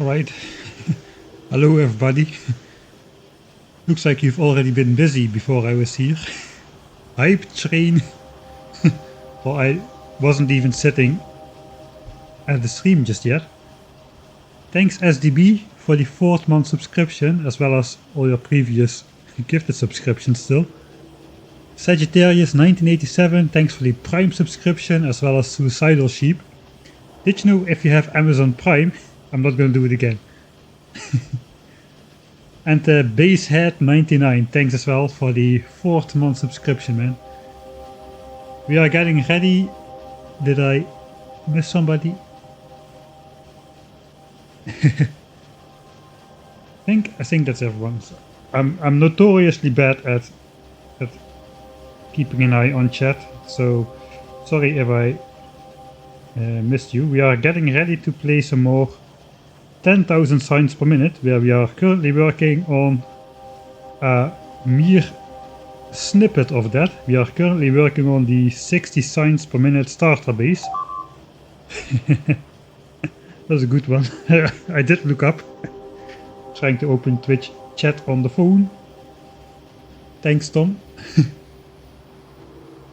Alright. Hello everybody. Looks like you've already been busy before I was here. Hype train. Well, I wasn't even sitting at the stream just yet. Thanks SDB for the 4th month subscription, as well as all your previous gifted subscriptions still. Sagittarius 1987, thanks for the Prime subscription, as well as Suicidal Sheep. Did you know if you have Amazon Prime, I'm not gonna do it again. And Basehead99, thanks as well for the 4th month subscription, man. We are getting ready. Did I miss somebody? I think that's everyone. I'm notoriously bad at keeping an eye on chat, so sorry if I missed you. We are getting ready to play some more 10,000 signs per minute, where we are currently working on a mere snippet of that. We are currently working on the 60 signs per minute starter base. That's a good one. I did look up. Trying to open Twitch chat on the phone. Thanks, Tom.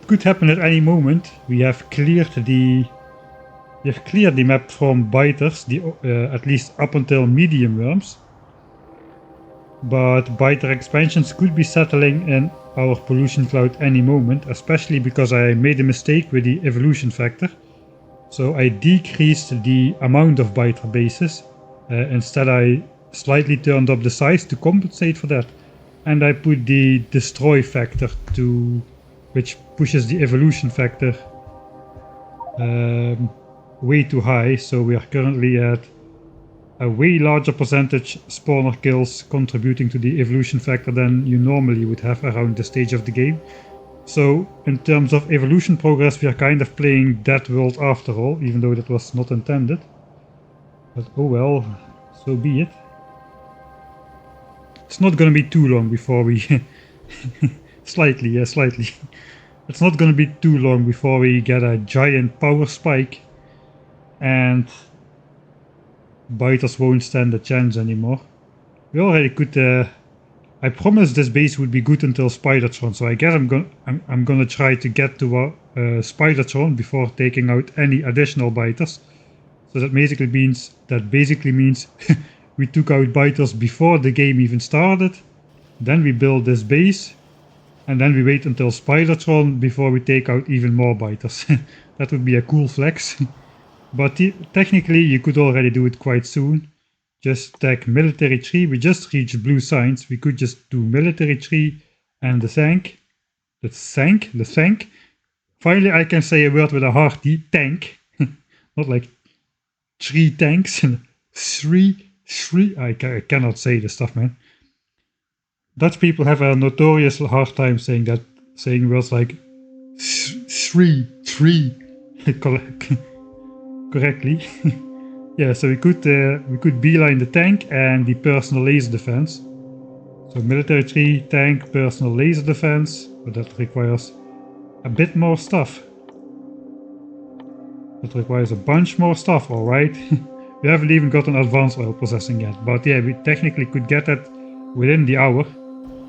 Could happen at any moment. We have cleared the map from biters, at least up until medium worms. But biter expansions could be settling in our pollution cloud any moment, especially because I made a mistake with the evolution factor. So I decreased the amount of biter bases. Instead I slightly turned up the size to compensate for that. And I put the destroy factor to, which pushes the evolution factor way too high, so we are currently at a way larger percentage spawner kills contributing to the evolution factor than you normally would have around this stage of the game. So in terms of evolution progress, we are kind of playing Dead World after all, even though that was not intended. But oh well, so be it. It's not gonna be too long before we slightly. It's not gonna be too long before we get a giant power spike and biters won't stand a chance anymore. We already could. I promised this base would be good until Spidertron, so I guess I'm gonna try to get to a Spidertron before taking out any additional biters. So that basically means we took out biters before the game even started. Then we build this base, and then we wait until Spidertron before we take out even more biters. That would be a cool flex. But technically you could already do it quite soon. Just tag military tree. We just reached blue signs. We could just do military tree and the tank. The tank. Finally I can say a word with a hard T. Tank. Not like 3 tanks. Three. I cannot say this stuff, man. Dutch people have a notorious hard time saying words like three correctly. Yeah, so we could beeline the tank and the personal laser defense. So military tree, tank, personal laser defense, but that requires a bit more stuff. That requires a bunch more stuff, alright. We haven't even gotten advanced oil processing yet, but yeah, we technically could get that within the hour.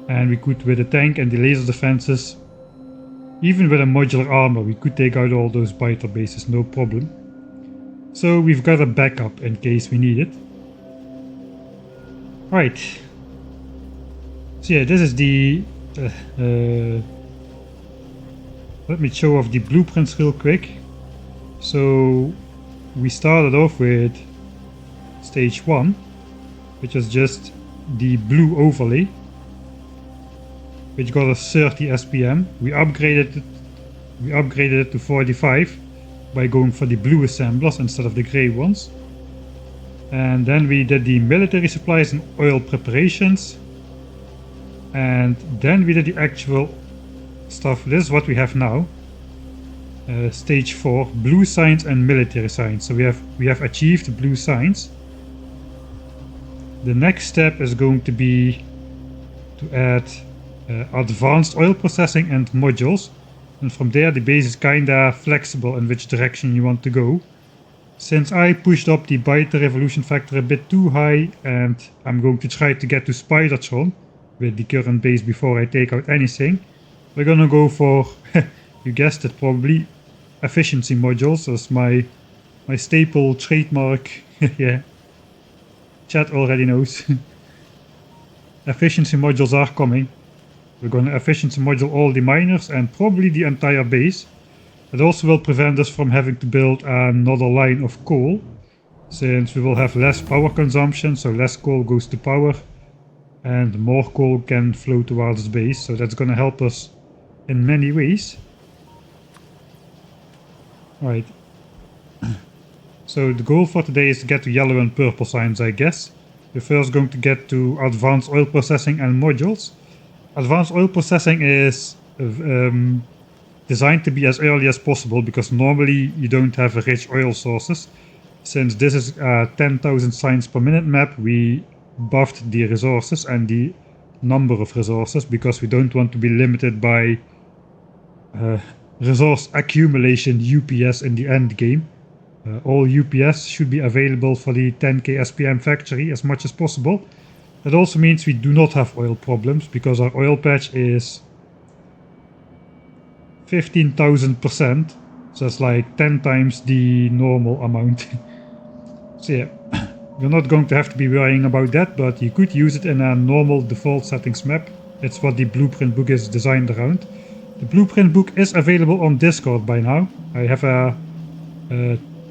And we could, with the tank and the laser defenses, even with a modular armor, we could take out all those biter bases, no problem. So we've got a backup in case we need it. Right. So yeah, this is the... let me show off the blueprints real quick. So we started off with stage 1, which was just the blue overlay, which got us 30 SPM. We upgraded it to 45 by going for the blue assemblers instead of the grey ones. And then we did the military supplies and oil preparations. And then we did the actual stuff. This is what we have now. Stage 4, blue signs and military signs. So we have achieved blue signs. The next step is going to be to add advanced oil processing and modules, and from there the base is kinda flexible in which direction you want to go. Since I pushed up the biter evolution factor a bit too high, and I'm going to try to get to Spidertron with the current base before I take out anything, we're gonna go for, you guessed it probably, efficiency modules as my staple trademark. Yeah, chat already knows. Efficiency modules are coming. We're gonna efficiency module all the miners and probably the entire base. It also will prevent us from having to build another line of coal, since we will have less power consumption, so less coal goes to power and more coal can flow towards the base, so that's gonna help us in many ways. Right. So the goal for today is to get to yellow and purple signs, I guess. We're first going to get to advanced oil processing and modules. Advanced oil processing is designed to be as early as possible because normally you don't have rich oil sources. Since this is a 10,000 signs per minute map, we buffed the resources and the number of resources because we don't want to be limited by resource accumulation UPS in the end game. All UPS should be available for the 10k SPM factory as much as possible. That also means we do not have oil problems because our oil patch is 15,000%, so that's like 10 times the normal amount. So yeah, you're not going to have to be worrying about that, but you could use it in a normal default settings map. It's what the blueprint book is designed around. The blueprint book is available on Discord by now. I have a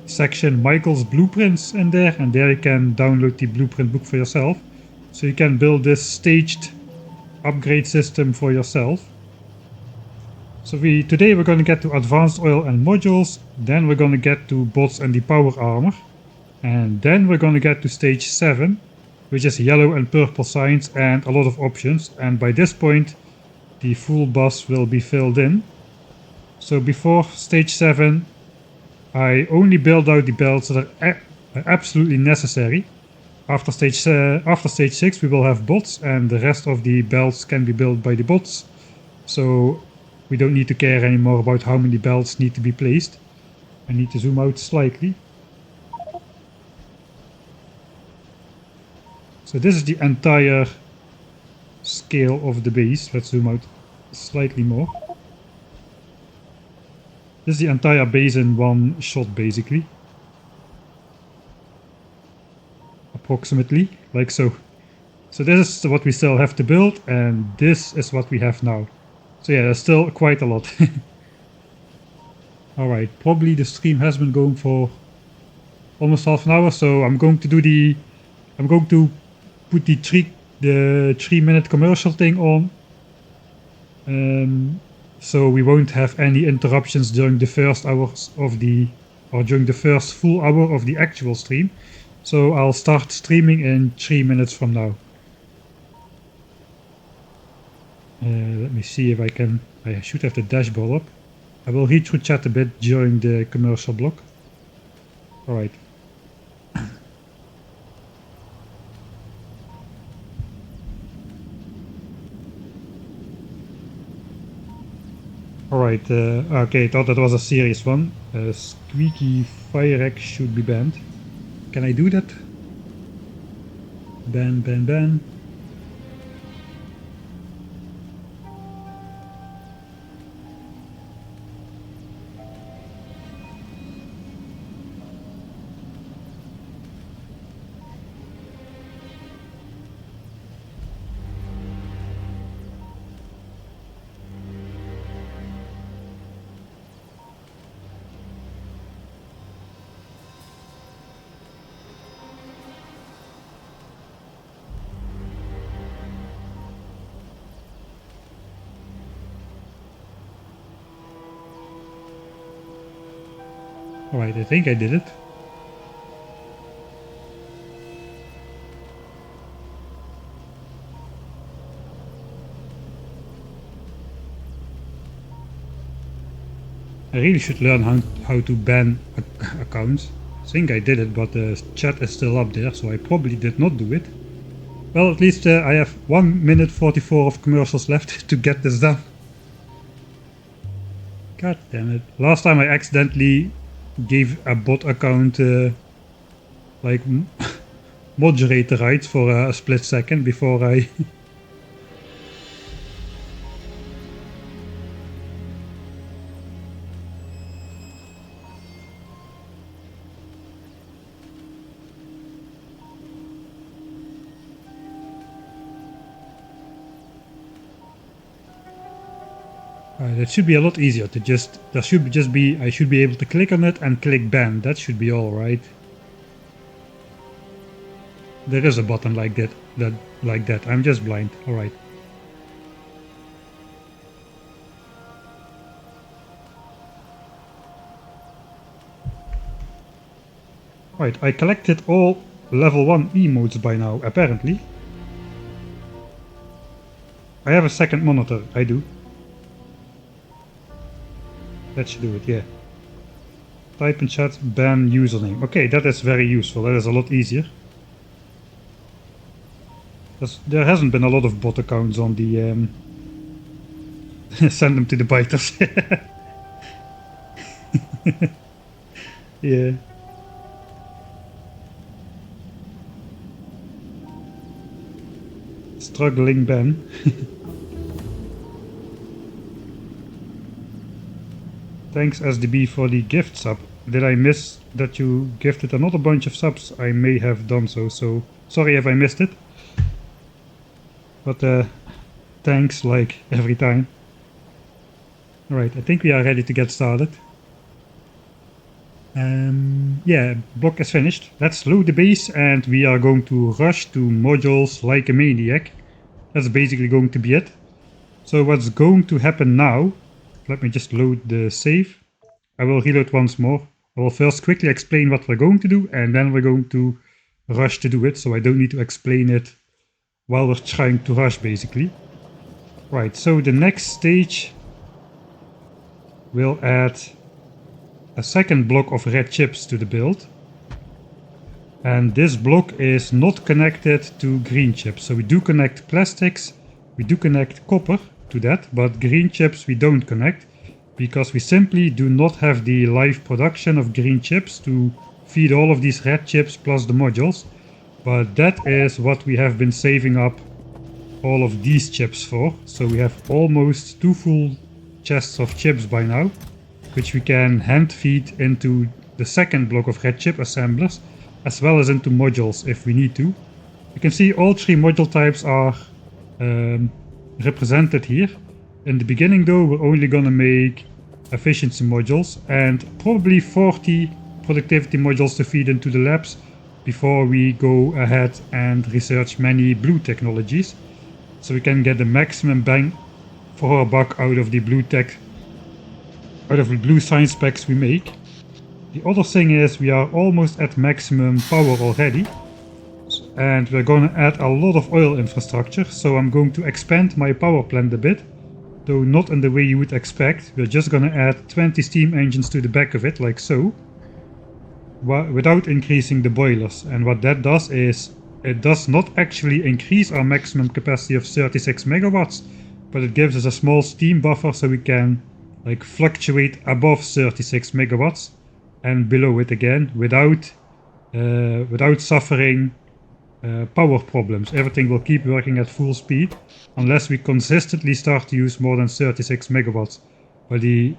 section Michael's Blueprints in there, and there you can download the blueprint book for yourself. So you can build this staged upgrade system for yourself. So today we're going to get to advanced oil and modules, then we're going to get to bots and the power armor, and then we're going to get to stage 7, which is yellow and purple signs and a lot of options, and by this point the full bus will be filled in. So before stage 7 I only build out the belts that are absolutely necessary. After stage 6 we will have bots, and the rest of the belts can be built by the bots. So we don't need to care anymore about how many belts need to be placed. I need to zoom out slightly. So this is the entire scale of the base. Let's zoom out slightly more. This is the entire base in one shot, basically. Approximately, like so. So this is what we still have to build, and this is what we have now. So yeah, there's still quite a lot. Alright, probably the stream has been going for almost half an hour, so I'm going to put the 3-minute commercial thing on. So we won't have any interruptions during the first hours of during the first full hour of the actual stream. So I'll start streaming in 3 minutes from now. Let me see if I can. I should have the dashboard up. I will read through chat a bit during the commercial block. Alright. Alright, okay, I thought that was a serious one. Squeaky Fire X should be banned. Can I do that? Ban, ban, ban. Alright, I think I did it. I really should learn how to ban accounts. I think I did it, but the chat is still up there, so I probably did not do it. Well, at least I have 1 minute 44 of commercials left to get this done. God damn it. Last time I accidentally gave a bot account like moderator rights for a split second before I That should be a lot easier to just, I should be able to click on it and click ban. That should be all right. There is a button like that. I'm just blind. All right. Right, I collected all level 1 emotes by now, apparently. I have a second monitor, I do. That should do it, yeah. Type in chat, ban username. Okay, that is very useful, that is a lot easier. There hasn't been a lot of bot accounts on the... send them to the biters. Yeah. Struggling ban. Thanks SDB for the gift sub. Did I miss that you gifted another bunch of subs? I may have done so, so sorry if I missed it. But thanks like every time. Alright, I think we are ready to get started. Yeah, block is finished. Let's load the base and we are going to rush to modules like a maniac. That's basically going to be it. So what's going to happen now, let me just load the save. I will reload once more. I will first quickly explain what we're going to do and then we're going to rush to do it, so I don't need to explain it while we're trying to rush basically. Right, so the next stage will add a second block of red chips to the build. And this block is not connected to green chips. So we do connect plastics, we do connect copper to that, but green chips we don't connect because we simply do not have the live production of green chips to feed all of these red chips plus the modules. But that is what we have been saving up all of these chips for. So we have almost 2 full chests of chips by now, which we can hand feed into the second block of red chip assemblers, as well as into modules if we need to. You can see all 3 module types are represented here. In the beginning though, we're only gonna make efficiency modules and probably 40 productivity modules to feed into the labs before we go ahead and research many blue technologies, so we can get the maximum bang for our buck out of the blue science packs we make. The other thing is we are almost at maximum power already, and we're gonna add a lot of oil infrastructure, so I'm going to expand my power plant a bit, though not in the way you would expect. We're just gonna add 20 steam engines to the back of it, like so, without increasing the boilers. And what that does is it does not actually increase our maximum capacity of 36 megawatts, but it gives us a small steam buffer so we can like fluctuate above 36 megawatts and below it again without suffering power problems. Everything will keep working at full speed unless we consistently start to use more than 36 megawatts. But the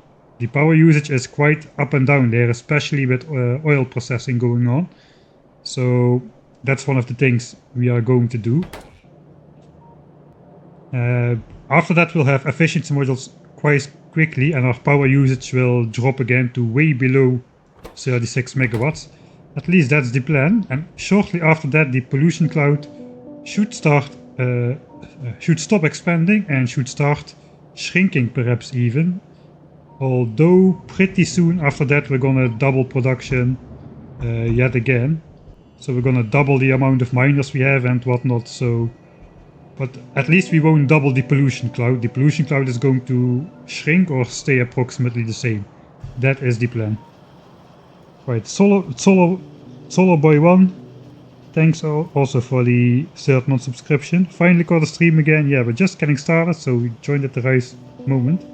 power usage is quite up and down there, especially with oil processing going on. So that's one of the things we are going to do. After that we'll have efficiency modules quite quickly and our power usage will drop again to way below 36 megawatts. At least that's the plan, and shortly after that the pollution cloud should stop expanding and should start shrinking perhaps even. Although pretty soon after that we're gonna double production yet again. So we're gonna double the amount of miners we have and whatnot, so... But at least we won't double the pollution cloud. The pollution cloud is going to shrink or stay approximately the same. That is the plan. Right, Solar Boy 1, thanks also for the 3rd month subscription. Finally got a stream again. Yeah, we're just getting started, so we joined at the right moment.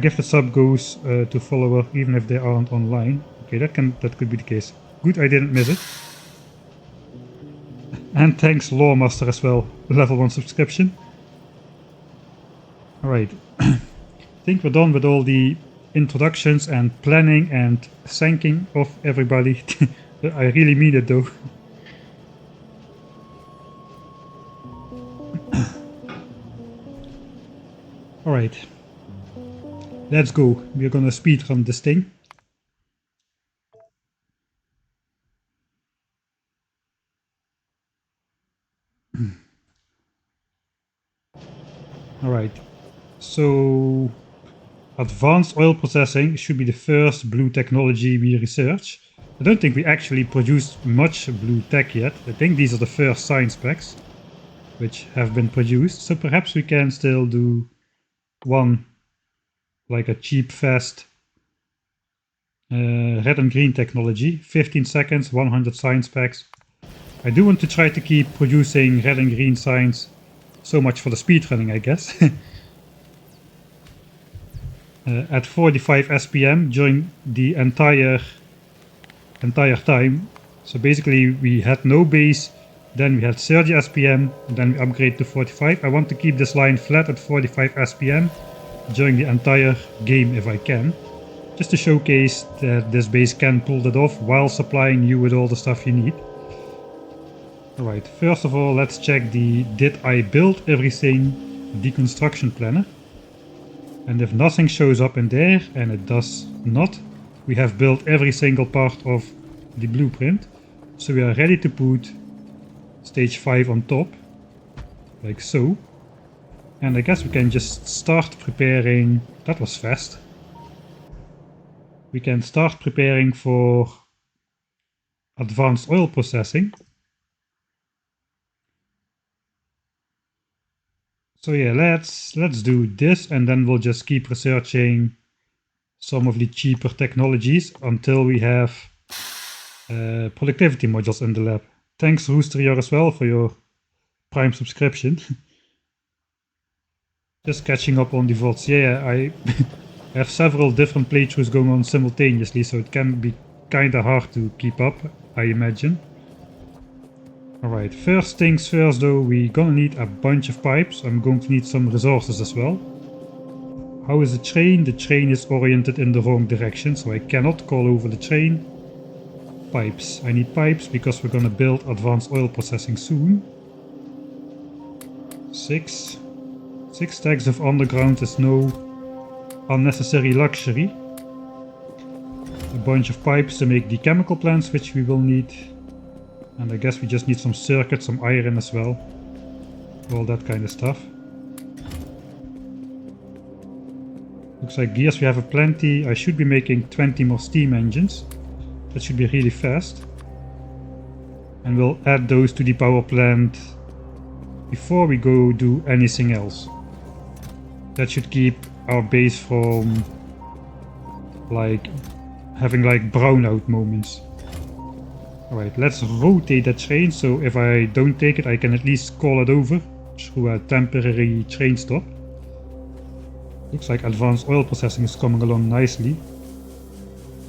Gifted sub goes to follower even if they aren't online. Okay, that could be the case. Good, I didn't miss it. And thanks Lawmaster as well, level 1 subscription. Alright, I think we're done with all the introductions and planning and thanking of everybody. I really mean it though. Alright, let's go. We're gonna speedrun this thing. Alright, so advanced oil processing should be the first blue technology we research. I don't think we actually produced much blue tech yet. I think these are the first science packs which have been produced, so perhaps we can still do one, like a cheap, fast red and green technology. 15 seconds, 100 science packs. I do want to try to keep producing red and green science. So much for the speedrunning, I guess. At 45 SPM during the entire time. So basically we had no base, then we had 30 SPM, then we upgrade to 45. I want to keep this line flat at 45 SPM during the entire game if I can. Just to showcase that this base can pull that off while supplying you with all the stuff you need. Alright, first of all let's check the did I build everything deconstruction planner. And if nothing shows up in there, and it does not, we have built every single part of the blueprint. So we are ready to put stage 5 on top, like so. And I guess we can just start preparing. That was fast. We can start preparing for advanced oil processing. So yeah, let's do this, and then we'll just keep researching some of the cheaper technologies until we have productivity modules in the lab. Thanks Roosterior as well for your Prime subscription. Just catching up on the VODs. Yeah, I have several different playthroughs going on simultaneously, so it can be kinda hard to keep up, I imagine. Alright, first things first though, we're gonna need a bunch of pipes. I'm going to need some resources as well. How is the train? The train is oriented in the wrong direction, so I cannot call over the train. Pipes. I need pipes because we're gonna build advanced oil processing soon. 6 stacks of underground is no unnecessary luxury. A bunch of pipes to make the chemical plants, which we will need. And I guess we just need some circuits, some iron as well. All that kind of stuff. Looks like gears we have a plenty. I should be making 20 more steam engines. That should be really fast. And we'll add those to the power plant before we go do anything else. That should keep our base from like having like brownout moments. Alright, let's rotate that train, so if I don't take it I can at least call it over through a temporary train stop. Looks like advanced oil processing is coming along nicely.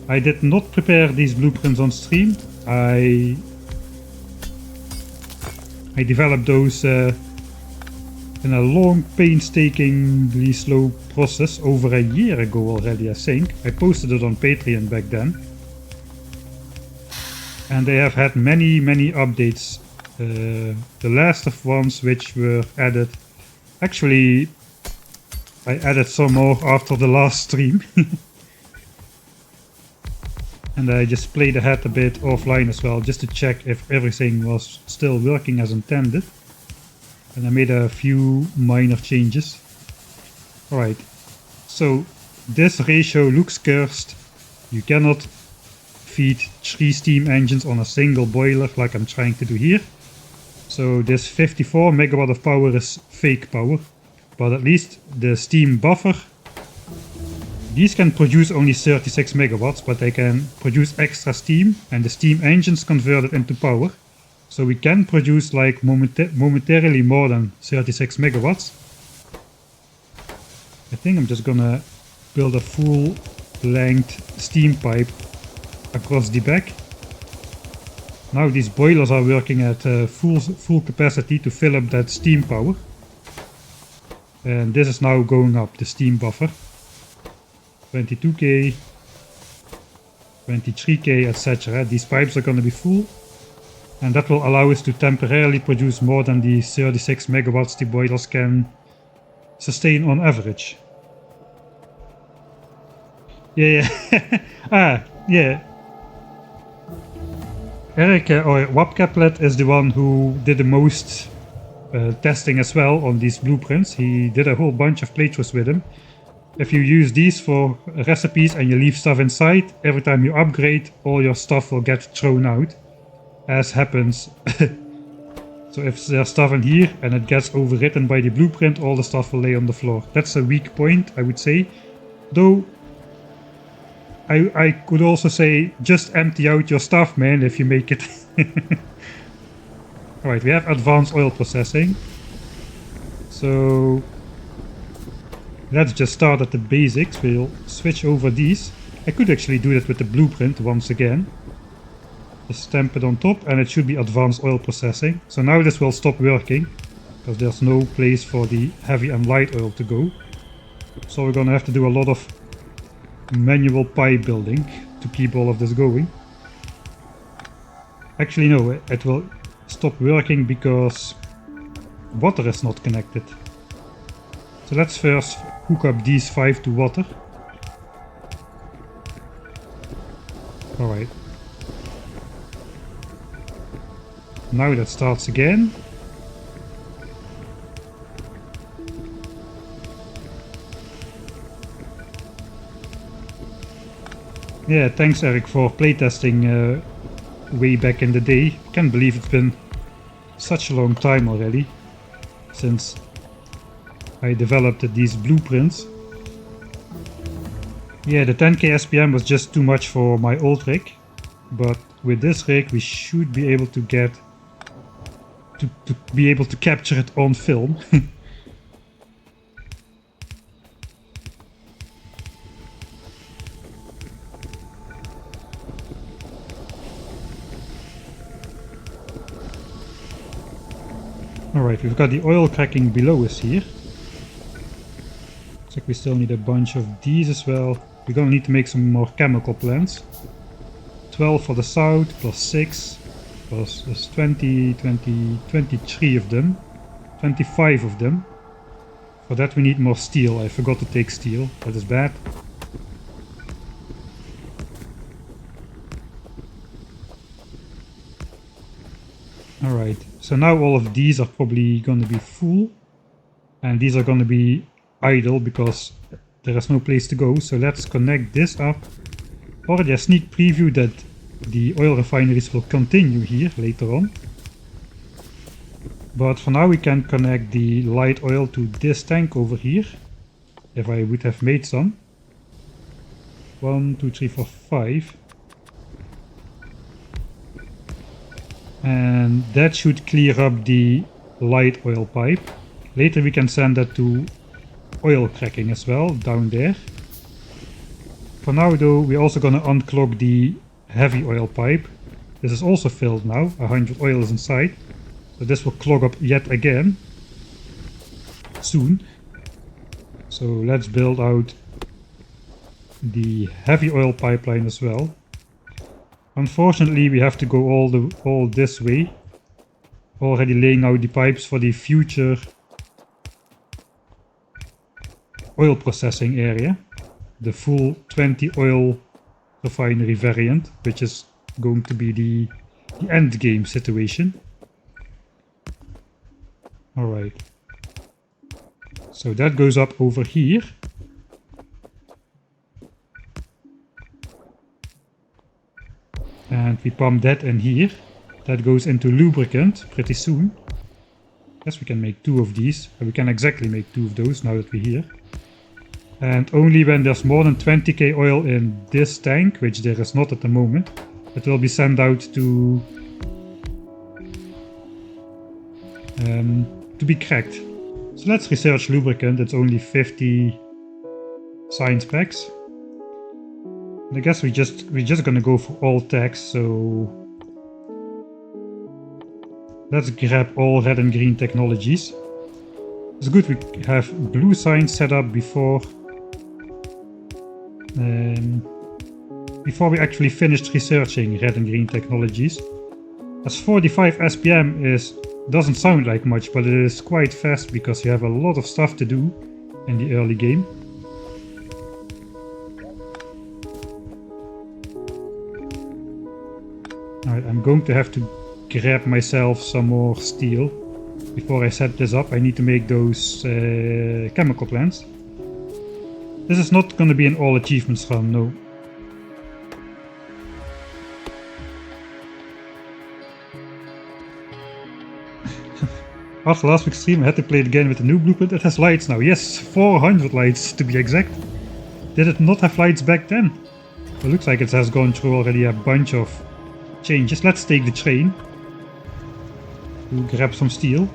I did not prepare these blueprints on stream. I developed those in a long, painstakingly slow process over a year ago already, I think. I posted it on Patreon back then. And they have had many updates. The last of ones which were added. Actually, I added some more after the last stream. And I just played ahead a bit offline as well, just to check if everything was still working as intended. And I made a few minor changes. Alright, so this ratio looks cursed. You cannot feed 3 steam engines on a single boiler like I'm trying to do here. So this 54 megawatt of power is fake power, but at least the steam buffer, these can produce only 36 megawatts, but they can produce extra steam, and the steam engines convert it into power. So we can produce like momentarily more than 36 megawatts. I think I'm just gonna build a full length steam pipe across the back. Now these boilers are working at full capacity to fill up that steam power. And this is now going up, the steam buffer. 22k, 23k, etc. These pipes are going to be full. And that will allow us to temporarily produce more than the 36 megawatts the boilers can sustain on average. Yeah. Yeah. Eric, or Wapkaplet, is the one who did the most testing as well on these blueprints. He did a whole bunch of playthroughs with them. If you use these for recipes and you leave stuff inside, every time you upgrade, all your stuff will get thrown out, as happens. So if there's stuff in here and it gets overwritten by the blueprint, all the stuff will lay on the floor. That's a weak point, I would say. Though I could also say, just empty out your stuff, man, if you make it. Alright, we have advanced oil processing. So let's just start at the basics. We'll switch over these. I could actually do that with the blueprint once again. Just stamp it on top and it should be advanced oil processing. So now this will stop working because there's no place for the heavy and light oil to go. So we're gonna have to do a lot of manual pipe building to keep all of this going. Actually no, it will stop working because water is not connected. So let's first hook up these 5 to water. Alright. Now that starts again. Yeah, thanks Eric for playtesting way back in the day. Can't believe it's been such a long time already since I developed these blueprints. Yeah, the 10k SPM was just too much for my old rig, but with this rig we should be able to get to capture it on film. Alright, we've got the oil cracking below us here. Looks like we still need a bunch of these as well. We're gonna need to make some more chemical plants. 12 for the south, plus 6, plus 20, 23 of them. 25 of them. For that we need more steel. I forgot to take steel. That is bad. Alright, so now all of these are probably going to be full. And these are going to be idle because there is no place to go. So let's connect this up. Already a sneak preview that the oil refineries will continue here later on. But for now we can connect the light oil to this tank over here. If I would have made some. 1, 2, 3, 4, 5. And that should clear up the light oil pipe. Later we can send that to oil cracking as well, down there. For now though, we're also gonna unclog the heavy oil pipe. This is also filled now, 100 oil is inside. So this will clog up yet again soon. So let's build out the heavy oil pipeline as well. Unfortunately we have to go all this way, already laying out the pipes for the future oil processing area, the full 20 oil refinery variant, which is going to be the end game situation. Alright, so that goes up over here. And we pump that in here. That goes into lubricant pretty soon. Yes, we can make 2 of these. We can exactly make 2 of those now that we're here. And only when there's more than 20k oil in this tank, which there is not at the moment, it will be sent out to be cracked. So let's research lubricant. It's only 50 science packs. And I guess we're just gonna go for all tags, so let's grab all red and green technologies. It's good we have blue science set up before we actually finished researching red and green technologies. As 45 SPM doesn't sound like much, but it is quite fast because you have a lot of stuff to do in the early game. Alright, I'm going to have to grab myself some more steel. Before I set this up, I need to make those chemical plants. This is not going to be an all achievements run, no. After last week's stream I had to play it again with the new blueprint. It has lights now. Yes, 400 lights to be exact. Did it not have lights back then? It looks like it has gone through already a bunch of changes. Let's take the train to grab some steel.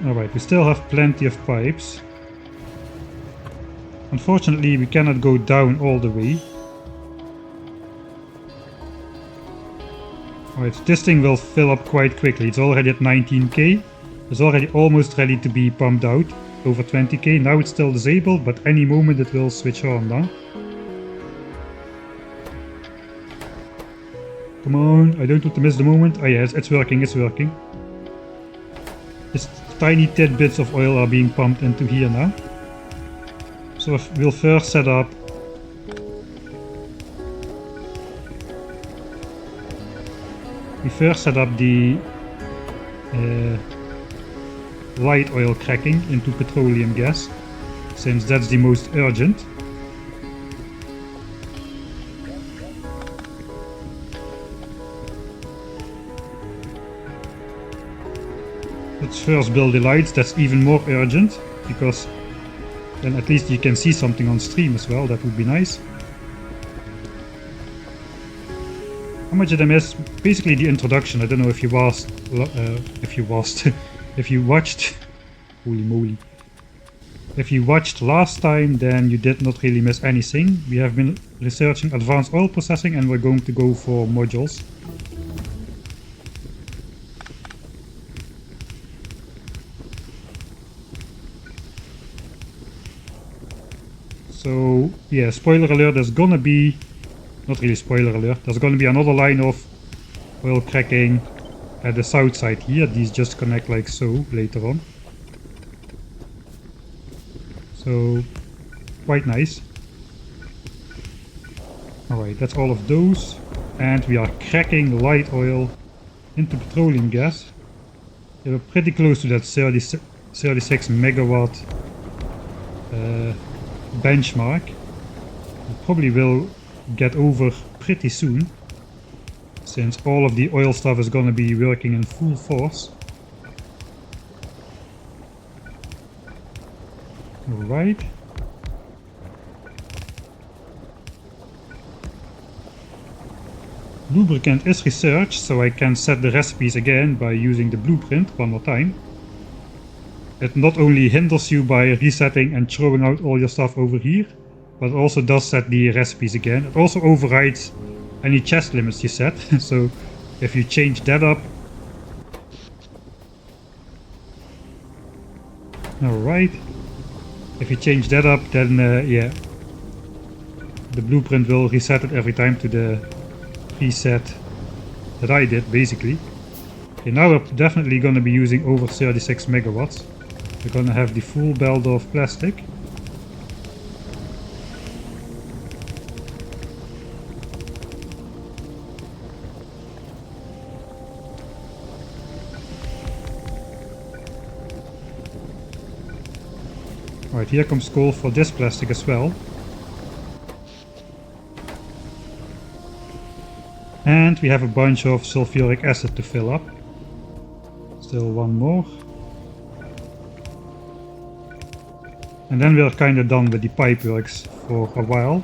Alright, we still have plenty of pipes. Unfortunately, we cannot go down all the way. Alright, this thing will fill up quite quickly. It's already at 19k. It's already almost ready to be pumped out. Over 20k. Now it's still disabled, but any moment it will switch on now. Come on, I don't want to miss the moment. Oh yes, it's working, it's working. Just tiny tidbits of oil are being pumped into here now. So we'll first set up the light oil cracking into petroleum gas, since that's the most urgent. Let's first build the lights. That's even more urgent, because then at least you can see something on stream as well. That would be nice. How much did I miss? Basically the introduction. I don't know if you watched, if you watched, holy moly. If you watched last time, then you did not really miss anything. We have been researching advanced oil processing and we're going to go for modules. So yeah, spoiler alert, there's gonna be, not really spoiler alert, there's gonna be another line of oil cracking at the south side here. These just connect like so later on. So quite nice. Alright, that's all of those. And we are cracking light oil into petroleum gas. We're pretty close to that 36 megawatt benchmark. We probably will get over pretty soon, since all of the oil stuff is going to be working in full force. Alright. Lubricant is researched, so I can set the recipes again by using the blueprint one more time. It not only hinders you by resetting and throwing out all your stuff over here, but also does set the recipes again. It also overrides any chest limits you set, so if you change that up. Alright. If you change that up, then yeah, the blueprint will reset it every time to the preset that I did, basically. Okay, now we're definitely going to be using over 36 megawatts. We're going to have the full belt of plastic. Alright, here comes coal for this plastic as well. And we have a bunch of sulfuric acid to fill up. Still one more. And then we're kind of done with the pipe works for a while.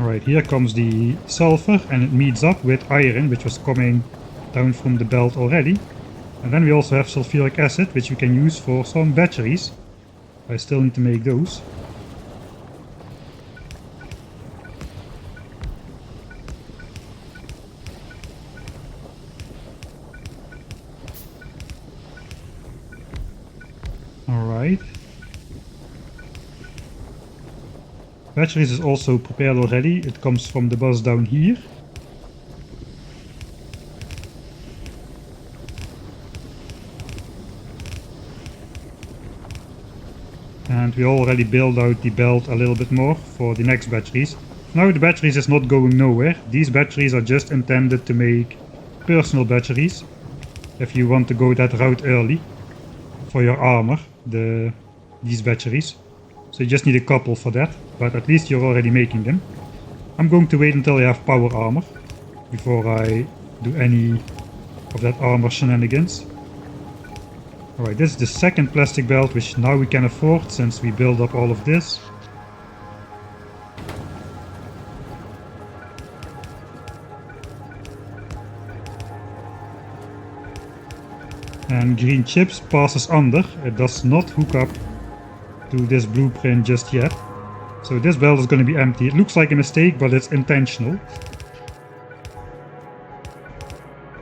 Alright, here comes the sulfur and it meets up with iron, which was coming down from the belt already. And then we also have sulfuric acid, which we can use for some batteries. I still need to make those. Alright. Batteries is also prepared already. It comes from the bus down here. And we already built out the belt a little bit more for the next batteries. Now the batteries is not going nowhere. These batteries are just intended to make personal batteries. If you want to go that route early for your armor, these batteries. So you just need a couple for that, but at least you're already making them. I'm going to wait until I have power armor before I do any of that armor shenanigans. Alright, this is the second plastic belt, which now we can afford since we build up all of this. And green chips passes under. It does not hook up to this blueprint just yet. So this belt is going to be empty. It looks like a mistake, but it's intentional.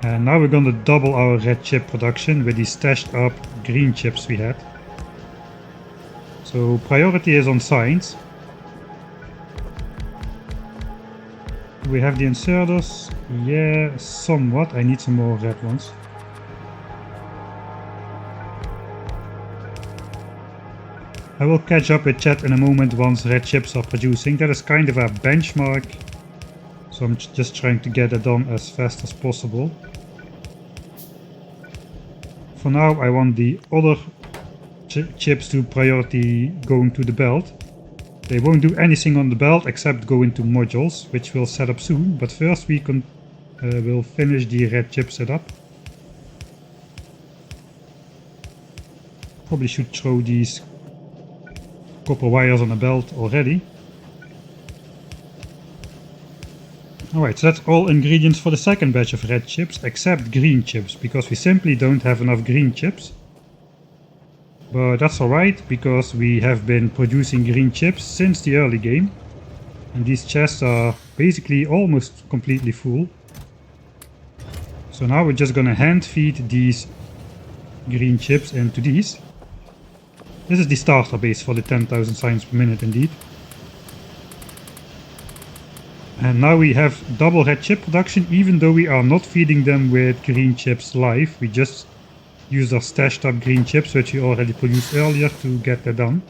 And now we're going to double our red chip production with the stashed up green chips we had. So priority is on science. Do we have the inserters? Yeah, somewhat. I need some more red ones. I will catch up with chat in a moment once red chips are producing. That is kind of a benchmark, so I'm just trying to get it done as fast as possible. For now I want the other chips to priority going to the belt. They won't do anything on the belt except go into modules, which we'll set up soon, but first we will finish the red chip setup. Probably should throw these copper wires on the belt already. Alright, so that's all ingredients for the second batch of red chips, except green chips, because we simply don't have enough green chips. But that's alright, because we have been producing green chips since the early game. And these chests are basically almost completely full. So now we're just gonna hand feed these green chips into these. This is the starter base for the 10,000 signs per minute indeed. And now we have double red chip production, even though we are not feeding them with green chips live. We just use our stashed up green chips, which we already produced earlier, to get that done.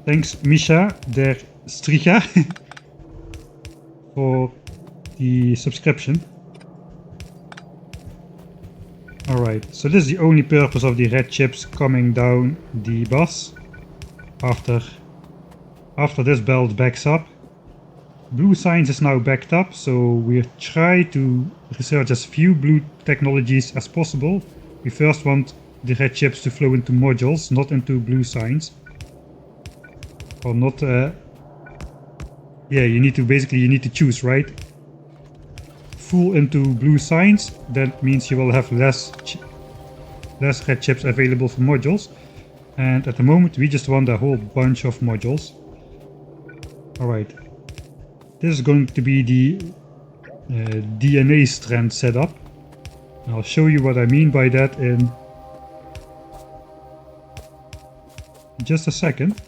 Thanks Misha der Striga for the subscription. Alright, so this is the only purpose of the red chips coming down the bus. After this belt backs up. Blue science is now backed up, so we try to research as few blue technologies as possible. We first want the red chips to flow into modules, not into blue science. Or not, yeah, you need to choose, right? Full into blue science, that means you will have less red chips available for modules. And at the moment we just want a whole bunch of modules. Alright. This is going to be the DNA strand setup. And I'll show you what I mean by that in just a second.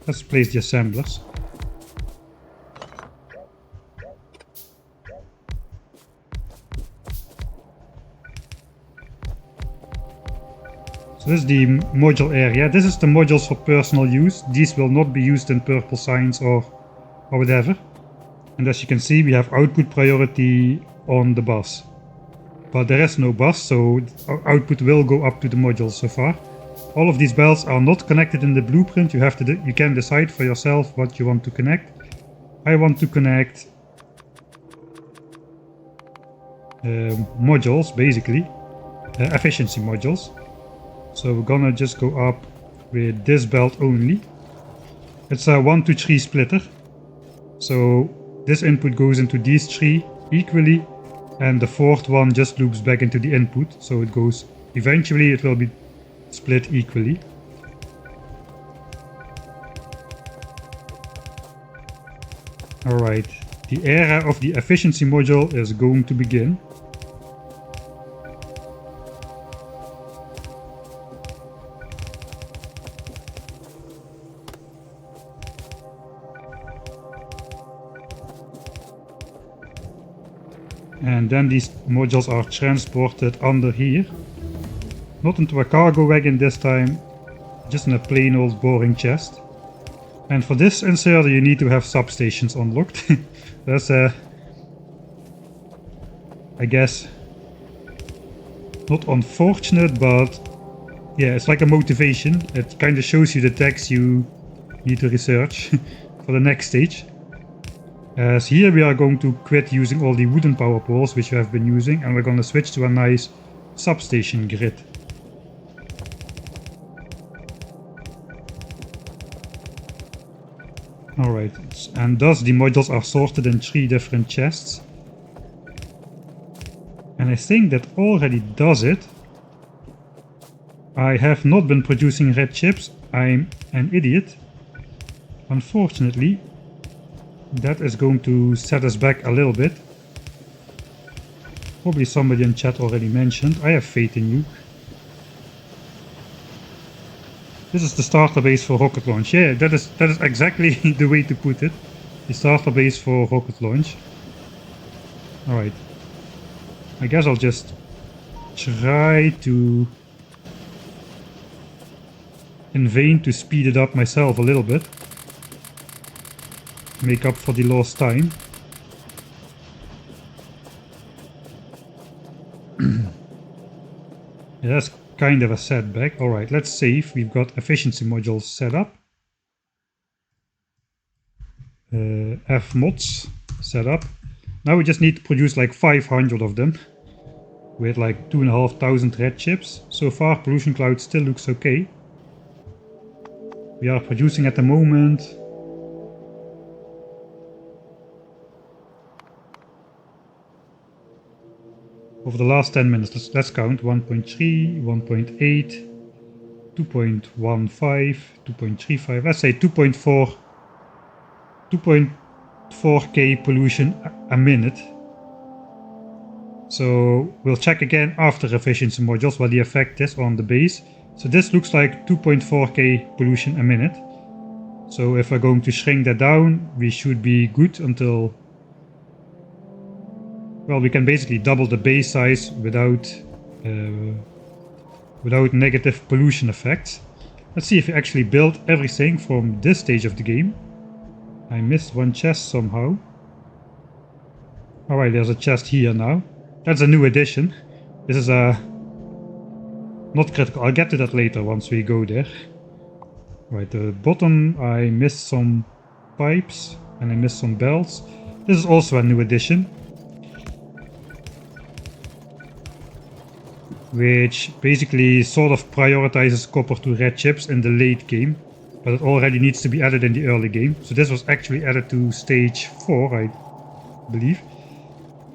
Let's place the assemblers. So this is the module area. This is the modules for personal use. These will not be used in purple science or whatever. And as you can see, we have output priority on the bus. But there is no bus, so our output will go up to the modules so far. All of these belts are not connected in the blueprint. You can decide for yourself what you want to connect. I want to connect modules, basically, efficiency modules. So we're gonna just go up with this belt only. It's a 1 to 3 splitter. So this input goes into these 3 equally, and the 4th one just loops back into the input. So it goes, eventually it will be split equally. Alright, the era of the efficiency module is going to begin. And then these modules are transported under here. Not into a cargo wagon this time, just in a plain old boring chest. And for this inserter you need to have substations unlocked. That's I guess, not unfortunate, but yeah, it's like a motivation. It kind of shows you the techs you need to research for the next stage. As here we are going to quit using all the wooden power poles which we have been using, and we're going to switch to a nice substation grid. Alright, and thus the modules are sorted in 3 different chests. And I think that already does it. I have not been producing red chips. I'm an idiot. Unfortunately, that is going to set us back a little bit. Probably somebody in chat already mentioned. I have faith in you. This is the starter base for rocket launch. Yeah, that is exactly the way to put it. The starter base for rocket launch. Alright. I guess I'll just try to, in vain, to speed it up myself a little bit. Make up for the lost time. Yeah, that's kind of a setback. Alright, let's save. We've got efficiency modules set up. Fmods set up. Now we just need to produce like 500 of them. With like 2,500 red chips. So far pollution cloud still looks okay. We are producing at the moment over the last 10 minutes, let's count 1.3, 1.8, 2.15, 2.35, let's say 2.4k pollution a minute. So we'll check again after efficiency modules what the effect is on the base. So this looks like 2.4k pollution a minute. So if we're going to shrink that down, we should be good until, well, we can basically double the base size without negative pollution effects. Let's see if we actually build everything from this stage of the game. I missed one chest somehow. Alright, there's a chest here now. That's a new addition. This is not critical. I'll get to that later once we go there. Right, the bottom I missed some pipes and I missed some belts. This is also a new addition, which basically sort of prioritizes copper to red chips in the late game, but it already needs to be added in the early game. So this was actually added to stage 4, I believe.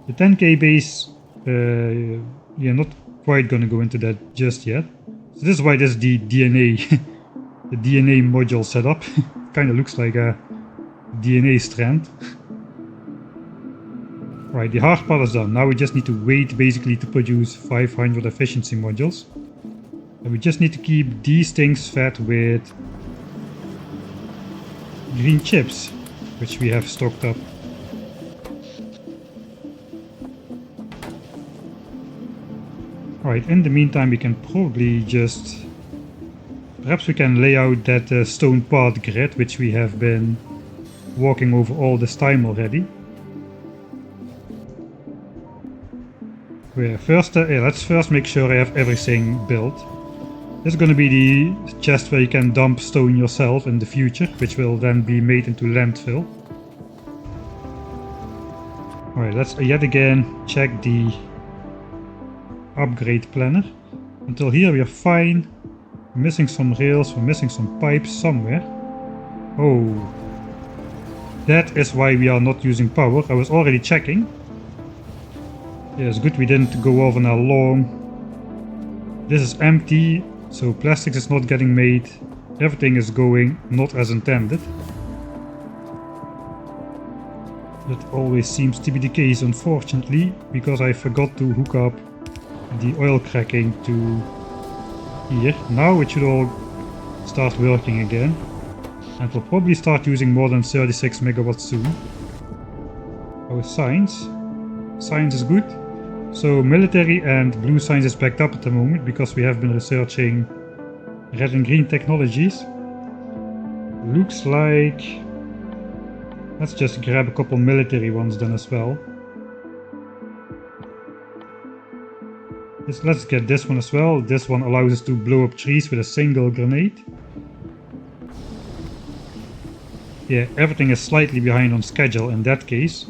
The 10k base, yeah, not quite gonna go into that just yet. So this is why this is the DNA, the DNA module setup. Kind of looks like a DNA strand. Right, the hard part is done. Now we just need to wait basically to produce 500 efficiency modules. And we just need to keep these things fed with green chips, which we have stocked up. Alright, in the meantime we can probably just, perhaps we can lay out that stone path grid which we have been walking over all this time already. Yeah, first, let's first make sure I have everything built. This is going to be the chest where you can dump stone yourself in the future, which will then be made into landfill. Alright, let's yet again check the upgrade planner. Until here we are fine. We're missing some rails, we're missing some pipes somewhere. Oh, that is why we are not using power. I was already checking. Yeah, it's good we didn't go over now long. This is empty, so plastics is not getting made. Everything is going not as intended. That always seems to be the case, unfortunately, because I forgot to hook up the oil cracking to here. Now it should all start working again. And we'll probably start using more than 36 megawatts soon. Oh, science. Science is good. So military and blue science is backed up at the moment because we have been researching red and green technologies. Looks like... let's just grab a couple military ones then as well. Let's get this one as well. This one allows us to blow up trees with a single grenade. Yeah, everything is slightly behind on schedule in that case.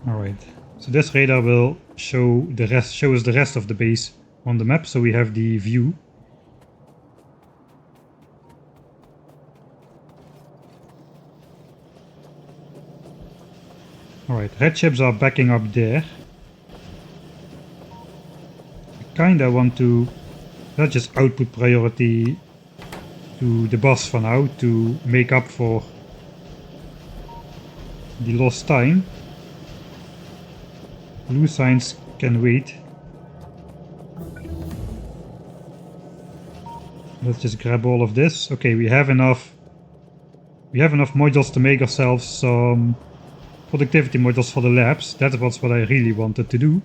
Alright, so this radar will show us the rest of the base on the map, so we have the view. Alright, red ships are backing up there. I kinda want to... let's just output priority to the boss for now to make up for the lost time. Blue signs can wait. Let's just grab all of this. Okay, we have enough modules to make ourselves some productivity modules for the labs. That was what I really wanted to do.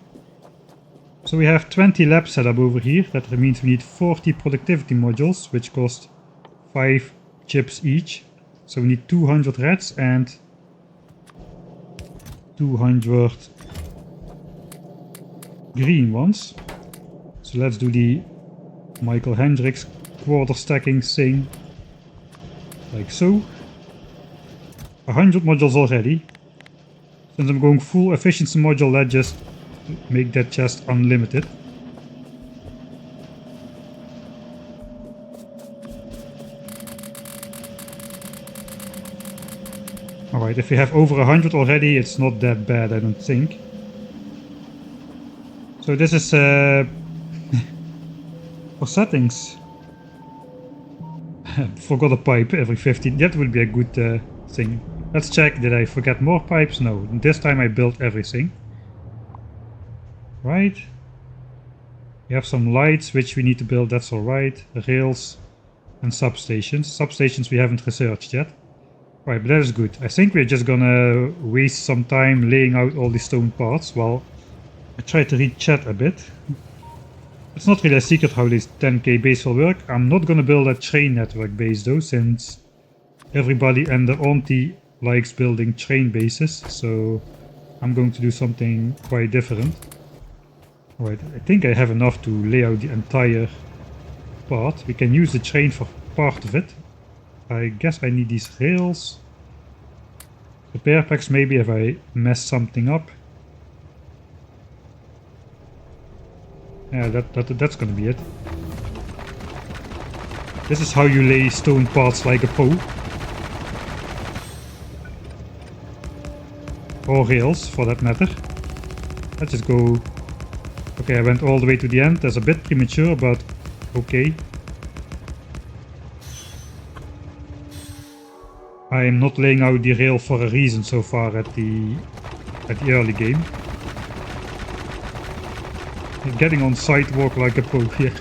So we have 20 labs set up over here. That means we need 40 productivity modules, which cost 5 chips each. So we need 200 reds and 200 green ones. So let's do the Michael Hendricks quarter stacking thing. Like so. 100 modules already. Since I'm going full efficiency module, let's just make that chest unlimited. Alright, if we have over 100 already, it's not that bad, I don't think. So this is for settings. Forgot a pipe every 15. That would be a good thing. Let's check. Did I forget more pipes? No. This time I built everything. Right. We have some lights which we need to build. That's alright. Rails and substations. Substations we haven't researched yet. Right, but that is good. I think we're just gonna waste some time laying out all the stone parts while I try to read chat a bit. It's not really a secret how this 10k base will work. I'm not gonna build a train network base though, since everybody and their auntie likes building train bases, so I'm going to do something quite different. Alright, I think I have enough to lay out the entire part. We can use the train for part of it. I guess I need these rails. Repair packs maybe if I mess something up. Yeah, that's gonna be it. This is how you lay stone parts like a pro. Or rails, for that matter. Let's just go... Okay, I went all the way to the end. That's a bit premature, but okay. I am not laying out the rail for a reason so far at the early game. I'm getting on sidewalk like a pro here.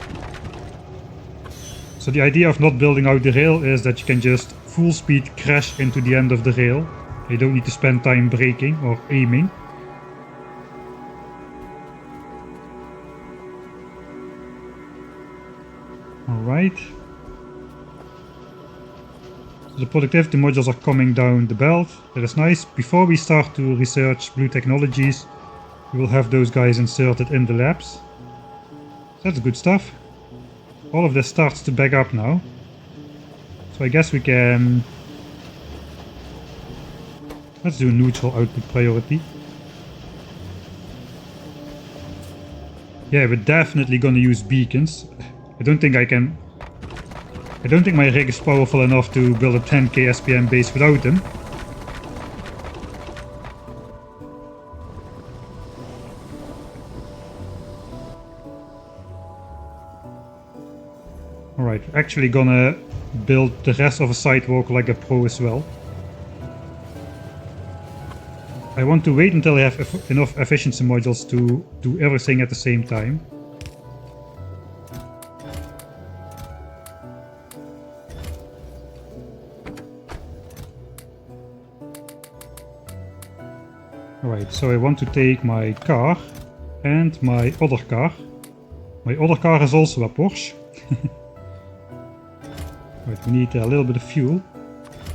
So the idea of not building out the rail is that you can just full speed crash into the end of the rail. You don't need to spend time braking or aiming. Alright. So the productivity modules are coming down the belt. That is nice. Before we start to research blue technologies, We will have those guys inserted in the labs. That's good stuff. All of this starts to back up now. So I guess we can... Let's do neutral output priority. Yeah, we're definitely gonna use beacons. I don't think my rig is powerful enough to build a 10k SPM base without them. Alright, we're actually gonna build the rest of a sidewalk like a pro as well. I want to wait until I have enough efficiency modules to do everything at the same time. Alright, so I want to take my car and my other car. My other car is also a Porsche. Right, we need a little bit of fuel.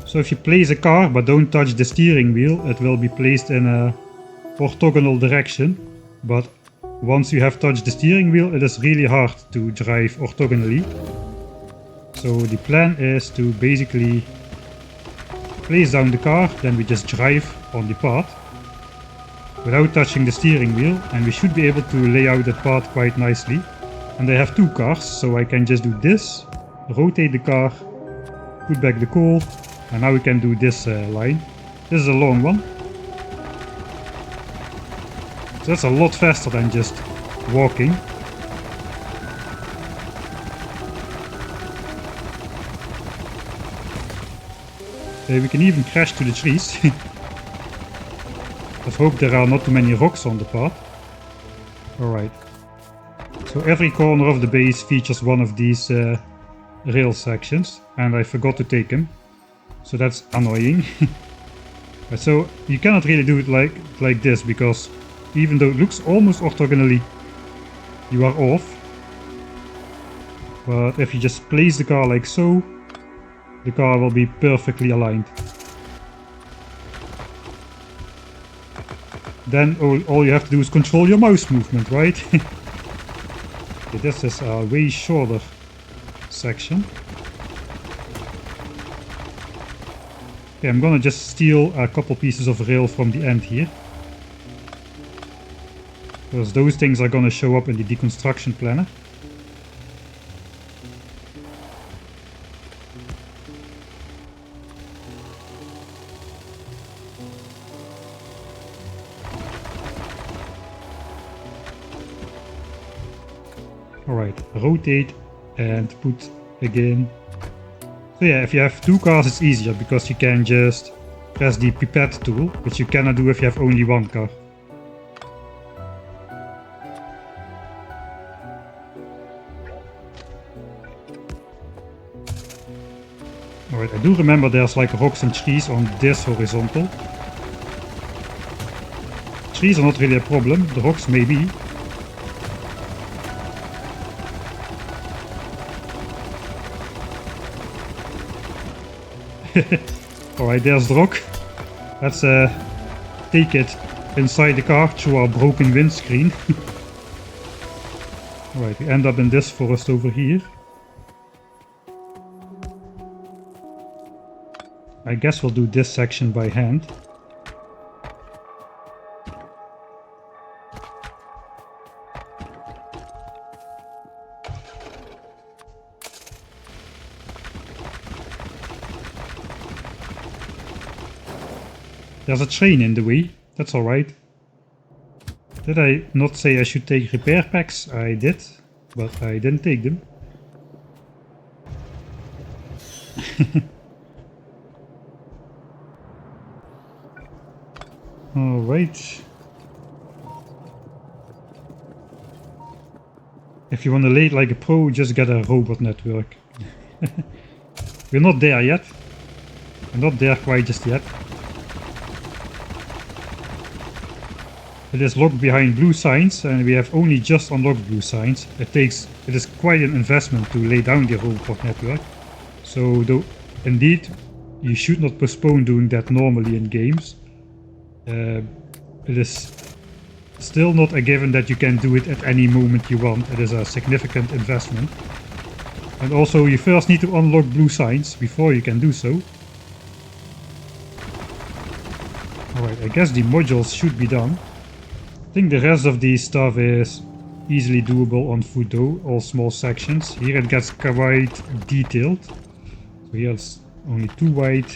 So if you place a car but don't touch the steering wheel, it will be placed in a orthogonal direction. But once you have touched the steering wheel, it is really hard to drive orthogonally. So the plan is to basically place down the car, then we just drive on the path without touching the steering wheel, and we should be able to lay out that path quite nicely. And I have two cars, so I can just do this, rotate the car, put back the coal, and now we can do this line. This is a long one. So that's a lot faster than just walking. We can even crash to the trees. Let's hope there are not too many rocks on the path. Alright. So every corner of the base features one of these rail sections, and I forgot to take them. So that's annoying. So you cannot really do it like this, because even though it looks almost orthogonally, you are off. But if you just place the car like so, the car will be perfectly aligned. Then all you have to do is control your mouse movement, right? Okay, this is a way shorter section. Okay, I'm gonna just steal a couple pieces of rail from the end here, because those things are gonna show up in the deconstruction planner. Alright, rotate and put again. So yeah, if you have two cars it's easier, because you can just press the pipette tool, which you cannot do if you have only one car. Alright, I do remember there's like rocks and trees on this horizontal. Trees are not really a problem, the rocks may be. Alright, there's the rock. Let's take it inside the car through our broken windscreen. Alright, we end up in this forest over here. I guess we'll do this section by hand. There's a train in the way, that's alright. Did I not say I should take repair packs? I did, but I didn't take them. Alright. If you want to lay it like a pro, just get a robot network. We're not there yet. We're not there quite just yet. It is locked behind blue signs, and we have only just unlocked blue signs. It is quite an investment to lay down the robot network. So though indeed you should not postpone doing that normally in games. It is Still not a given that you can do it at any moment you want. It is a significant investment. And also you first need to unlock blue signs before you can do so. Alright, I guess the modules should be done. I think the rest of the stuff is easily doable on foot though, all small sections. Here it gets quite detailed. So here it's only 2 wide.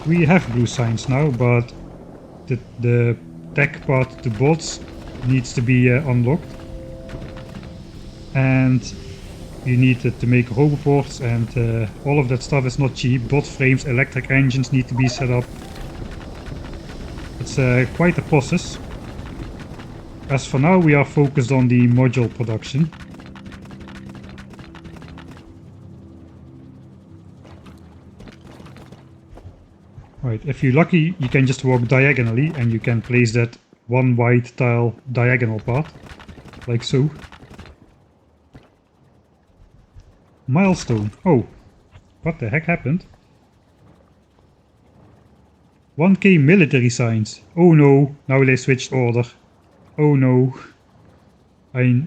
We have blue signs now, but the tech part, the bots, needs to be unlocked. And you need to make roboports, and all of that stuff is not cheap. Bot frames, electric engines need to be set up. It's quite a process. As for now, we are focused on the module production. Right, if you're lucky, you can just walk diagonally and you can place that 1 wide tile diagonal part, like so. Milestone. Oh, what the heck happened? 1k military signs. Oh no, now they switched order. Oh no. I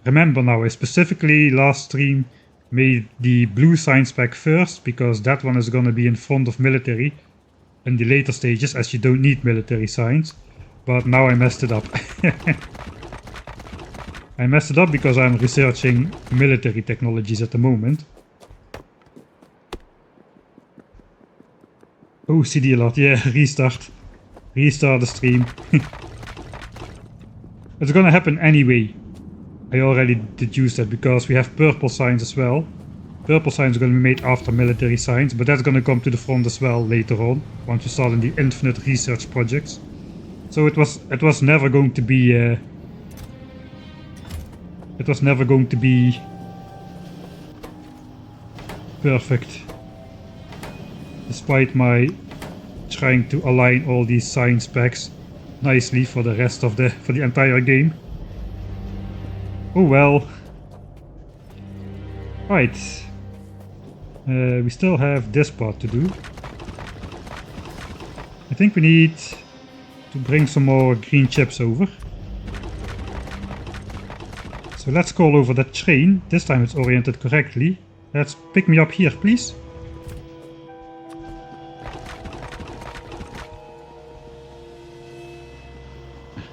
remember now, I specifically last stream made the blue sign spec first, because that one is gonna be in front of military in the later stages, as you don't need military signs. But now I messed it up. I messed it up because I'm researching military technologies at the moment. Oh, CD alert, yeah, restart. Restart the stream. It's gonna happen anyway. I already deduced that because we have purple signs as well. Purple signs are going to be made after military signs, but that's going to come to the front as well later on, once you start in the infinite research projects. So it was never going to be perfect, despite my trying to align all these sign specs nicely for the rest of the entire game. Oh well. Right. We still have this part to do. I think we need to bring some more green chips over. So let's call over that train. This time it's oriented correctly. Let's pick me up here, please.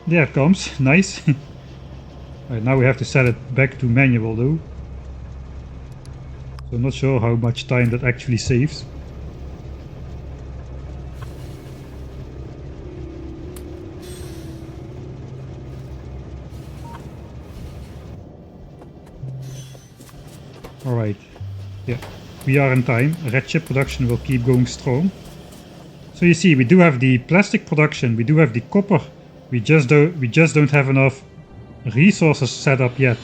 There it comes. Nice. Right, now we have to set it back to manual though. So I'm not sure how much time that actually saves. Alright, yeah, we are in time. Red chip production will keep going strong. So you see, we do have the plastic production, we do have the copper. We just don't have enough resources set up yet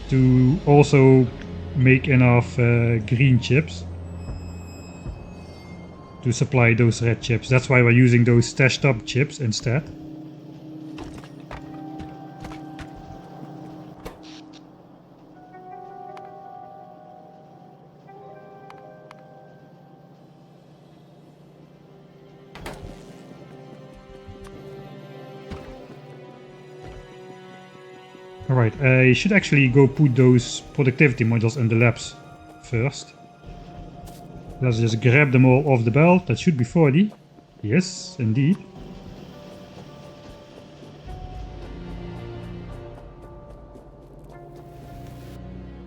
to also make enough green chips to supply those red chips. That's why we're using those stashed up chips instead. Alright, I should actually go put those productivity modules in the labs first. Let's just grab them all off the belt. That should be 40. Yes, indeed.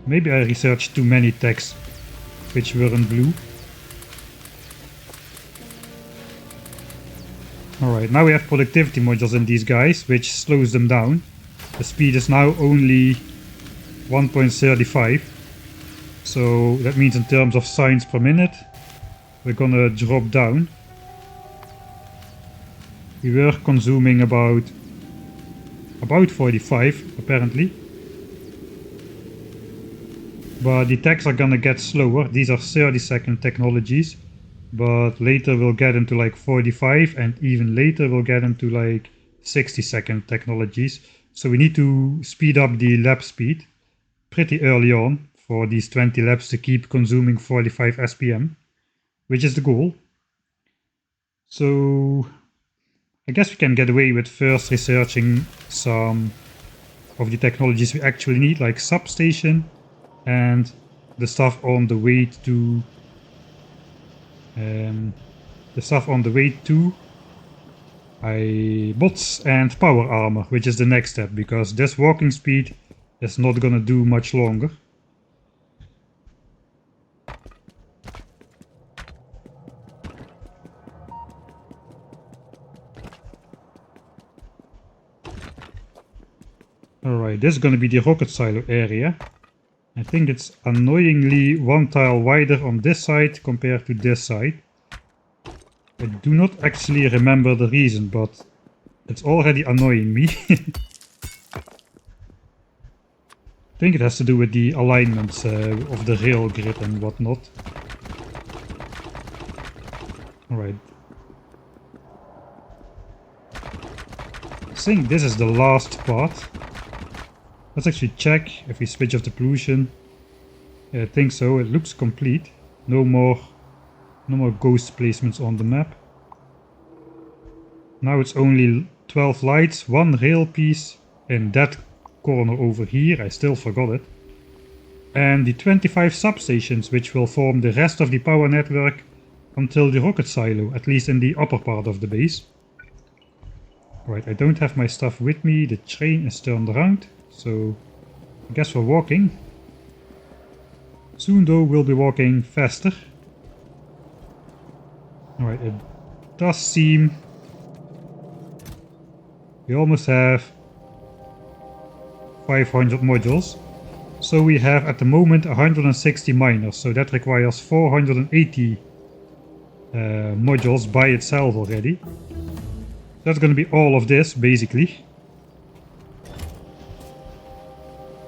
Maybe I researched too many techs which weren't blue. Alright, now we have productivity modules in these guys, which slows them down. The speed is now only 1.35, so that means in terms of signs per minute we're gonna drop down. We were consuming about 45 apparently, but the techs are gonna get slower. These are 30-second technologies, but later we'll get into like 45, and even later we'll get into like 60-second technologies. So we need to speed up the lab speed pretty early on for these 20 laps to keep consuming 45 SPM, which is the goal. So I guess we can get away with first researching some of the technologies we actually need, like substation and the stuff on the way to bots and power armor, which is the next step, because this walking speed is not gonna do much longer. Alright, this is gonna be the rocket silo area. I think it's annoyingly one tile wider on this side compared to this side. I do not actually remember the reason, but it's already annoying me. I think it has to do with the alignments of the rail grid and whatnot. Alright. I think this is the last part. Let's actually check if we switch off the pollution. Yeah, I think so. It looks complete. No more ghost placements on the map. Now it's only 12 lights, one rail piece in that corner over here. I still forgot it. And the 25 substations, which will form the rest of the power network until the rocket silo, at least in the upper part of the base. Right, I don't have my stuff with me. The train is turned around. So, I guess we're walking. Soon though, we'll be walking faster. Alright, it does seem we almost have 500 modules. So we have at the moment 160 miners, so that requires 480 modules by itself already. That's going to be all of this, basically.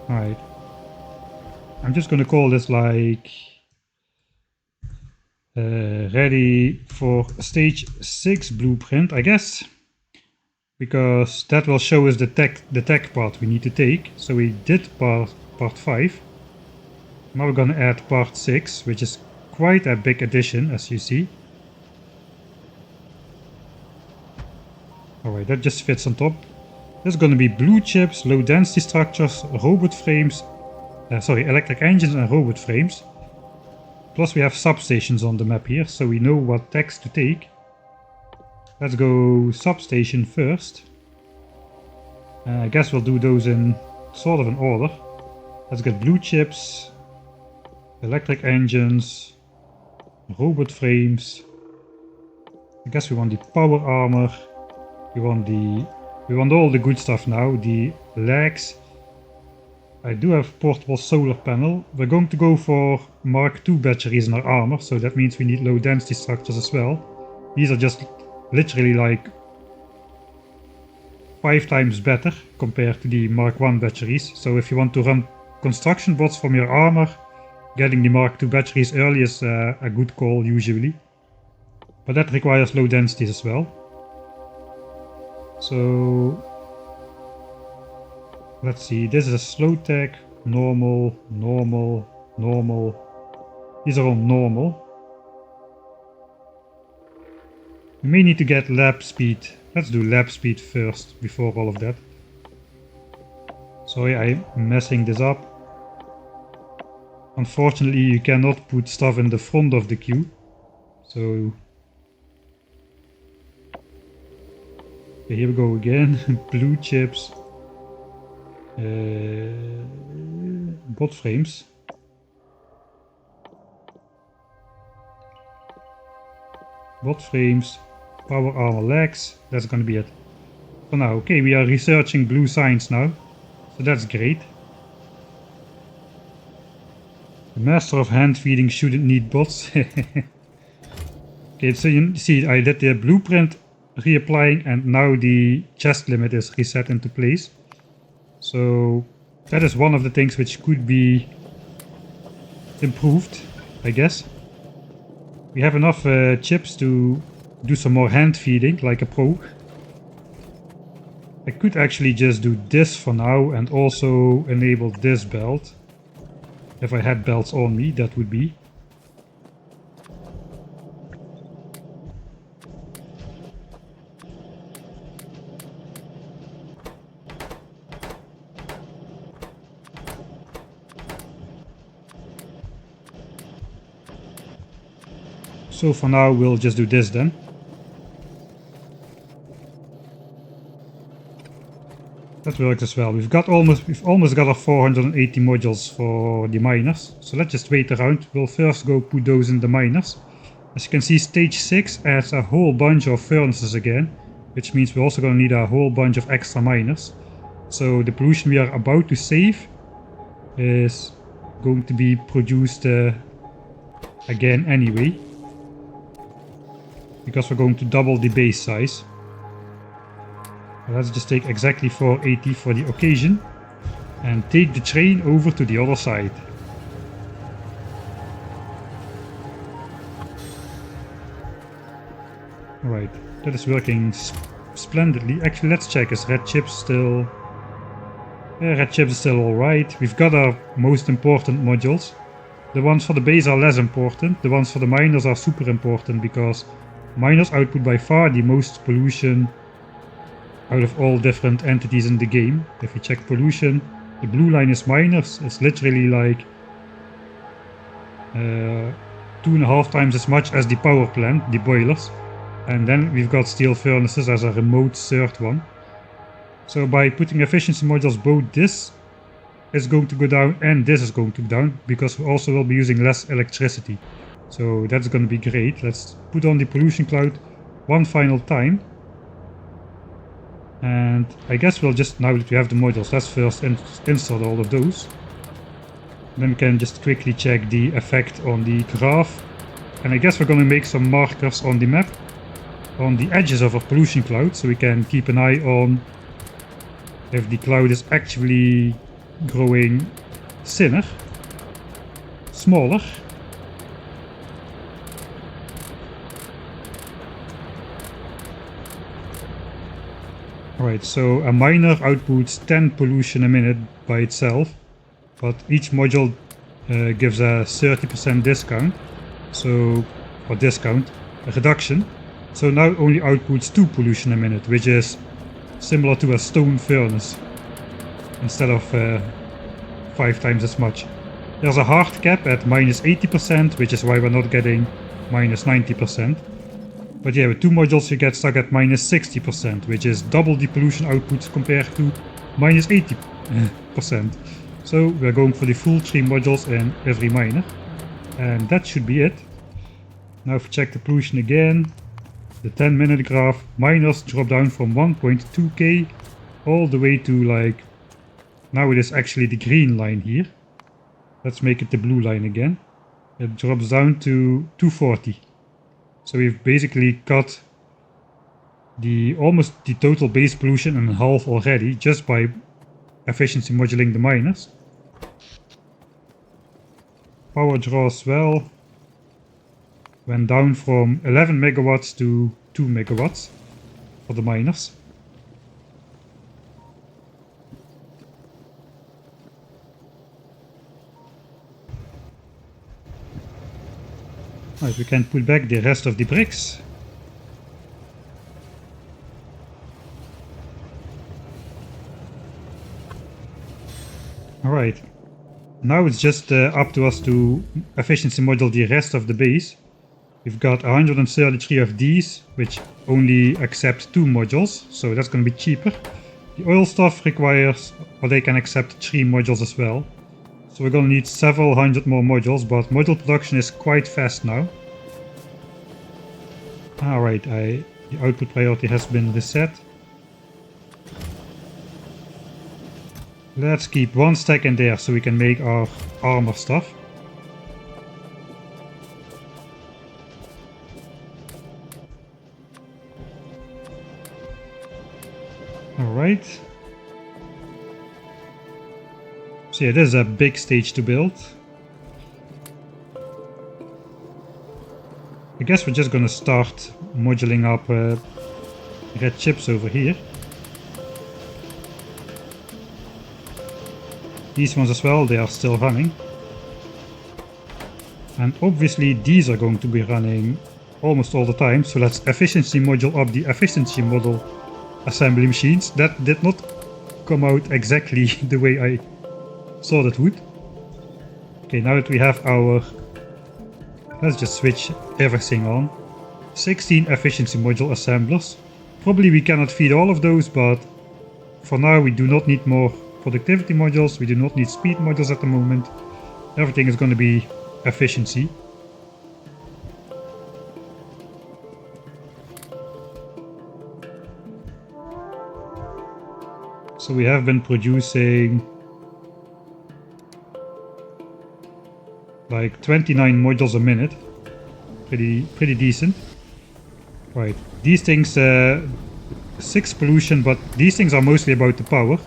Alright. I'm just going to call this like ready for stage 6 blueprint, I guess. Because that will show us the tech part we need to take. So we did part 5. Now we're going to add part 6, which is quite a big addition, as you see. Alright, that just fits on top. There's going to be blue chips, low density structures, robot frames, electric engines and robot frames. Plus we have substations on the map here, so we know what techs to take. Let's go substation first. I guess we'll do those in sort of an order. Let's get blue chips, electric engines, robot frames. I guess we want the power armor. We want all the good stuff now. The legs. I do have portable solar panel. We're going to go for Mark II batteries in our armor, so that means we need low density structures as well. These are just literally like 5 times better compared to the Mark I batteries. So if you want to run construction bots from your armor, getting the Mark II batteries early is a good call usually. But that requires low densities as well. So let's see, this is a slow tech, normal, normal, normal. These are all normal. We may need to get lap speed. Let's do lap speed first before all of that. Sorry, I'm messing this up. Unfortunately, you cannot put stuff in the front of the queue. So okay, here we go again. Blue chips. Bot frames. Bot frames. Power armor legs. That's gonna be it for now. Okay, we are researching blue signs now. So that's great. The master of hand feeding shouldn't need bots. Okay, so you see I did the blueprint reapplying and now the chest limit is reset into place. So that is one of the things which could be improved, I guess. We have enough chips to do some more hand feeding like a pro. I could actually just do this for now and also enable this belt. If I had belts on me, that would be. So for now we'll just do this then. That works as well. We've almost got our 480 modules for the miners. So let's just wait around. We'll first go put those in the miners. As you can see, stage 6 adds a whole bunch of furnaces again, which means we're also going to need a whole bunch of extra miners. So the pollution we are about to save is going to be produced again anyway, because we're going to double the base size. Let's just take exactly 480 for the occasion and take the train over to the other side. Alright, that is working splendidly. Actually, let's check, is red chip still... Yeah, red chip is still alright. We've got our most important modules. The ones for the base are less important. The ones for the miners are super important because miners output by far the most pollution out of all different entities in the game. If you check pollution, the blue line is miners. It's literally like 2.5 times as much as the power plant, the boilers. And then we've got steel furnaces as a remote third one. So by putting efficiency modules, both this is going to go down and this is going to go down, because we also will be using less electricity. So that's going to be great. Let's put on the pollution cloud one final time. And I guess we'll just, now that we have the modules, let's first install all of those. Then we can just quickly check the effect on the graph. And I guess we're going to make some markers on the map, on the edges of our pollution cloud, so we can keep an eye on if the cloud is actually growing thinner, smaller. Alright, so a miner outputs 10 pollution a minute by itself, but each module gives a 30% discount, so, or discount, a reduction. So now it only outputs 2 pollution a minute, which is similar to a stone furnace, instead of 5 times as much. There's a hard cap at minus 80%, which is why we're not getting minus 90%. But yeah, with 2 modules you get stuck at minus 60%, which is double the pollution output compared to minus 80%. So we're going for the full 3 modules in every miner. And that should be it. Now if we check the pollution again, the 10-minute graph, miners drop down from 1.2k all the way to like... Now it is actually the green line here. Let's make it the blue line again. It drops down to 240. So we've basically cut almost the total base pollution in half already, just by efficiency moduling the miners. Power draw as well went down from 11 megawatts to 2 megawatts for the miners. Right, we can put back the rest of the bricks. Alright, now it's just up to us to efficiency model the rest of the base. We've got 133 of these, which only accept 2 modules, so that's going to be cheaper. The oil stuff requires, or they can accept 3 modules as well. So we're going to need several hundred more modules, but module production is quite fast now. Alright, the output priority has been reset. Let's keep 1 stack in there so we can make our armor stuff. Alright. So yeah, this is a big stage to build. I guess we're just gonna start moduling up red chips over here. These ones as well, they are still running. And obviously these are going to be running almost all the time, so let's efficiency module up the efficiency model assembly machines. That did not come out exactly the way I thought it would. Okay, now that we have our... let's just switch everything on. 16 efficiency module assemblers. Probably we cannot feed all of those, but for now we do not need more productivity modules, we do not need speed modules at the moment. Everything is going to be efficiency. So we have been producing like 29 modules a minute. Pretty decent. Right, these things 6 pollution, but these things are mostly about the power.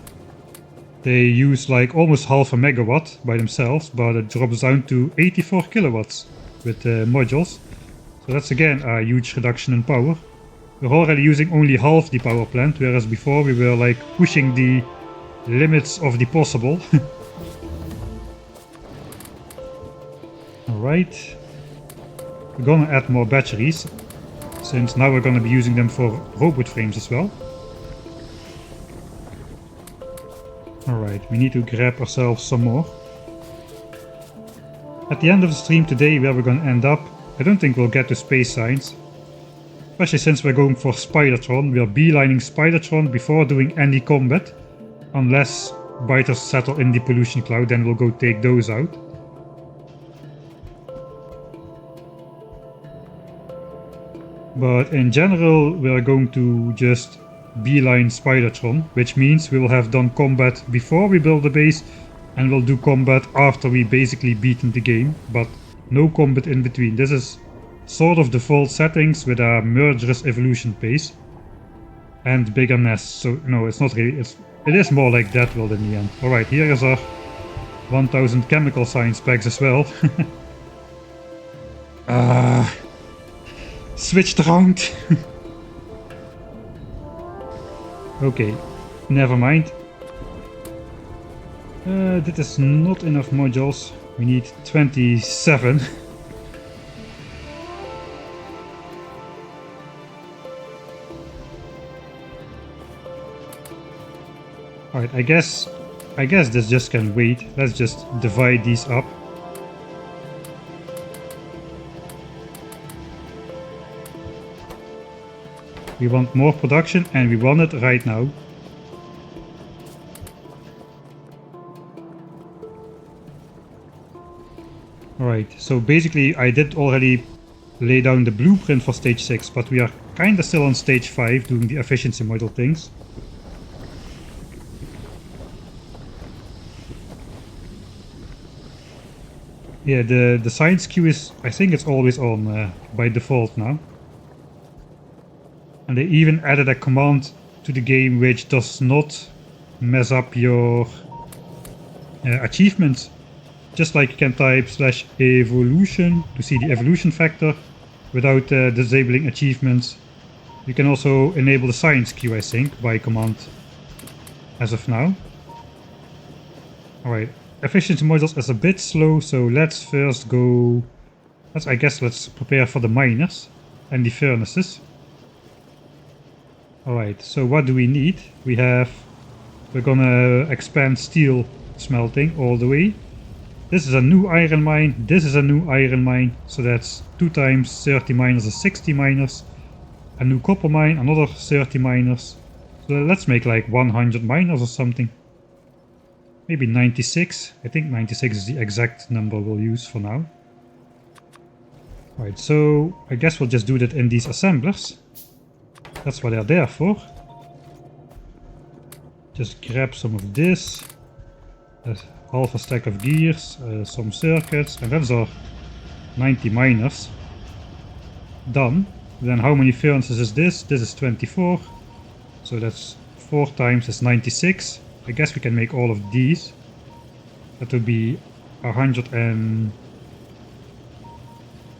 They use like almost half a megawatt by themselves, but it drops down to 84 kilowatts with modules. So that's again a huge reduction in power. We're already using only half the power plant, whereas before we were like pushing the limits of the possible. Alright. We're gonna add more batteries, since now we're gonna be using them for robot frames as well. Alright, we need to grab ourselves some more. At the end of the stream today, where we're gonna end up, I don't think we'll get to space science. Especially since we're going for Spidertron, we are beelining Spidertron before doing any combat. Unless biters settle in the pollution cloud, then we'll go take those out. But in general, we're going to just beeline Spidertron, which means we will have done combat before we build the base, and we'll do combat after we basically beaten the game, but no combat in between. This is sort of default settings with a murderous evolution pace and bigger nests. So no, it's not really, it is more like that world in the end. Alright, here is our 1000 chemical science packs as well. Switched around. Okay, never mind. This is not enough modules. We need 27. Alright, I guess this just can wait. Let's just divide these up. We want more production and we want it right now. Alright, so basically I did already lay down the blueprint for stage 6, but we are kinda still on stage 5 doing the efficiency model things. Yeah, the science queue is, I think it's always on by default now. And they even added a command to the game which does not mess up your achievements. Just like you can type /evolution to see the evolution factor without disabling achievements. You can also enable the science queue, I think, by command as of now. Alright, efficiency modules is a bit slow, so let's first go... I guess let's prepare for the miners and the furnaces. Alright, so what do we need? We're gonna expand steel smelting all the way. This is a new iron mine, this is a new iron mine, so that's 2 times 30 miners is 60 miners. A new copper mine, another 30 miners. So let's make like 100 miners or something. Maybe 96, I think 96 is the exact number we'll use for now. Alright, so I guess we'll just do that in these assemblers. That's what they're there for. Just grab some of this. Half a stack of gears, some circuits, and that's our 90 miners. Done. Then how many furnaces is this? This is 24. So that's 4 times is 96. I guess we can make all of these. That would be 100 and...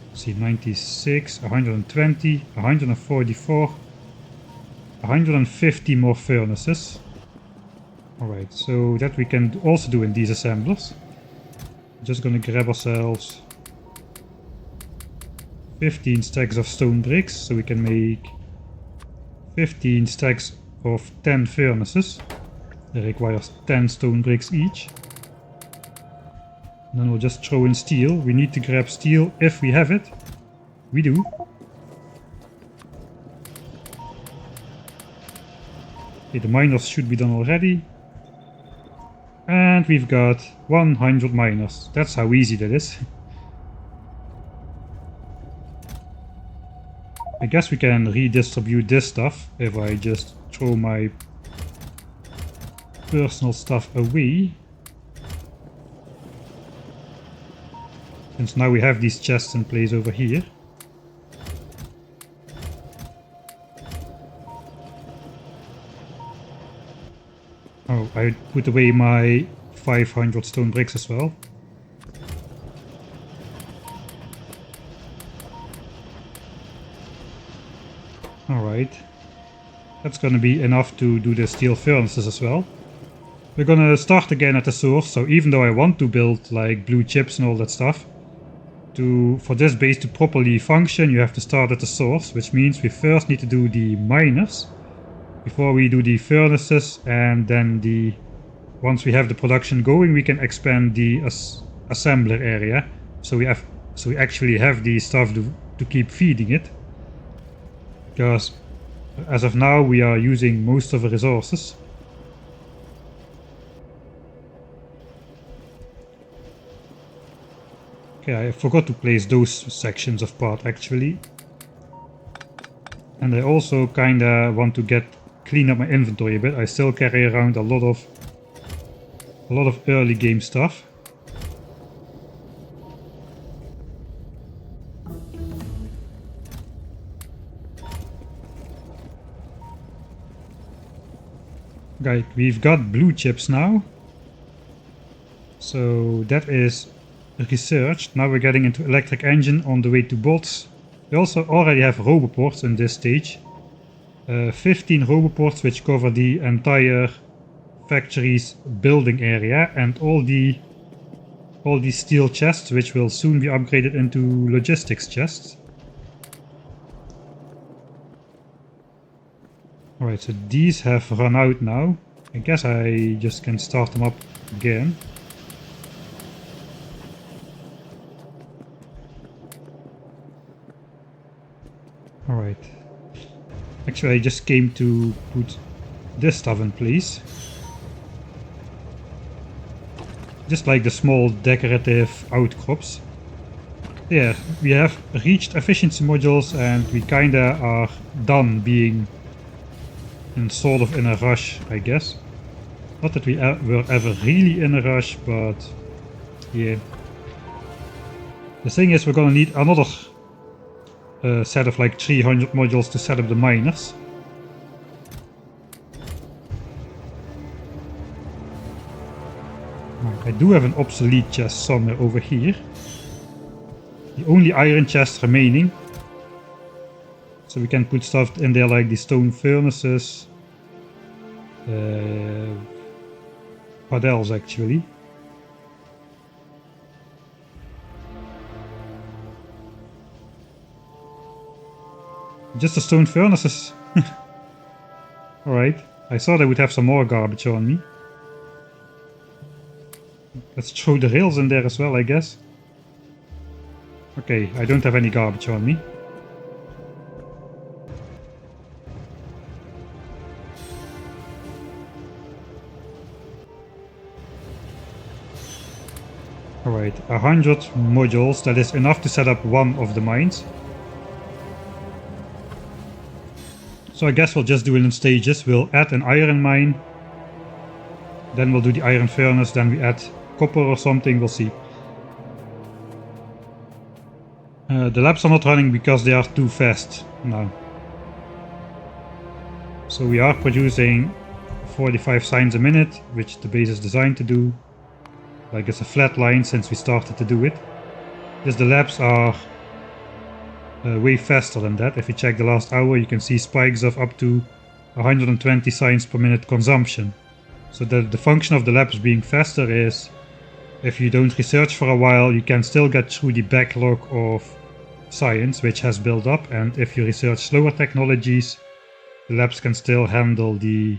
let's see, 96, 120, 144, 150 more furnaces. Alright, so that we can also do in these assemblers. Just gonna grab ourselves 15 stacks of stone bricks, so we can make 15 stacks of 10 furnaces. That requires 10 stone bricks each. And then we'll just throw in steel. We need to grab steel if we have it. We do. Okay, the miners should be done already. And we've got 100 miners. That's how easy that is. I guess we can redistribute this stuff if I just throw my personal stuff away. Since now we have these chests in place over here. Oh, I put away my 500 stone bricks as well. Alright. That's gonna be enough to do the steel furnaces as well. We're gonna start again at the source, so even though I want to build like blue chips and all that stuff, for this base to properly function you have to start at the source, which means we first need to do the miners before we do the furnaces, and then once we have the production going we can expand the assembler area, so we actually have the stuff to keep feeding it, because as of now we are using most of the resources. Okay, I forgot to place those sections of part actually. And I also kinda want to clean up my inventory a bit. I still carry around a lot of early game stuff. Right, we've got blue chips now. So that is researched. Now we're getting into electric engine on the way to bots. We also already have roboports in this stage. 15 roboports which cover the entire factory's building area, and all these steel chests which will soon be upgraded into logistics chests. Alright, so these have run out now. I guess I just can start them up again. Alright. Actually, I just came to put this stuff in place. Just like the small decorative outcrops. Yeah, we have reached efficiency modules and we kinda are done being sort of in a rush, I guess. Not that we were ever really in a rush, but yeah. The thing is, we're gonna need another set of like 300 modules to set up the miners. I do have an obsolete chest somewhere over here. The only iron chest remaining. So we can put stuff in there like the stone furnaces. What else actually? Just the stone furnaces. Alright, I thought I would have some more garbage on me. Let's throw the rails in there as well, I guess. Okay, I don't have any garbage on me. Alright, 100 modules, that is enough to set up one of the mines. So I guess we'll just do it in stages. We'll add an iron mine, then we'll do the iron furnace, then we add copper or something, we'll see. The labs are not running because they are too fast now. So we are producing 45 signs a minute, which the base is designed to do. Like it's a flat line since we started to do it. Just the labs are way faster than that. If you check the last hour, you can see spikes of up to 120 signs per minute consumption. So the function of the labs being faster is, if you don't research for a while, you can still get through the backlog of science which has built up, and if you research slower technologies, the labs can still handle the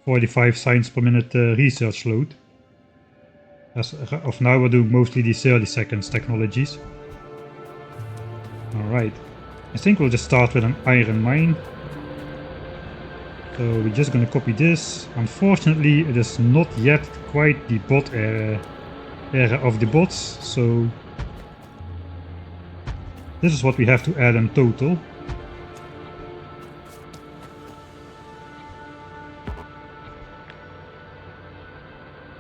45 science per minute research load. As of now, we're doing mostly the 30 seconds technologies. Alright, I think we'll just start with an iron mine. So we're just gonna copy this. Unfortunately, it is not yet quite the bot era of the bots, so this is what we have to add in total.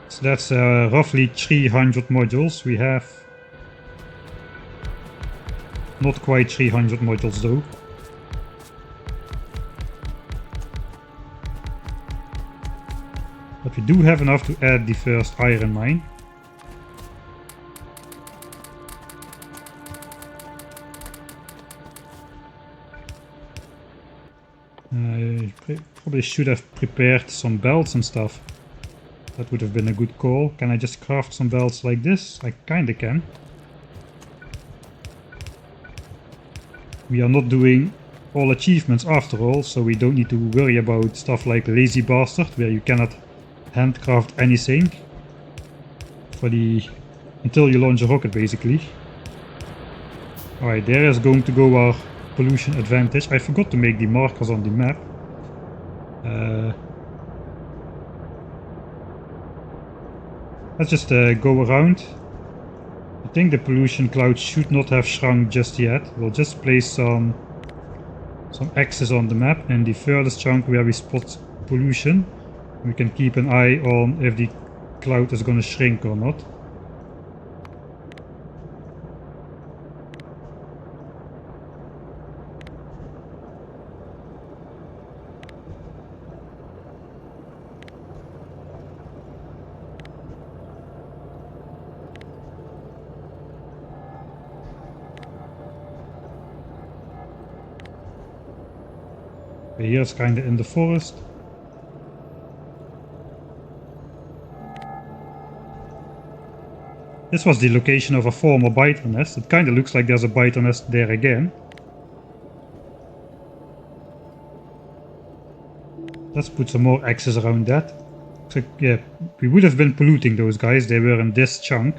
So that's roughly 300 modules. We have not quite 300 modules though. But we do have enough to add the first iron mine. I probably should have prepared some belts and stuff. That would have been a good call. Can I just craft some belts like this? I kinda can. We are not doing all achievements after all, so we don't need to worry about stuff like Lazy Bastard, where you cannot handcraft anything until you launch a rocket, basically. Alright, there is going to go our pollution advantage. I forgot to make the markers on the map. Let's just go around. I think the pollution cloud should not have shrunk just yet. We'll just place some X's on the map in the furthest chunk where we spot pollution. We can keep an eye on if the cloud is going to shrink or not. Here it's kind of in the forest. This was the location of a former biter nest. It kind of looks like there's a biter nest there again. Let's put some more X's around that. So yeah, we would have been polluting those guys. They were in this chunk.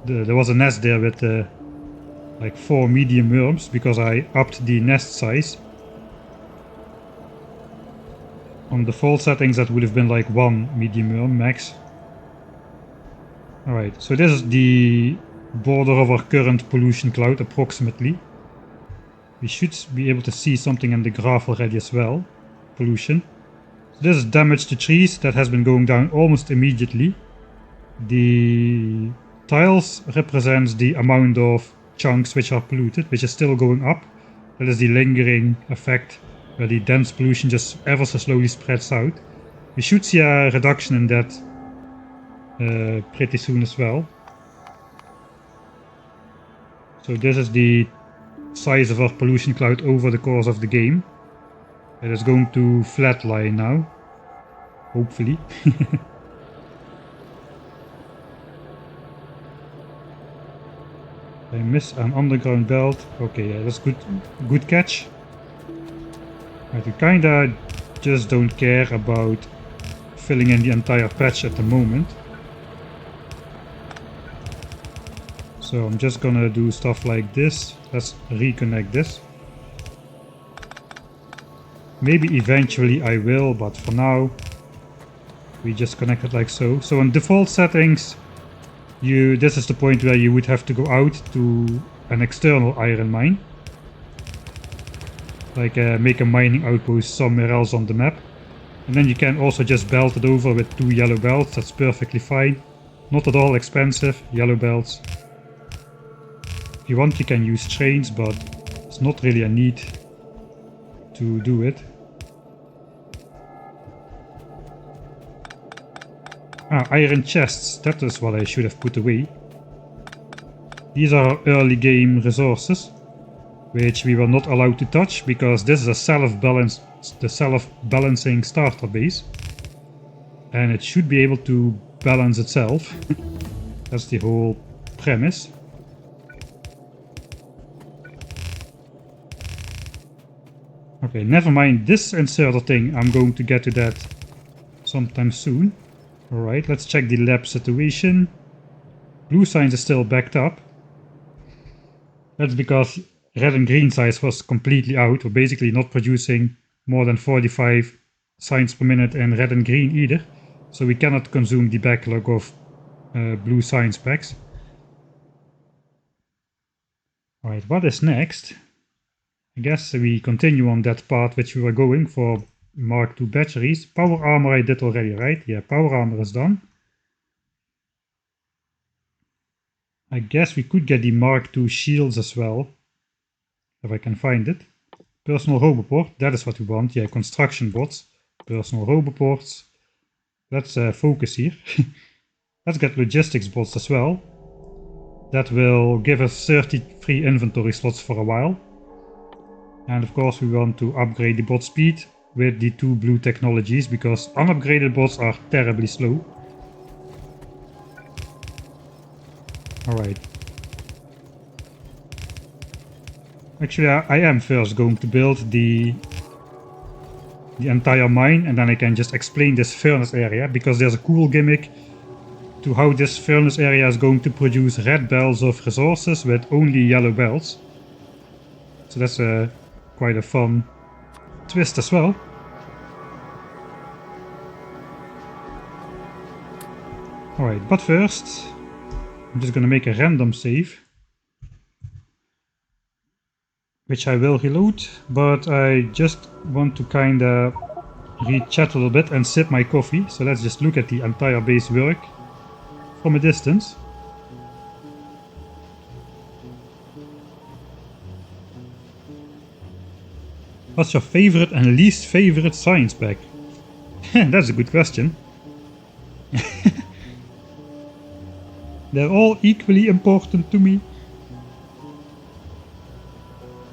There was a nest there with like 4 medium worms because I upped the nest size. On default settings that would have been like 1 medium worm max. Alright, so this is the border of our current pollution cloud approximately. We should be able to see something in the graph already as well. Pollution. So this is damage to trees that has been going down almost immediately. The tiles represents the amount of chunks which are polluted, which is still going up. That is the lingering effect where the dense pollution just ever so slowly spreads out. We should see a reduction in that pretty soon as well. So this is the size of our pollution cloud over the course of the game. It is going to flatline now, hopefully. I miss an underground belt. Okay, yeah, that's good catch. Right, we kinda just don't care about filling in the entire patch at the moment. So I'm just gonna do stuff like this. Let's reconnect this. Maybe eventually I will, but for now we just connect it like so. So in default settings, this is the point where you would have to go out to an external iron mine. Like make a mining outpost somewhere else on the map. And then you can also just belt it over with 2 yellow belts. That's perfectly fine. Not at all expensive, yellow belts. If you want you can use trains, but it's not really a need to do it. Iron chests, that is what I should have put away. These are early game resources, which we were not allowed to touch because this is a self-balancing starter base. And it should be able to balance itself. That's the whole premise. Okay, never mind this inserter thing. I'm going to get to that sometime soon. Alright, let's check the lab situation. Blue science is still backed up. That's because red and green science was completely out. We're basically not producing more than 45 science per minute in red and green either. So we cannot consume the backlog of blue science packs. Alright, what is next? I guess we continue on that path which we were going for Mark II batteries. Power armor I did already, right? Yeah, power armor is done. I guess we could get the Mark II shields as well, if I can find it. Personal roboport, that is what we want. Yeah, construction bots, personal roboports. Let's focus here. Let's get logistics bots as well. That will give us 33 inventory slots for a while. And of course we want to upgrade the bot speed with the 2 blue technologies, because unupgraded bots are terribly slow. Alright. Actually, I am first going to build the entire mine, and then I can just explain this furnace area, because there's a cool gimmick to how this furnace area is going to produce red bells of resources with only yellow bells. So that's quite a fun twist as well. Alright, but first I'm just gonna make a random save, which I will reload, but I just want to kinda re-chat a little bit and sip my coffee. So let's just look at the entire base work from a distance. What's your favorite and least favorite science pack? That's a good question. They're all equally important to me.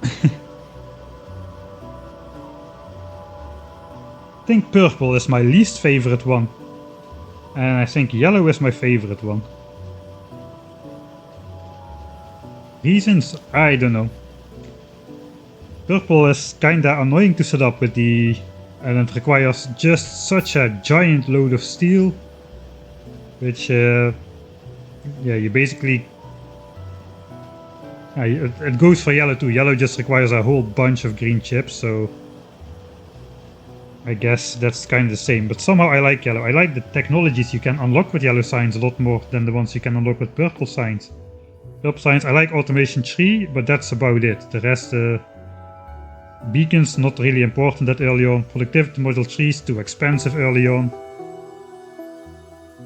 I think purple is my least favorite one. And I think yellow is my favorite one. Reasons? I don't know. Purple is kinda annoying to set up with the... and it requires just such a giant load of steel. Which, yeah, you basically... it goes for yellow too. Yellow just requires a whole bunch of green chips, so... I guess that's kind of the same, but somehow I like yellow. I like the technologies you can unlock with yellow signs a lot more than the ones you can unlock with purple signs. Purple signs, I like automation 3, but that's about it. The rest, beacons not really important that early on. Productivity module 3 is too expensive early on.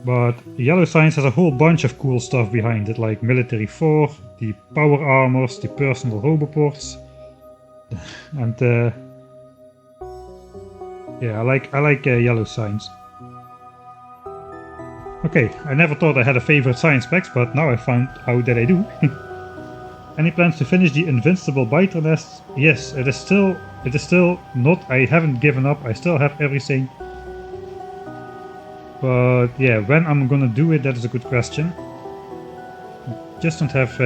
But yellow signs has a whole bunch of cool stuff behind it, like military 4, the power armors, the personal roboports, and yeah, I like yellow signs. Okay, I never thought I had a favorite science packs, but now I found out that I do. Any plans to finish the invincible biter nests? Yes, it is still not. I haven't given up. I still have everything. But yeah, when I'm gonna do it, that is a good question. Just don't have.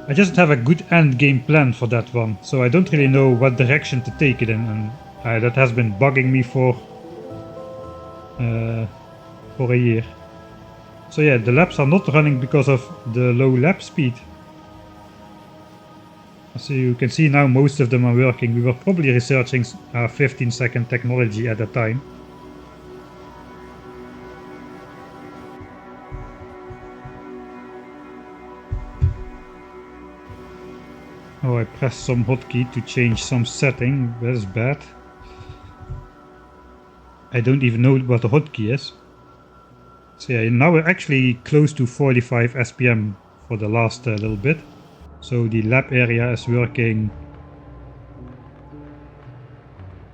I just don't have a good end game plan for that one, so I don't really know what direction to take it in, and that has been bugging me for a year. So yeah, the labs are not running because of the low lab speed. So you can see now most of them are working. We were probably researching a 15-second technology at that time. Oh, I pressed some hotkey to change some setting. That is bad. I don't even know what the hotkey is. So yeah, now we're actually close to 45 SPM for the last little bit. So the lab area is working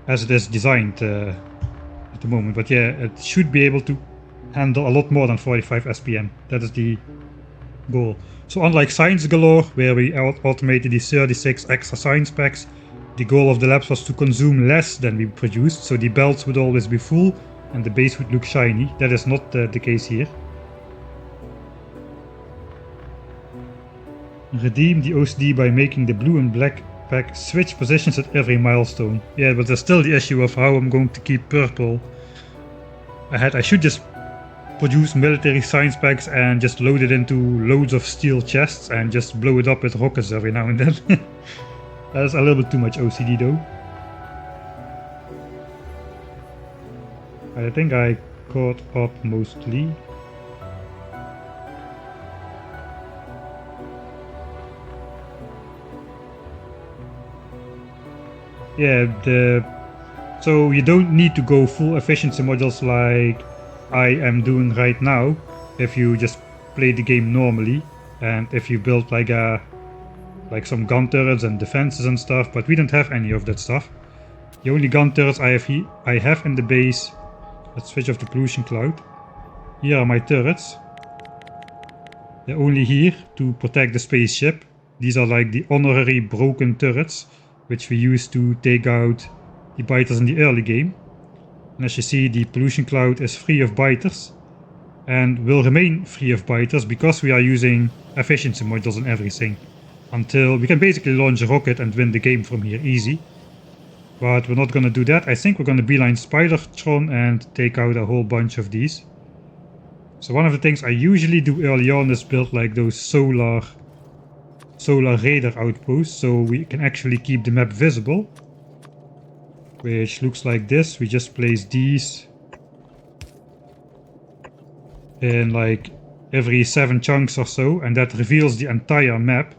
as it is designed at the moment. But yeah, it should be able to handle a lot more than 45 SPM. That is the goal. So unlike Science Galore, where we automated the 36 extra science packs, the goal of the labs was to consume less than we produced, so the belts would always be full and the base would look shiny. That is not the case here. Redeem the OCD by making the blue and black pack switch positions at every milestone. Yeah, but there's still the issue of how I'm going to keep purple ahead. I should just produce military science packs and just load it into loads of steel chests and just blow it up with rockets every now and then. That's a little bit too much OCD though. I think I caught up mostly. Yeah, so you don't need to go full efficiency modules like I am doing right now if you just play the game normally and if you build like some gun turrets and defenses and stuff, but we don't have any of that stuff. The only gun turrets I have in the base. Let's switch off the pollution cloud. Here are my turrets. They're only here to protect the spaceship. These are like the honorary broken turrets, which we use to take out the biters in the early game. And as you see, the pollution cloud is free of biters and will remain free of biters because we are using efficiency modules and everything. Until we can basically launch a rocket and win the game from here easy. But we're not gonna do that. I think we're gonna beeline Spidertron and take out a whole bunch of these. So one of the things I usually do early on is build like those solar radar outposts so we can actually keep the map visible. Which looks like this. We just place these in like every 7 chunks or so, and that reveals the entire map.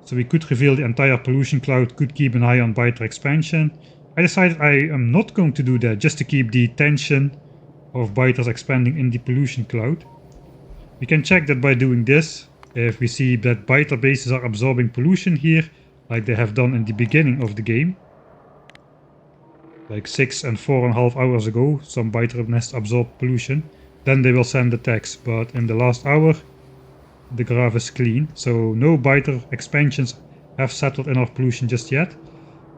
So we could reveal the entire pollution cloud, could keep an eye on biter expansion. I decided I am not going to do that, just to keep the tension of biters expanding in the pollution cloud. We can check that by doing this. If we see that biter bases are absorbing pollution here, like they have done in the beginning of the game. Like 6 and 4.5 hours ago, some biter nests absorb pollution. Then they will send attacks, but in the last hour the graph is clean, so no biter expansions have settled in our pollution just yet.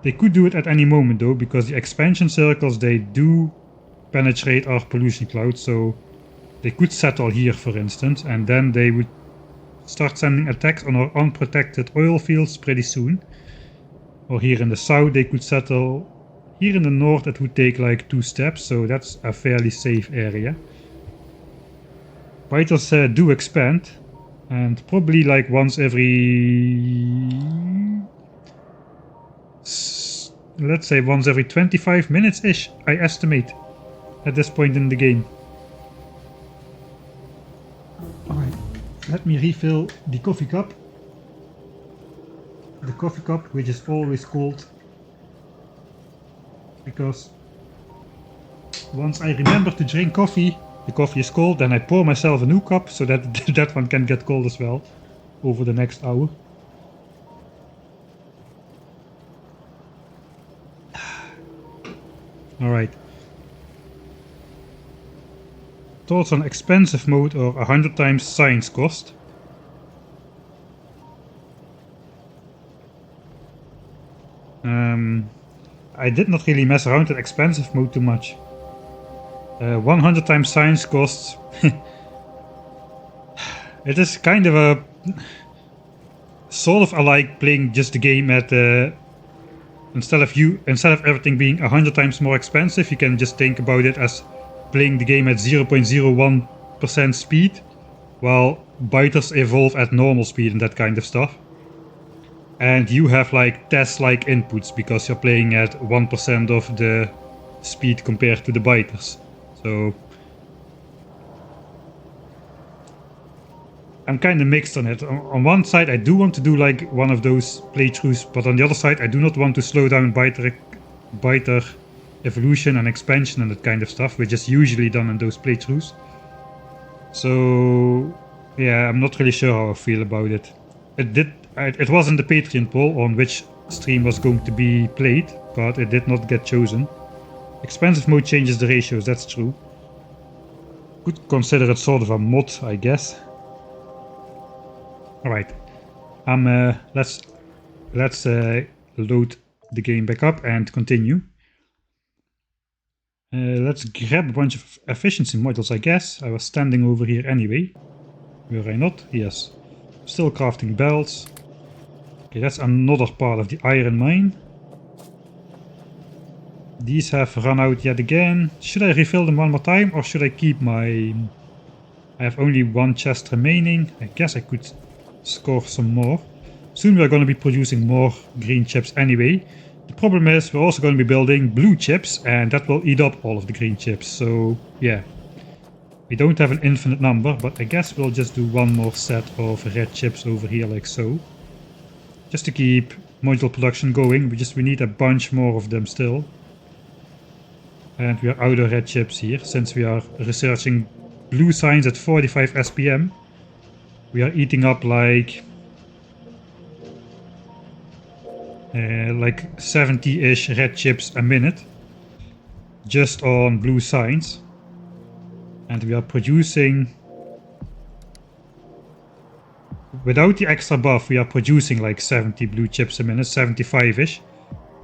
They could do it at any moment though, because the expansion circles, they do penetrate our pollution cloud, so they could settle here for instance, and then they would start sending attacks on our unprotected oil fields pretty soon. Or here in the south they could settle. Here in the north it would take like 2 steps, so that's a fairly safe area. Biters do expand, and probably like once every... let's say once every 25 minutes-ish, I estimate, at this point in the game. Alright, let me refill the coffee cup. The coffee cup, which is always cold. Because once I remember to drink coffee, the coffee is cold, then I pour myself a new cup so that that one can get cold as well over the next hour. Alright. Thoughts on expensive mode or 100 times science cost? I did not really mess around with expensive mode too much. 100 times science costs. It is kind of a sort of like playing just the game at instead of everything being 100 times more expensive, you can just think about it as playing the game at 0.01% speed, while biters evolve at normal speed and that kind of stuff. And you have like test-like inputs because you're playing at 1% of the speed compared to the biters. So I'm kind of mixed on it. On one side I do want to do like one of those playthroughs, but on the other side I do not want to slow down biter evolution and expansion and that kind of stuff, which is usually done in those playthroughs. So yeah, I'm not really sure how I feel about it. It was in the Patreon poll on which stream was going to be played, but it did not get chosen. Expensive mode changes the ratios, that's true. Could consider it sort of a mod, I guess. Alright, let's load the game back up and continue. Let's grab a bunch of efficiency modules, I guess. I was standing over here anyway. Were I not? Yes. Still crafting belts. Okay, that's another part of the iron mine. These have run out yet again. Should I refill them one more time or should I keep my... I have only one chest remaining. I guess I could score some more. Soon we're going to be producing more green chips anyway. The problem is we're also going to be building blue chips and that will eat up all of the green chips. So yeah, we don't have an infinite number, but I guess we'll just do one more set of red chips over here like so. Just to keep module production going. We need a bunch more of them still. And we are out of red chips here, since we are researching blue signs at 45 SPM. We are eating up like 70-ish red chips a minute. Just on blue signs. And we are producing... Without the extra buff, we are producing like 70 blue chips a minute, 75-ish.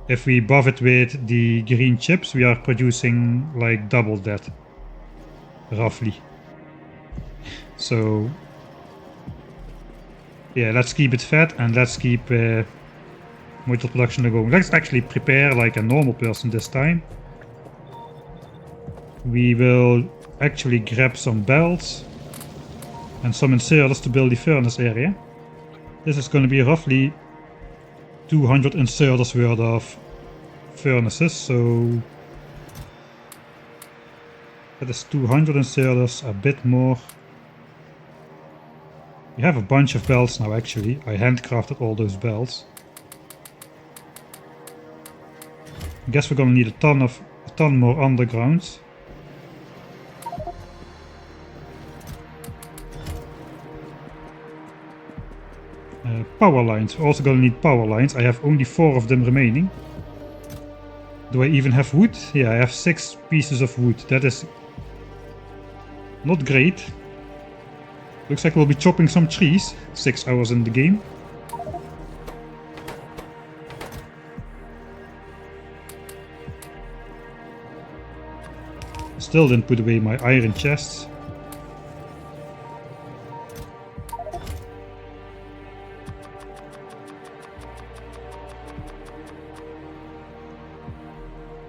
If we buff it with the green chips, we are producing like double that, roughly. So, yeah, let's keep it fat and let's keep module production going. Let's actually prepare like a normal person this time. We will actually grab some belts and some inserters to build the furnace area. This is going to be roughly 200 inserters worth of furnaces, so that is 200 inserters, a bit more. We have a bunch of belts now actually. I handcrafted all those belts. I guess we're gonna need a ton more undergrounds. Power lines. We're also gonna need power lines. I have only 4 of them remaining. Do I even have wood? Yeah, I have 6 pieces of wood. That is not great. Looks like we'll be chopping some trees. 6 hours in the game. Still didn't put away my iron chests.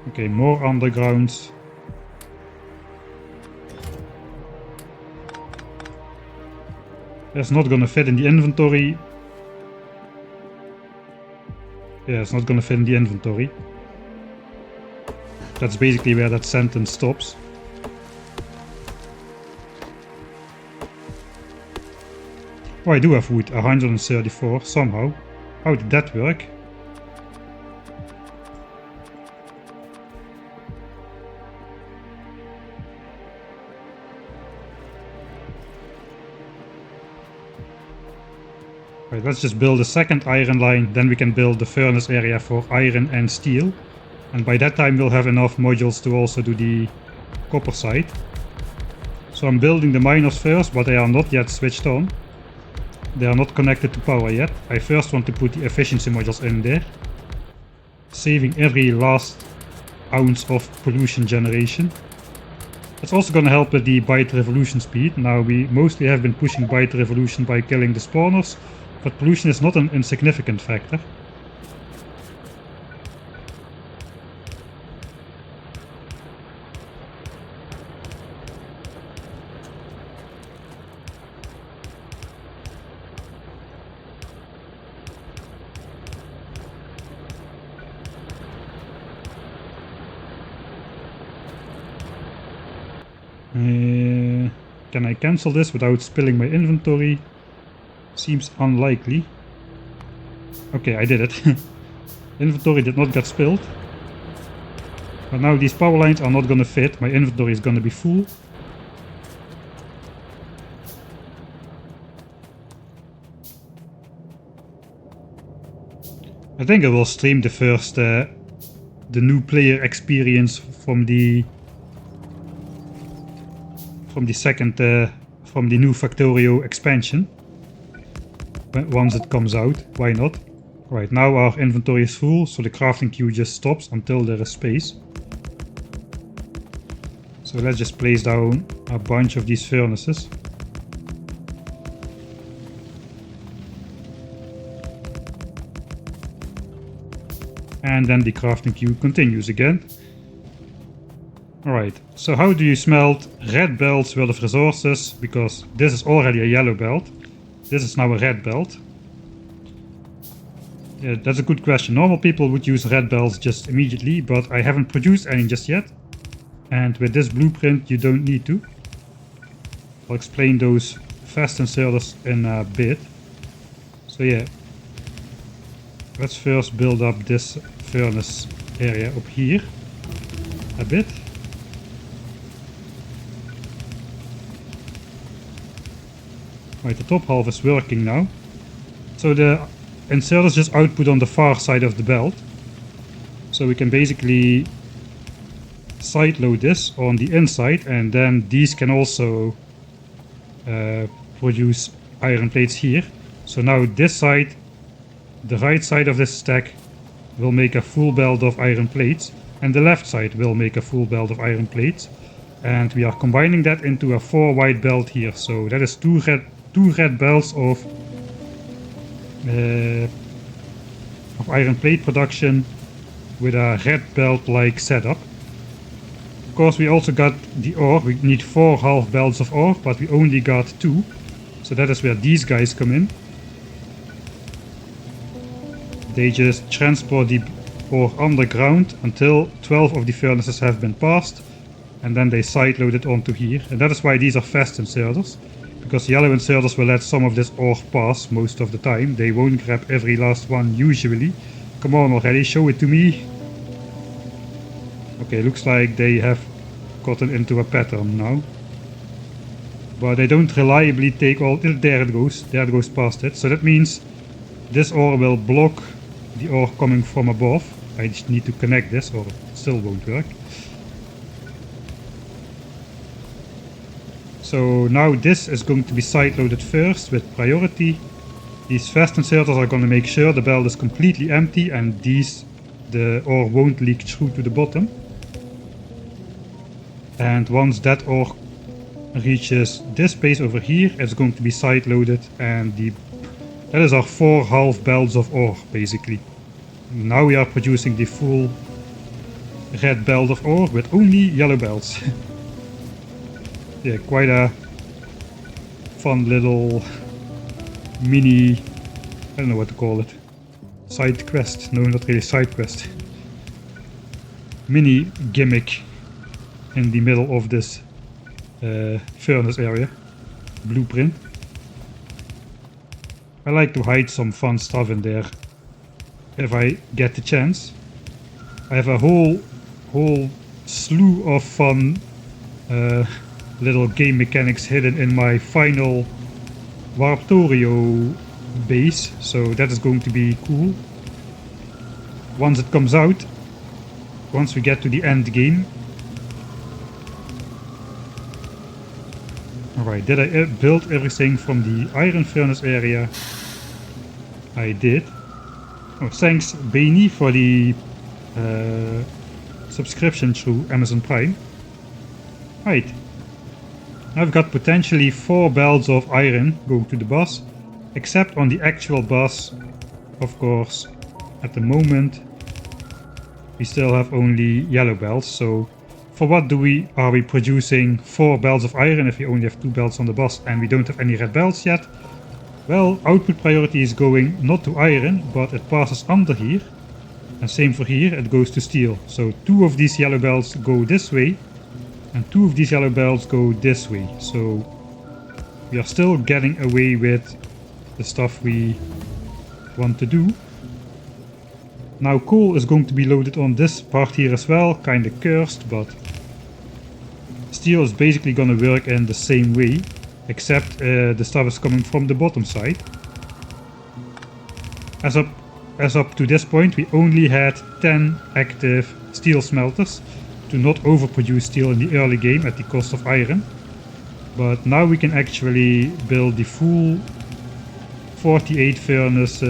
Okay, more undergrounds. That's not gonna fit in the inventory. Yeah, it's not gonna fit in the inventory. That's basically where that sentence stops. Oh, I do have wood, 134 somehow. How did that work? Right, let's just build a second iron line, then we can build the furnace area for iron and steel. And by that time we'll have enough modules to also do the copper side. So I'm building the miners first, but they are not yet switched on. They are not connected to power yet. I first want to put the efficiency modules in there, saving every last ounce of pollution generation. That's also going to help with the byte revolution speed. Now we mostly have been pushing byte revolution by killing the spawners, but pollution is not an insignificant factor. Can I cancel this without spilling my inventory? Seems unlikely. Okay, I did it. Inventory did not get spilled. But now these power lines are not gonna fit. My inventory is gonna be full. I think I will stream the first, the new player experience from the new Factorio expansion. Once it comes out, why not? Right, now our inventory is full, so the crafting queue just stops until there is space. So let's just place down a bunch of these furnaces. And then the crafting queue continues again. Alright, so how do you smelt red belts worth of resources? Because this is already a yellow belt. This is now a red belt. Yeah, that's a good question. Normal people would use red belts just immediately, but I haven't produced any just yet. And with this blueprint you don't need to. I'll explain those fast inserters in a bit. So yeah, let's first build up this furnace area up here a bit. Right, the top half is working now. So the inserters just output on the far side of the belt. So we can basically sideload this on the inside, and then these can also produce iron plates here. So now this side, the right side of this stack, will make a full belt of iron plates, and the left side will make a full belt of iron plates. And we are combining that into a 4 white belt here. So that is two red belts of iron plate production with a red belt like setup. Of course, we also got the ore. We need 4 half belts of ore, but we only got 2. So that is where these guys come in. They just transport the ore underground until 12 of the furnaces have been passed, and then they sideload it onto here. And that is why these are fast inserters, because yellow inserters will let some of this ore pass most of the time. They won't grab every last one usually. Come on already, show it to me. Okay, looks like they have gotten into a pattern now. But they don't reliably take all... There it goes past it. So that means this ore will block the ore coming from above. I just need to connect this or it still won't work. So now this is going to be sideloaded first with priority. These fast inserters are going to make sure the belt is completely empty, and the ore won't leak through to the bottom. And once that ore reaches this space over here, it's going to be sideloaded, and that is our 4 half belts of ore basically. Now we are producing the full red belt of ore with only yellow belts. Yeah, quite a fun little mini, I don't know what to call it, side quest. No, not really side quest. Mini gimmick in the middle of this furnace area. Blueprint. I like to hide some fun stuff in there if I get the chance. I have a whole slew of fun little game mechanics hidden in my final Warptorio base, so that is going to be cool. Once it comes out, once we get to the end game. Alright, did I build everything from the iron furnace area? I did. Oh, thanks Baini for the subscription through Amazon Prime. Right. I've got potentially 4 belts of iron going to the boss, except on the actual boss, of course, at the moment we still have only yellow belts. So for what are we producing 4 belts of iron if we only have 2 belts on the boss and we don't have any red belts yet? Well, output priority is going not to iron, but it passes under here, and same for here, it goes to steel. So 2 of these yellow belts go this way, and 2 of these yellow belts go this way. So we are still getting away with the stuff we want to do. Now coal is going to be loaded on this part here as well, kinda cursed, but steel is basically gonna work in the same way, except the stuff is coming from the bottom side. As up to this point we only had 10 active steel smelters, to not overproduce steel in the early game at the cost of iron. But now we can actually build the full 48 furnace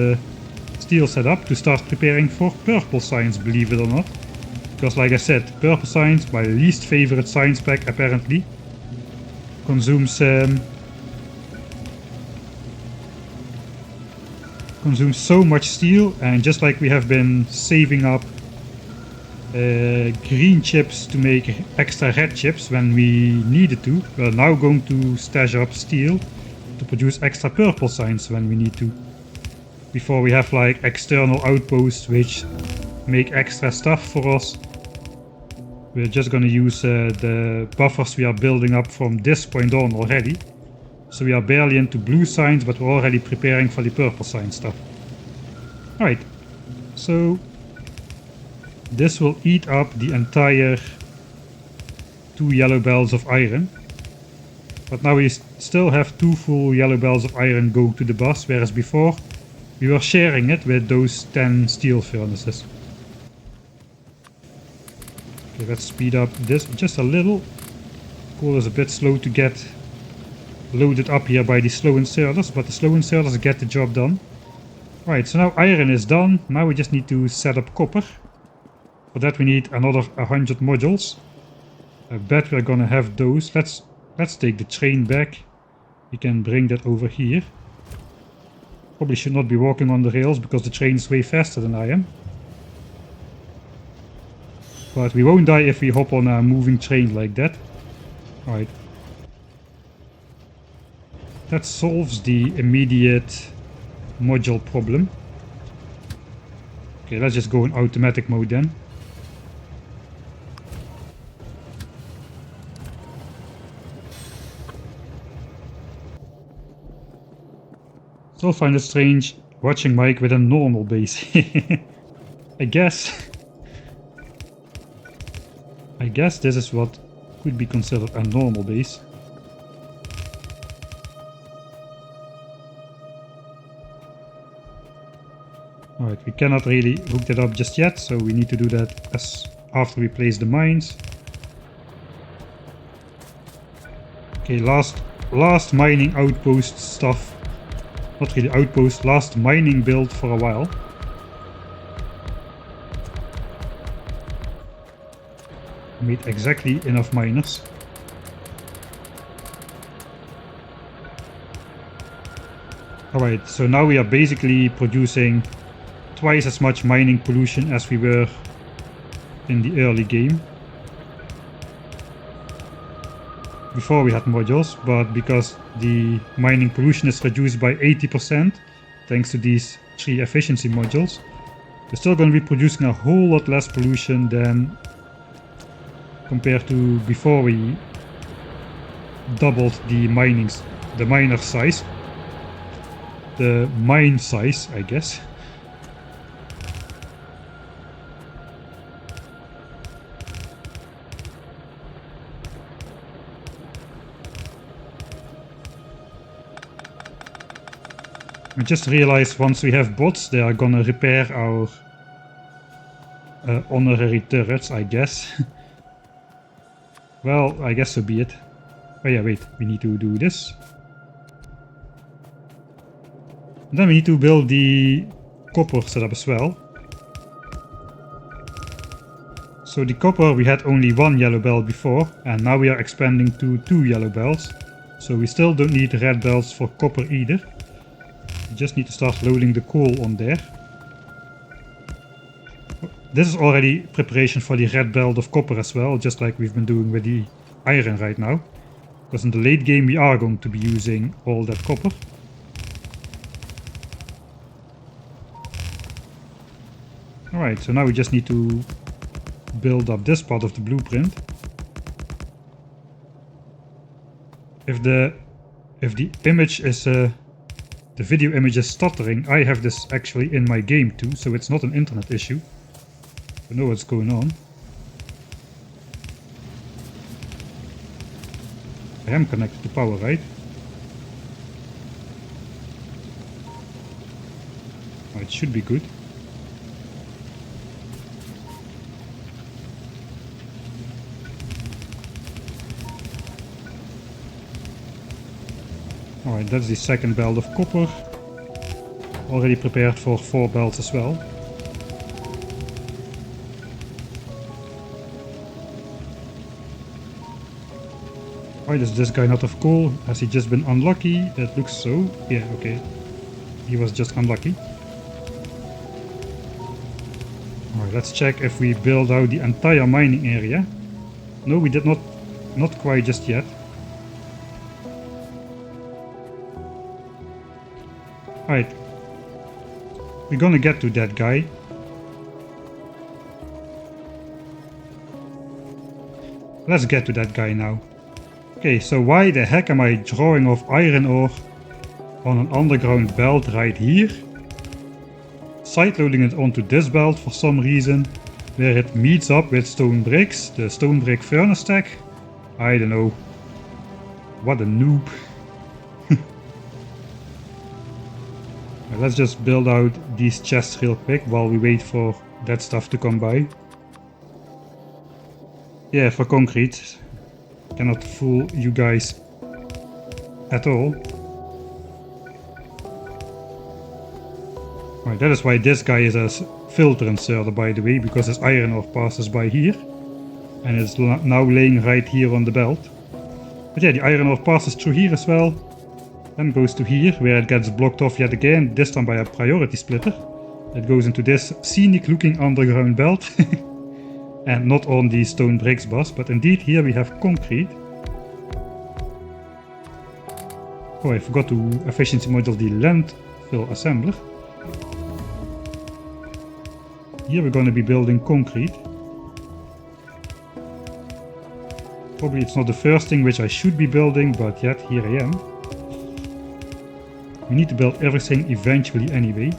steel setup to start preparing for purple science, believe it or not. Because like I said, purple science, my least favorite science pack apparently, consumes consumes so much steel, and just like we have been saving up green chips to make extra red chips when we needed to, we're now going to stash up steel to produce extra purple signs when we need to. Before we have like external outposts which make extra stuff for us, we're just gonna use the buffers we are building up from this point on already. So we are barely into blue signs, but we're already preparing for the purple sign stuff. Alright, so this will eat up the entire 2 yellow bells of iron. But now we still have 2 full yellow bells of iron going to the boss, whereas before we were sharing it with those 10 steel furnaces. Okay, let's speed up this just a little. Coal is a bit slow to get loaded up here by the slow inserters, but the slow inserters get the job done. Right, so now iron is done. Now we just need to set up copper. For that we need another 100 modules. I bet we're gonna have those. Let's take the train back. We can bring that over here. Probably should not be walking on the rails because the train is way faster than I am. But we won't die if we hop on a moving train like that. Alright. That solves the immediate module problem. Okay, let's just go in automatic mode then. Still find it strange watching Mike with a normal base. I guess this is what could be considered a normal base. Alright, we cannot really hook that up just yet, so we need to do that after we place the mines. Okay, last mining outpost stuff. Not really outpost, last mining build for a while. Made exactly enough miners. Alright, so now we are basically producing twice as much mining pollution as we were in the early game. Before we had modules, but because the mining pollution is reduced by 80% thanks to these 3 efficiency modules, we're still going to be producing a whole lot less pollution than compared to before we doubled the miner size. The mine size, I guess. I just realized once we have bots, they are gonna repair our honorary turrets, I guess. Well, I guess so be it. Oh yeah, wait, we need to do this. And then we need to build the copper setup as well. So the copper, we had only 1 yellow bell before, and now we are expanding to 2 yellow bells. So we still don't need red bells for copper either. We just need to start loading the coal on there. This is already preparation for the red belt of copper as well, just like we've been doing with the iron right now. Because in the late game we are going to be using all that copper. Alright, so now we just need to build up this part of the blueprint. If the image is the video image is stuttering, I have this actually in my game too, so it's not an internet issue. I know what's going on. I am connected to power, right? Oh, it should be good. Alright, that's the second belt of copper. Already prepared for 4 belts as well. Why does this guy not have coal? Has he just been unlucky? It looks so. Yeah, okay. He was just unlucky. Alright, let's check if we build out the entire mining area. No, we did not quite just yet. Alright. We're gonna get to that guy. Let's get to that guy now. Okay, so why the heck am I drawing off iron ore on an underground belt right here? Sideloading it onto this belt for some reason, where it meets up with stone bricks, the stone brick furnace stack. I don't know. What a noob. Let's just build out these chests real quick while we wait for that stuff to come by. Yeah, for concrete. Cannot fool you guys at all. Right, that is why this guy is a filter inserter, by the way, because his iron ore passes by here. And it's now laying right here on the belt. But yeah, the iron ore passes through here as well. Then goes to here, where it gets blocked off yet again, this time by a priority splitter. It goes into this scenic looking underground belt. And not on the stone bricks boss, but indeed here we have concrete. Oh, I forgot to efficiency module the landfill assembler. Here we're going to be building concrete. Probably it's not the first thing which I should be building, but yet here I am. We need to build everything eventually anyway.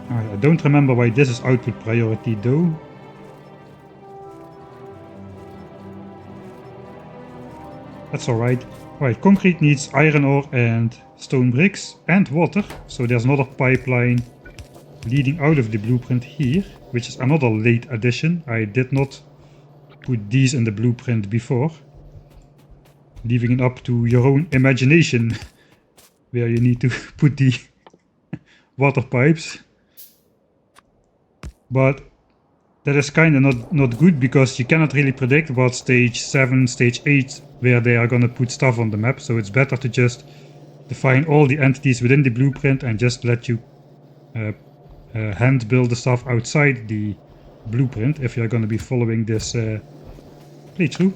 I don't remember why this is output priority though. That's alright. Right, concrete needs iron ore and stone bricks and water. So there's another pipeline leading out of the blueprint here, which is another late addition. I did not put these in the blueprint before. Leaving it up to your own imagination where you need to put the water pipes. But that is kinda not good, because you cannot really predict what stage 7, stage 8, where they are gonna put stuff on the map. So it's better to just define all the entities within the blueprint and just let you hand build the stuff outside the blueprint if you're gonna be following this playthrough.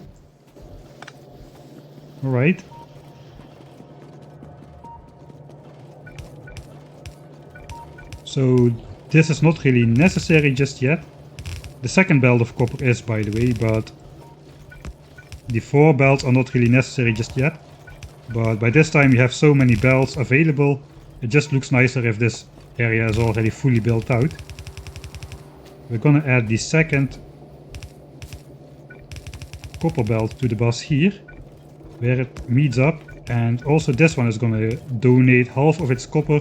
Alright. So this is not really necessary just yet. The second belt of copper is, by the way, but the 4 belts are not really necessary just yet. But by this time you have so many belts available, it just looks nicer if this area is already fully built out. We're gonna add the second copper belt to the bus here, where it meets up, and also this one is gonna donate half of its copper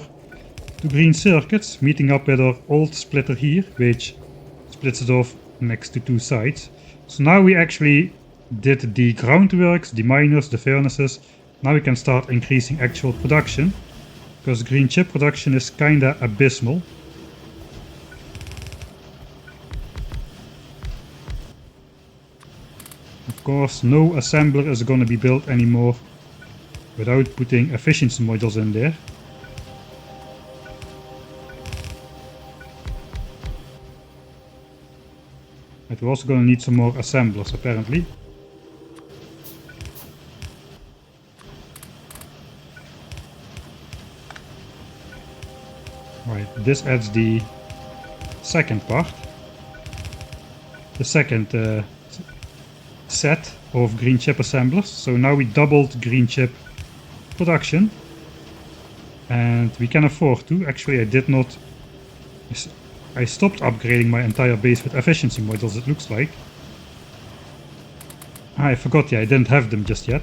to green circuits, meeting up with our old splitter here, which splits it off next to 2 sides. So now we actually did the groundworks, the miners, the furnaces. Now we can start increasing actual production, because green chip production is kinda abysmal. Of course, no assembler is gonna be built anymore without putting efficiency modules in there. But we're also gonna need some more assemblers apparently. Right, this adds the second part. The second set of green chip assemblers. So now we doubled green chip production. And we can afford to. Actually, I did not... I stopped upgrading my entire base with efficiency modules, it looks like. I forgot, yeah, I didn't have them just yet.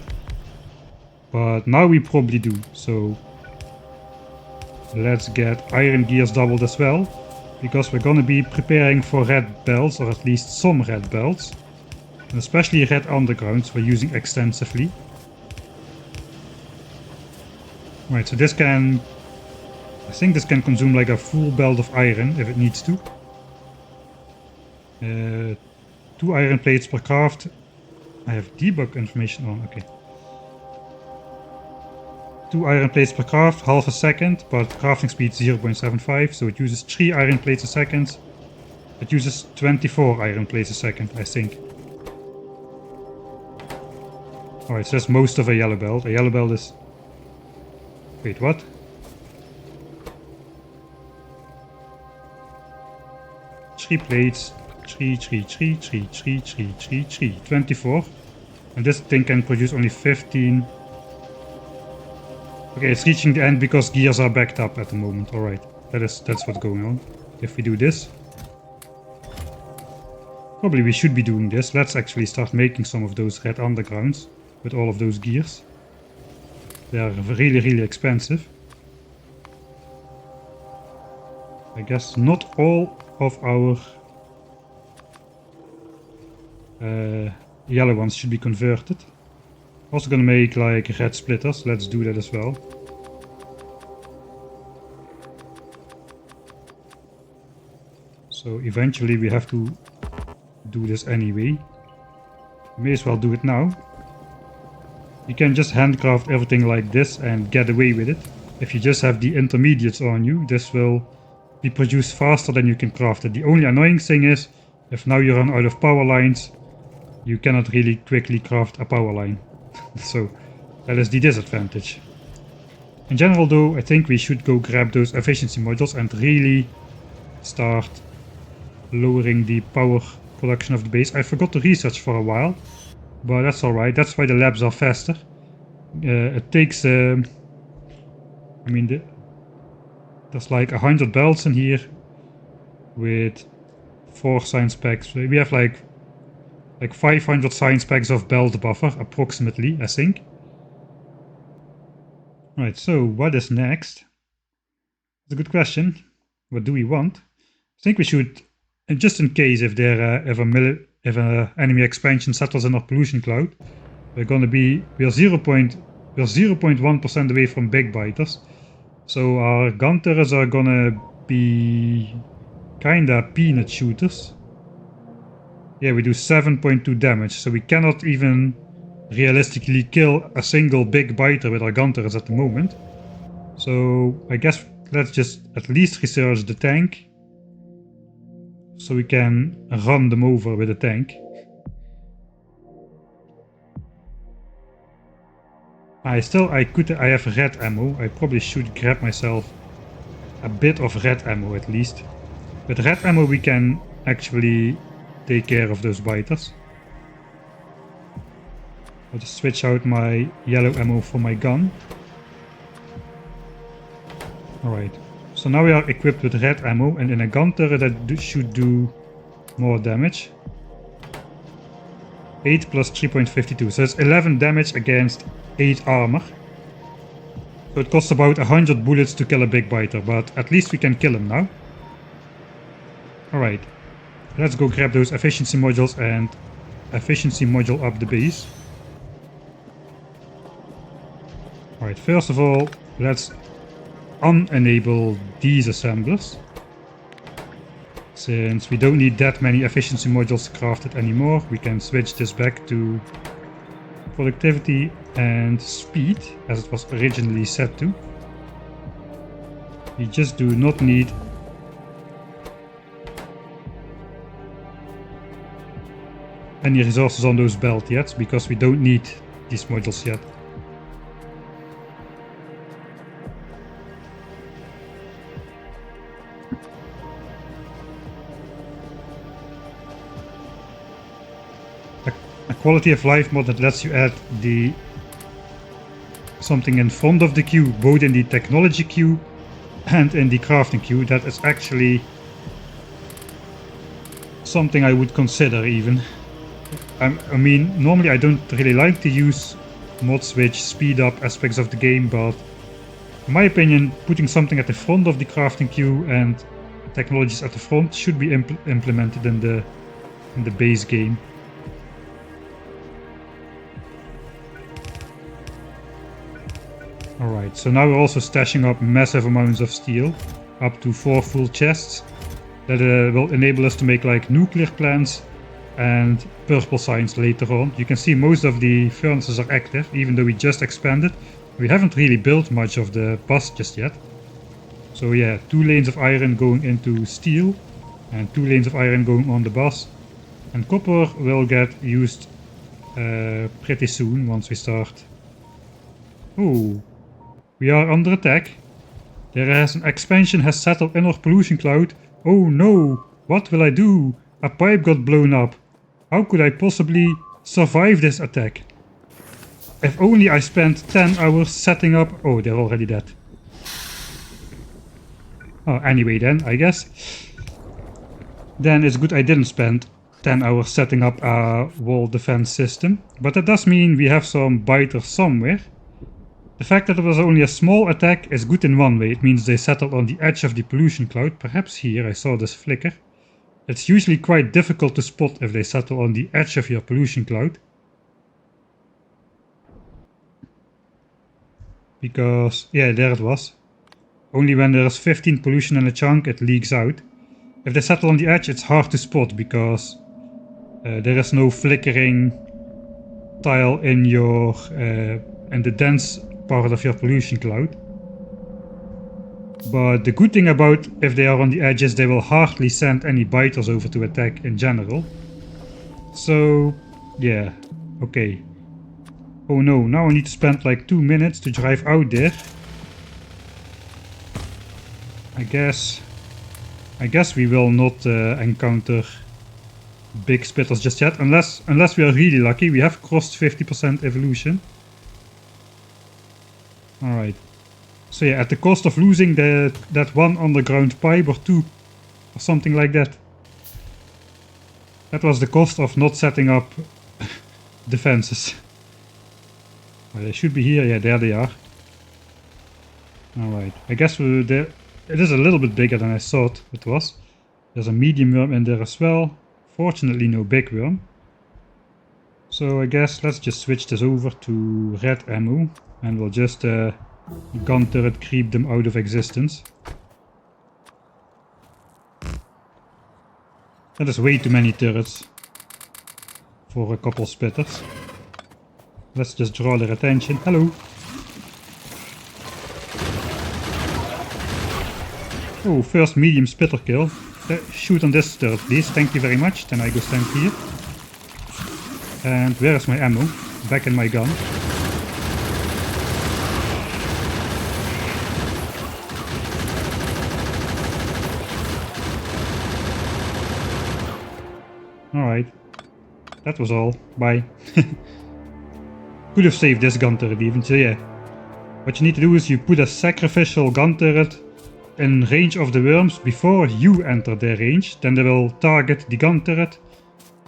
But now we probably do, so... Let's get iron gears doubled as well. Because we're gonna be preparing for red belts, or at least some red belts. And especially red undergrounds we're using extensively. Right, so this can... I think this can consume like a full belt of iron if it needs to. 2 iron plates per craft. I have debug information on, okay. 2 iron plates per craft, half a second, but crafting speed 0.75, so it uses 3 iron plates a second. It uses 24 iron plates a second, I think. Alright, so that's most of a yellow belt. A yellow belt is... Wait, what? Three plates. 24. And this thing can produce only 15. Okay, it's reaching the end because gears are backed up at the moment. Alright, that's what's going on. If we do this... Probably we should be doing this. Let's actually start making some of those red undergrounds with all of those gears. They are really expensive. I guess not all of our yellow ones should be converted. Also gonna make like red splitters. Let's do that as well. So eventually we have to do this anyway. May as well do it now. You can just handcraft everything like this and get away with it. If you just have the intermediates on you, this will be produced faster than you can craft it. The only annoying thing is, if now you run out of power lines, you cannot really quickly craft a power line. So that is the disadvantage. In general though, I think we should go grab those efficiency modules and really start lowering the power production of the base. I forgot to research for a while, but that's alright. That's why the labs are faster. It takes, I mean, there's like 100 belts in here with 4 science packs. We have like 500 science packs of belt buffer, approximately, I think. Right, so what is next? It's a good question. What do we want? I think we should, just in case if there if an enemy expansion settles in our pollution cloud, we're 0.1% away from big biters. So our gun turrets are gonna be kinda peanut shooters. Yeah, we do 7.2 damage, so we cannot even realistically kill a single big biter with our gun turrets at the moment. So I guess let's just at least research the tank, so we can run them over with a tank. I have red ammo. I probably should grab myself a bit of red ammo at least. With red ammo we can actually take care of those biters. I'll just switch out my yellow ammo for my gun. Alright, so now we are equipped with red ammo, and in a gun turret that should do more damage. 8 plus 3.52, so it's 11 damage against 8 armor. So it costs about 100 bullets to kill a big biter, but at least we can kill him now. Alright, let's go grab those efficiency modules and efficiency module up the base. Alright, first of all, let's unenable these assemblers. Since we don't need that many efficiency modules crafted anymore, we can switch this back to productivity and speed, as it was originally set to. We just do not need any resources on those belt yet, because we don't need these modules yet. A quality of life mod that lets you add something in front of the queue, both in the technology queue and in the crafting queue. That is actually something I would consider even. I mean, normally I don't really like to use mods which speed up aspects of the game, but in my opinion, putting something at the front of the crafting queue and technologies at the front should be implemented in the base game. Alright, so now we're also stashing up massive amounts of steel, up to 4 full chests, that will enable us to make like nuclear plants and purple signs later on. You can see most of the furnaces are active, even though we just expanded. We haven't really built much of the bus just yet. So yeah, 2 lanes of iron going into steel and 2 lanes of iron going on the bus. And copper will get used pretty soon once we start. Oh, we are under attack. An expansion has settled in our pollution cloud. Oh no, what will I do? A pipe got blown up. How could I possibly survive this attack? If only I spent 10 hours setting up... Oh, they're already dead. Oh, anyway then, I guess. Then it's good I didn't spend 10 hours setting up a wall defense system. But that does mean we have some biters somewhere. The fact that it was only a small attack is good in one way. It means they settled on the edge of the pollution cloud. Perhaps here I saw this flicker. It's usually quite difficult to spot if they settle on the edge of your pollution cloud. Because, yeah, there it was. Only when there's 15 pollution in a chunk it leaks out. If they settle on the edge it's hard to spot because there is no flickering tile in your in the dense part of your pollution cloud. But the good thing about if they are on the edge is they will hardly send any biters over to attack in general. So yeah, okay. Oh no, now I need to spend like 2 minutes to drive out there. I guess we will not encounter big spitters just yet, unless we are really lucky. We have crossed 50% evolution. Alright. So yeah, at the cost of losing that one underground pipe or 2 or something like that. That was the cost of not setting up defenses. Well, they should be here. Yeah, there they are. Alright, I guess it is a little bit bigger than I thought it was. There's a medium worm in there as well. Fortunately no big worm. So I guess let's just switch this over to red ammo. And we'll just gun turret creep them out of existence. That is way too many turrets for a couple spitters. Let's just draw their attention. Hello! Oh, first medium spitter kill. Shoot on this turret please, thank you very much. Then I go stand here. And where is my ammo? Back in my gun. Alright. That was all. Bye. Could have saved this gun turret even, so yeah. What you need to do is you put a sacrificial gun turret in range of the worms before you enter their range. Then they will target the gun turret.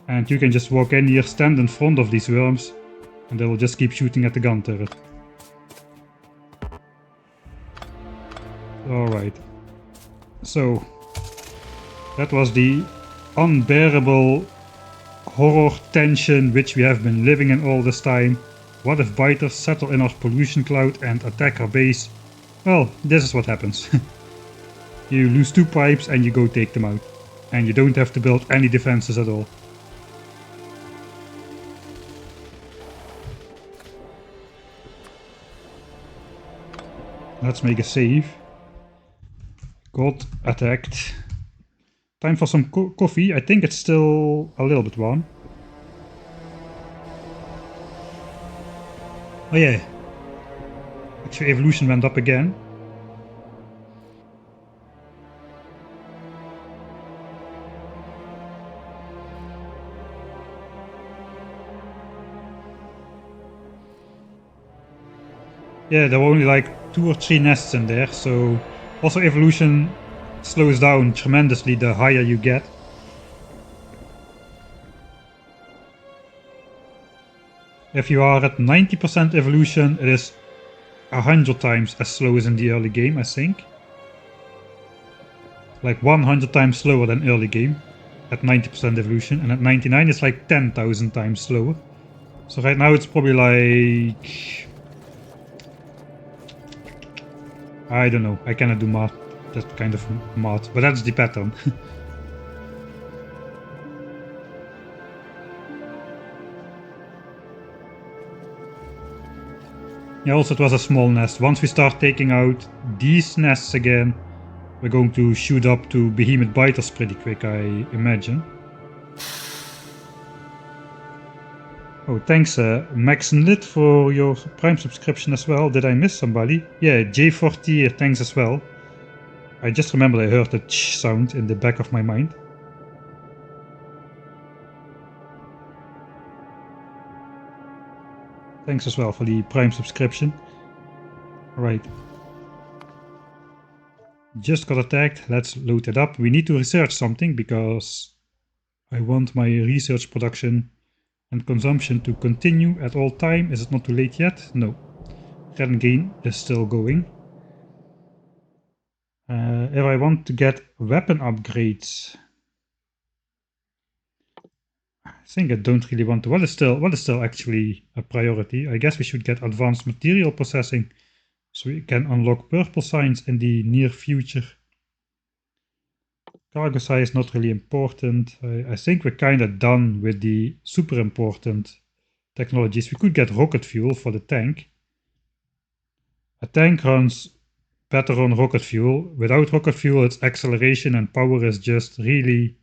And you can just walk in here, stand in front of these worms. And they will just keep shooting at the gun turret. Alright. So. That was the unbearable horror tension which we have been living in all this time. What if biters settle in our pollution cloud and attack our base? Well, this is what happens. You lose 2 pipes and you go take them out. And you don't have to build any defenses at all. Let's make a save. Got attacked. Time for some coffee. I think it's still a little bit warm. Oh yeah. Actually evolution went up again. Yeah, there were only like 2 or 3 nests in there, so also evolution slows down tremendously the higher you get. If you are at 90% evolution, it is 100 times as slow as in the early game, I think. Like 100 times slower than early game at 90% evolution, and at 99 it's like 10,000 times slower. So right now it's probably like... I don't know, I cannot do math, that kind of math, but that's the pattern. Yeah, also it was a small nest. Once we start taking out these nests again, we're going to shoot up to behemoth biters pretty quick, I imagine. Oh, thanks Maxenlit for your Prime subscription as well. Did I miss somebody? Yeah, J40, thanks as well. I just remembered I heard the ch sound in the back of my mind. Thanks as well for the Prime subscription. Alright. Just got attacked. Let's load it up. We need to research something because I want my research production and consumption to continue at all time. Is it not too late yet? No. Red gain is still going. If I want to get weapon upgrades, I think I don't really want to. What is still actually a priority? I guess we should get advanced material processing so we can unlock purple signs in the near future. Cargo size not really important. I think we're kind of done with the super important technologies. We could get rocket fuel for the tank. A tank runs better on rocket fuel. Without rocket fuel, its acceleration and power is just really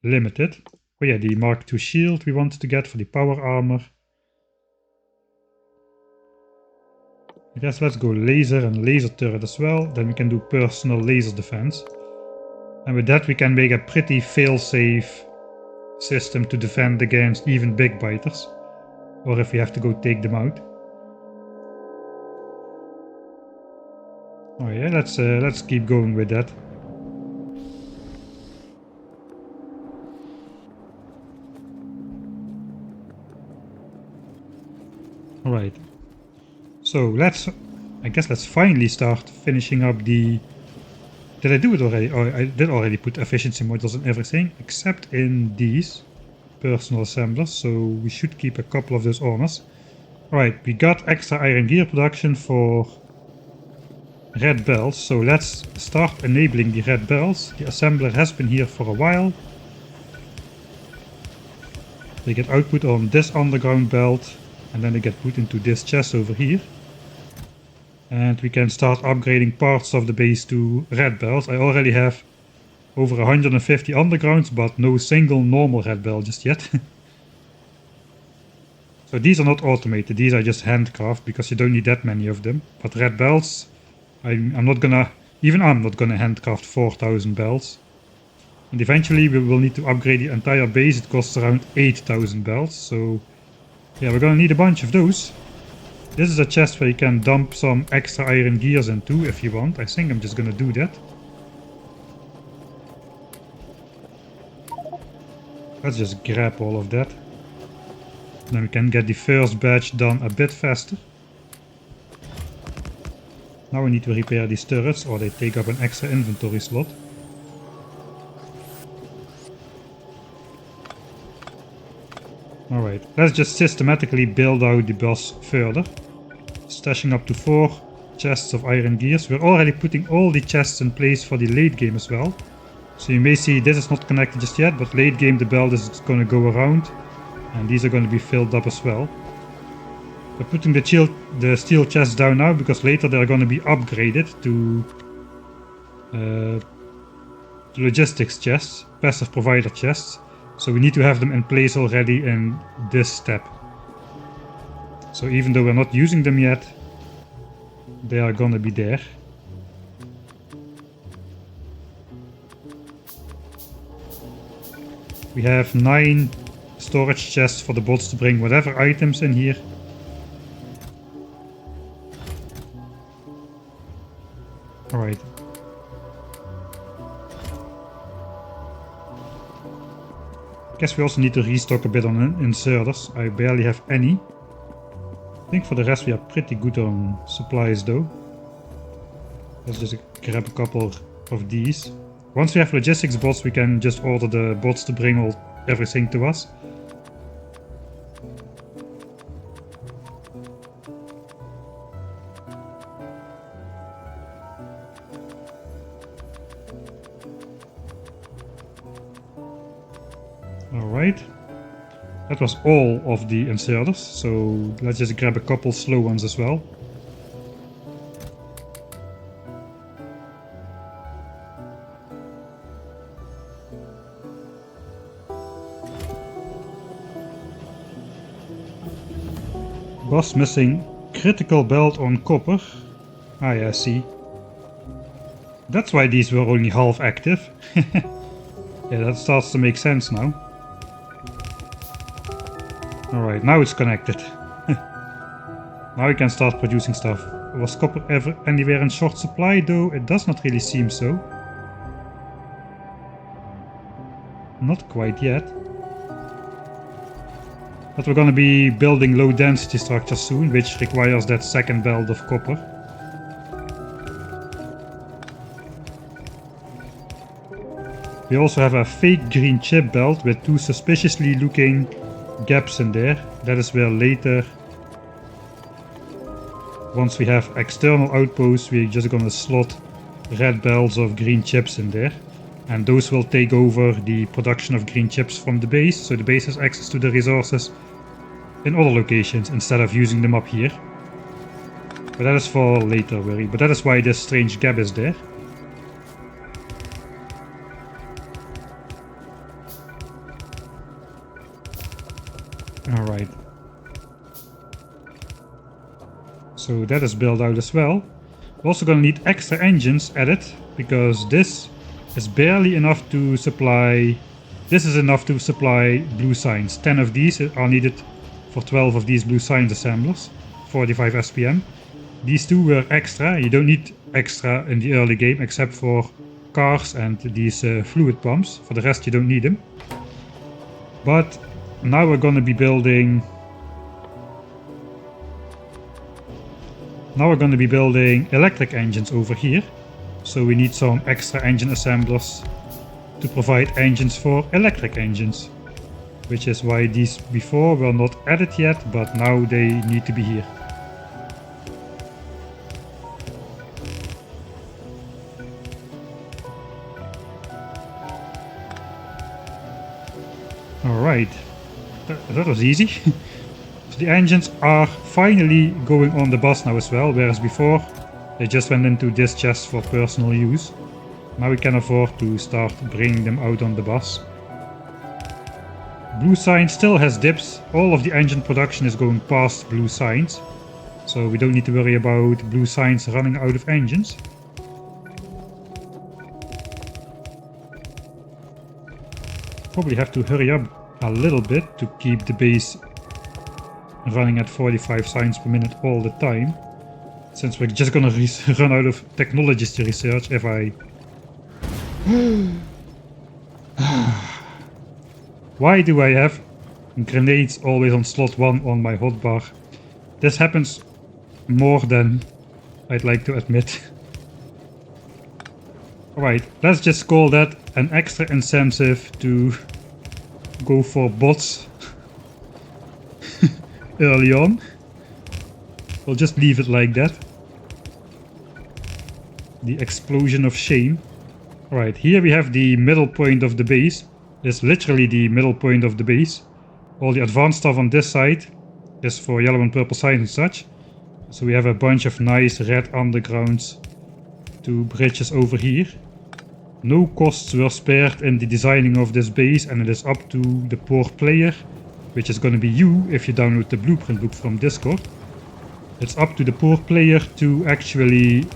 limited. Oh yeah, the Mark II shield we wanted to get for the power armor. I guess let's go laser and laser turret as well. Then we can do personal laser defense. And with that we can make a pretty fail-safe system to defend against even big biters. Or if we have to go take them out. Oh yeah, let's keep going with that. Alright. So I guess let's finally start finishing up the... Did I do it already? Oh, I did already put efficiency modules and everything, except in these personal assemblers, so we should keep a couple of those honors. Alright, we got extra iron gear production for red bells, so let's start enabling the red bells. The assembler has been here for a while. They get output on this underground belt, and then they get put into this chest over here. And we can start upgrading parts of the base to red bells. I already have over 150 undergrounds, but no single normal red bell just yet. So these are not automated, these are just handcraft, because you don't need that many of them. But red bells, I'm not gonna handcraft 4000 bells. And eventually we will need to upgrade the entire base. It costs around 8000 bells, so yeah, we're gonna need a bunch of those. This is a chest where you can dump some extra iron gears into if you want. I think I'm just gonna do that. Let's just grab all of that. Then we can get the first batch done a bit faster. Now we need to repair these turrets, or they take up an extra inventory slot. Alright, let's just systematically build out the boss further. Stashing up to 4 chests of iron gears. We're already putting all the chests in place for the late game as well. So you may see this is not connected just yet, but late game the belt is going to go around. And these are going to be filled up as well. We're putting the steel chests down now because later they're going to be upgraded to logistics chests, passive provider chests. So we need to have them in place already in this step. So even though we're not using them yet, they are gonna be there. We have 9 storage chests for the bots to bring whatever items in here. Alright. Guess we also need to restock a bit on inserters. I barely have any. I think for the rest we are pretty good on supplies though. Let's just grab a couple of these. Once we have logistics bots, we can just order the bots to bring everything to us. Alright. That was all of the inserters, so let's just grab a couple slow ones as well. Was missing critical belt on copper. Ah yeah, I see. That's why these were only half active. Yeah, that starts to make sense now. Alright, now it's connected. Now we can start producing stuff. Was copper ever anywhere in short supply though? It does not really seem so. Not quite yet. But we're gonna be building low density structures soon, which requires that second belt of copper. We also have a fake green chip belt with two suspiciously looking gaps in there. That is where later, once we have external outposts, we're just gonna slot red belts of green chips in there. And those will take over the production of green chips from the base, so the base has access to the resources in other locations instead of using them up here. But that is for later worry. But that is why this strange gap is there. Alright. So that is built out as well. We're also gonna need extra engines added, because this is barely enough to supply... This is enough to supply blue signs. 10 of these are needed for 12 of these blue signs assemblers. 45 SPM. These two were extra. You don't need extra in the early game except for cars and these fluid pumps. For the rest you don't need them. But now we're gonna be building... Now we're gonna be building electric engines over here. So we need some extra engine assemblers to provide engines for electric engines. Which is why these before were not added yet, but now they need to be here. Alright, that was easy. So the engines are finally going on the bus now as well, whereas before they just went into this chest for personal use. Now we can afford to start bringing them out on the bus. Blue sign still has dips. All of the engine production is going past blue signs. So we don't need to worry about blue signs running out of engines. Probably have to hurry up a little bit to keep the base running at 45 signs per minute all the time. Since we're just gonna run out of technologies to research if I... Why do I have grenades always on slot 1 on my hotbar? This happens more than I'd like to admit. Alright, let's just call that an extra incentive to go for bots early on. We'll just leave it like that. The explosion of shame. Alright, here we have the middle point of the base. It's literally the middle point of the base. All the advanced stuff on this side is for yellow and purple signs and such. So we have a bunch of nice red undergrounds to bridges over here. No costs were spared in the designing of this base, and it is up to the poor player, which is going to be you if you download the blueprint book from Discord. It's up to the poor player to actually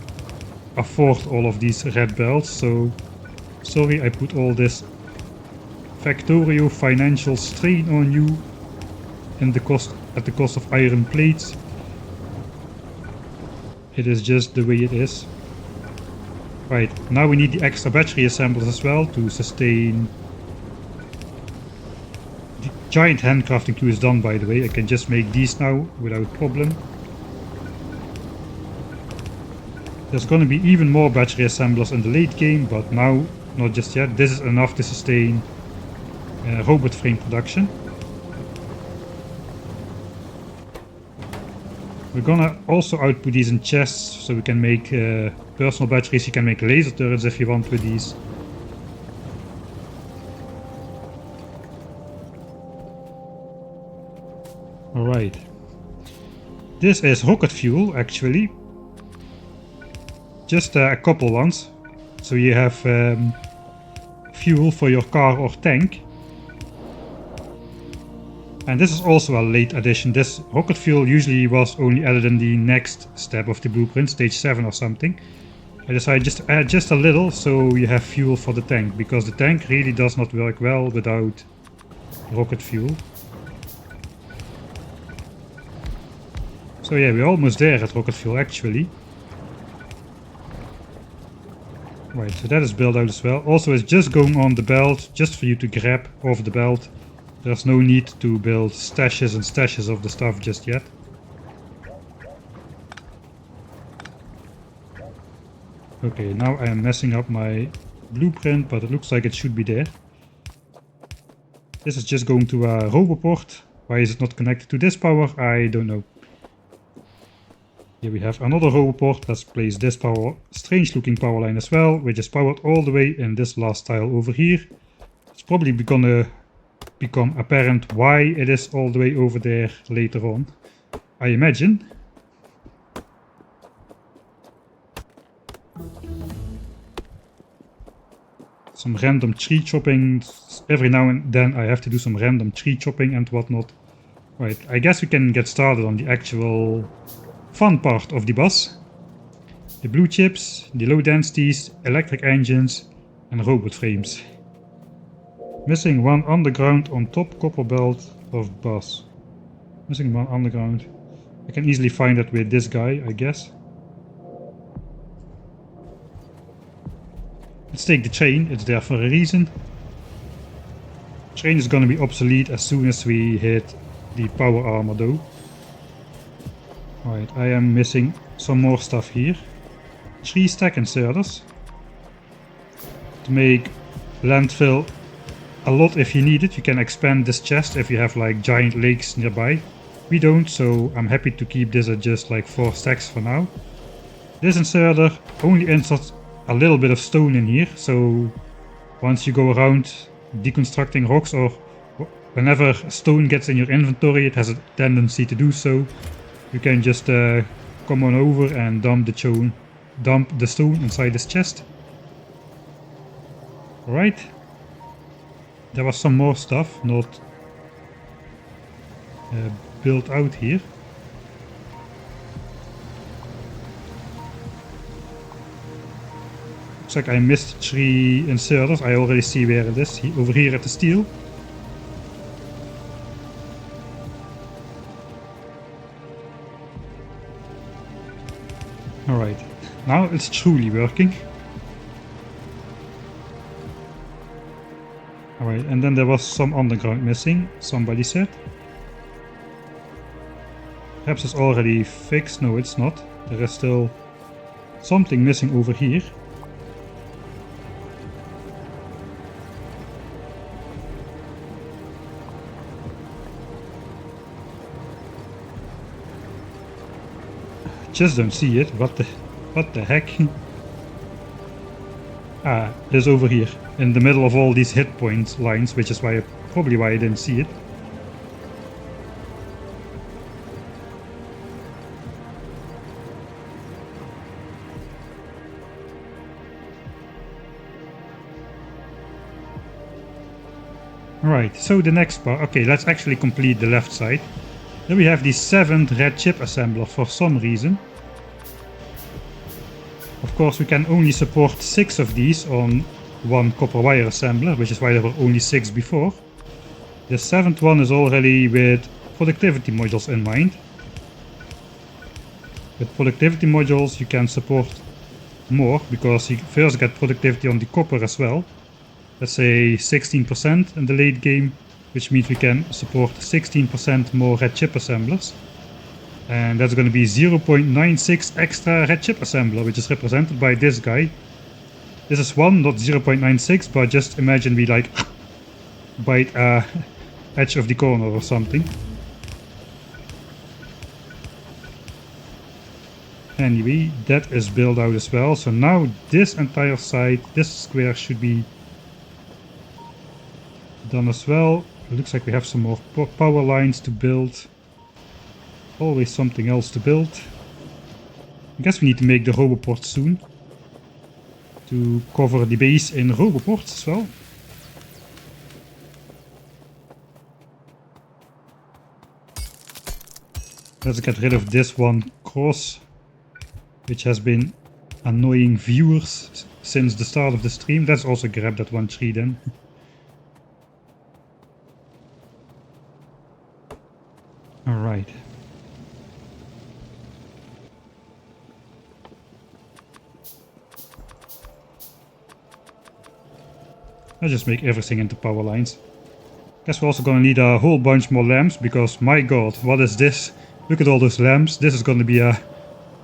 afford all of these red belts, so sorry I put all this Factorio financial strain on you at the cost of iron plates. It is just the way it is. Right, now we need the extra battery assemblers as well to sustain. The giant handcrafting queue is done, by the way. I can just make these now without problem. There's gonna be even more battery assemblers in the late game, but now not just yet. This is enough to sustain robot frame production. We're gonna also output these in chests, so we can make personal batteries. You can make laser turrets if you want with these. Alright. This is rocket fuel actually. Just a couple ones. So you have fuel for your car or tank. And this is also a late addition. This rocket fuel usually was only added in the next step of the blueprint, stage 7 or something. I decided just to add just a little so you have fuel for the tank, because the tank really does not work well without rocket fuel. So yeah, we're almost there at rocket fuel actually. Right, so that is built out as well. Also, it's just going on the belt, just for you to grab off the belt. There's no need to build stashes and stashes of the stuff just yet. Okay, now I am messing up my blueprint, but it looks like it should be there. This is just going to a roboport. Why is it not connected to this power? I don't know. Here we have another roboport. Let's place this strange looking power line as well, which is powered all the way in this last tile over here. It's probably gonna become apparent why it is all the way over there later on, I imagine. Some random tree chopping. Every now and then I have to do some random tree chopping and whatnot. Right, I guess we can get started on the actual fun part of the boss. The blue chips, the low densities, electric engines and robot frames. Missing one underground on top copper belt of boss. Missing one underground. I can easily find that with this guy, I guess. Let's take the train, it's there for a reason. Train is gonna be obsolete as soon as we hit the power armor though. Right, I am missing some more stuff here. 3 stack inserters. To make landfill a lot if you need it. You can expand this chest if you have like giant lakes nearby. We don't, so I'm happy to keep this at just like 4 stacks for now. This inserter only inserts a little bit of stone in here, so once you go around deconstructing rocks or whenever stone gets in your inventory, it has a tendency to do so. You can just come on over and dump the stone inside this chest. Alright. There was some more stuff not built out here. Looks like I missed 3 inserters. I already see where it is, over here at the steel. Alright, now it's truly working. Alright, and then there was some underground missing, somebody said. Perhaps it's already fixed. No, it's not. There is still something missing over here. Just don't see it. What the heck? Ah, it is over here in the middle of all these hit point lines, which is probably why I didn't see it. Right, so the next part. Okay, let's actually complete the left side. Then we have the 7th red chip assembler for some reason. Of course, we can only support 6 of these on one copper wire assembler, which is why there were only 6 before. The 7th one is already with productivity modules in mind. With productivity modules you can support more, because you first get productivity on the copper as well. Let's say 16% in the late game, which means we can support 16% more red chip assemblers. And that's going to be 0.96 extra red chip assembler, which is represented by this guy. This is 1, not 0.96, but just imagine we like bite a edge of the corner or something. Anyway, that is built out as well. So now this entire side, this square should be done as well. It looks like we have some more power lines to build. Always something else to build. I guess we need to make the roboport soon. To cover the base in roboports as well. Let's get rid of this one cross, which has been annoying viewers since the start of the stream. Let's also grab that one tree then. Alright. Let's just make everything into power lines. Guess we're also gonna need a whole bunch more lamps, because my god, what is this? Look at all those lamps. This is gonna be a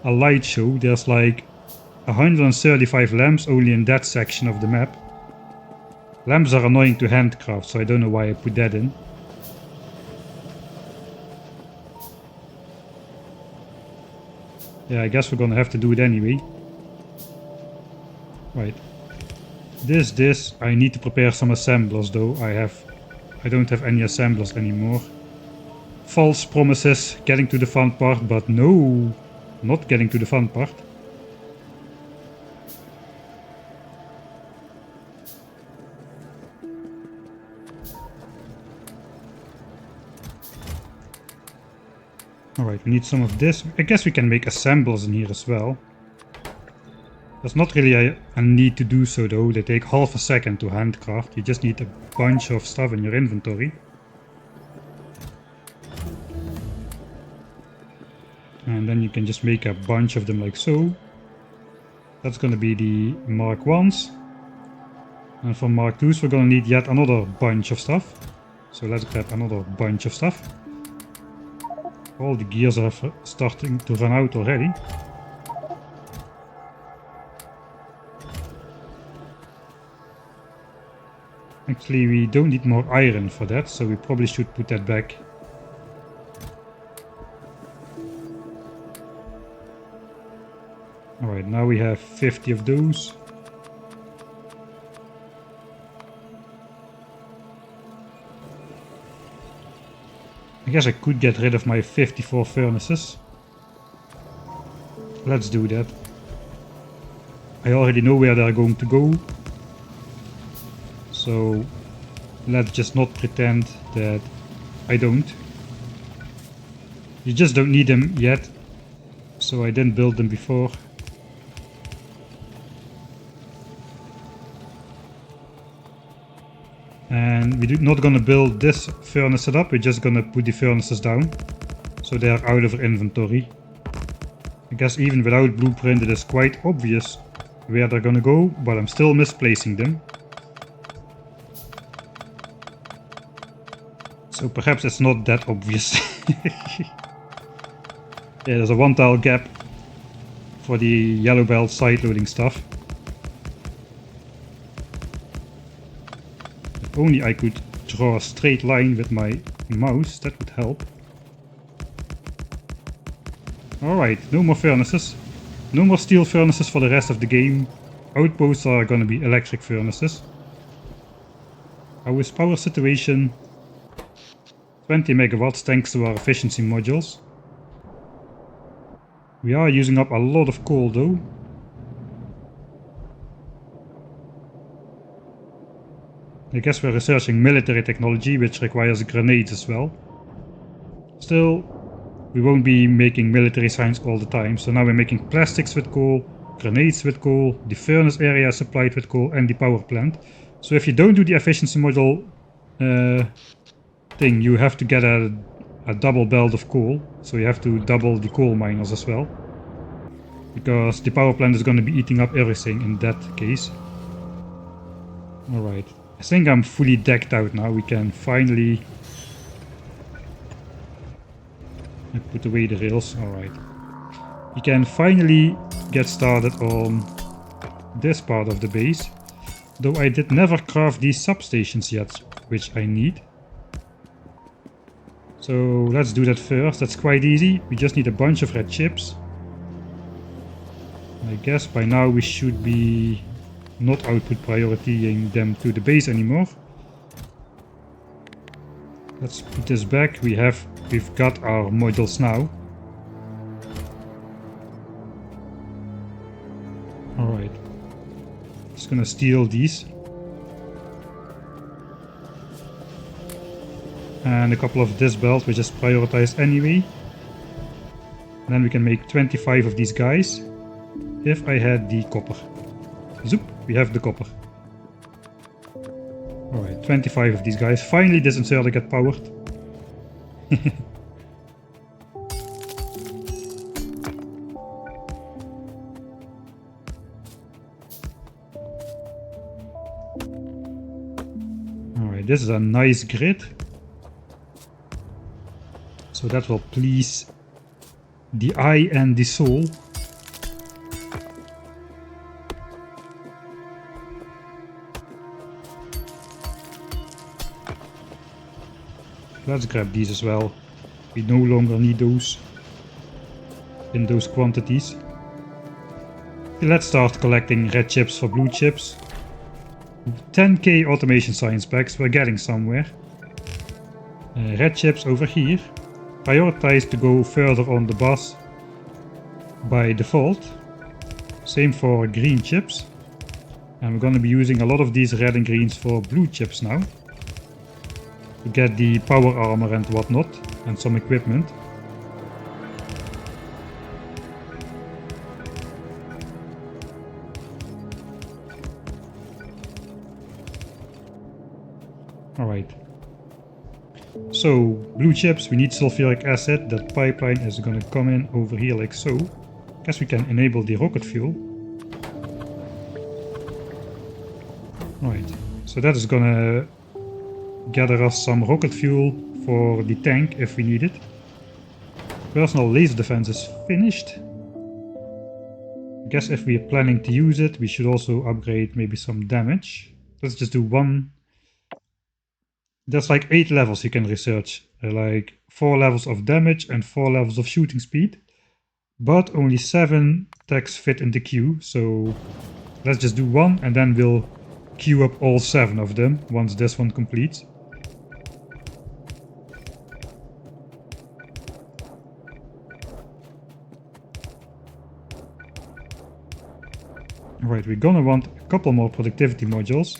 light show. There's like 135 lamps only in that section of the map. Lamps are annoying to handcraft, so I don't know why I put that in. Yeah, I guess we're gonna have to do it anyway. Right. This, I need to prepare some assemblers though. I don't have any assemblers anymore. False promises, getting to the fun part, but no, not getting to the fun part. Alright, we need some of this. I guess we can make assemblers in here as well. There's not really a need to do so though. They take half a second to handcraft. You just need a bunch of stuff in your inventory. And then you can just make a bunch of them like so. That's gonna be the Mark 1s. And for Mark 2s we're gonna need yet another bunch of stuff. So let's grab another bunch of stuff. All the gears are starting to run out already. Actually, we don't need more iron for that, so we probably should put that back. Alright, now we have 50 of those. I guess I could get rid of my 54 furnaces. Let's do that. I already know where they're going to go. So let's just not pretend that I don't. You just don't need them yet. So I didn't build them before. And we're not gonna build this furnace setup, we're just gonna put the furnaces down. So they are out of our inventory. I guess even without blueprint it is quite obvious where they're gonna go, but I'm still misplacing them. So perhaps it's not that obvious. Yeah, there's a 1 tile gap for the yellow belt side loading stuff. If only I could draw a straight line with my mouse, that would help. Alright, no more furnaces. No more steel furnaces for the rest of the game. Outposts are gonna be electric furnaces. How is power situation? 20 megawatts thanks to our efficiency modules. We are using up a lot of coal though. I guess we're researching military technology which requires grenades as well. Still, we won't be making military science all the time, so now we're making plastics with coal, grenades with coal, the furnace area is supplied with coal and the power plant. So if you don't do the efficiency module thing, you have to get a double belt of coal, so you have to double the coal miners as well. Because the power plant is going to be eating up everything in that case. Alright, I think I'm fully decked out now, we can finally... I put away the rails, alright. We can finally get started on this part of the base. Though I did never craft these substations yet, which I need. So let's do that first, that's quite easy. We just need a bunch of red chips. I guess by now we should be not output prioritying them to the base anymore. Let's put this back, we've got our modules now. Alright. Just gonna steal these. And a couple of this belt, which is prioritized anyway. And then we can make 25 of these guys. If I had the copper. Zoop, we have the copper. Alright, 25 of these guys. Finally this inserter get powered. Alright, this is a nice grid. So that will please the eye and the soul. Let's grab these as well. We no longer need those in those quantities. Let's start collecting red chips for blue chips. 10k automation science packs, we're getting somewhere. Red chips over here. Prioritize to go further on the bus by default. Same for green chips. And we're going to be using a lot of these red and greens for blue chips now. To get the power armor and whatnot, and some equipment. Alright. So, blue chips, we need sulfuric acid. That pipeline is gonna come in over here like so. Guess we can enable the rocket fuel. Alright, so that is gonna gather us some rocket fuel for the tank if we need it. Personal laser defense is finished. I guess if we are planning to use it, we should also upgrade maybe some damage. Let's just do one. There's like 8 levels you can research. Like 4 levels of damage and 4 levels of shooting speed. But only 7 techs fit in the queue, so let's just do one and then we'll queue up all 7 of them once this one completes. Right, we're gonna want a couple more productivity modules.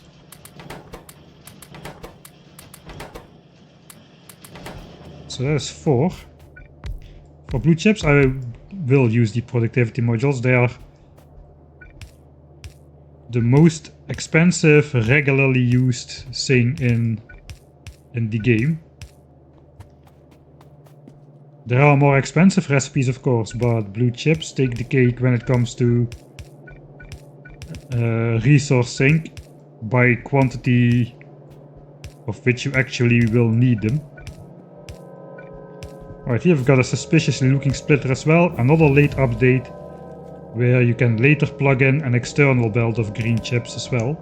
So that is 4. For blue chips I will use the productivity modules. They are the most expensive, regularly used thing in the game. There are more expensive recipes of course, but blue chips take the cake when it comes to resource sink by quantity of which you actually will need them. Alright, here we've got a suspiciously looking splitter as well, another late update where you can later plug in an external belt of green chips as well.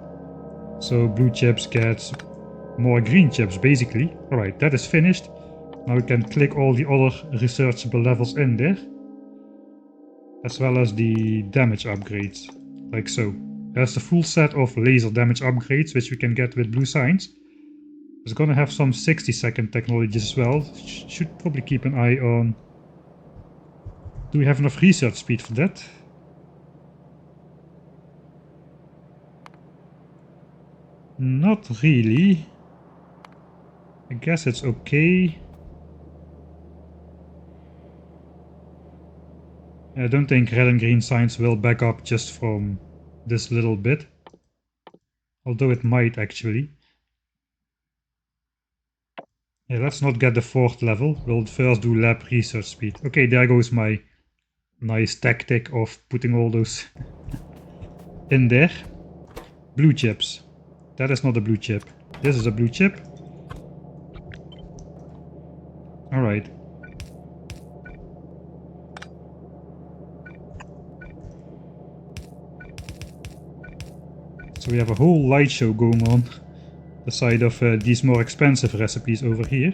So blue chips gets more green chips basically. Alright, that is finished. Now we can click all the other researchable levels in there. As well as the damage upgrades, like so. There's the full set of laser damage upgrades which we can get with blue science. It's gonna have some 60-second technologies as well. Should probably keep an eye on. Do we have enough research speed for that? Not really. I guess it's okay. I don't think red and green science will back up just from this little bit. Although it might actually. Yeah, let's not get the 4th level. We'll first do lab research speed. Okay, there goes my nice tactic of putting all those in there. Blue chips. That is not a blue chip. This is a blue chip. Alright. So we have a whole light show going on the side of these more expensive recipes over here.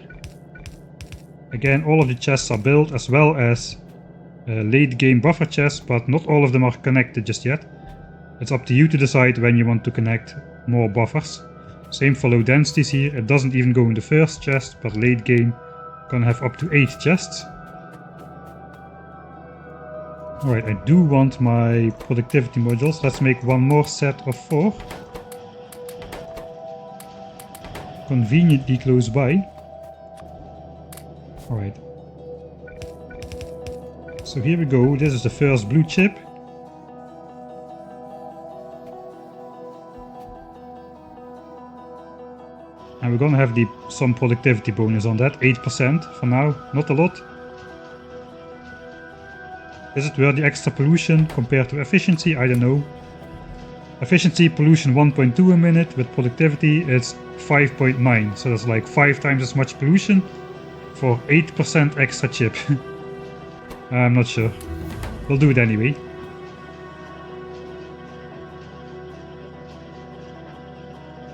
Again, all of the chests are built as well as late game buffer chests, but not all of them are connected just yet. It's up to you to decide when you want to connect more buffers. Same for low densities here. It doesn't even go in the first chest, but late game gonna have up to 8 chests. Alright, I do want my productivity modules. Let's make one more set of 4. Conveniently close by. Alright. So here we go. This is the first blue chip. And we're gonna have some productivity bonus on that. 8% for now. Not a lot. Is it worth the extra pollution compared to efficiency? I don't know. Efficiency pollution 1.2 a minute. With productivity it's 5.9. So that's like 5 times as much pollution for 8% extra chip. I'm not sure. We'll do it anyway.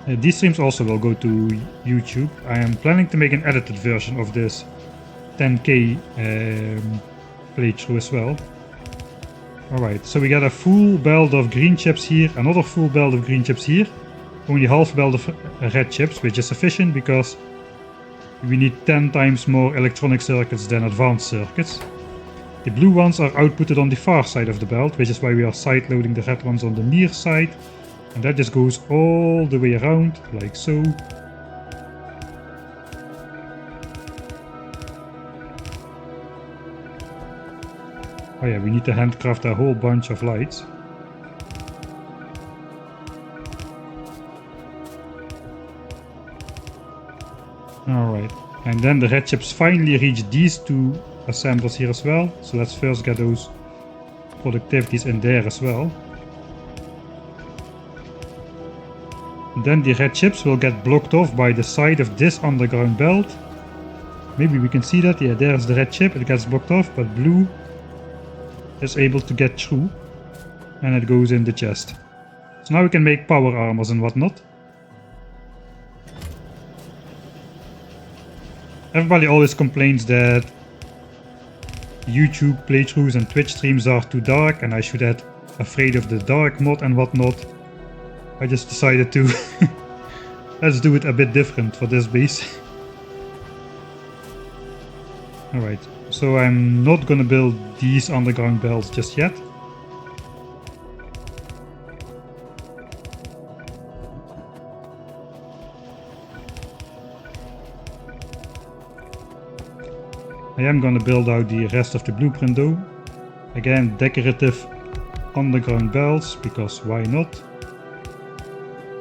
These streams also will go to YouTube. I am planning to make an edited version of this 10K playthrough as well. Alright, so we got a full belt of green chips here, another full belt of green chips here, only half belt of red chips, which is sufficient because we need 10 times more electronic circuits than advanced circuits. The blue ones are outputted on the far side of the belt, which is why we are side loading the red ones on the near side. And that just goes all the way around, like so. Oh yeah, we need to handcraft a whole bunch of lights. Alright, and then the red chips finally reach these 2 assemblers here as well. So let's first get those productivities in there as well. Then the red chips will get blocked off by the side of this underground belt. Maybe we can see that. Yeah, there's the red chip. It gets blocked off, but blue is able to get through. And it goes in the chest. So now we can make power armors and whatnot. Everybody always complains that YouTube playthroughs and Twitch streams are too dark and I should get afraid of the dark mod and whatnot. I just decided to let's do it a bit different for this base. Alright, so I'm not gonna build these underground belts just yet. I am gonna build out the rest of the blueprint though. Again, decorative underground belts, because why not?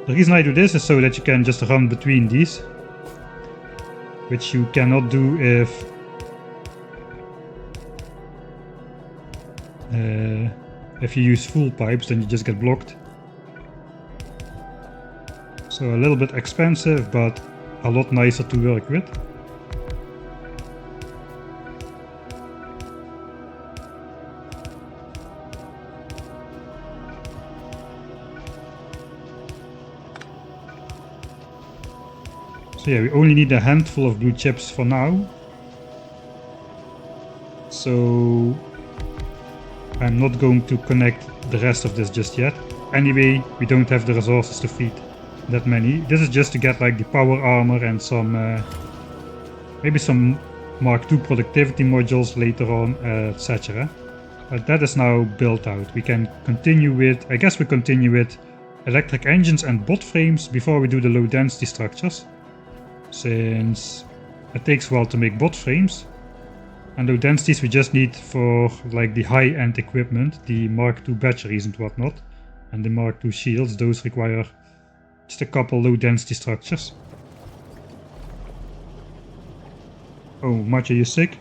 The reason I do this is so that you can just run between these, which you cannot do if you use full pipes, then you just get blocked. So a little bit expensive, but a lot nicer to work with. So yeah, we only need a handful of blue chips for now. So I'm not going to connect the rest of this just yet. Anyway, we don't have the resources to feed that many. This is just to get like the power armor and some maybe some Mark II productivity modules later on, etc. But that is now built out. We can continue with, I guess we continue with electric engines and bot frames before we do the low density structures. Since it takes a while to make bot frames. And low densities we just need for like the high-end equipment, the Mark II batteries and whatnot, and the Mark II shields. Those require just a couple low density structures. Oh, Much, are you sick?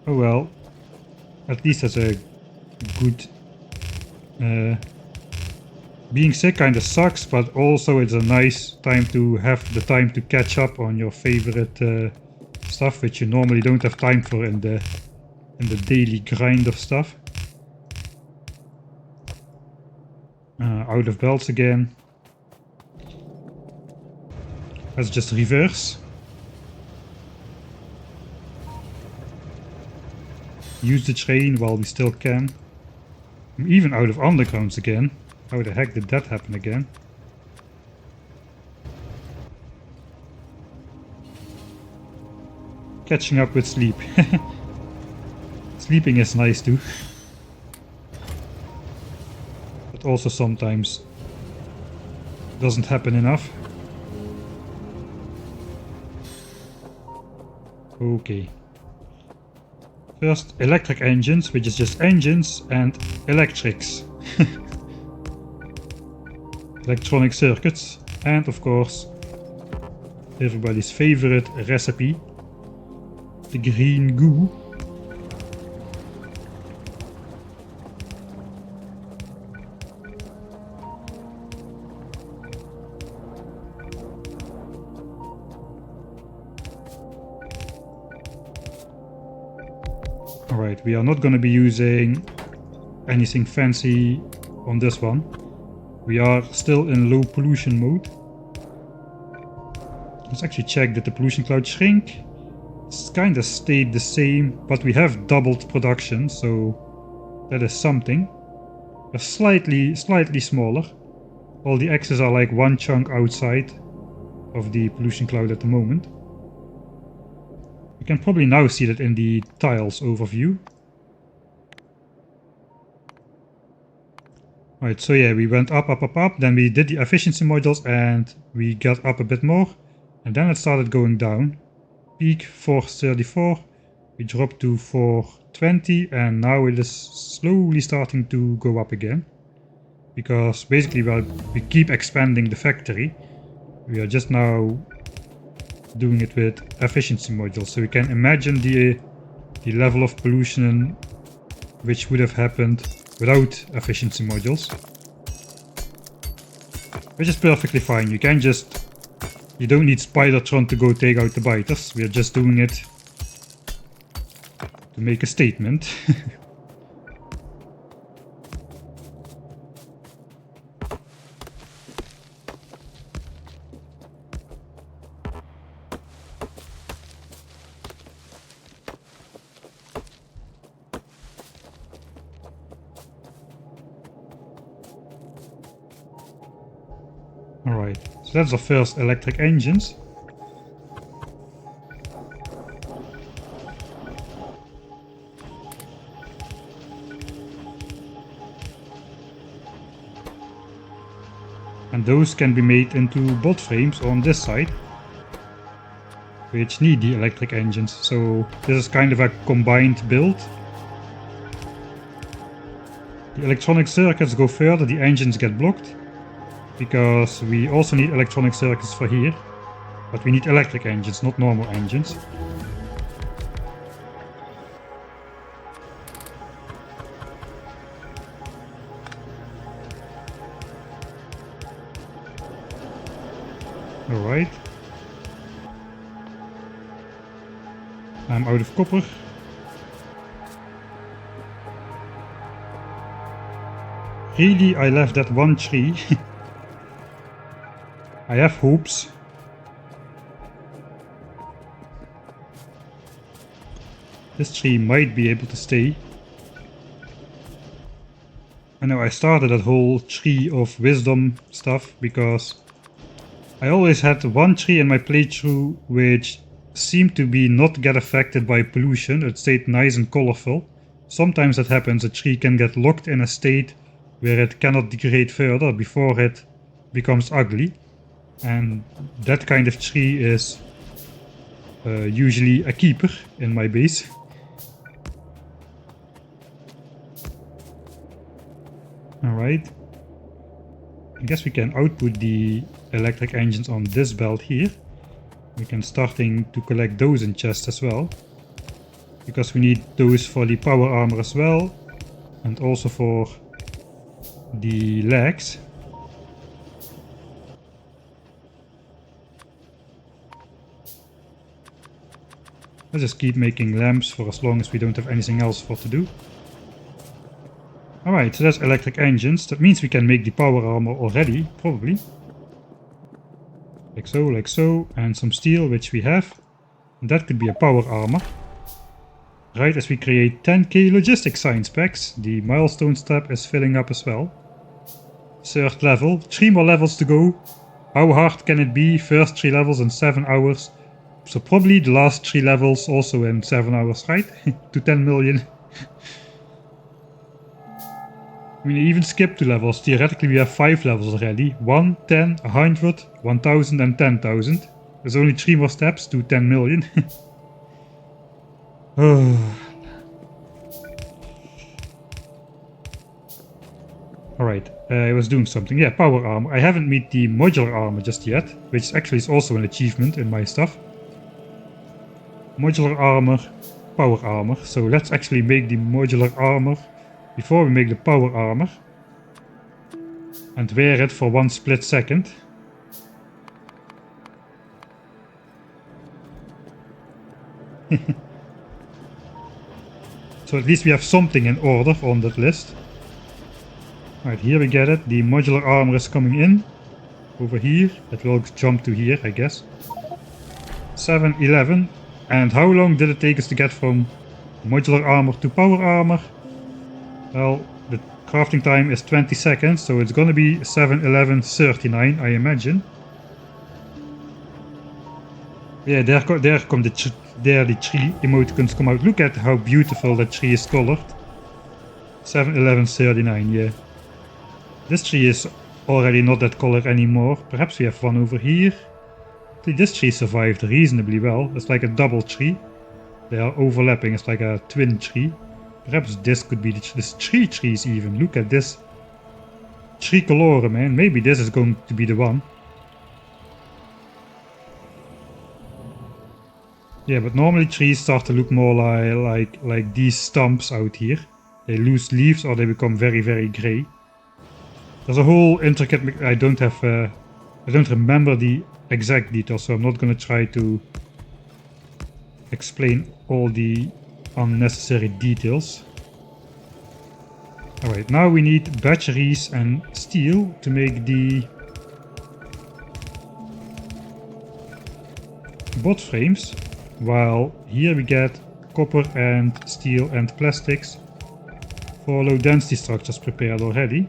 Oh well, at least that's a good... being sick kinda sucks, but also it's a nice time to have the time to catch up on your favorite stuff, which you normally don't have time for in the daily grind of stuff. Out of belts again. Let's just reverse. Use the train while we still can. I'm even out of undergrounds again. How the heck did that happen again? Catching up with sleep. Sleeping is nice too. But also sometimes doesn't happen enough. Okay. First, electric engines, which is just engines and electrics. Electronic circuits. And of course, everybody's favorite recipe, the green goo. Alright, we are not going to be using anything fancy on this one. We are still in low pollution mode. Let's actually check that the pollution cloud shrink. It's kind of stayed the same, but we have doubled production, so that is something. They're slightly smaller. All the X's are like one chunk outside of the pollution cloud at the moment. You can probably now see that in the tiles overview. Right, so yeah, we went up, then we did the efficiency modules and we got up a bit more. And then it started going down. Peak 434, we dropped to 420 and now it is slowly starting to go up again. Because basically we keep expanding the factory. We are just now doing it with efficiency modules. So you can imagine the level of pollution which would have happened without efficiency modules. Which is perfectly fine. You don't need Spidertron to go take out the biters. We are just doing it to make a statement. Alright, so that's our first electric engines. And those can be made into bot frames on this side, which need the electric engines. So this is kind of a combined build. The electronic circuits go further, the engines get blocked. Because we also need electronic circuits for here, but we need electric engines, not normal engines. Alright. I'm out of copper. Really, I left that one tree. I have hopes. This tree might be able to stay. I know I started that whole tree of wisdom stuff because I always had one tree in my playthrough which seemed to be not get affected by pollution. It stayed nice and colorful. Sometimes that happens, a tree can get locked in a state where it cannot degrade further before it becomes ugly. And that kind of tree is usually a keeper in my base. Alright. I guess we can output the electric engines on this belt here. We can starting to collect those in chests as well. Because we need those for the power armor as well. And also for the legs. Let's just keep making lamps for as long as we don't have anything else for to do. Alright, so that's electric engines. That means we can make the power armor already, probably. Like so, and some steel, which we have. And that could be a power armor. Right as we create 10k logistic science packs, the milestone step is filling up as well. Third level, 3 more levels to go. How hard can it be? First 3 levels in 7 hours. So probably the last 3 levels also in 7 hours, right? To 10 million. I mean, even skip 2 levels. Theoretically, we have 5 levels already. 1, 10, 100, 1000 and 10,000. There's only 3 more steps to 10 million. Alright, I was doing something. Yeah, power armor. I haven't made the modular armor just yet, which actually is also an achievement in my stuff. Modular armor, power armor. So let's actually make the modular armor before we make the power armor. And wear it for 1 split second. So at least we have something in order on that list. Alright, here we get it. The modular armor is coming in. Over here. It will jump to here, I guess. 7-11. And how long did it take us to get from modular armor to power armor? Well, the crafting time is 20 seconds, so it's gonna be 7-11-39, I imagine. Yeah, there the tree emoticons come out. Look at how beautiful that tree is colored. 7-11-39, yeah. This tree is already not that color anymore. Perhaps we have one over here. This tree survived reasonably well. It's like a double tree. They are overlapping. It's like a twin tree. Perhaps this could be this 3 trees even. Look at this tricolore, man. Maybe this is going to be the one. Yeah, but normally trees start to look more like these stumps out here. They lose leaves or they become very, very grey. There's a whole intricate... I don't remember the exact details, so I'm not gonna try to explain all the unnecessary details. Alright, now we need batteries and steel to make the bot frames, while here we get copper and steel and plastics for low density structures prepared already.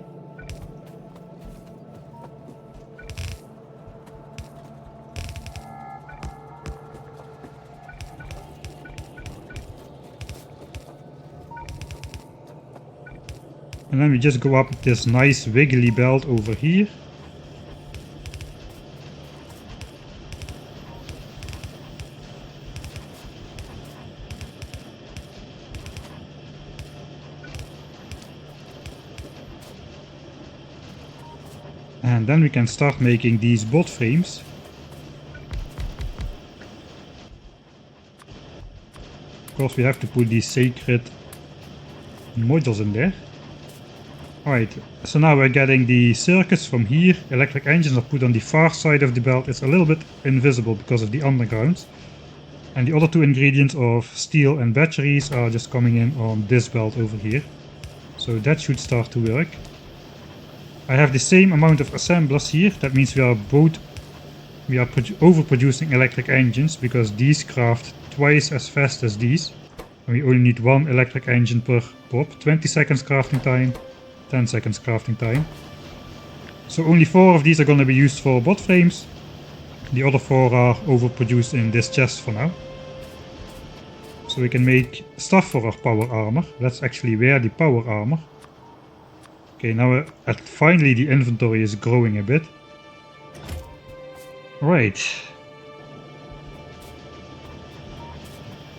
And then we just go up this nice wiggly belt over here. And then we can start making these bot frames. Of course, we have to put these sacred modules in there. Alright, so now we're getting the circuits from here. Electric engines are put on the far side of the belt. It's a little bit invisible because of the underground. And the other 2 ingredients of steel and batteries are just coming in on this belt over here. So that should start to work. I have the same amount of assemblers here. That means we are overproducing electric engines because these craft twice as fast as these. And we only need 1 electric engine per pop. 20 seconds crafting time. 10 seconds crafting time. So only 4 of these are going to be used for bot frames. The other 4 are overproduced in this chest for now. So we can make stuff for our power armor. Let's actually wear the power armor. Okay, now finally the inventory is growing a bit. Right.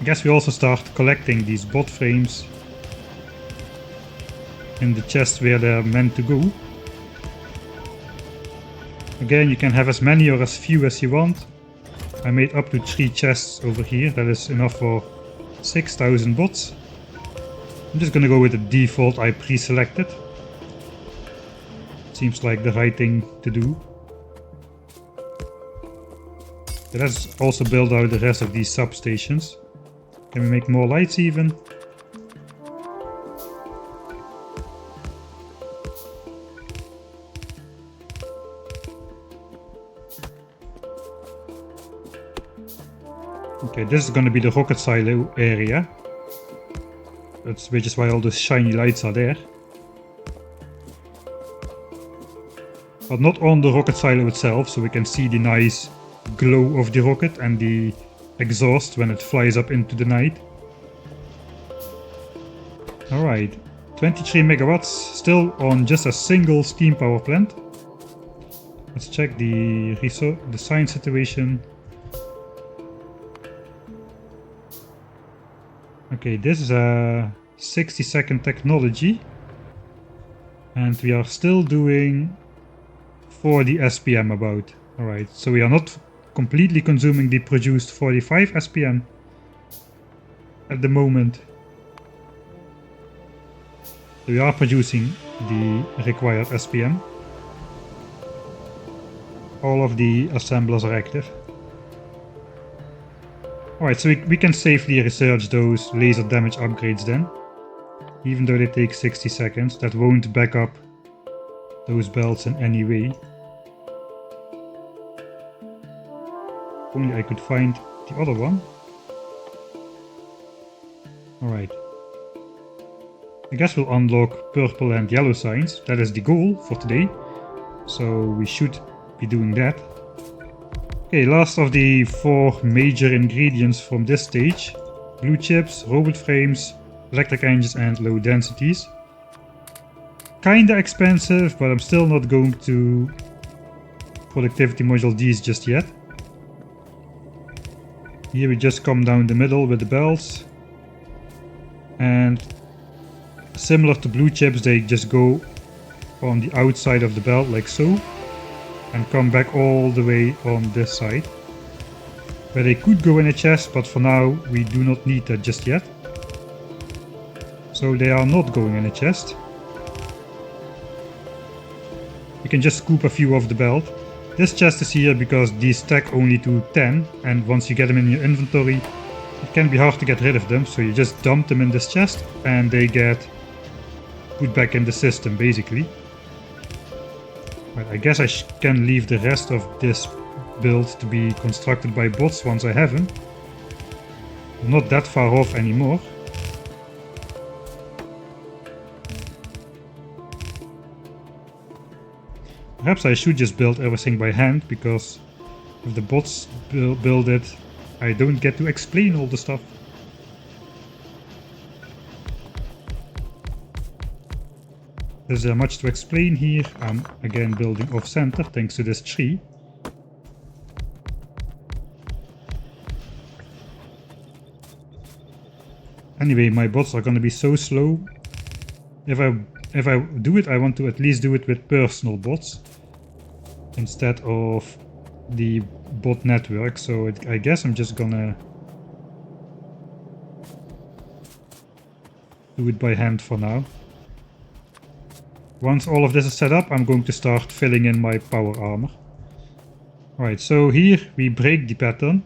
I guess we also start collecting these bot frames in the chest where they're meant to go. Again, you can have as many or as few as you want. I made up to 3 chests over here. That is enough for 6,000 bots. I'm just gonna go with the default I pre-selected. Seems like the right thing to do. Let's also build out the rest of these substations. Can we make more lights even? Okay, this is gonna be the rocket silo area. Which is why all those shiny lights are there. But not on the rocket silo itself, so we can see the nice glow of the rocket and the exhaust when it flies up into the night. Alright, 23 megawatts, still on just a single steam power plant. Let's check the science situation. Okay, this is a 60-second technology. And we are still doing 40 SPM about. Alright, so we are not completely consuming the produced 45 SPM at the moment. So we are producing the required SPM. All of the assemblers are active. Alright, so we can safely research those laser damage upgrades then. Even though they take 60 seconds, that won't back up those belts in any way. If only I could find the other one. Alright. I guess we'll unlock purple and yellow signs. That is the goal for today. So we should be doing that. Okay, last of the 4 major ingredients from this stage. Blue chips, robot frames, electric engines and low densities. Kinda expensive, but I'm still not going to productivity module these just yet. Here we just come down the middle with the belts. And similar to blue chips, they just go on the outside of the belt like so. And come back all the way on this side. Where they could go in a chest, but for now we do not need that just yet. So they are not going in a chest. You can just scoop a few off the belt. This chest is here because these stack only to 10, and once you get them in your inventory, it can be hard to get rid of them, so you just dump them in this chest and they get put back in the system basically. But I guess I can leave the rest of this build to be constructed by bots once I have them. I'm not that far off anymore. Perhaps I should just build everything by hand, because if the bots build it, I don't get to explain all the stuff. Is there much to explain here? I'm again building off center thanks to this tree. Anyway, my bots are gonna be so slow. If I do it, I want to at least do it with personal bots instead of the bot network. So I guess I'm just gonna do it by hand for now. Once all of this is set up, I'm going to start filling in my power armor. Alright, so here we break the pattern.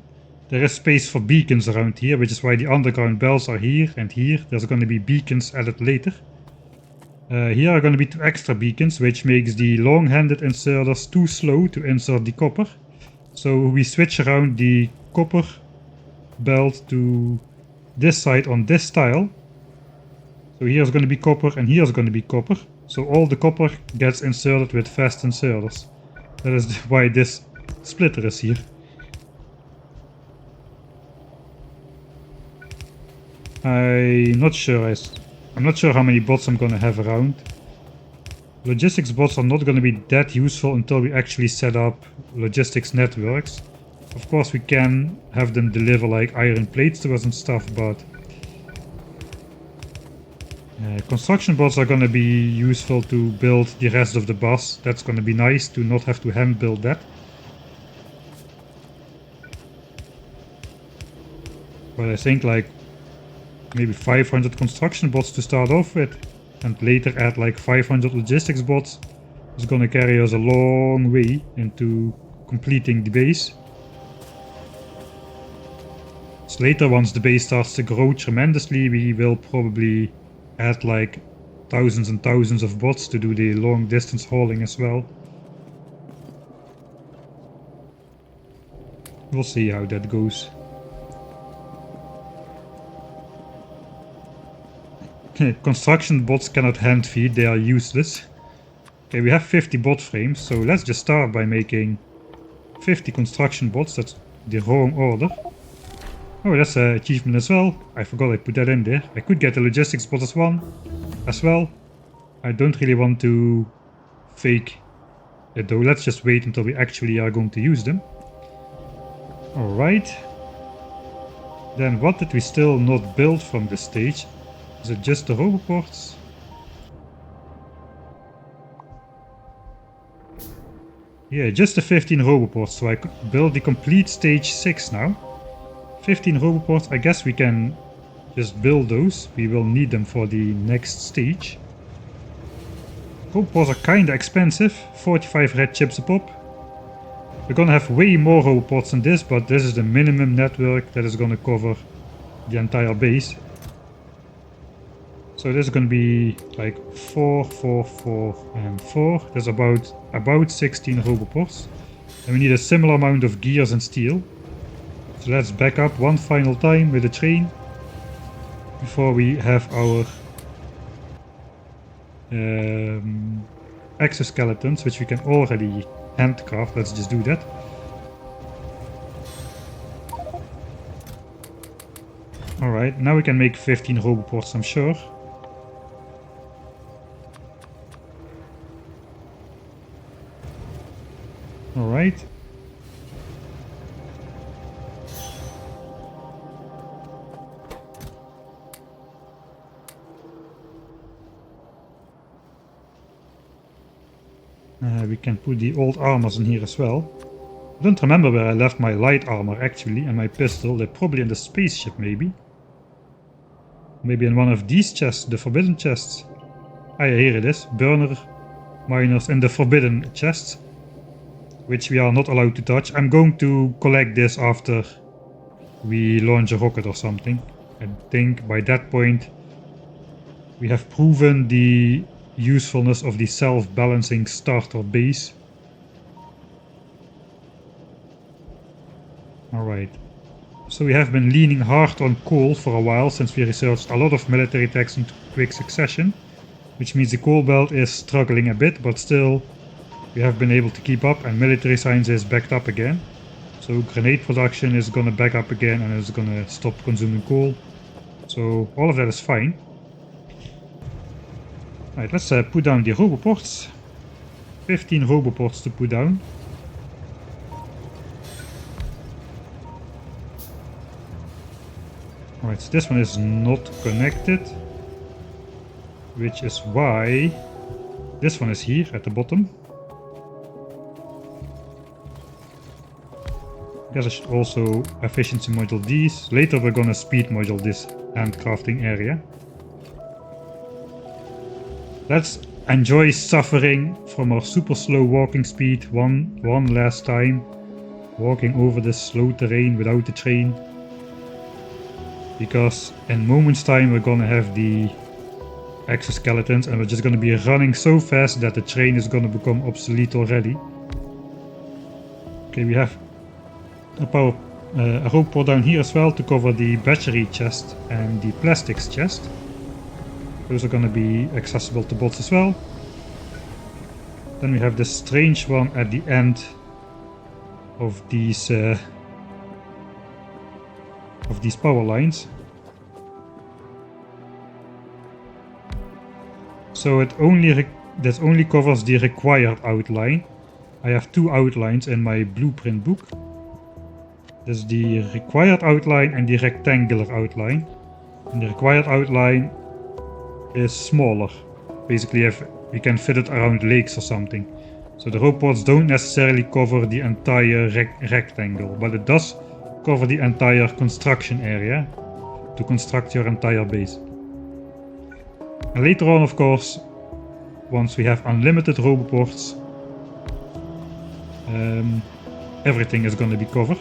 There is space for beacons around here, which is why the underground bells are here and here. There's going to be beacons added later. Here are going to be 2 extra beacons, which makes the long-handed inserters too slow to insert the copper. So we switch around the copper belt to this side on this tile. So here's going to be copper and here's going to be copper. So all the copper gets inserted with fast inserters. That is why this splitter is here. I'm not sure how many bots I'm gonna have around. Logistics bots are not gonna be that useful until we actually set up logistics networks. Of course we can have them deliver like iron plates to us and stuff, but construction bots are gonna be useful to build the rest of the bus. That's gonna be nice to not have to hand build that. But I think like maybe 500 construction bots to start off with, and later add like 500 logistics bots is gonna carry us a long way into completing the base. So later, once the base starts to grow tremendously, we will probably add like thousands and thousands of bots to do the long distance hauling as well. We'll see how that goes. Construction bots cannot hand feed, they are useless. Okay, we have 50 bot frames, so let's just start by making 50 construction bots. That's the wrong order. Oh, that's an achievement as well. I forgot I put that in there. I could get the logistics bottles one as well. I don't really want to fake it though. Let's just wait until we actually are going to use them. Alright. Then what did we still not build from this stage? Is it just the roboports? Yeah, just the 15 roboports, so I could build the complete stage 6 now. 15 roboports, I guess we can just build those. We will need them for the next stage. Roboports are kinda expensive, 45 red chips a pop. We're gonna have way more roboports than this, but this is the minimum network that is gonna cover the entire base. So this is gonna be like 4, 4, 4 and 4. There's about 16 roboports. And we need a similar amount of gears and steel. So let's back up one final time with the train before we have our exoskeletons, which we can already handcraft. Let's just do that. Alright, now we can make 15 roboports, I'm sure. Alright. We can put the old armors in here as well. I don't remember where I left my light armor actually, and my pistol. They're probably in the spaceship maybe. Maybe in one of these chests, the forbidden chests. Ah yeah, here it is. Burner miners in the forbidden chests, which we are not allowed to touch. I'm going to collect this after we launch a rocket or something. I think by that point we have proven the usefulness of the self-balancing starter base. Alright, so we have been leaning hard on coal for a while since we researched a lot of military techs in quick succession, which means the coal belt is struggling a bit, but still we have been able to keep up, and military science is backed up again. So grenade production is gonna back up again and is gonna stop consuming coal. So all of that is fine. Alright, let's put down the roboports. 15 roboports to put down. Alright, so this one is not connected, which is why this one is here at the bottom. I guess I should also efficiency module these. Later we're gonna speed module this handcrafting area. Let's enjoy suffering from our super slow walking speed one last time. Walking over this slow terrain without the train. Because in moments time we're gonna have the exoskeletons and we're just gonna be running so fast that the train is gonna become obsolete already. Okay, we have a roboport down here as well to cover the battery chest and the plastics chest. Those are going to be accessible to bots as well. Then we have this strange one at the end of these power lines. So that only covers the required outline. I have two outlines in my blueprint book. There's the required outline and the rectangular outline. And the required outline is smaller. Basically, if we can fit it around lakes or something. So the roboports don't necessarily cover the entire rectangle, but it does cover the entire construction area to construct your entire base. And later on, of course, once we have unlimited roboports, everything is going to be covered.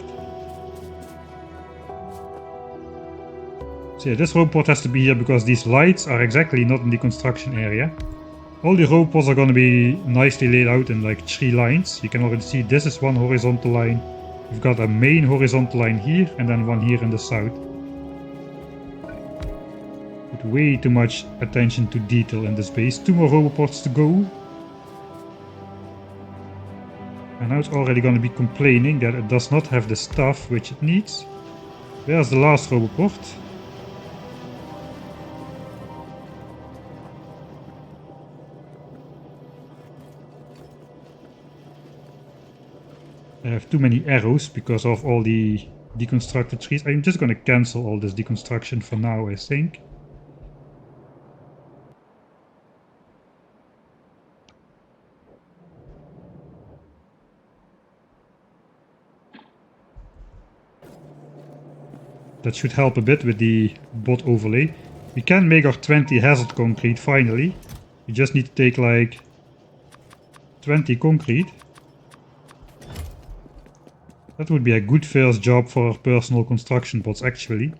So yeah, this roboport has to be here because these lights are exactly not in the construction area. All the roboports are going to be nicely laid out in like 3 lines. You can already see this is one horizontal line. We've got a main horizontal line here and then one here in the south. With way too much attention to detail in this base. 2 more roboports to go. And now it's already going to be complaining that it does not have the stuff which it needs. There's the last roboport. I have too many arrows because of all the deconstructed trees. I'm just gonna cancel all this deconstruction for now, I think. That should help a bit with the bot overlay. We can make our 20 hazard concrete finally. We just need to take like 20 concrete. That would be a good first job for our personal construction bots actually.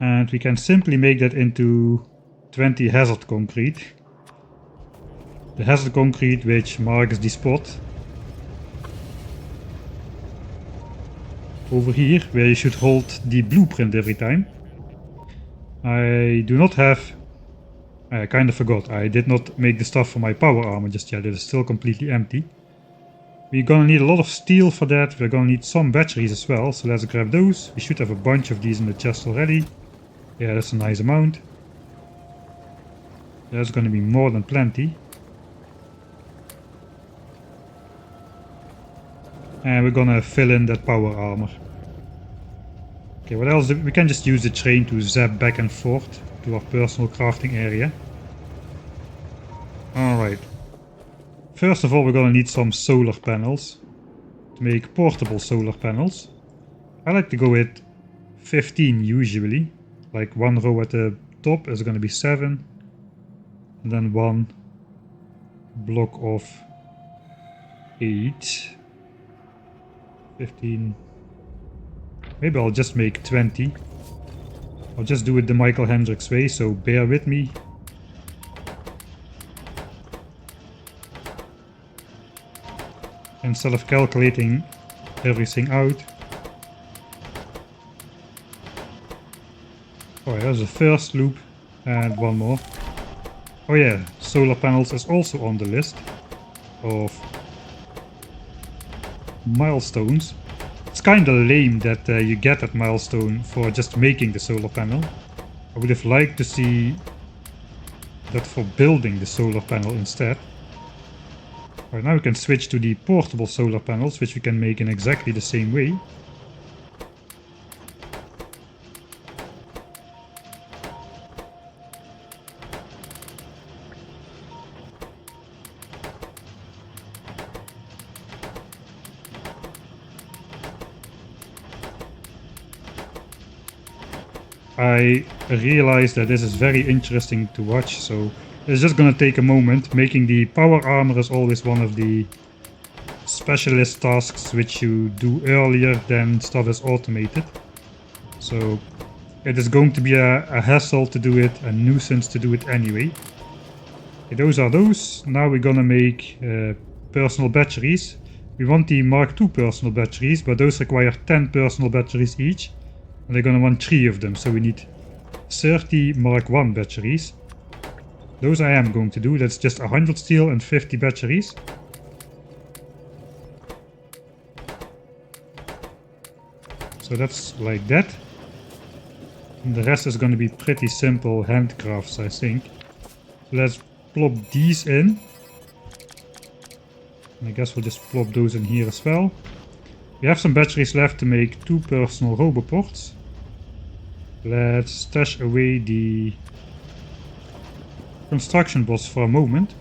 And we can simply make that into 20 hazard concrete. The hazard concrete which marks the spot over here where you should hold the blueprint every time. I do not have... I kind of forgot, I did not make the stuff for my power armor just yet, it is still completely empty. We're gonna need a lot of steel for that, we're gonna need some batteries as well, so let's grab those. We should have a bunch of these in the chest already. Yeah, that's a nice amount. There's gonna be more than plenty. And we're gonna fill in that power armor. Okay, what else? We can just use the train to zap back and forth to our personal crafting area. Alright. First of all, we're gonna need some solar panels to make portable solar panels. I like to go with 15 usually. Like one row at the top is gonna be 7. And then one block of 8. 15. Maybe I'll just make 20. I'll just do it the Michael Hendricks way, so bear with me. Instead of calculating everything out. Oh, there's the first loop and one more. Oh yeah, solar panels is also on the list of milestones. It's kinda lame that you get that milestone for just making the solar panel. I would have liked to see that for building the solar panel instead. Right, now we can switch to the portable solar panels, which we can make in exactly the same way. I realize that this is very interesting to watch, so it's just gonna take a moment. Making the power armor is always one of the specialist tasks which you do earlier than stuff is automated. So it is going to be a hassle to do it, a nuisance to do it anyway. Okay, those are those. Now we're gonna make personal batteries. We want the Mark II personal batteries, but those require 10 personal batteries each. And they're gonna want 3 of them, so we need 30 Mark I batteries. Those I am going to do, that's just 100 steel and 50 batteries. So that's like that. And the rest is gonna be pretty simple handcrafts, I think. So let's plop these in. And I guess we'll just plop those in here as well. We have some batteries left to make 2 personal roboports. Let's stash away the construction bots for a moment,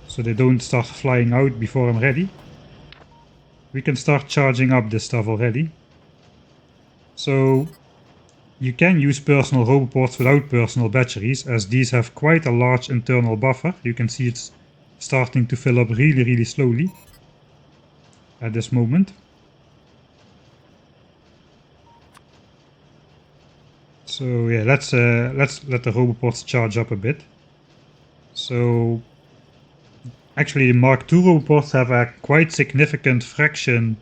so they don't start flying out before I'm ready. We can start charging up this stuff already. So you can use personal roboports without personal batteries, as these have quite a large internal buffer. You can see it's starting to fill up really slowly at this moment. So yeah, let's let the roboports charge up a bit. So actually the Mark II roboports have a quite significant fraction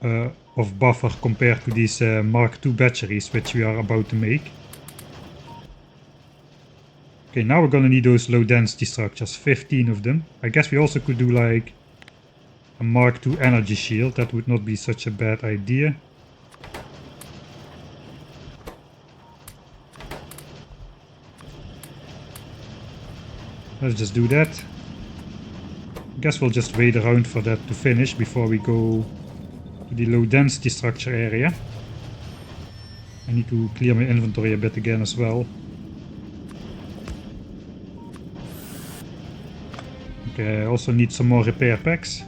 of buffer compared to these Mark II batteries which we are about to make. Okay, now we're gonna need those low density structures, 15 of them. I guess we also could do like a Mark II energy shield. That would not be such a bad idea. Let's just do that. I guess we'll just wait around for that to finish before we go to the low density structure area. I need to clear my inventory a bit again as well. Okay, I also need some more repair packs.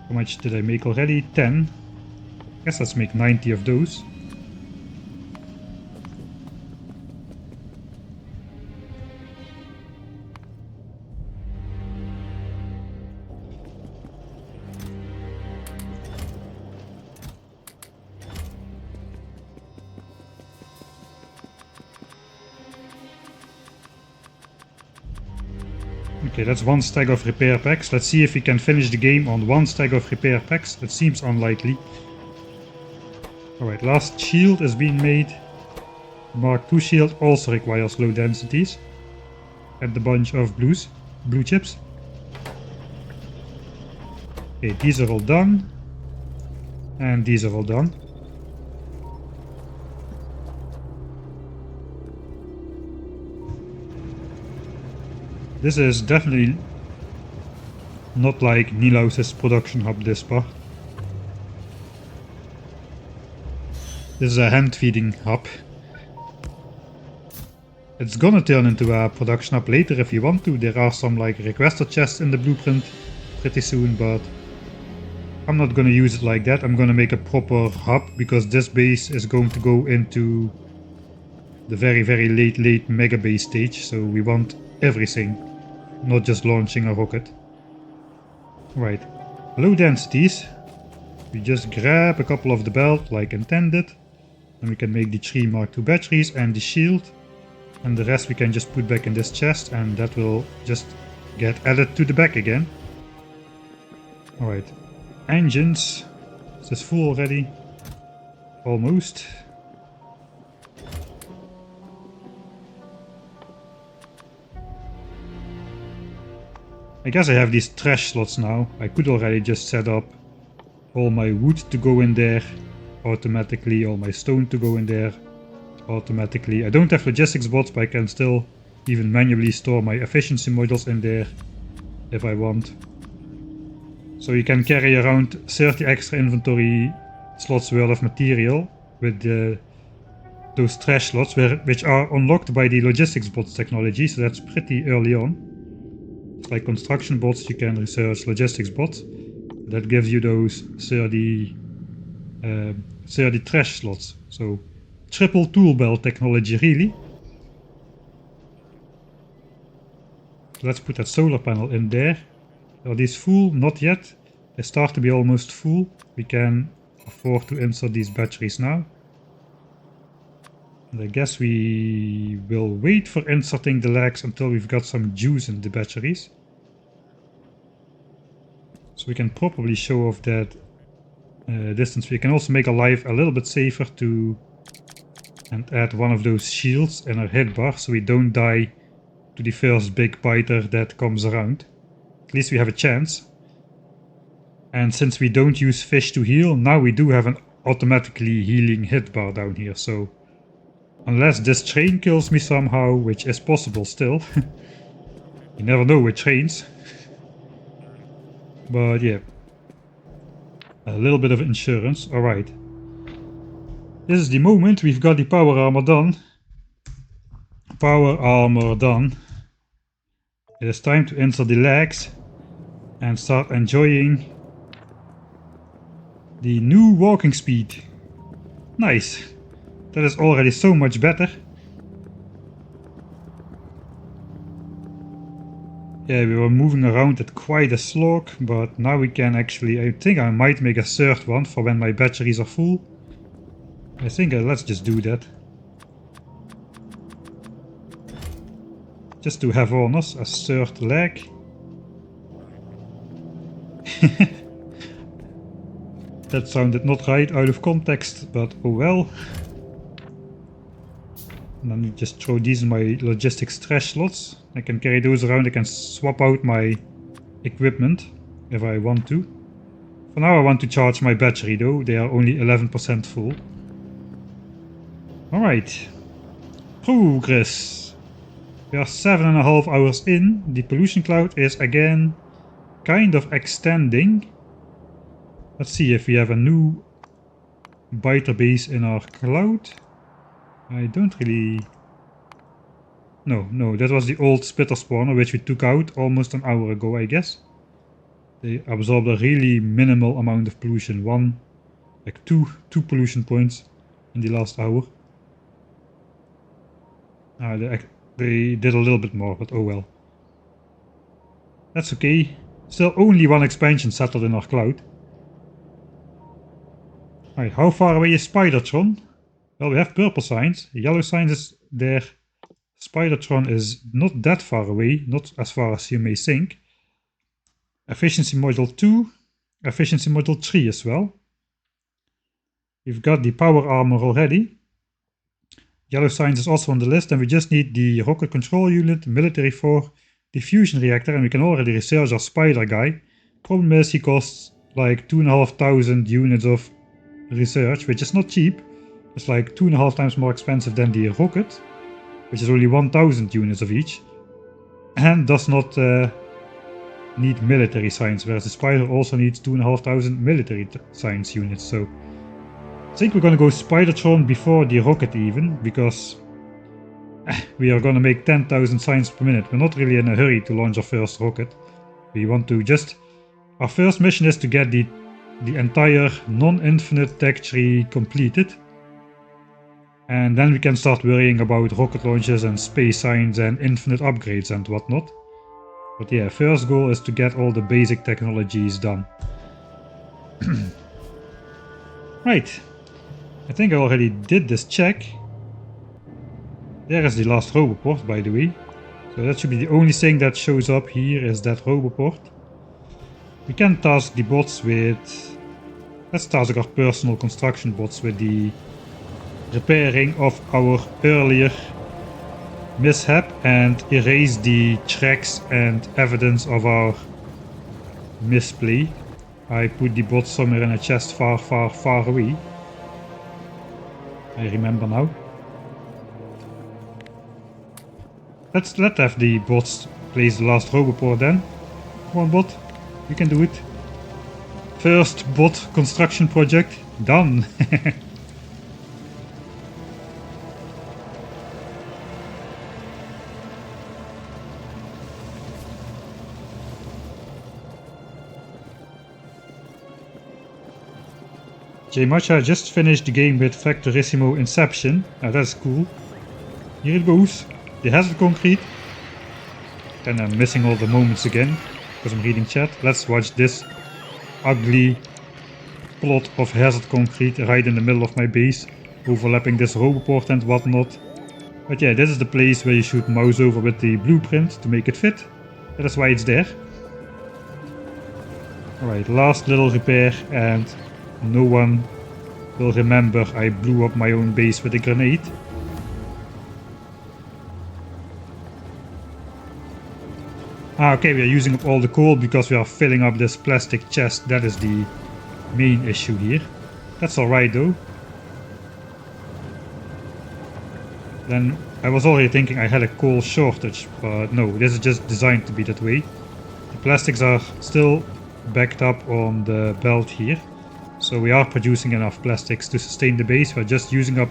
How much did I make already? 10. I guess let's make 90 of those. Okay, that's one stack of repair packs. Let's see if we can finish the game on one stack of repair packs. That seems unlikely. Alright, last shield is being made. Mark II shield also requires low densities. Add the bunch of blue chips. Okay, these are all done. And these are all done. This is definitely not like Nilaus's production hub, this part. This is a hand feeding hub. It's gonna turn into a production hub later if you want to. There are some like requester chests in the blueprint pretty soon, but I'm not gonna use it like that. I'm gonna make a proper hub because this base is going to go into the very late mega base stage, so we want everything. Not just launching a rocket. Right, low densities. We just grab a couple of the belt like intended. And we can make the 3 Mark II batteries and the shield. And the rest we can just put back in this chest and that will just get added to the back again. Alright, engines. Is this full already? Almost. I guess I have these trash slots now. I could already just set up all my wood to go in there automatically, all my stone to go in there automatically. I don't have logistics bots, but I can still even manually store my efficiency modules in there if I want. So you can carry around 30 extra inventory slots worth of material with those trash slots which are unlocked by the logistics bots technology, so that's pretty early on. Like construction bots, you can research logistics bots. That gives you those 30 trash slots. So triple tool belt technology, really. Let's put that solar panel in there. Are these full? Not yet. They start to be almost full. We can afford to insert these batteries now. And I guess we will wait for inserting the legs until we've got some juice in the batteries. So we can probably show off that distance. We can also make our life a little bit safer and add one of those shields in our hit bar so we don't die to the first big biter that comes around. At least we have a chance. And since we don't use fish to heal, now we do have an automatically healing hit bar down here. So unless this train kills me somehow, which is possible still. You never know with trains. But yeah, a little bit of insurance. Alright. This is the moment we've got the power armor done. Power armor done. It is time to insert the legs and start enjoying the new walking speed. Nice. That is already so much better. Yeah, we were moving around at quite a slog, but now we can actually, I think I might make a third one for when my batteries are full. I think let's just do that. Just to have on us a third leg. That sounded not right out of context, but oh well. And then you just throw these in my logistics trash slots. I can carry those around, I can swap out my equipment. if I want to. For now I want to charge my battery though, they are only 11% full. Alright. Progress. We are 7.5 hours in. The pollution cloud is again kind of extending. Let's see if we have a new biter base in our cloud. I don't really... No, that was the old spitter spawner which we took out almost an hour ago, I guess. They absorbed a really minimal amount of pollution. Like two pollution points in the last hour. They did a little bit more, but oh well. That's okay. Still only one expansion settled in our cloud. Alright, how far away is Spidertron? Well, we have purple signs. Yellow signs is there. Spidertron is not that far away, not as far as you may think. Efficiency module 2, efficiency module 3 as well. We've got the power armor already. Yellow signs is also on the list, and we just need the rocket control unit, military 4, the fusion reactor, and we can already research our spider guy. Problem is he costs like 2,500 units of research, which is not cheap. It's like 2.5 times more expensive than the rocket, which is only 1,000 units of each, and does not need military science, whereas the spider also needs 2,500 military science units. So I think we're gonna go Spidertron before the rocket even, because we are gonna make 10,000 science per minute. We're not really in a hurry to launch our first rocket. We want to just... Our first mission is to get the entire non-infinite tech tree completed. And then we can start worrying about rocket launches and space science and infinite upgrades and whatnot. But yeah, first goal is to get all the basic technologies done. Right. I think I already did this check. There is the last roboport, by the way. So that should be the only thing that shows up here is that roboport. We can task the bots with... Let's task our personal construction bots with the repairing of our earlier mishap and erase the tracks and evidence of our misplay. I put the bot somewhere in a chest far away. I remember now. Let's have the bots place the last roboport then. Come on bot, you can do it. First bot construction project done. J-Matcha just finished the game with Factorissimo Inception. That's cool. Here it goes. The hazard concrete. And I'm missing all the moments again because I'm reading chat. Let's watch this ugly plot of hazard concrete right in the middle of my base, overlapping this roboport and whatnot. But yeah, this is the place where you should mouse over with the blueprint to make it fit. That is why it's there. Alright, last little repair, and no one will remember I blew up my own base with a grenade. Okay, we are using up all the coal because we are filling up this plastic chest. That is the main issue here. That's alright though. Then I was already thinking I had a coal shortage, but no, this is just designed to be that way. The plastics are still backed up on the belt here. So we are producing enough plastics to sustain the base. We're just using up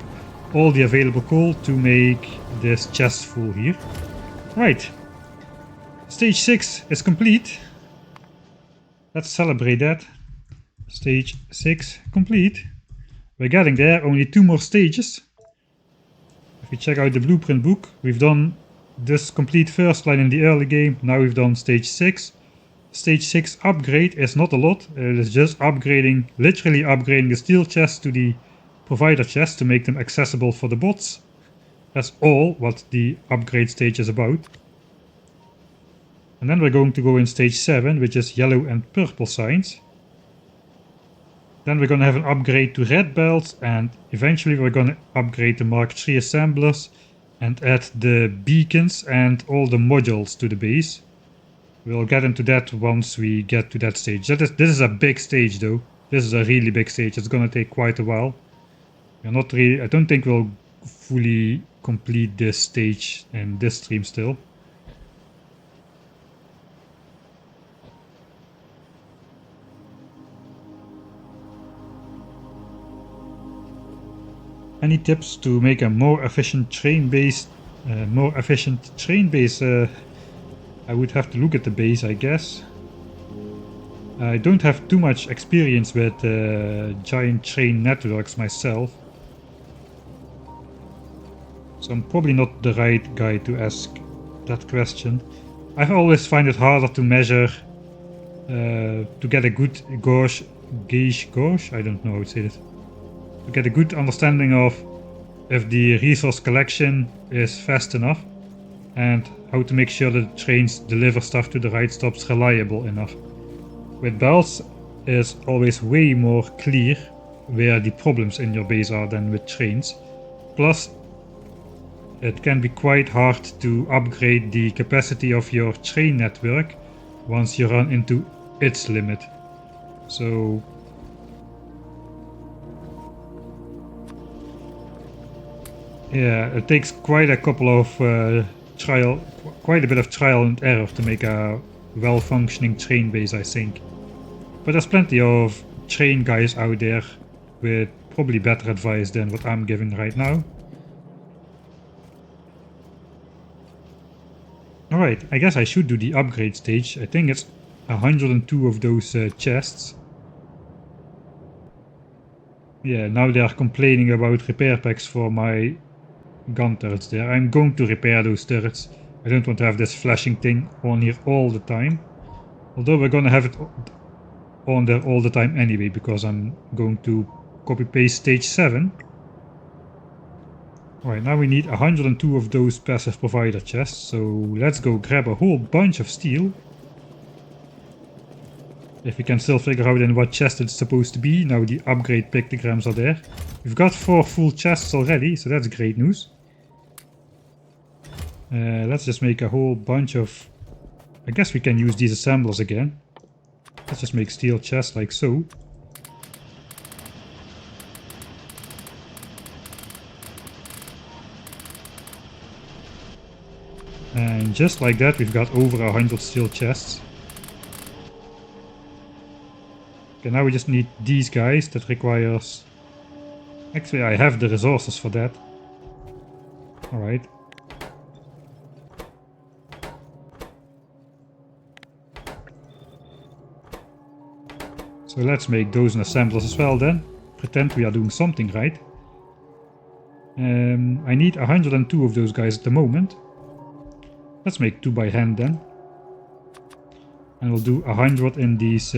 all the available coal to make this chest full here. Right. Stage 6 is complete. Let's celebrate that. Stage 6 complete. We're getting there, only 2 more stages. If we check out the blueprint book, we've done this complete first line in the early game. Now we've done stage 6. Stage 6 upgrade is not a lot. It is just upgrading, literally upgrading the steel chest to the provider chest to make them accessible for the bots. That's all what the upgrade stage is about. And then we're going to go in stage 7, which is yellow and purple signs. Then we're going to have an upgrade to red belts, and eventually we're going to upgrade the Mark III assemblers and add the beacons and all the modules to the base. We'll get into that once we get to that stage. This is a big stage though. This is a really big stage. It's gonna take quite a while. We're not really, I don't think we'll fully complete this stage in this stream still. Any tips to make a more efficient train base? I would have to look at the base, I guess. I don't have too much experience with giant train networks myself, so I'm probably not the right guy to ask that question. I always find it harder to measure, to get a good gauge, I don't know how to say this. To get a good understanding of if the resource collection is fast enough and how to make sure that trains deliver stuff to the right stops reliable enough. With belts, it's always way more clear where the problems in your base are than with trains. Plus, it can be quite hard to upgrade the capacity of your train network once you run into its limit. So yeah, it takes quite a couple of quite a bit of trial and error to make a well-functioning train base, I think. But there's plenty of train guys out there with probably better advice than what I'm giving right now. Alright, I guess I should do the upgrade stage. I think it's 102 of those chests. Yeah, now they are complaining about repair packs for my gun turrets there. I'm going to repair those turrets. I don't want to have this flashing thing on here all the time. Although we're gonna have it on there all the time anyway, because I'm going to copy paste stage 7. Alright, now we need 102 of those passive provider chests, so let's go grab a whole bunch of steel. If we can still figure out in what chest it's supposed to be. Now the upgrade pictograms are there. We've got 4 full chests already, so that's great news. Let's just make a whole bunch of... I guess we can use these assemblers again. Let's just make steel chests like so. And just like that, we've got over 100 steel chests. Okay, now we just need these guys. That requires... Actually, I have the resources for that. Alright. So let's make those in assemblers as well then. Pretend we are doing something right. I need 102 of those guys at the moment. Let's make 2 by hand then. And we'll do 100 in these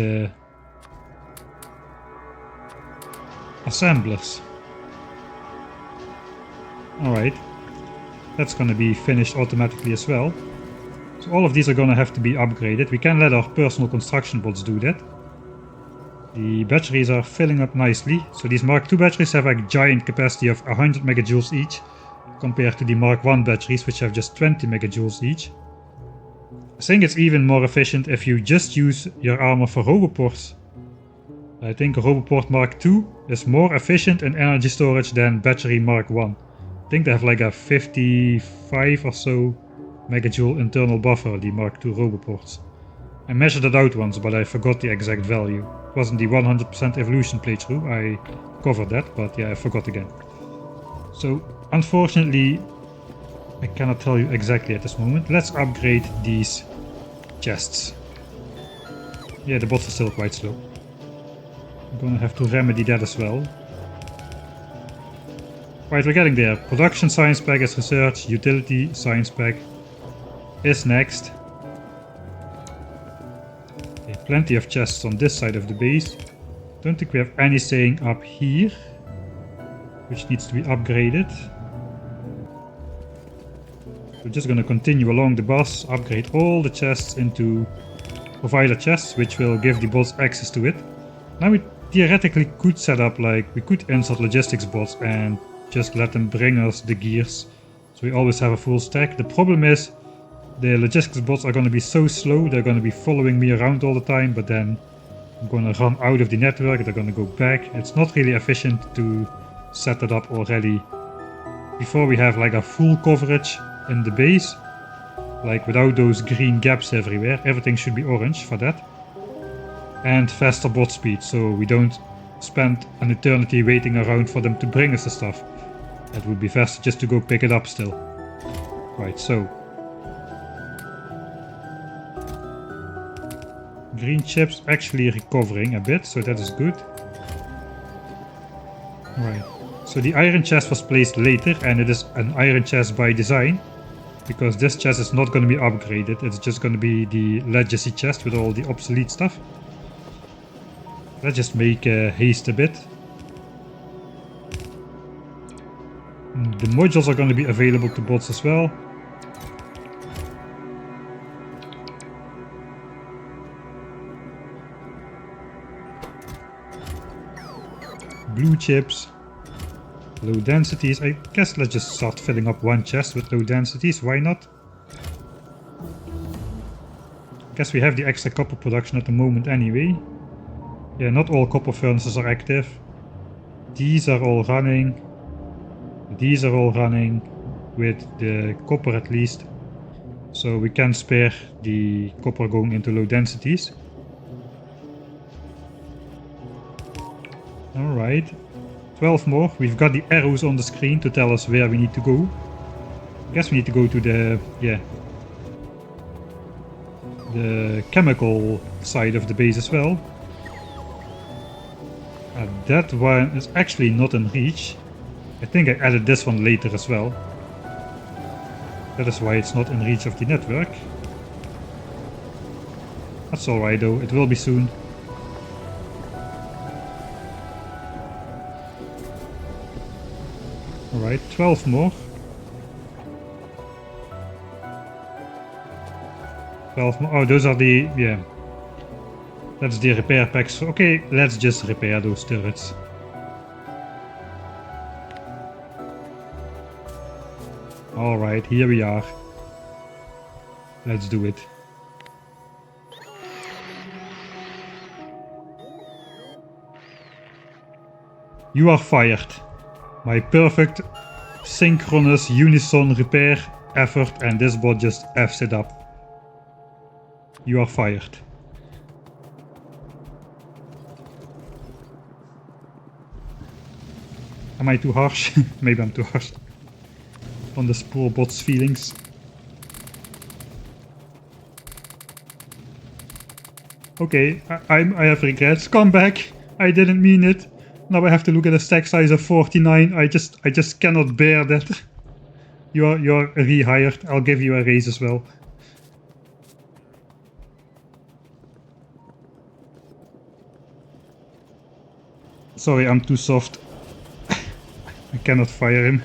assemblers. Alright. That's gonna be finished automatically as well. So all of these are gonna have to be upgraded. We can let our personal construction bots do that. The batteries are filling up nicely. So these Mark II batteries have a giant capacity of 100 megajoules each, compared to the Mark I batteries, which have just 20 megajoules each. I think it's even more efficient if you just use your armor for roboports. I think Roboport Mark II is more efficient in energy storage than battery Mark I. I think they have like a 55 or so megajoule internal buffer, the Mark II Roboports. I measured it out once, but I forgot the exact value. It wasn't the 100% evolution playthrough, I covered that, but yeah, I forgot again. So, unfortunately, I cannot tell you exactly at this moment. Let's upgrade these chests. Yeah, the bots are still quite slow. I'm gonna have to remedy that as well. Right, we're getting there. Production science pack is research, utility science pack is next. Okay, plenty of chests on this side of the base. Don't think we have anything up here which needs to be upgraded. We're just gonna continue along the bus, upgrade all the chests into provider chests, which will give the bots access to it. Now we theoretically could set up, like, we could insert logistics bots and just let them bring us the gears, so we always have a full stack. The problem is the logistics bots are going to be so slow, they're going to be following me around all the time, but then I'm going to run out of the network, they're going to go back. It's not really efficient to set that up already before we have like a full coverage in the base. Like without those green gaps everywhere, everything should be orange for that. And faster bot speed, so we don't spend an eternity waiting around for them to bring us the stuff. That would be faster just to go pick it up still. Right, so. Green chips actually recovering a bit, so that is good. Right, so the iron chest was placed later, and it is an iron chest by design. Because this chest is not going to be upgraded, it's just going to be the legacy chest with all the obsolete stuff. Let's just make haste a bit. The modules are going to be available to bots as well. Blue chips. Low densities. I guess let's just start filling up one chest with low densities. Why not? I guess we have the extra copper production at the moment anyway. Yeah, not all copper furnaces are active. These are all running. These are all running with the copper at least. So we can spare the copper going into low densities. Alright. 12 more. We've got the arrows on the screen to tell us where we need to go. I guess we need to go to the, the chemical side of the base as well. That one is actually not in reach. I think I added this one later as well. That is why it's not in reach of the network. That's alright though, it will be soon. Alright, 12 more. 12 more. Oh, those are the, that's the repair packs. Okay, let's just repair those turrets. Alright, here we are. Let's do it. You are fired. My perfect synchronous unison repair effort, and this bot just F's it up. You are fired. Am I too harsh? Maybe I'm too harsh on this poor bot's feelings. Okay, I have regrets. Come back! I didn't mean it. Now I have to look at a stack size of 49. I just cannot bear that. You're rehired. I'll give you a raise as well. Sorry, I'm too soft. I cannot fire him.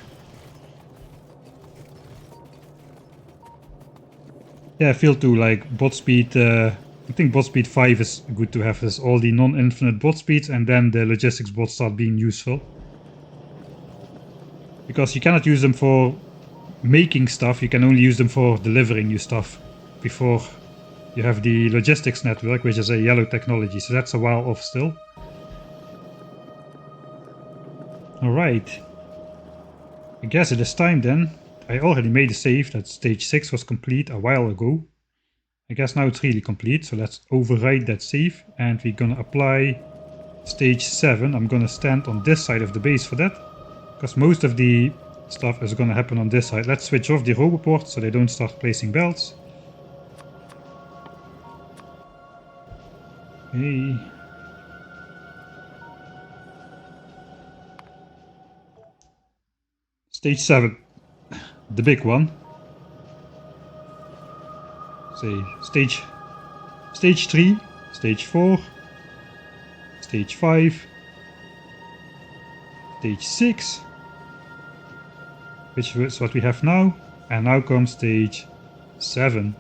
Yeah, I feel too like bot speed. I think bot speed 5 is good to have as all the non-infinite bot speeds, and then the logistics bots start being useful. Because you cannot use them for making stuff, you can only use them for delivering you stuff before you have the logistics network, which is a yellow technology, so that's a while off still. Alright. I guess it is time then. I already made a save that stage 6 was complete a while ago. I guess now it's really complete, so let's override that save and we're gonna apply stage 7. I'm gonna stand on this side of the base for that, because most of the stuff is gonna happen on this side. Let's switch off the roboports so they don't start placing belts. Hey. Stage 7, the big one. Say stage 3, stage 4, stage 5, stage 6, which is what we have now, and now comes stage 7.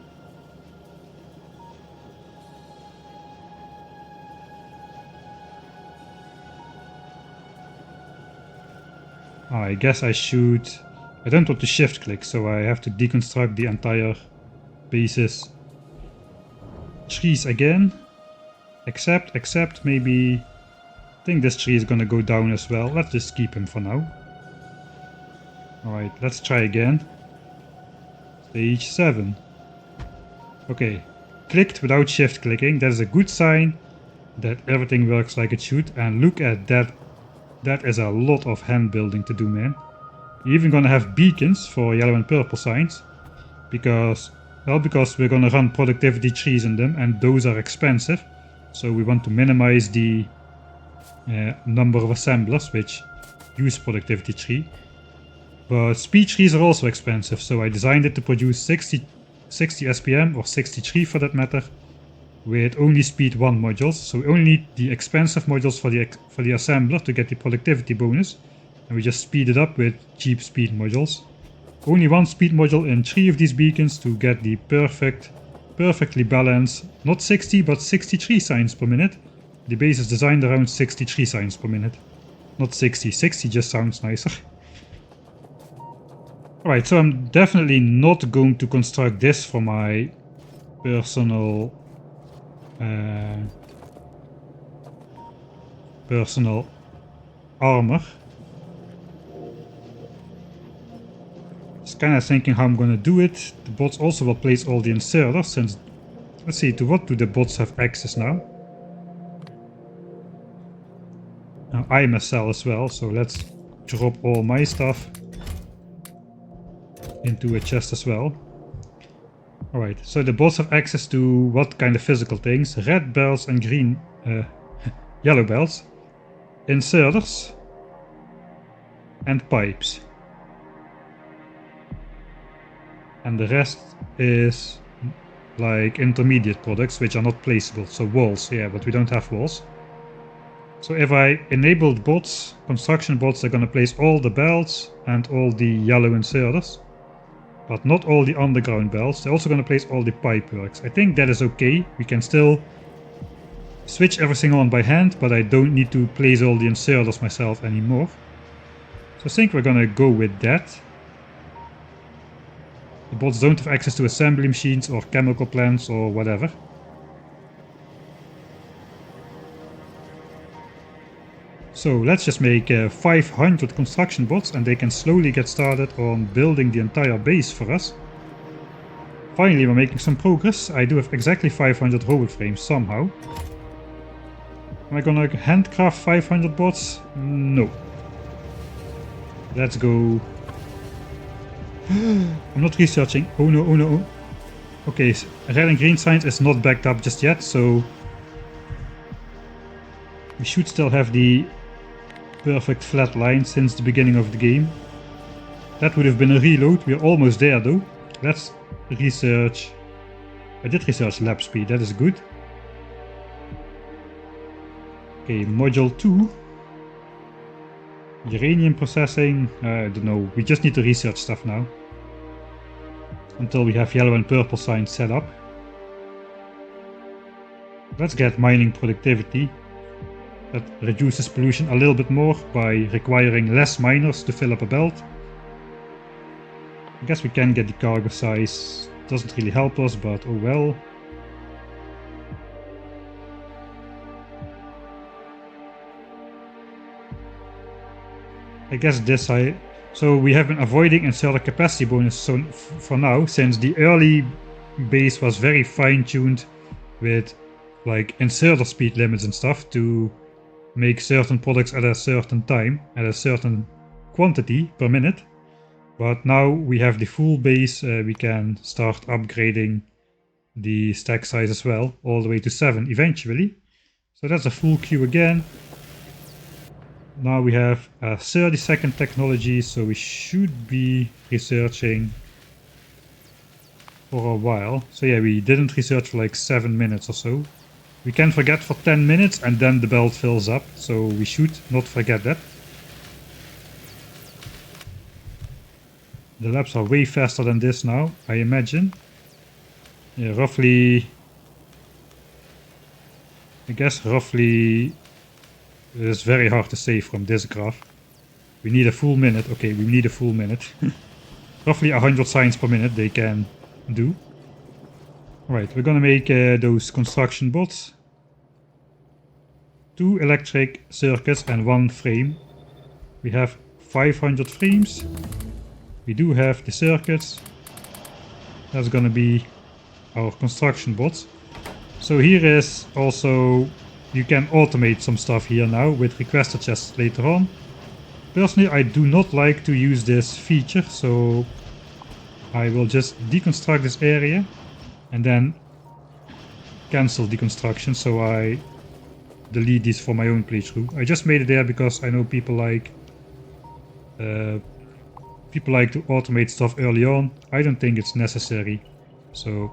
I guess I should... I don't want to shift click, so I have to deconstruct the entire bases. Trees again. Except maybe... I think this tree is gonna go down as well. Let's just keep him for now. Alright, let's try again. Stage 7. Okay, clicked without shift clicking. That is a good sign that everything works like it should. And look at that. That is a lot of hand building to do, man. You're even gonna have beacons for yellow and purple signs. Because we're gonna run productivity trees in them, and those are expensive. So we want to minimize the number of assemblers which use productivity tree. But speed trees are also expensive, so I designed it to produce 60 SPM, or 63 for that matter, with only speed 1 modules. So we only need the expensive modules for the assembler to get the productivity bonus, and we just speed it up with cheap speed modules. Only 1 speed module in 3 of these beacons to get the perfectly balanced, not 60 but 63 signs per minute. The base is designed around 63 signs per minute, not 60. 60 just sounds nicer. Alright, so I'm definitely not going to construct this for my personal armor. Just kind of thinking how I'm going to do it. The bots also will place all the inserters, since... Let's see, to what do the bots have access now? Now I'm a cell as well, so let's drop all my stuff into a chest as well. Alright, so the bots have access to what kind of physical things? Red bells and green... yellow bells. Inserters. And pipes. And the rest is like intermediate products which are not placeable. So walls, yeah, but we don't have walls. So if I enabled bots, construction bots, are gonna place all the bells and all the yellow inserters. But not all the underground bells. They're also gonna place all the pipe works. I think that is okay. We can still switch everything on by hand, but I don't need to place all the inserters myself anymore. So I think we're gonna go with that. The bots don't have access to assembly machines or chemical plants or whatever. So let's just make 500 construction bots, and they can slowly get started on building the entire base for us. Finally, we're making some progress. I do have exactly 500 robot frames somehow. Am I gonna handcraft 500 bots? No. Let's go. I'm not researching. Oh no, oh no. Okay, red and green signs is not backed up just yet, so we should still have the perfect flat line since the beginning of the game. That would have been a reload. We're almost there though. Let's research. I did research lab speed, that is good. Okay, module 2. Uranium processing, I don't know, we just need to research stuff now. Until we have yellow and purple signs set up. Let's get mining productivity. That reduces pollution a little bit more by requiring less miners to fill up a belt. I guess we can get the cargo size, doesn't really help us, but oh well. I guess this so we have been avoiding inserter capacity bonus for now, since the early base was very fine-tuned with like inserter speed limits and stuff to make certain products at a certain time, at a certain quantity per minute. But now we have the full base, we can start upgrading the stack size as well, all the way to 7 eventually. So that's a full queue again. Now we have a 30-second technology, so we should be researching for a while. So yeah, we didn't research for like 7 minutes or so. We can forget for 10 minutes and then the belt fills up, so we should not forget that. The labs are way faster than this now, I imagine. Yeah, roughly... I guess roughly... It's very hard to say from this graph. We need a full minute. Okay, we need a full minute. Roughly 100 signs per minute they can do. Right, we're gonna make those construction bots. 2 electric circuits and 1 frame. We have 500 frames. We do have the circuits. That's gonna be our construction bots. So here is also, you can automate some stuff here now with requester chests later on. Personally, I do not like to use this feature, so I will just deconstruct this area and then cancel deconstruction, so I delete these for my own playthrough. I just made it there because I know people like to automate stuff early on. I don't think it's necessary, so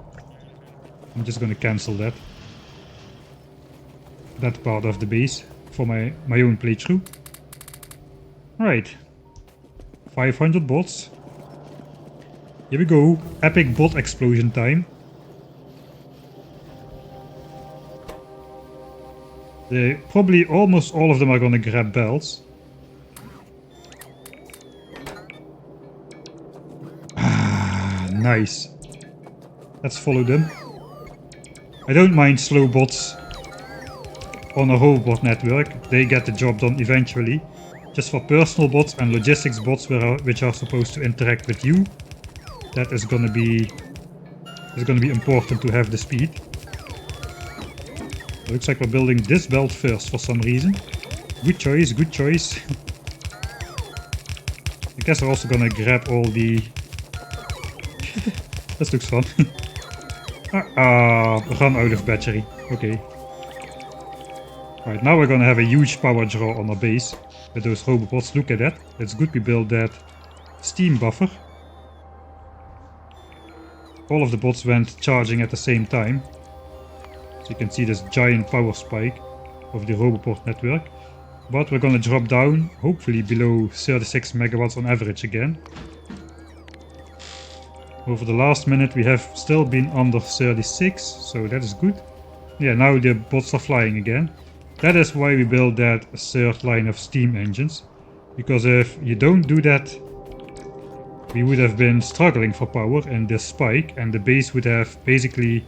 I'm just gonna cancel that part of the base for my own playthrough. Alright, 500 bots. Here we go, epic bot explosion time. Probably almost all of them are gonna grab belts. Ah, nice. Let's follow them. I don't mind slow bots on a whole bot network. They get the job done eventually. Just for personal bots and logistics bots which are supposed to interact with you, that is gonna be important to have the speed. Looks like we're building this belt first for some reason. Good choice, good choice. I guess we're also gonna grab all the... This looks fun. Run out of battery. Okay. Right, now we're gonna have a huge power draw on our base with those robobots. Look at that. It's good we build that steam buffer. All of the bots went charging at the same time. So you can see this giant power spike of the Roboport network. But we're gonna drop down, hopefully below 36 megawatts on average again. Over the last minute we have still been under 36, so that is good. Yeah, now the bots are flying again. That is why we built that third line of steam engines. Because if you don't do that, we would have been struggling for power in this spike, and the base would have basically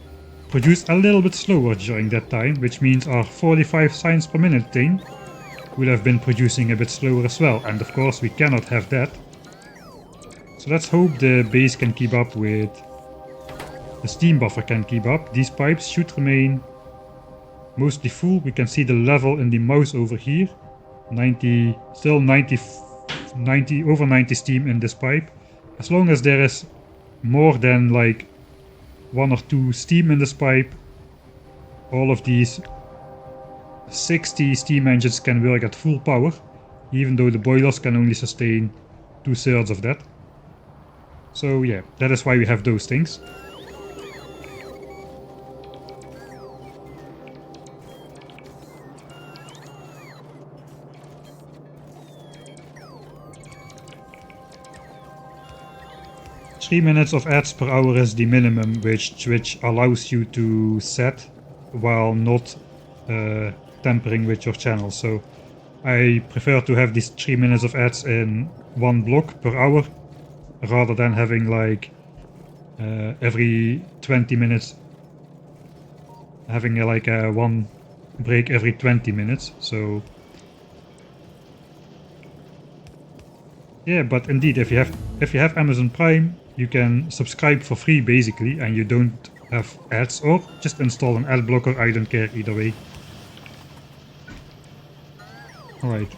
produced a little bit slower during that time, which means our 45 signs per minute thing would have been producing a bit slower as well, and of course we cannot have that. So let's hope the base can keep up with... the steam buffer can keep up. These pipes should remain mostly full. We can see the level in the mouse over here. 90, still 90, over 90 steam in this pipe. As long as there is more than like 1 or 2 steam in this pipe, all of these 60 steam engines can work at full power, even though the boilers can only sustain 2/3 of that. So yeah, that is why we have those things. Three minutes of ads per hour is the minimum which Twitch allows you to set while not tampering with your channel. So I prefer to have these 3 minutes of ads in one block per hour rather than having like every 20 minutes having like a one break every 20 minutes. So yeah, but indeed, if you have Amazon Prime, you can subscribe for free basically, and you don't have ads, or just install an ad blocker. I don't care either way. Alright,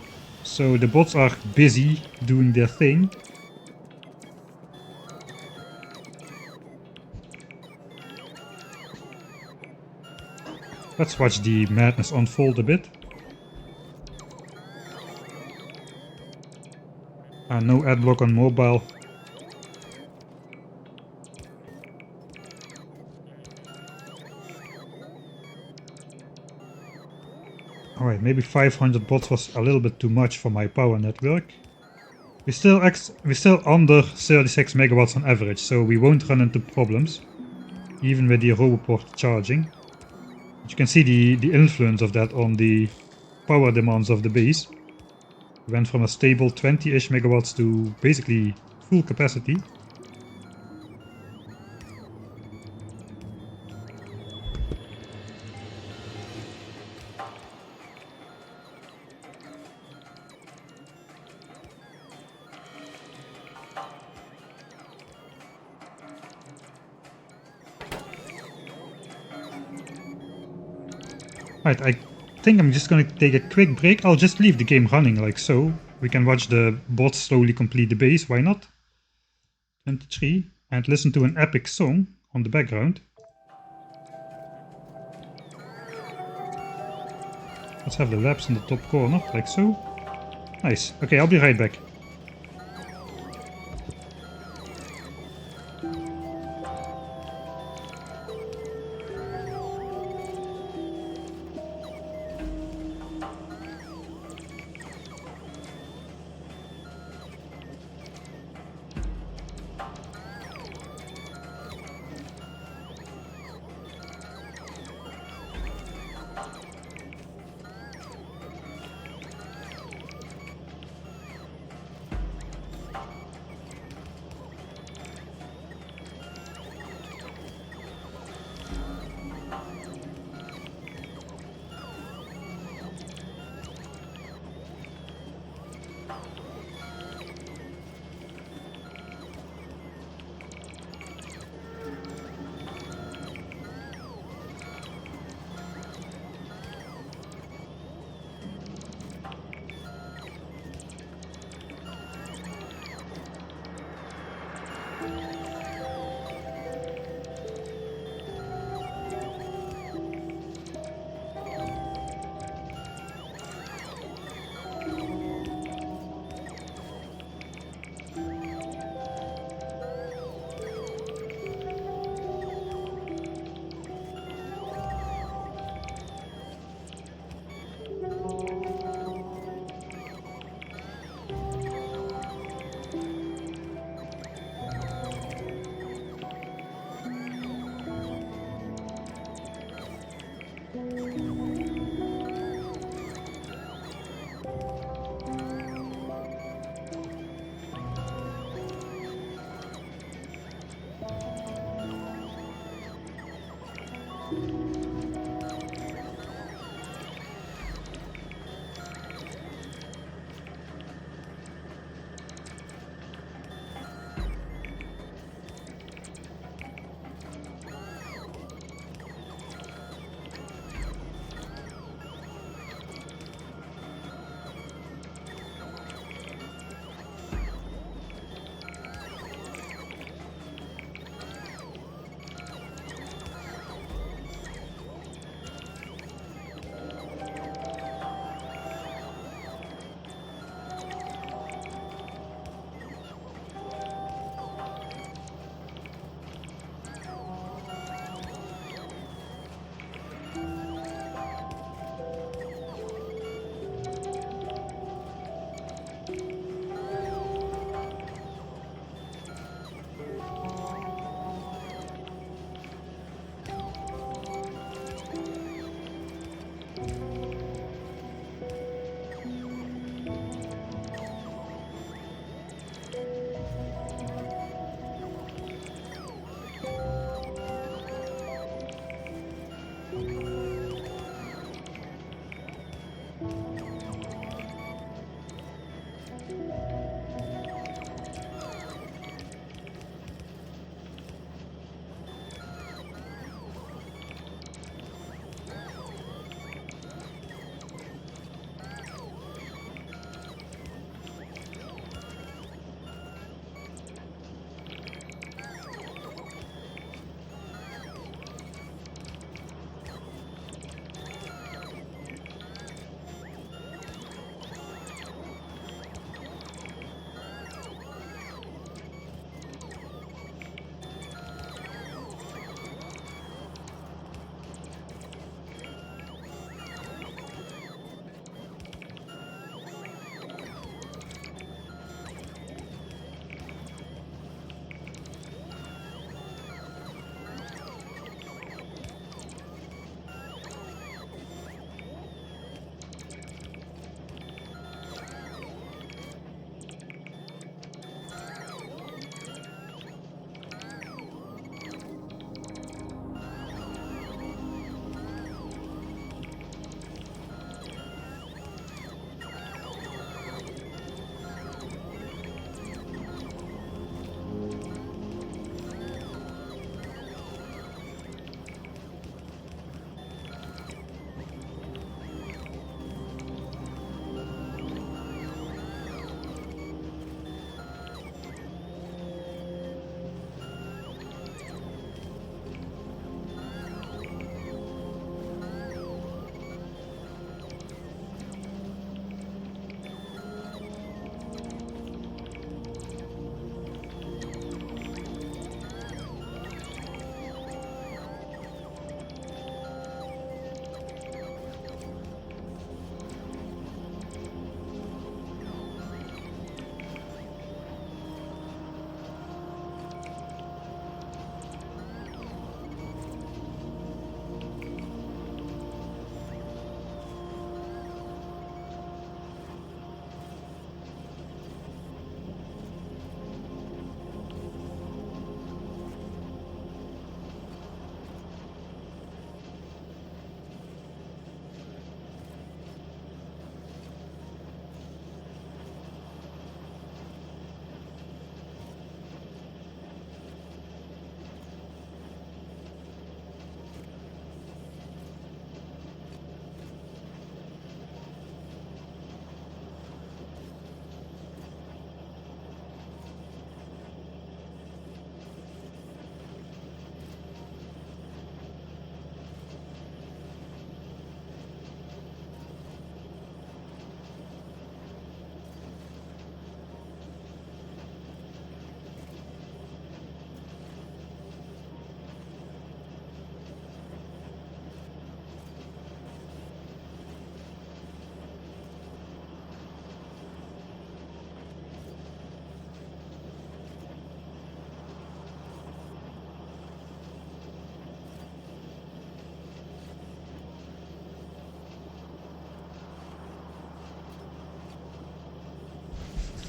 so the bots are busy doing their thing. Let's watch the madness unfold a bit. No ad block on mobile. Alright, maybe 500 bots was a little bit too much for my power network. We're still under 36 megawatts on average, so we won't run into problems, even with the Roboport charging. But you can see the influence of that on the power demands of the base. We went from a stable 20-ish megawatts to basically full capacity. Right, I think I'm just gonna take a quick break. I'll just leave the game running like so. We can watch the bots slowly complete the base, why not? 23, and listen to an epic song on the background. Let's have the labs in the top corner, like so. Nice. Okay, I'll be right back.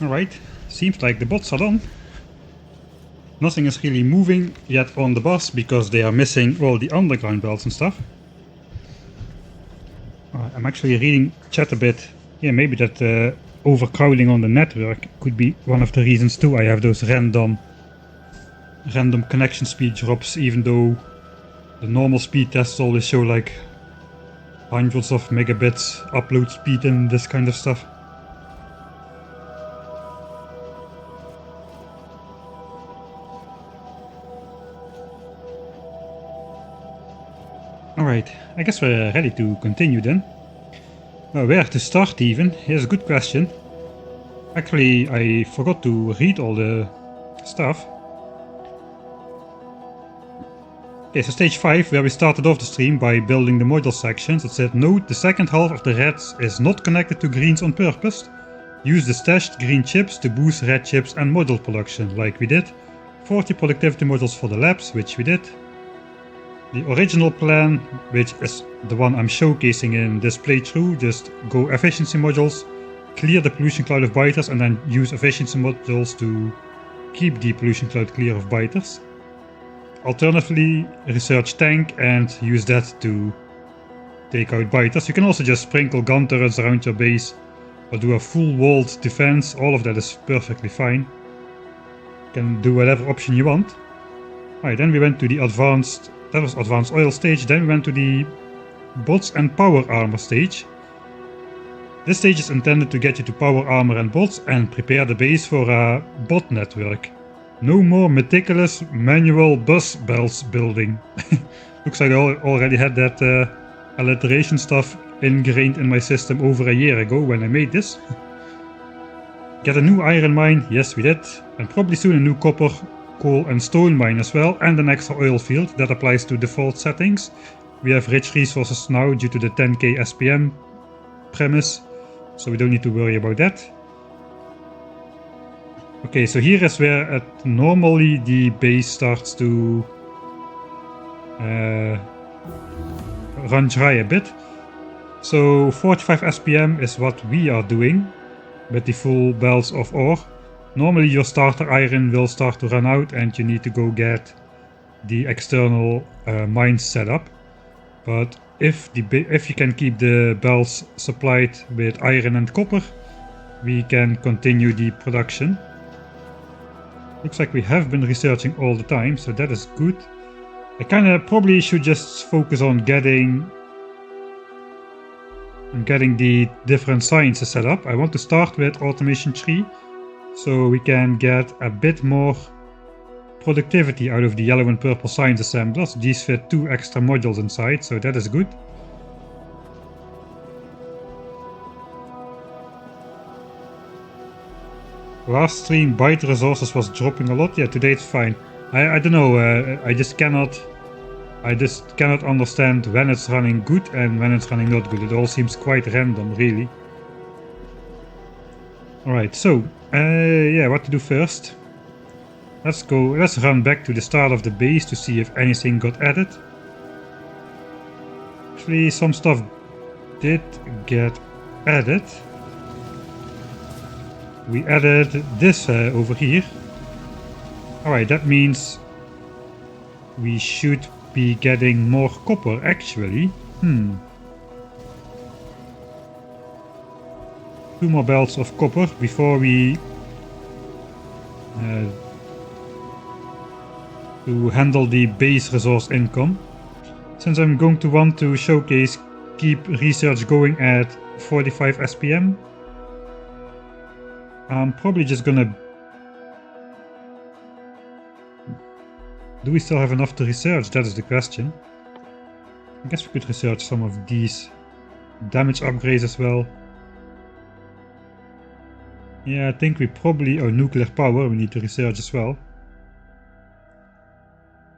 Alright, seems like the bots are done. Nothing is really moving yet on the bus because they are missing all the underground belts and stuff. I'm actually reading chat a bit. Yeah, maybe that overcrowding on the network could be one of the reasons too. I have those random connection speed drops, even though the normal speed tests always show like hundreds of megabits upload speed and this kind of stuff. Alright, I guess we're ready to continue then. Where to start even? Here's a good question. Actually, I forgot to read all the stuff. Okay, so stage 5, where we started off the stream by building the module sections, it said, note, the second half of the reds is not connected to greens on purpose. Use the stashed green chips to boost red chips and module production, like we did. 40 productivity modules for the labs, which we did. The original plan, which is the one I'm showcasing in this playthrough, just go efficiency modules, clear the pollution cloud of biters, and then use efficiency modules to keep the pollution cloud clear of biters. Alternatively, research tank and use that to take out biters. You can also just sprinkle gun turrets around your base or do a full walled defense. All of that is perfectly fine. You can do whatever option you want. Alright, then we went to the advanced oil stage, then we went to the bots and power armor stage. This stage is intended to get you to power armor and bots and prepare the base for a bot network. No more meticulous manual bus belts building. Looks like I already had that alliteration stuff ingrained in my system over a year ago when I made this. Get a new iron mine, yes we did, and probably soon a new copper, coal and stone mine as well, and an extra oil field. That applies to default settings. We have rich resources now due to the 10k SPM premise, so we don't need to worry about that. Okay, so here is where normally the base starts to run dry a bit. So 45 SPM is what we are doing with the full belts of ore. Normally your starter iron will start to run out and you need to go get the external mines set up. But if you can keep the belts supplied with iron and copper, we can continue the production. Looks like we have been researching all the time, so that is good. I kinda probably should just focus on getting the different sciences set up. I want to start with automation 3, so we can get a bit more productivity out of the yellow and purple science assemblers. These fit 2 extra modules inside, so that is good. Last stream byte resources was dropping a lot. Yeah, today it's fine. I don't know, I just cannot understand when it's running good and when it's running not good. It all seems quite random, really. Alright, so yeah, what to do first? Let's run back to the start of the base to see if anything got added. Actually, some stuff did get added. We added this over here. Alright, that means we should be getting more copper actually. 2 more belts of copper before we to handle the base resource income. Since I'm going to want to showcase keep research going at 45 SPM, I'm probably just gonna... Do we still have enough to research? That is the question. I guess we could research some of these damage upgrades as well. Yeah, I think we probably... Oh, nuclear power we need to research as well.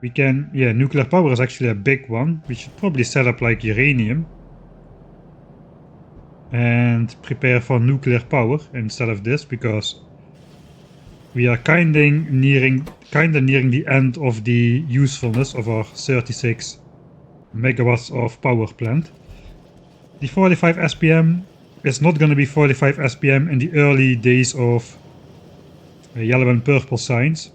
We can... Yeah, nuclear power is actually a big one. We should probably set up like uranium. And prepare for nuclear power instead of this, because we are kinda nearing the end of the usefulness of our 36 megawatts of power plant. The 45 SPM is not going to be 45 SPM in the early days of yellow and purple signs.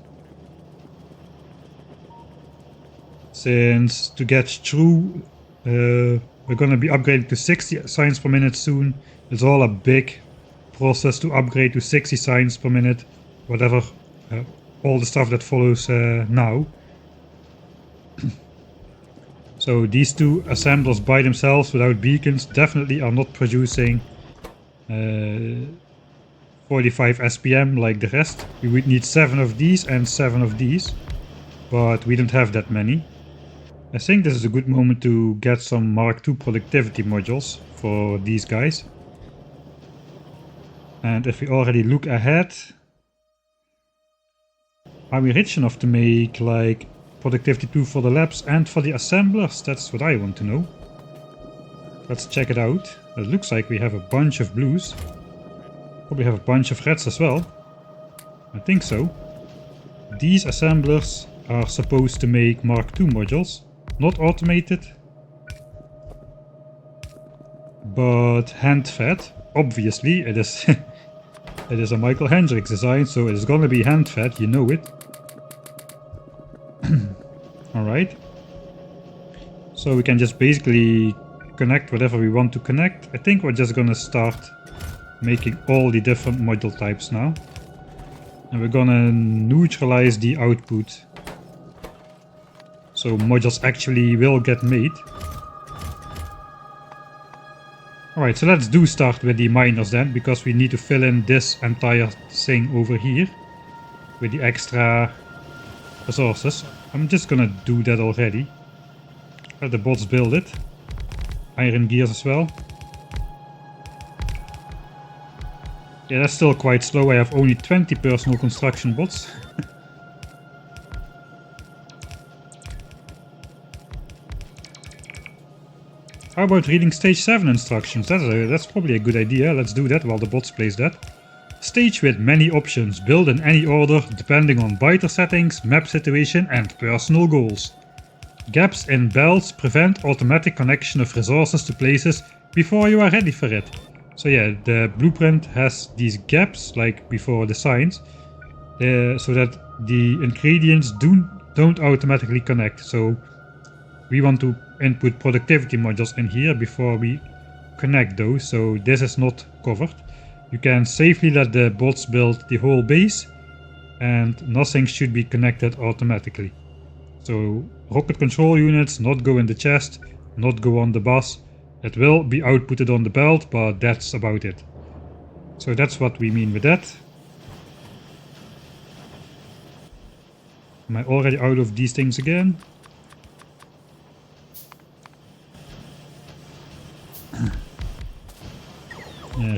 Since to get through, we're gonna be upgrading to 60 signs per minute soon. It's all a big process to upgrade to 60 signs per minute, whatever, all the stuff that follows now. So these two assemblers by themselves without beacons definitely are not producing 45 SPM like the rest. We would need 7 of these and 7 of these, but we don't have that many. I think this is a good moment to get some Mark II productivity modules for these guys. And if we already look ahead, are we rich enough to make like productivity 2 for the labs and for the assemblers? That's what I want to know. Let's check it out. It looks like we have a bunch of blues. Probably have a bunch of reds as well. I think so. These assemblers are supposed to make Mark II modules. Not automated, but hand-fed. Obviously, it is it is a Michael Hendricks design, so it is gonna be hand-fed, you know it. Alright. So we can just basically connect whatever we want to connect. I think we're just gonna start making all the different module types now. And we're gonna neutralize the output. So modules actually will get made. Alright, so let's start with the miners then, because we need to fill in this entire thing over here with the extra resources. I'm just gonna do that already. Let the bots build it. Iron gears as well. Yeah, that's still quite slow. I have only 20 personal construction bots. How about reading stage 7 instructions? That's probably a good idea. Let's do that while the bots place that. Stage with many options. Build in any order depending on biter settings, map situation and personal goals. Gaps in belts prevent automatic connection of resources to places before you are ready for it. So yeah, the blueprint has these gaps, like before the signs, so that the ingredients don't automatically connect. So we want to input productivity modules in here before we connect those, so this is not covered. You can safely let the bots build the whole base and nothing should be connected automatically. So rocket control units not go in the chest, not go on the bus. It will be outputted on the belt, but that's about it. So that's what we mean with that. Am I already out of these things again?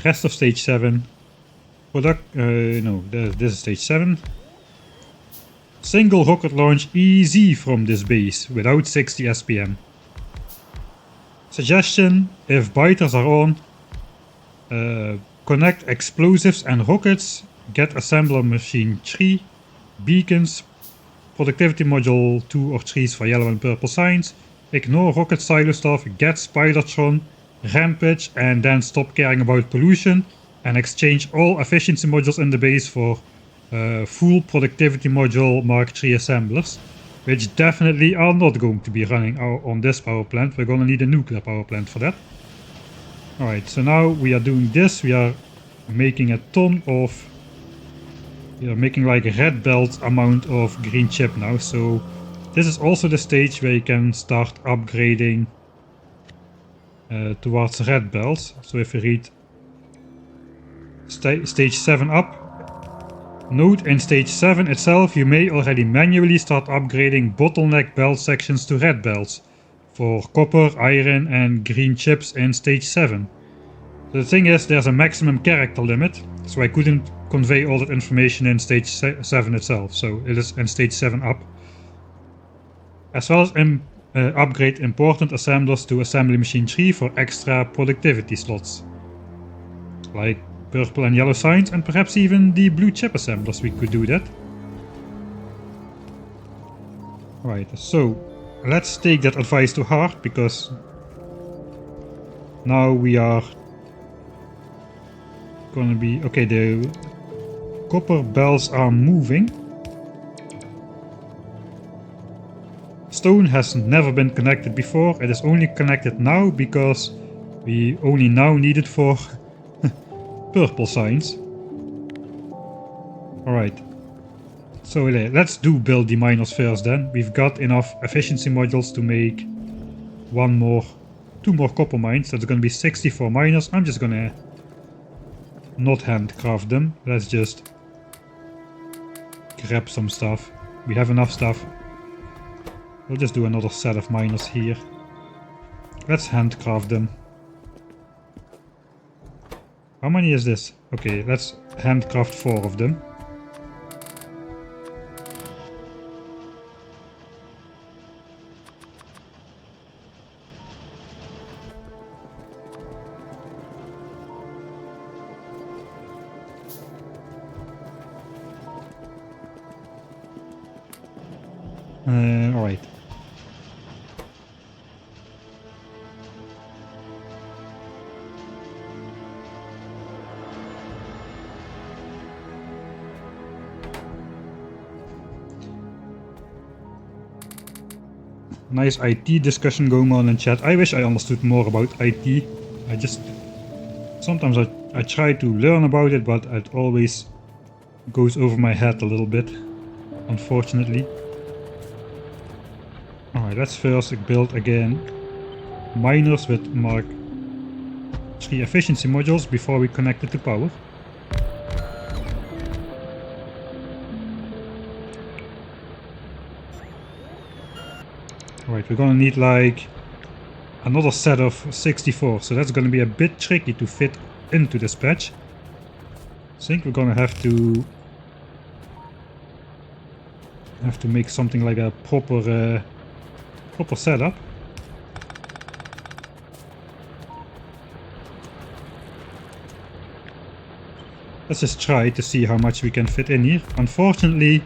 Rest of stage 7. No, this is stage 7. Single rocket launch easy from this base without 60 SPM. Suggestion: if biters are on, connect explosives and rockets, get assembler machine 3, beacons, productivity module 2 or 3s for yellow and purple signs, ignore rocket silo stuff, get Spidertron, rampage, and then stop caring about pollution and exchange all efficiency modules in the base for full productivity module Mark III assemblers, which definitely are not going to be running on this power plant. We're gonna need a nuclear power plant for that. Alright, so now we are doing this. We are making a ton of... We are making like a red belt amount of green chip now. So this is also the stage where you can start upgrading towards red belts. So if we read stage 7 up, note in stage 7 itself you may already manually start upgrading bottleneck belt sections to red belts for copper, iron and green chips in stage 7. So the thing is, there's a maximum character limit, so I couldn't convey all that information in stage 7 itself, so it is in stage 7 up. As well as upgrade important assemblers to assembly machine 3 for extra productivity slots, like purple and yellow signs, and perhaps even the blue chip assemblers. We could do that. Right, so let's take that advice to heart, because now we are gonna be... Okay, copper bells are moving. Stone has never been connected before. It is only connected now because we only now need it for purple signs. Alright. So let's build the miners first then. We've got enough efficiency modules to make two more copper mines. That's gonna be 64 miners. I'm just gonna not handcraft them. Let's just grab some stuff. We have enough stuff. We'll just do another set of miners here. Let's handcraft them. How many is this? Okay, let's handcraft 4 of them. Alright. Nice IT discussion going on in chat. I wish I understood more about IT. Sometimes I try to learn about it, but it always goes over my head a little bit, unfortunately. Alright, let's first build again miners with Mark 3 efficiency modules before we connect it to power. Alright, we're gonna need like another set of 64, so that's gonna be a bit tricky to fit into this patch. I think we're gonna have to make something like a proper setup. Let's just try to see how much we can fit in here. Unfortunately,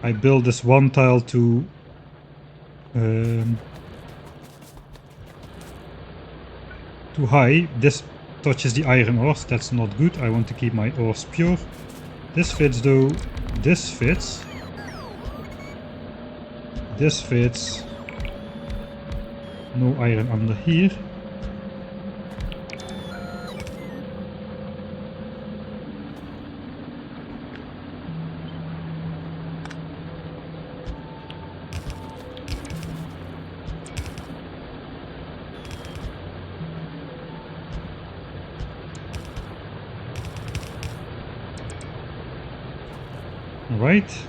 I built this one tile too high. This touches the iron ores. That's not good. I want to keep my ores pure. This fits though. This fits. This fits. No iron under here. Right.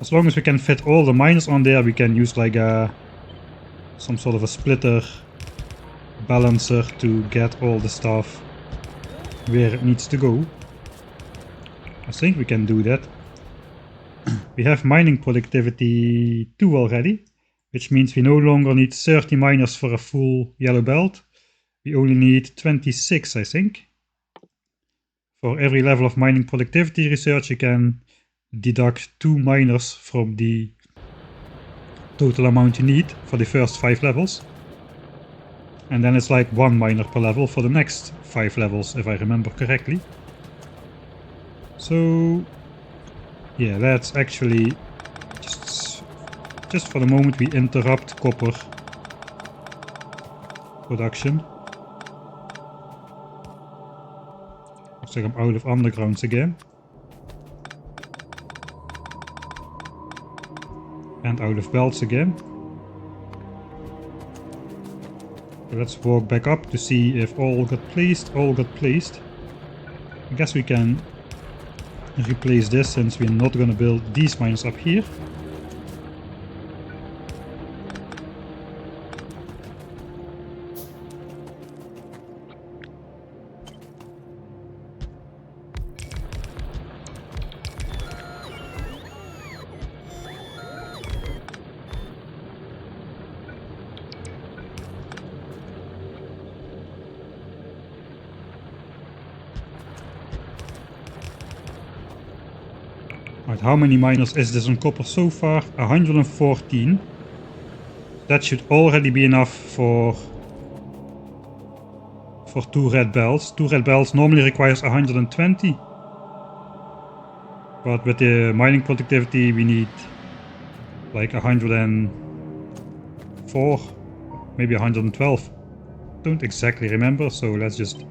As long as we can fit all the miners on there, we can use like some sort of a splitter balancer to get all the stuff where it needs to go. I think we can do that. We have mining productivity 2 already, which means we no longer need 30 miners for a full yellow belt. We only need 26, I think. For every level of mining productivity research, you can deduct 2 miners from the total amount you need for the first 5 levels. And then it's like 1 miner per level for the next 5 levels, if I remember correctly. So yeah, let's actually just for the moment we interrupt copper production. Looks like I'm out of undergrounds again. And out of belts again. So let's walk back up to see if all got placed. All got placed. I guess we can replace this since we're not going to build these mines up here. Right, how many miners is this on copper so far? 114. that should already be enough for 2 red belts. 2 red belts normally requires 120. But with the mining productivity we need like 104, maybe 112. Don't exactly remember, so let's just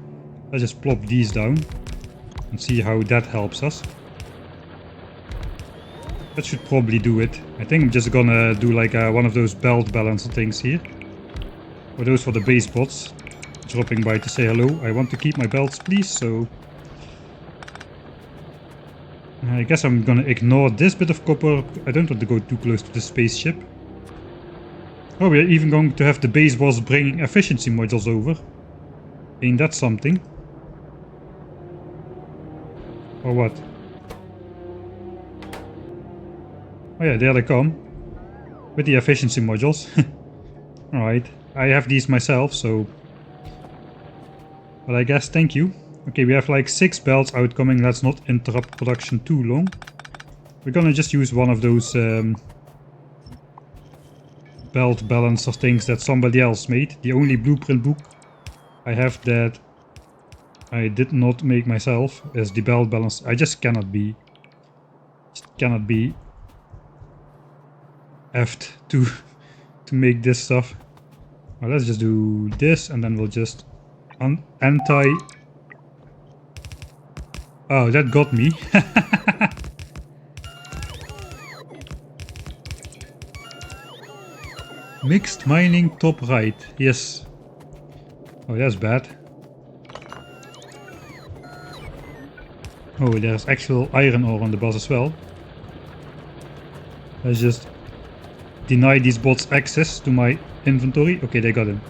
plop these down and see how that helps us. That should probably do it. I think I'm just gonna do like one of those belt balancer things here. Or those for the base bots. Dropping by to say hello. I want to keep my belts, please, so... I guess I'm gonna ignore this bit of copper. I don't want to go too close to the spaceship. Oh, we're even going to have the base boss bringing efficiency modules over. Ain't that something? Or what? Oh yeah, there they come. With the efficiency modules. Alright, I have these myself, so... But I guess thank you. Okay, we have like 6 belts outcoming. Let's not interrupt production too long. We're gonna just use one of those belt balancer things that somebody else made. The only blueprint book I have that I did not make myself is the belt balance. I just cannot be effed to make this stuff. Well, let's just do this and then we'll just anti... Oh, that got me. Mixed mining top right. Yes. Oh, that's bad. Oh, there's actual iron ore on the boss as well. Let's just deny these bots access to my inventory. Okay, they got him.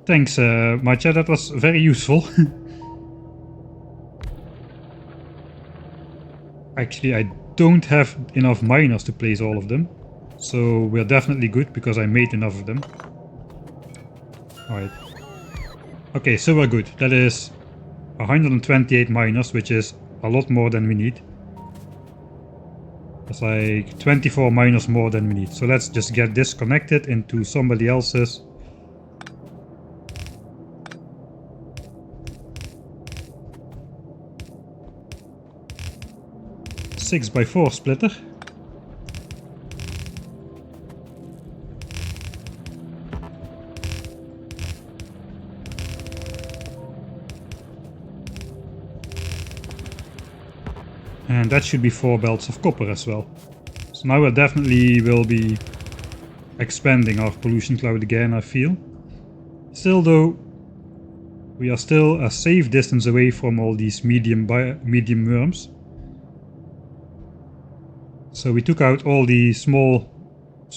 Thanks, Macha, that was very useful. Actually, I don't have enough miners to place all of them. So we're definitely good because I made enough of them. Alright. Okay, so we're good. That is 128 miners, which is a lot more than we need. That's like 24 miners more than we need. So let's just get this connected into somebody else's. 6x4 splitter. And that should be 4 belts of copper as well. So now we definitely will be expanding our pollution cloud again, I feel. Still though, we are still a safe distance away from all these medium worms. So we took out all the small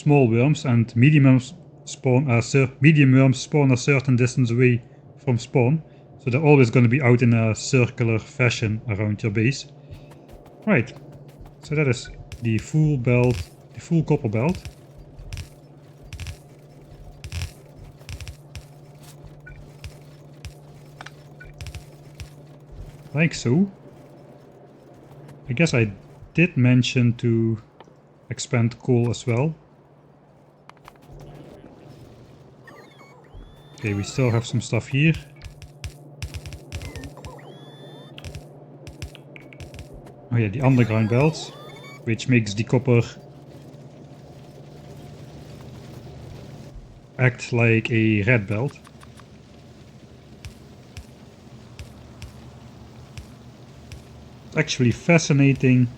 worms, and medium worms spawn a certain distance away from spawn. So they're always going to be out in a circular fashion around your base. Right, so that is the full belt, the full copper belt. Like so. I guess I did mention to expand coal as well. Okay, we still have some stuff here. Oh yeah, the underground belts, which makes the copper act like a red belt. It's actually fascinating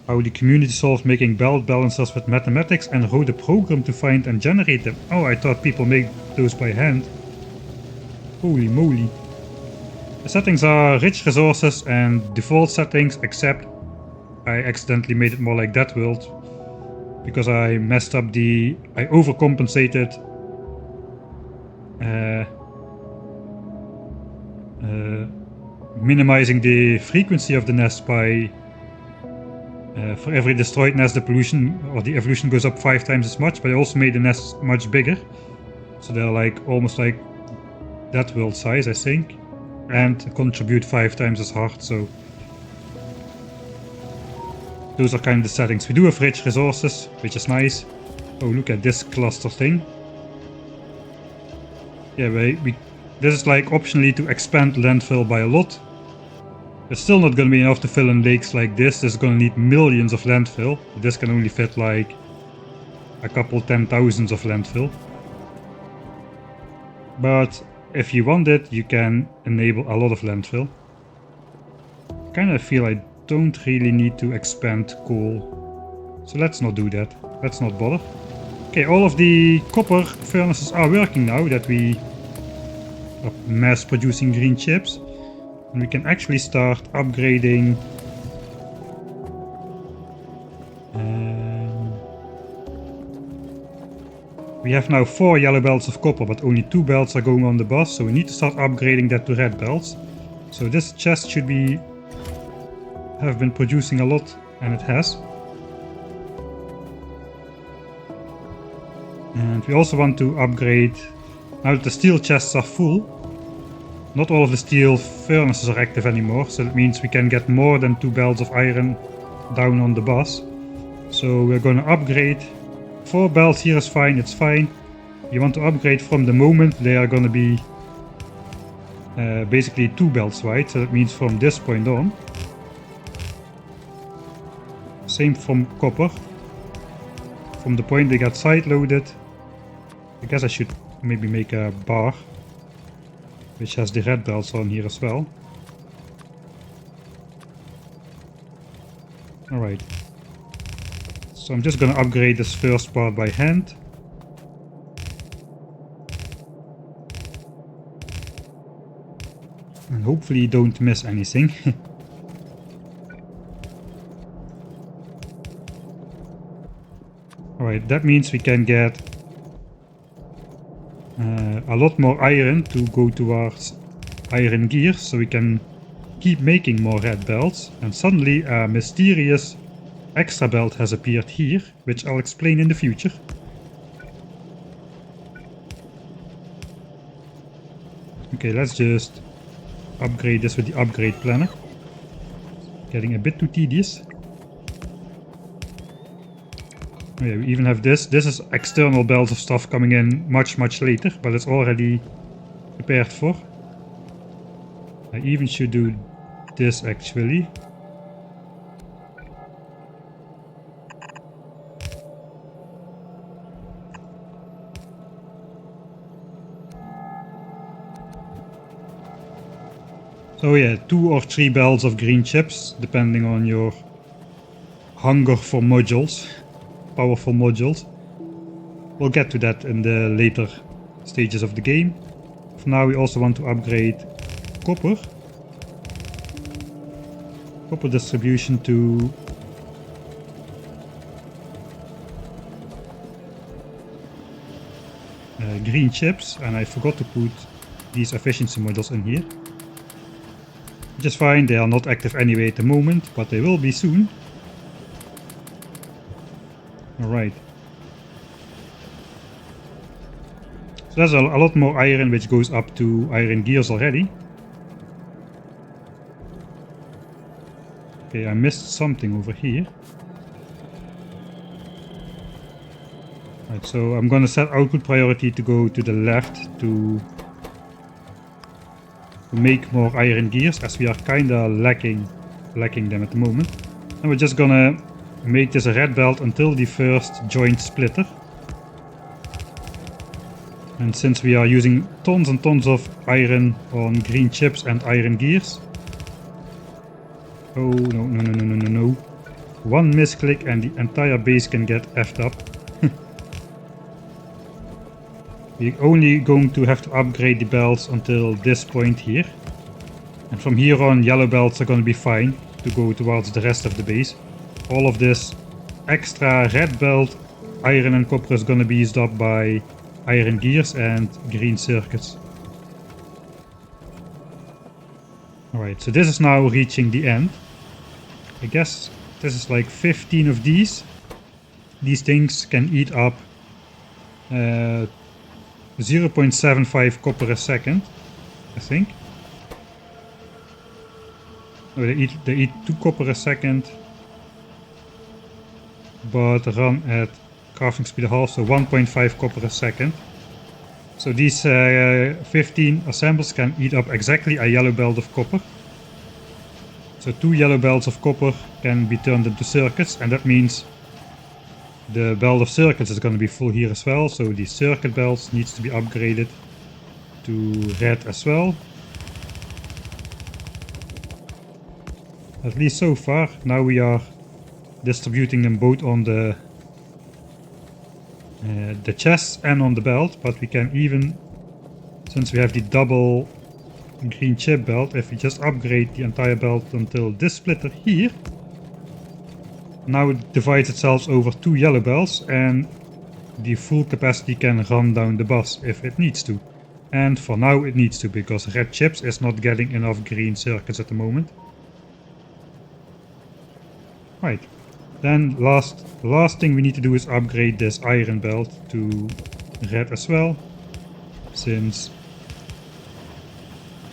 how the community solved making belt balancers with mathematics and wrote a program to find and generate them. Oh, I thought people made those by hand. Holy moly. The settings are rich resources and default settings, except I accidentally made it more like that world because I messed up I overcompensated minimizing the frequency of the nest by for every destroyed nest the pollution or the evolution goes up 5 times as much, but I also made the nests much bigger, so they're like almost like that world size, I think, and contribute 5 times as hard. So those are kind of the settings. We do have rich resources, which is nice. Oh, look at this cluster thing. Yeah, this is like optionally to expand landfill by a lot. It's still not going to be enough to fill in lakes like this. This is going to need millions of landfill. This can only fit like a couple 10,000s of landfill. But if you want it, you can enable a lot of landfill. Kind of feel I don't really need to expand coal. So let's not do that. Let's not bother. Okay, all of the copper furnaces are working now that we are mass producing green chips. And we can actually start upgrading we have now 4 yellow belts of copper, but only 2 belts are going on the bus, so we need to start upgrading that to red belts. So this chest should have been producing a lot, and it has. And we also want to upgrade, now that the steel chests are full, not all of the steel furnaces are active anymore, so that means we can get more than 2 belts of iron down on the bus. So we're going to upgrade. 4 belts here is fine, it's fine. You want to upgrade from the moment they are going to be basically 2 belts wide, so that means from this point on. Same from copper. From the point they got side loaded. I guess I should maybe make a bar which has the red belts on here as well. Alright. So I'm just gonna upgrade this first part by hand. And hopefully don't miss anything. Alright, that means we can get a lot more iron to go towards iron gears, so we can keep making more red belts. And suddenly a mysterious extra belt has appeared here, which I'll explain in the future. Okay, let's just upgrade this with the upgrade planner. Getting a bit too tedious. Oh yeah, we even have this. This is external belts of stuff coming in much later, but it's already prepared for. I even should do this actually. So yeah, 2 or 3 belts of green chips, depending on your hunger for modules, powerful modules. We'll get to that in the later stages of the game. For now we also want to upgrade copper. Copper distribution to green chips, and I forgot to put these efficiency modules in here. Which is fine, they are not active anyway at the moment, but they will be soon. Alright. So there's a lot more iron, which goes up to iron gears already. Okay, I missed something over here. Right, so I'm gonna set output priority to go to the left to make more iron gears, as we are kinda lacking them at the moment. And we're just gonna make this a red belt until the first joint splitter. And since we are using tons and tons of iron on green chips and iron gears. Oh no. One misclick and the entire base can get effed up. We're only going to have to upgrade the belts until this point here. And from here on, yellow belts are going to be fine to go towards the rest of the base. All of this extra red belt iron and copper is going to be used up by iron gears and green circuits. Alright, so this is now reaching the end. I guess this is like 15 of these. These things can eat up 0.75 copper a second, I think. Oh, they eat 2 copper a second. but run at crafting speed half, so 1.5 copper a second. So these 15 assembles can eat up exactly a yellow belt of copper. So 2 yellow belts of copper can be turned into circuits, and that means the belt of circuits is going to be full here as well. So the circuit belts needs to be upgraded to red as well. At least so far. Now we are distributing them both on the chest and on the belt, but we can even, since we have the double green chip belt, if we just upgrade the entire belt until this splitter here, now it divides itself over 2 yellow belts and the full capacity can run down the bus if it needs to. And for now it needs to, because red chips is not getting enough green circuits at the moment. Right. Then last thing we need to do is upgrade this iron belt to red as well, since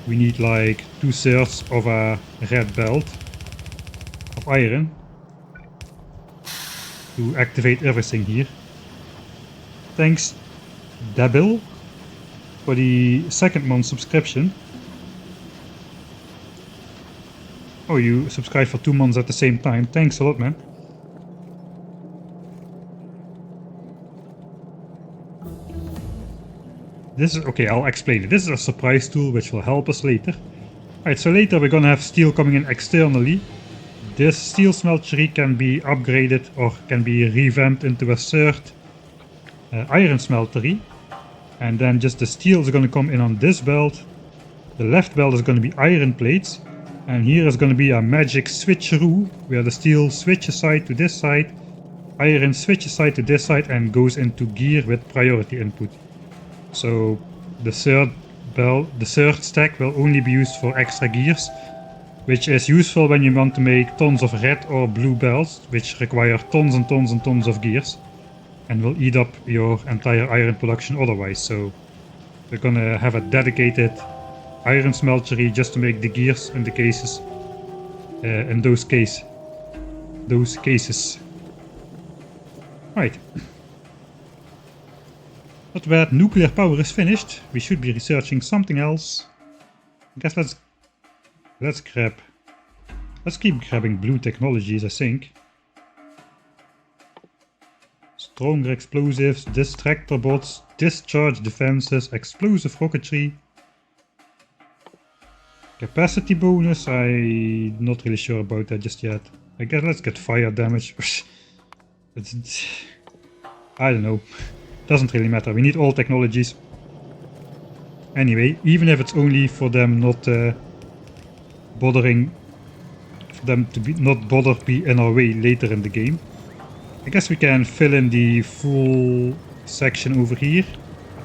we need like 2/3 of a red belt of iron to activate everything here. Thanks Dabil for the second month subscription. Oh, you subscribed for 2 months at the same time. Thanks a lot, man. This is, okay, I'll explain it. This is a surprise tool which will help us later. Alright, so later we're gonna have steel coming in externally. This steel smeltery can be upgraded or can be revamped into a third iron smeltery. And then just the steel is gonna come in on this belt. The left belt is gonna be iron plates. And here is gonna be a magic switcheroo, where the steel switches side to this side, iron switches side to this side and goes into gear with priority input. So the third stack will only be used for extra gears, which is useful when you want to make tons of red or blue belts, which require tons and tons and tons of gears and will eat up your entire iron production otherwise. So we're gonna have a dedicated iron smeltery just to make the gears in the cases, in those cases. Right. Not bad. Nuclear power is finished. We should be researching something else. I guess let's keep grabbing blue technologies, I think. Stronger explosives, distractor bots, discharge defenses, explosive rocketry. Capacity bonus, I'm not really sure about that just yet. I guess let's get fire damage. I don't know. Doesn't really matter. We need all technologies. Anyway, even if it's only for them not bothering, for them to be not be in our way later in the game. I guess we can fill in the full section over here.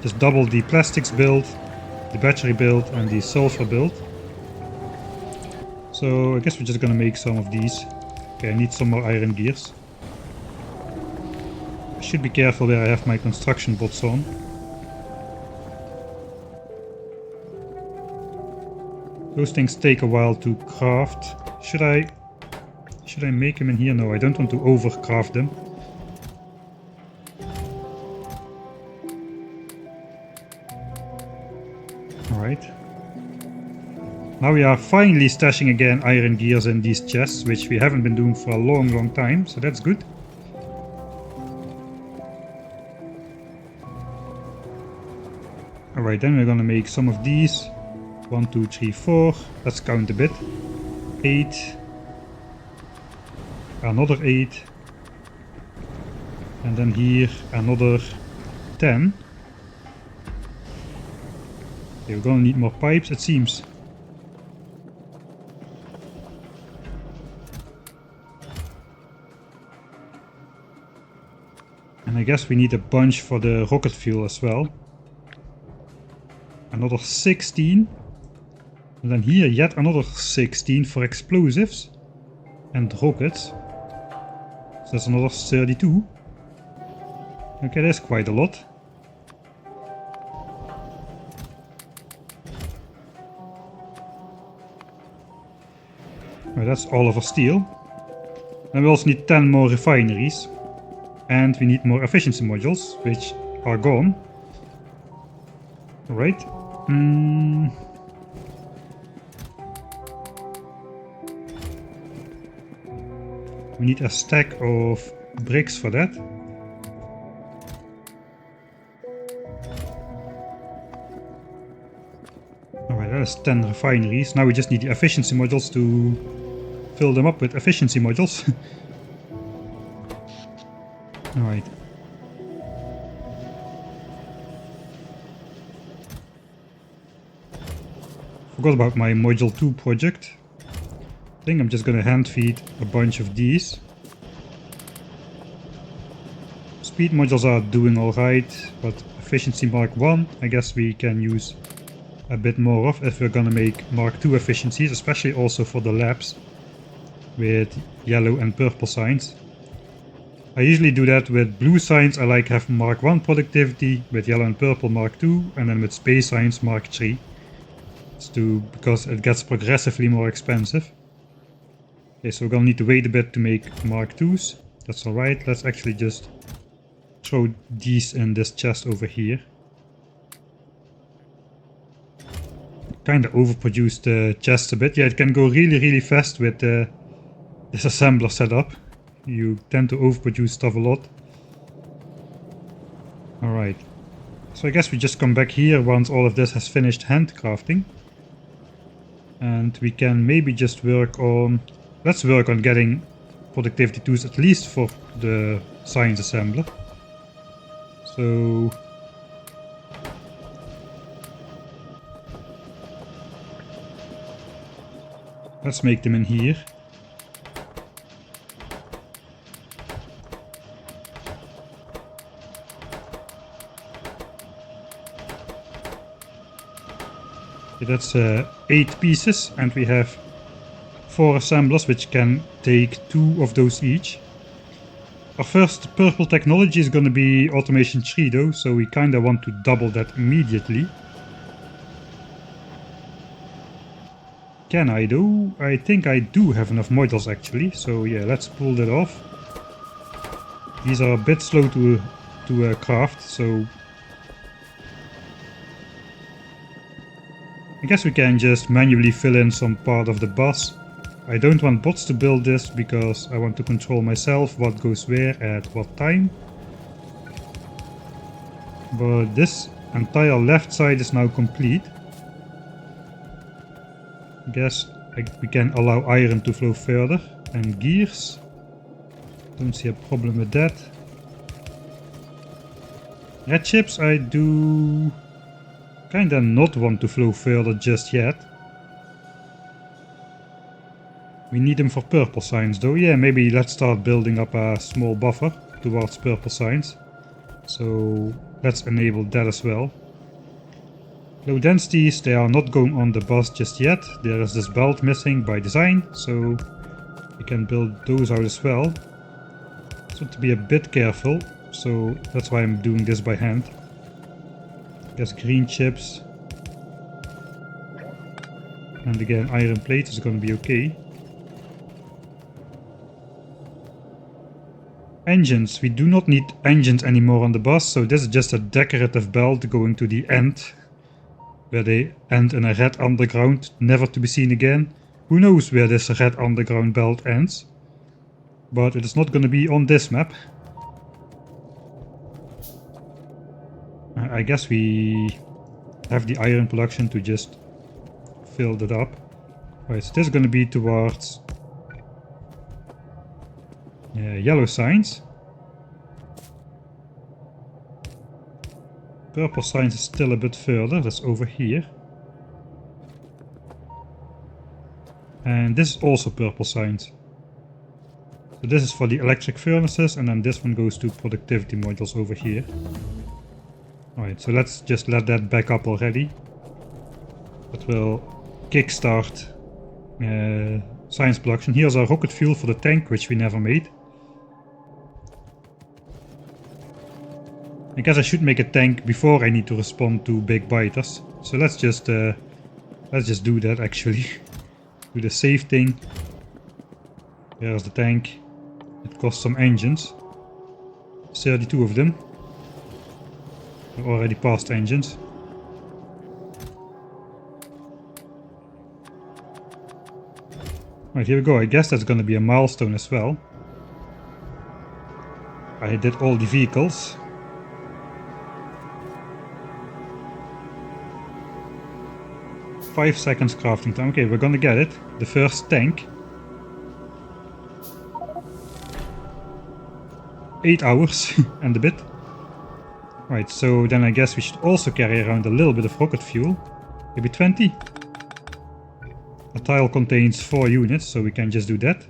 Just double the plastics build, the battery build, and the sulfur build. So I guess we're just gonna make some of these. Okay, I need some more iron gears. I should be careful where I have my construction bots on. Those things take a while to craft. Should I make them in here? No, I don't want to overcraft them. Alright. Now we are finally stashing again iron gears in these chests, which we haven't been doing for a long time, so that's good. Alright, then we're gonna make some of these. 1, 2, 3, 4. Let's count a bit. 8. Another 8. And then here another 10. Okay, we're gonna need more pipes, it seems. And I guess we need a bunch for the rocket fuel as well. Another 16. And then here yet another 16 for explosives and rockets. So that's another 32. Okay, that's quite a lot. Well, that's all of our steel. And we also need 10 more refineries. And we need more efficiency modules, which are gone. Alright. We need a stack of bricks for that. Alright, that is 10 refineries. Now we just need the efficiency modules to fill them up with efficiency modules. Alright. Forgot about my module 2 project. I think I'm just gonna hand feed a bunch of these. Speed modules are doing alright, but efficiency Mark 1 I guess we can use a bit more of if we're gonna make Mark 2 efficiencies, especially also for the labs with yellow and purple signs. I usually do that with blue signs. I like have Mark 1 productivity, with yellow and purple Mark 2, and then with space signs Mark 3. Because it gets progressively more expensive. Okay, so we're gonna need to wait a bit to make Mark 2s. That's alright. Let's actually just throw these in this chest over here. Kinda overproduced the chest a bit. Yeah, it can go really fast with this assembler setup. You tend to overproduce stuff a lot. Alright. So I guess we just come back here once all of this has finished handcrafting. And we can maybe just work on... Let's work on getting productivity 2s at least for the science assembler. So... let's make them in here. Okay, that's 8 pieces, and we have 4 assemblers which can take 2 of those each. Our first purple technology is gonna be automation 3 though, so we kinda want to double that immediately. Can I though? I think I do have enough modules actually, so yeah, let's pull that off. These are a bit slow to craft, so I guess we can just manually fill in some part of the bus. I don't want bots to build this because I want to control myself what goes where at what time. But this entire left side is now complete. I guess we can allow iron to flow further and gears. Don't see a problem with that. Red chips I do kinda not want to flow further just yet. We need them for purple signs though. Yeah, maybe let's start building up a small buffer towards purple signs. So let's enable that as well. Low densities, they are not going on the bus just yet. There is this belt missing by design, so we can build those out as well. So to be a bit careful, so that's why I'm doing this by hand. I guess green chips. And again, iron plate is going to be okay. Engines. We do not need engines anymore on the bus, so this is just a decorative belt going to the end. Where they end in a red underground, never to be seen again. Who knows where this red underground belt ends. But it is not going to be on this map. I guess we have the iron production to just fill that up. Right, so this is going to be towards yellow signs. Purple signs is still a bit further, that's over here. And this is also purple signs. So this is for the electric furnaces, and then this one goes to productivity modules over here. Alright, so let's just let that back up already. That will kickstart science production. Here's our rocket fuel for the tank, which we never made. I guess I should make a tank before I need to respond to big biters. So let's just do that actually. Do the save thing. There's the tank. It costs some engines. 32 of them. They're already past engines. Right, here we go. I guess that's gonna be a milestone as well. I did all the vehicles. Five seconds crafting time. Okay, we're gonna get it. The first tank. 8 hours and a bit. Right, so then I guess we should also carry around a little bit of rocket fuel. Maybe 20. A tile contains 4 units, so we can just do that.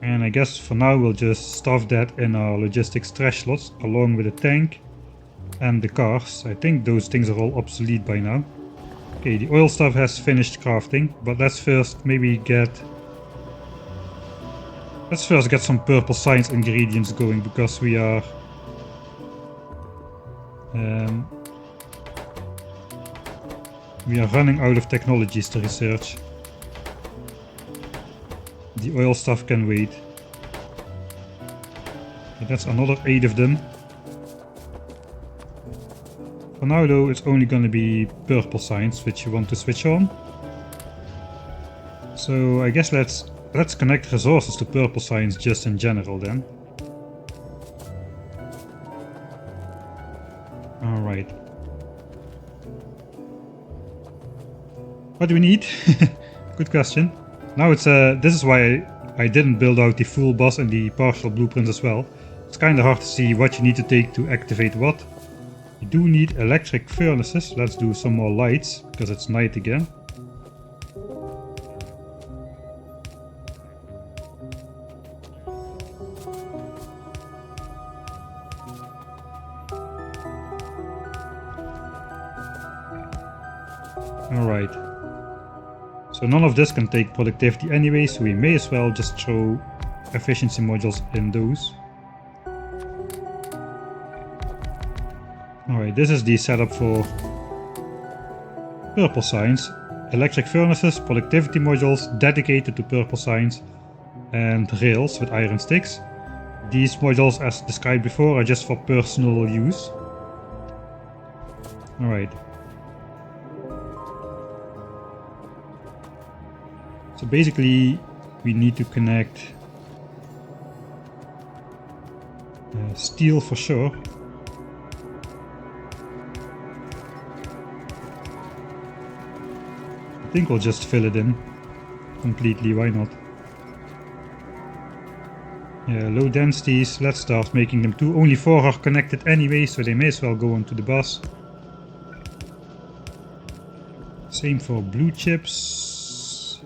And I guess for now we'll just stuff that in our logistics trash slots along with the tank and the cars. I think those things are all obsolete by now. Okay, the oil stuff has finished crafting, but let's first maybe get... Let's first get some purple science ingredients going, because we are... we are running out of technologies to research. The oil stuff can wait. Okay, that's another 8 of them. For now though, it's only gonna be purple science which you want to switch on. So I guess let's connect resources to purple science just in general then. Alright. What do we need? Good question. Now it's this is why I didn't build out the full boss and the partial blueprints as well. It's kinda hard to see what you need to take to activate what. You do need electric furnaces. Let's do some more lights, because it's night again. Alright. So none of this can take productivity anyway, so we may as well just throw efficiency modules in those. Alright, this is the setup for purple science. Electric furnaces, productivity modules dedicated to purple science, and rails with iron sticks. These modules, as described before, are just for personal use. Alright. So basically we need to connect steel for sure. I think we'll just fill it in completely, why not? Yeah, low densities, let's start making them too. Only 4 are connected anyway, so they may as well go onto the bus. Same for blue chips.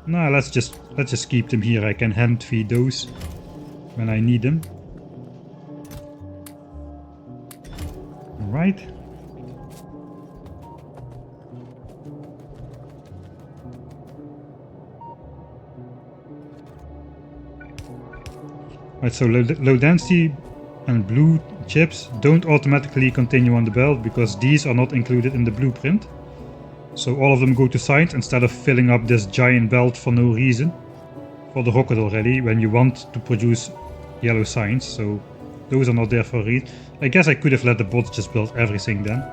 Nah, let's just keep them here. I can hand feed those when I need them. Alright. Right, so low density and blue chips don't automatically continue on the belt because these are not included in the blueprint. So all of them go to science instead of filling up this giant belt for no reason for the rocket already when you want to produce yellow science. So those are not there for a reason. I guess I could have let the bots just build everything then,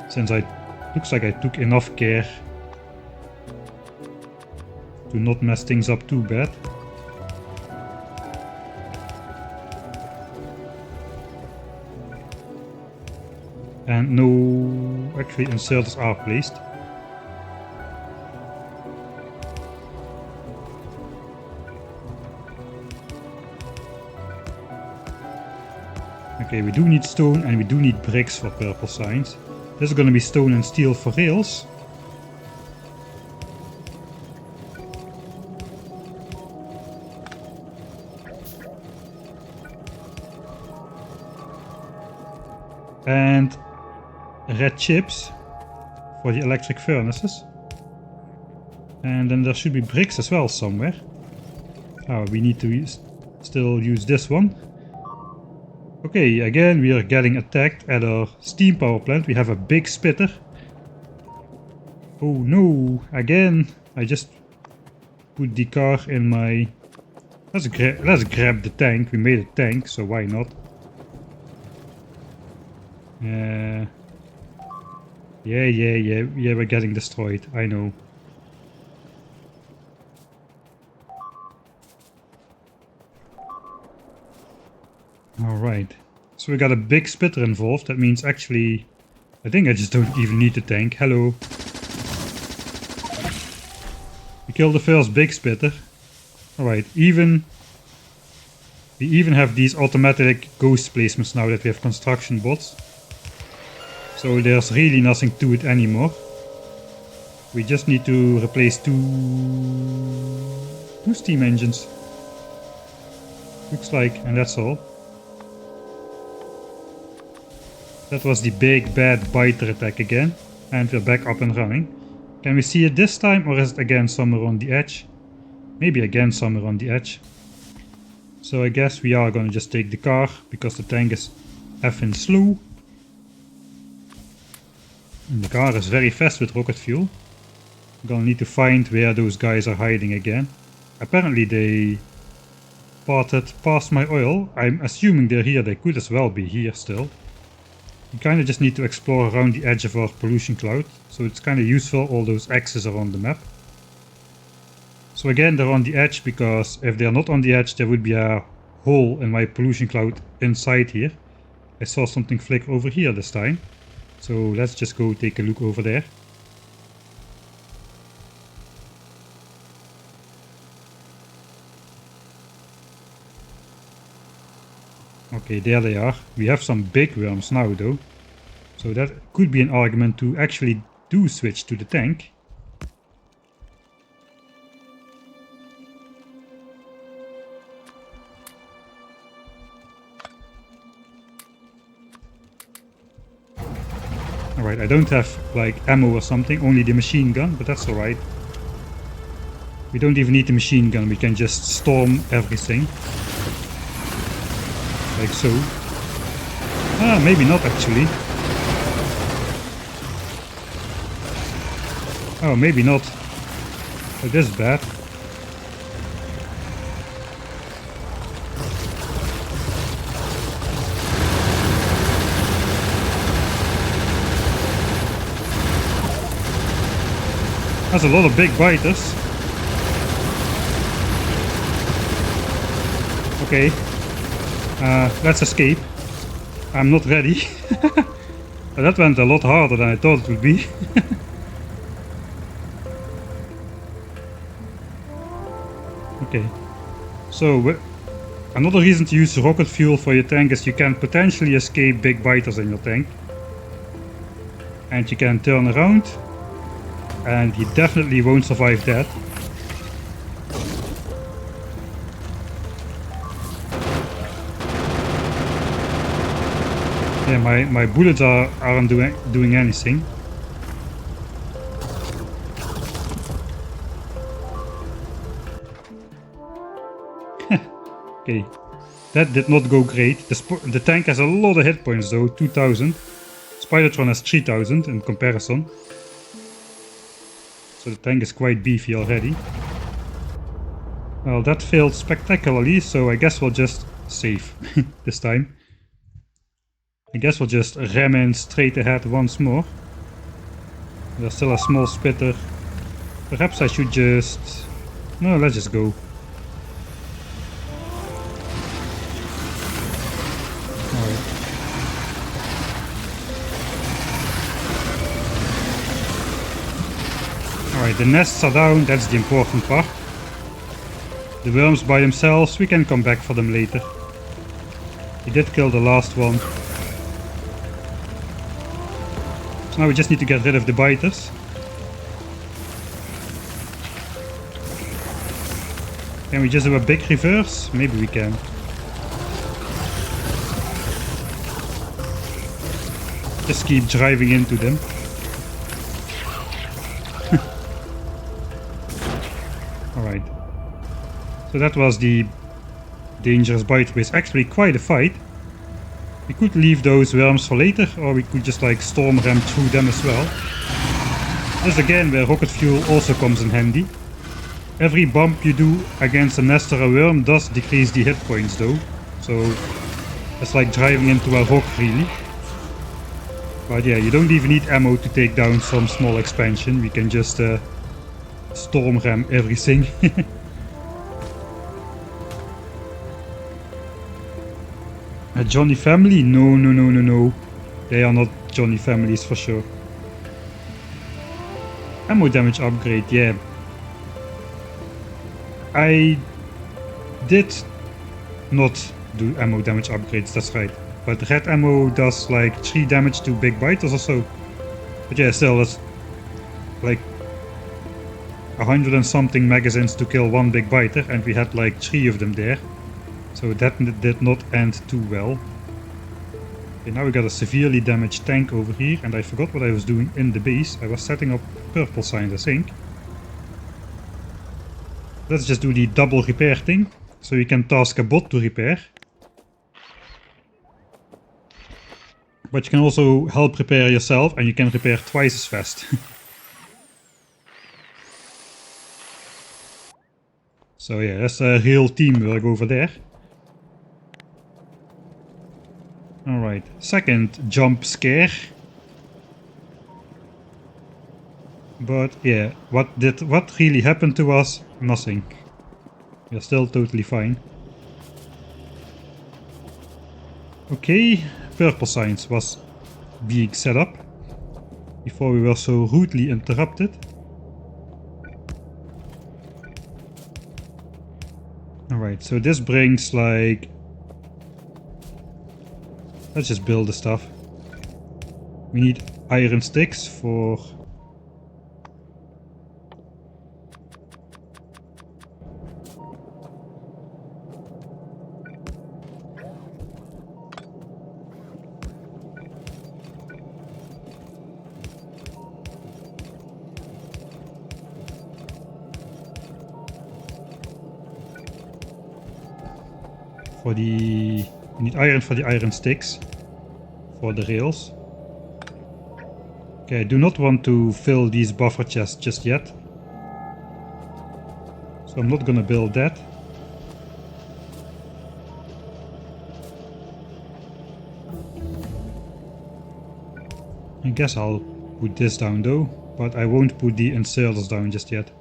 since looks like I took enough care to not mess things up too bad. And no, actually inserters are placed. Okay, we do need stone and we do need bricks for purple science. This is going to be stone and steel for rails. And red chips for the electric furnaces. And then there should be bricks as well somewhere. Oh, we need to still use this one. Okay, again we are getting attacked at our steam power plant. We have a big spitter. Oh no, again I just put the car in my Let's grab the tank. We made a tank, so why not? Yeah, we're getting destroyed. I know. Alright. So we got a big spitter involved. That means actually... I think I just don't even need the tank. Hello. We killed the first big spitter. Alright, we even have these automatic ghost placements now that we have construction bots. So there's really nothing to it anymore. We just need to replace two steam engines. Looks like, and that's all. That was the big bad biter attack again. And we're back up and running. Can we see it this time, or is it again somewhere on the edge? Maybe again somewhere on the edge. So I guess we are gonna just take the car, because the tank is effing slow. And the car is very fast with rocket fuel. I'm gonna need to find where those guys are hiding again. Apparently they parted past my oil. I'm assuming they're here. They could as well be here still. You kinda just need to explore around the edge of our pollution cloud. So it's kinda useful, all those X's are on the map. So again, they're on the edge because if they're not on the edge, there would be a hole in my pollution cloud inside here. I saw something flick over here this time. So let's just go take a look over there. Okay, there they are. We have some big worms now though. So that could be an argument to actually do switch to the tank. Alright, I don't have like ammo or something, only the machine gun, but that's alright. We don't even need the machine gun, we can just storm everything. Like so. Ah, maybe not actually. Oh, maybe not. But this is bad. That's a lot of big biters. Okay. Let's escape. I'm not ready. That went a lot harder than I thought it would be. Okay. So, another reason to use rocket fuel for your tank is you can potentially escape big biters in your tank. And you can turn around. And he definitely won't survive that. Yeah, my bullets aren't doing anything. Okay, that did not go great. The tank has a lot of hit points though, 2000. Spidertron has 3000 in comparison. So the tank is quite beefy already. Well, that failed spectacularly, so I guess we'll just save this time. I guess we'll just ram in straight ahead once more. There's still a small spitter. Perhaps I should just... No, let's just go. Alright. Alright, the nests are down, that's the important part. The worms by themselves, we can come back for them later. We did kill the last one. So now we just need to get rid of the biters. Can we just do a big reverse? Maybe we can. Just keep driving into them. Alright. So that was the dangerous biter with actually quite a fight. We could leave those worms for later, or we could just like storm ram through them as well. This is again where rocket fuel also comes in handy. Every bump you do against a nest or a worm does decrease the hit points though. So it's like driving into a rock really. But yeah, you don't even need ammo to take down some small expansion. We can just storm ram everything. A Johnny family? No, no, no, no, no. They are not Johnny families for sure. Ammo damage upgrade, yeah. I did not do ammo damage upgrades, that's right. But red ammo does like 3 damage to big biters or so. But yeah, still, that's like 100 and something magazines to kill 1 big biter, and we had like 3 of them there. So that did not end too well. Okay, now we got a severely damaged tank over here, and I forgot what I was doing in the base. I was setting up purple signs, I think. Let's just do the double repair thing, so you can task a bot to repair. But you can also help repair yourself, and you can repair twice as fast. So yeah, that's a real teamwork over there. Alright, second jump scare. But yeah, what really happened to us? Nothing. We're still totally fine. Okay, purple signs was being set up before we were so rudely interrupted. Alright, so this brings like... Let's just build the stuff. We need iron sticks for... we need iron for the iron sticks for the rails. Okay, I do not want to fill these buffer chests just yet, so I'm not gonna build that. I guess I'll put this down though, but I won't put the inserters down just yet.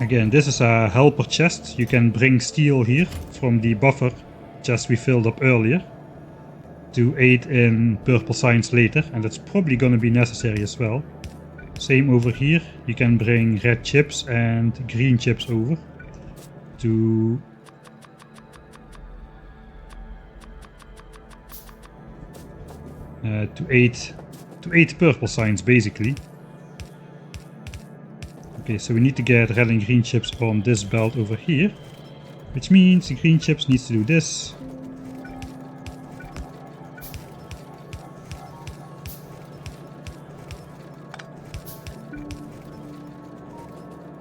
Again, this is a helper chest. You can bring steel here from the buffer chest we filled up earlier to aid in purple signs later, and that's probably going to be necessary as well. Same over here. You can bring red chips and green chips over to aid purple signs basically. Okay, so we need to get red and green chips on this belt over here, which means the green chips needs to do this.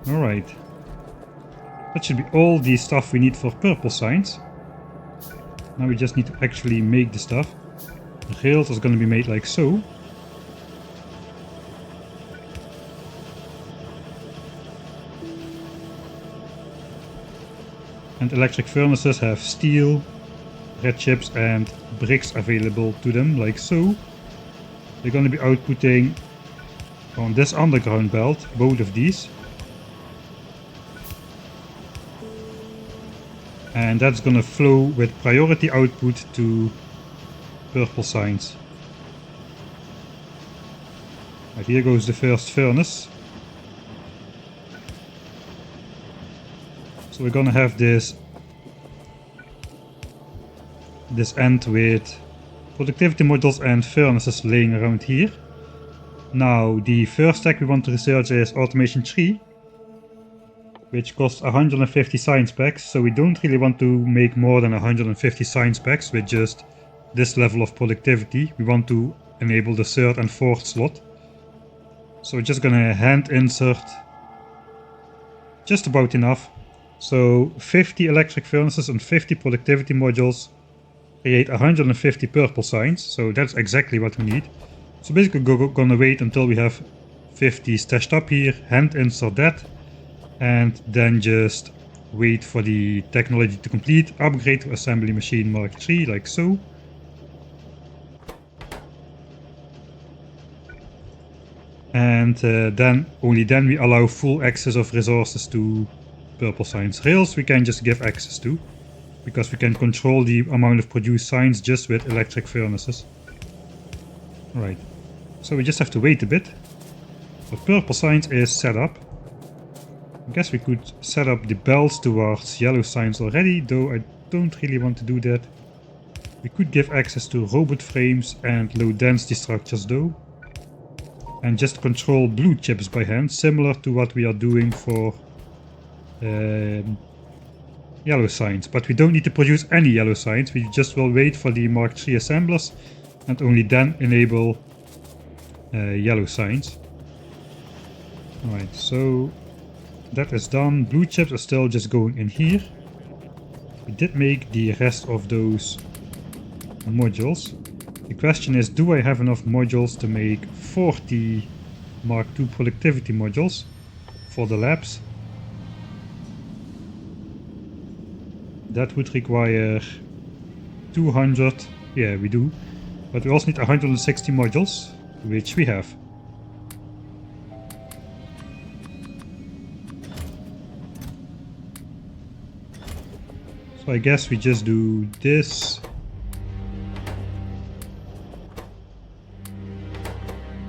Alright. That should be all the stuff we need for purple signs. Now we just need to actually make the stuff. The rails is going to be made like so. And electric furnaces have steel, red chips and bricks available to them, like so. They're going to be outputting on this underground belt, both of these. And that's going to flow with priority output to purple signs. Right, here goes the first furnace. So we're gonna have this end with productivity modules and furnaces laying around here. Now the first tech we want to research is automation 3, which costs 150 science packs, so we don't really want to make more than 150 science packs with just this level of productivity. We want to enable the third and fourth slot. So we're just gonna hand insert just about enough. So 50 electric furnaces and 50 productivity modules create 150 purple signs, so that's exactly what we need. So basically we're gonna wait until we have 50 stashed up here, hand insert that, and then just wait for the technology to complete, upgrade to assembly machine Mark III, like so. And then only then we allow full access of resources to purple signs. Rails we can just give access to, because we can control the amount of produced signs just with electric furnaces. Right, so we just have to wait a bit. But purple signs is set up. I guess we could set up the belts towards yellow signs already, though I don't really want to do that. We could give access to robot frames and low density structures though. And just control blue chips by hand, similar to what we are doing for yellow signs. But we don't need to produce any yellow signs, we just will wait for the Mark III assemblers and only then enable yellow signs. Alright, so that is done. Blue chips are still just going in here. We did make the rest of those modules. The question is, do I have enough modules to make 40 Mark II productivity modules for the labs? That would require 200, yeah we do, but we also need 160 modules, which we have. So I guess we just do this.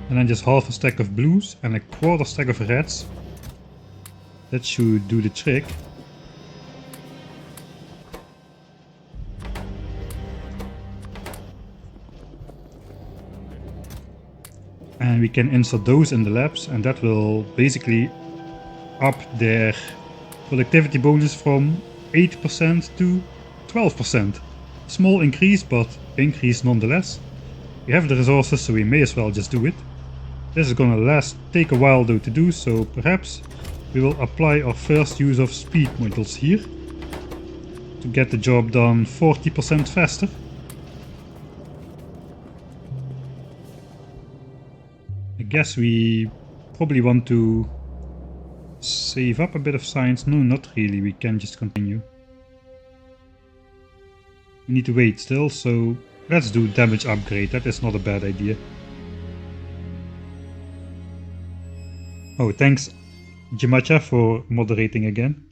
And then just half a stack of blues and a quarter stack of reds. That should do the trick. And we can insert those in the labs, and that will basically up their productivity bonus from 8% to 12%. Small increase, but increase nonetheless. We have the resources, so we may as well just do it. This is gonna take a while though to do, so perhaps we will apply our first use of speed modules here to get the job done 40% faster. I guess we probably want to save up a bit of science. No, not really, we can just continue. We need to wait still, so let's do damage upgrade, that is not a bad idea. Oh, thanks Jimacha for moderating again.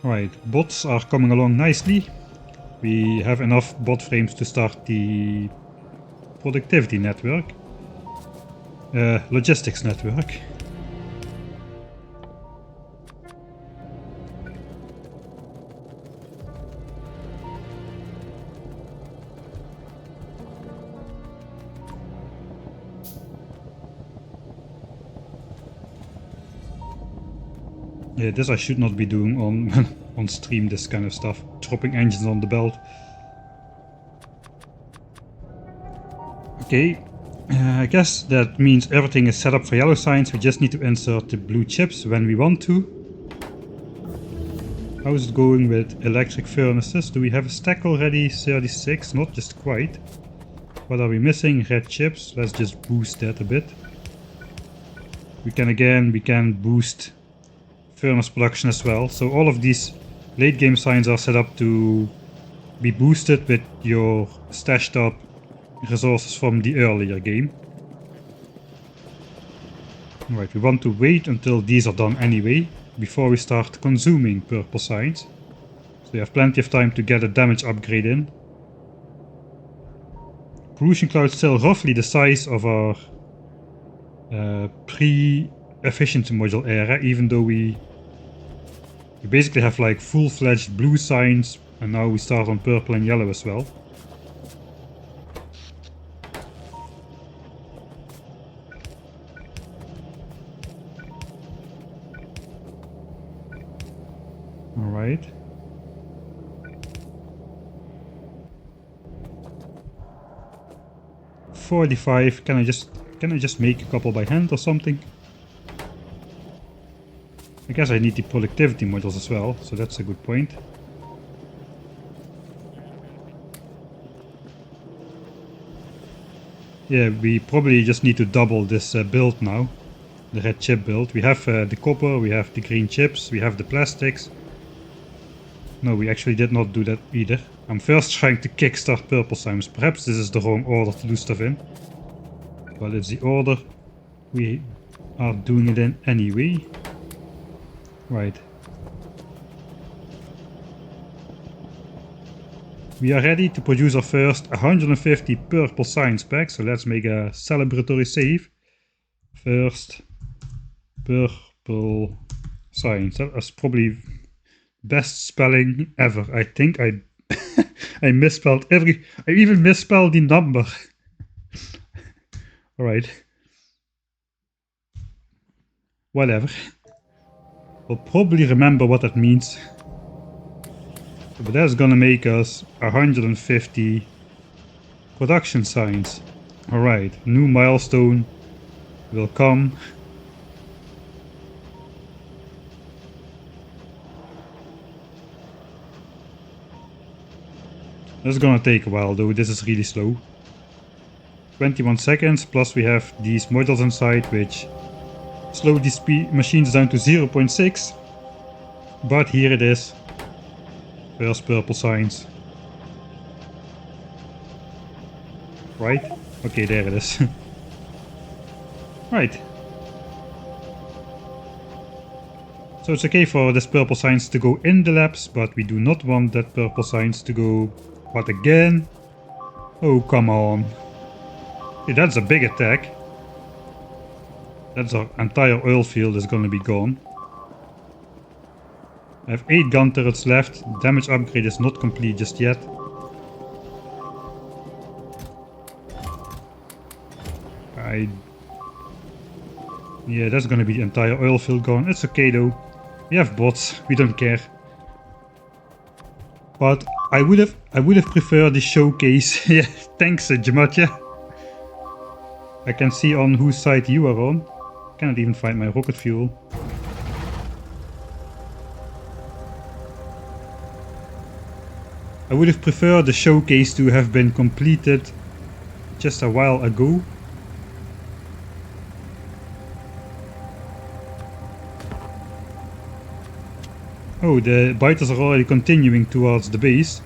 Right, bots are coming along nicely. We have enough bot frames to start the productivity network. Logistics network. Yeah, this I should not be doing on stream, this kind of stuff. Dropping engines on the belt. Okay, I guess that means everything is set up for yellow signs. We just need to insert the blue chips when we want to. How is it going with electric furnaces? Do we have a stack already? 36, not just quite. What are we missing? Red chips. Let's just boost that a bit. We can boost furnace production as well. So all of these late game signs are set up to be boosted with your stashed up resources from the earlier game. Alright, we want to wait until these are done anyway, before we start consuming purple signs. So we have plenty of time to get a damage upgrade in. Pollution cloud is still roughly the size of our pre-efficiency module era, even though we basically have like full-fledged blue signs, and now we start on purple and yellow as well. Alright. $45. Can I just make a couple by hand or something? I guess I need the productivity modules as well, so that's a good point. Yeah, we probably just need to double this build now. The red chip build. We have the copper, we have the green chips, we have the plastics. No, we actually did not do that either. I'm first trying to kickstart purple slimes. Perhaps this is the wrong order to do stuff in. But it's the order we are doing it in anyway. Right. We are ready to produce our first 150 purple science packs, so let's make a celebratory save. First purple science. That was probably best spelling ever. I think I I misspelled I even misspelled the number. Alright. Whatever. We'll probably remember what that means. But that's gonna make us 150 production signs. Alright, new milestone will come. That's gonna take a while though, this is really slow. 21 seconds, plus we have these modules inside which slow these machines down to 0.6. But here it is. First purple signs. Right? Okay, there it is. Right. So it's okay for this purple signs to go in the labs, but we do not want that purple signs to go... What again? Oh, come on. Hey, that's a big attack. That's our entire oil field is gonna be gone. I have 8 gun turrets left. Damage upgrade is not complete just yet. Yeah, that's gonna be the entire oil field gone. It's okay though. We have bots. We don't care. But I would have preferred the showcase. Yeah, thanks, Jamatja. I can see on whose side you are on. Cannot even find my rocket fuel. I would have preferred the showcase to have been completed just a while ago. Oh, the biters are already continuing towards the base.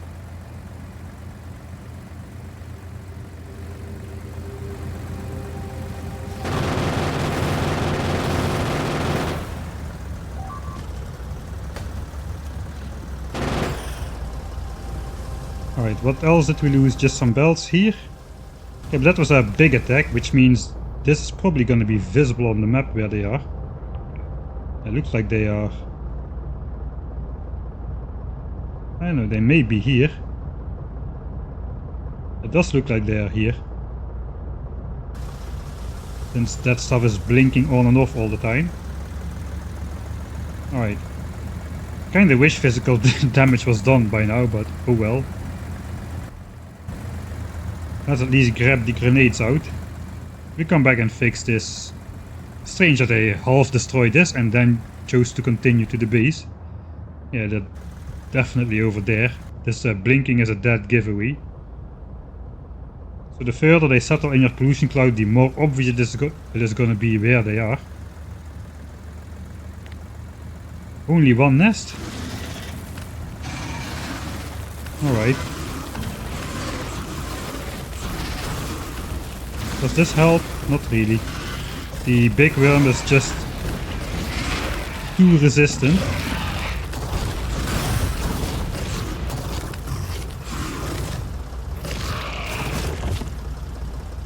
Alright, what else did we lose? Just some belts here? Okay, but that was a big attack, which means this is probably going to be visible on the map where they are. It looks like they are... I don't know, they may be here. It does look like they are here. Since that stuff is blinking on and off all the time. Alright. Kinda wish physical damage was done by now, but oh well. Let's at least grab the grenades out. We come back and fix this. Strange that they half destroyed this and then chose to continue to the base. Yeah, that definitely over there. This blinking is a dead giveaway. So the further they settle in your pollution cloud, the more obvious it is going to be where they are. Only one nest? Alright. Does this help? Not really. The big worm is just too resistant.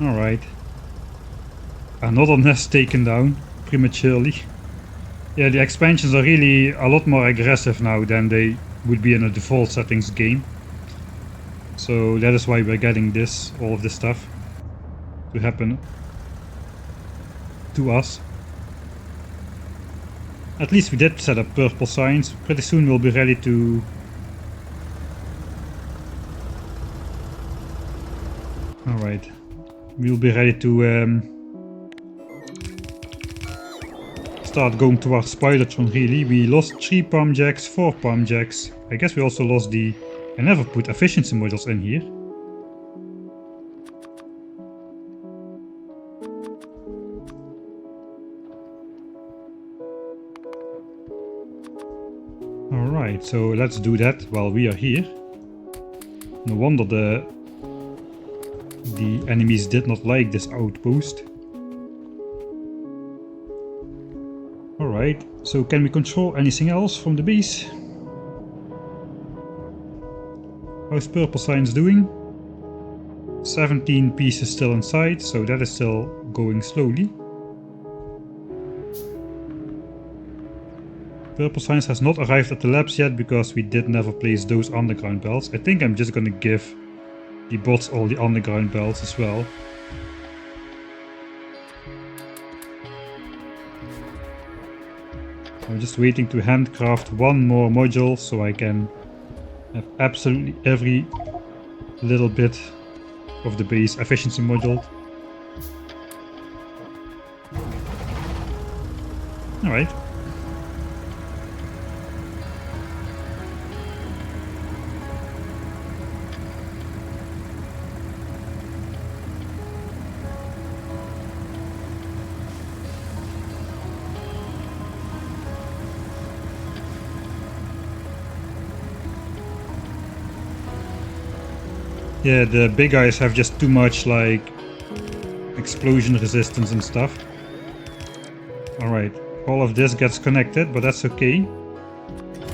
Alright. Another nest taken down prematurely. Yeah, the expansions are really a lot more aggressive now than they would be in a default settings game. So that is why we're getting all of this stuff to happen to us. At least we did set up purple signs. Pretty soon we'll be ready to... Alright. We'll be ready to start going towards Pilotron really. We lost 3 palm jacks, 4 palm jacks. I guess we also lost the... I never put efficiency modules in here. Alright, so let's do that while we are here. No wonder the enemies did not like this outpost. Alright, so can we control anything else from the base? How's purple signs doing? 17 pieces still inside, so that is still going slowly. Purple Science has not arrived at the labs yet because we did never place those underground belts. I think I'm just gonna give the bots all the underground belts as well. I'm just waiting to handcraft one more module so I can have absolutely every little bit of the base efficiency module. Alright. Yeah, the big guys have just too much like explosion resistance and stuff. Alright, all of this gets connected, but that's okay.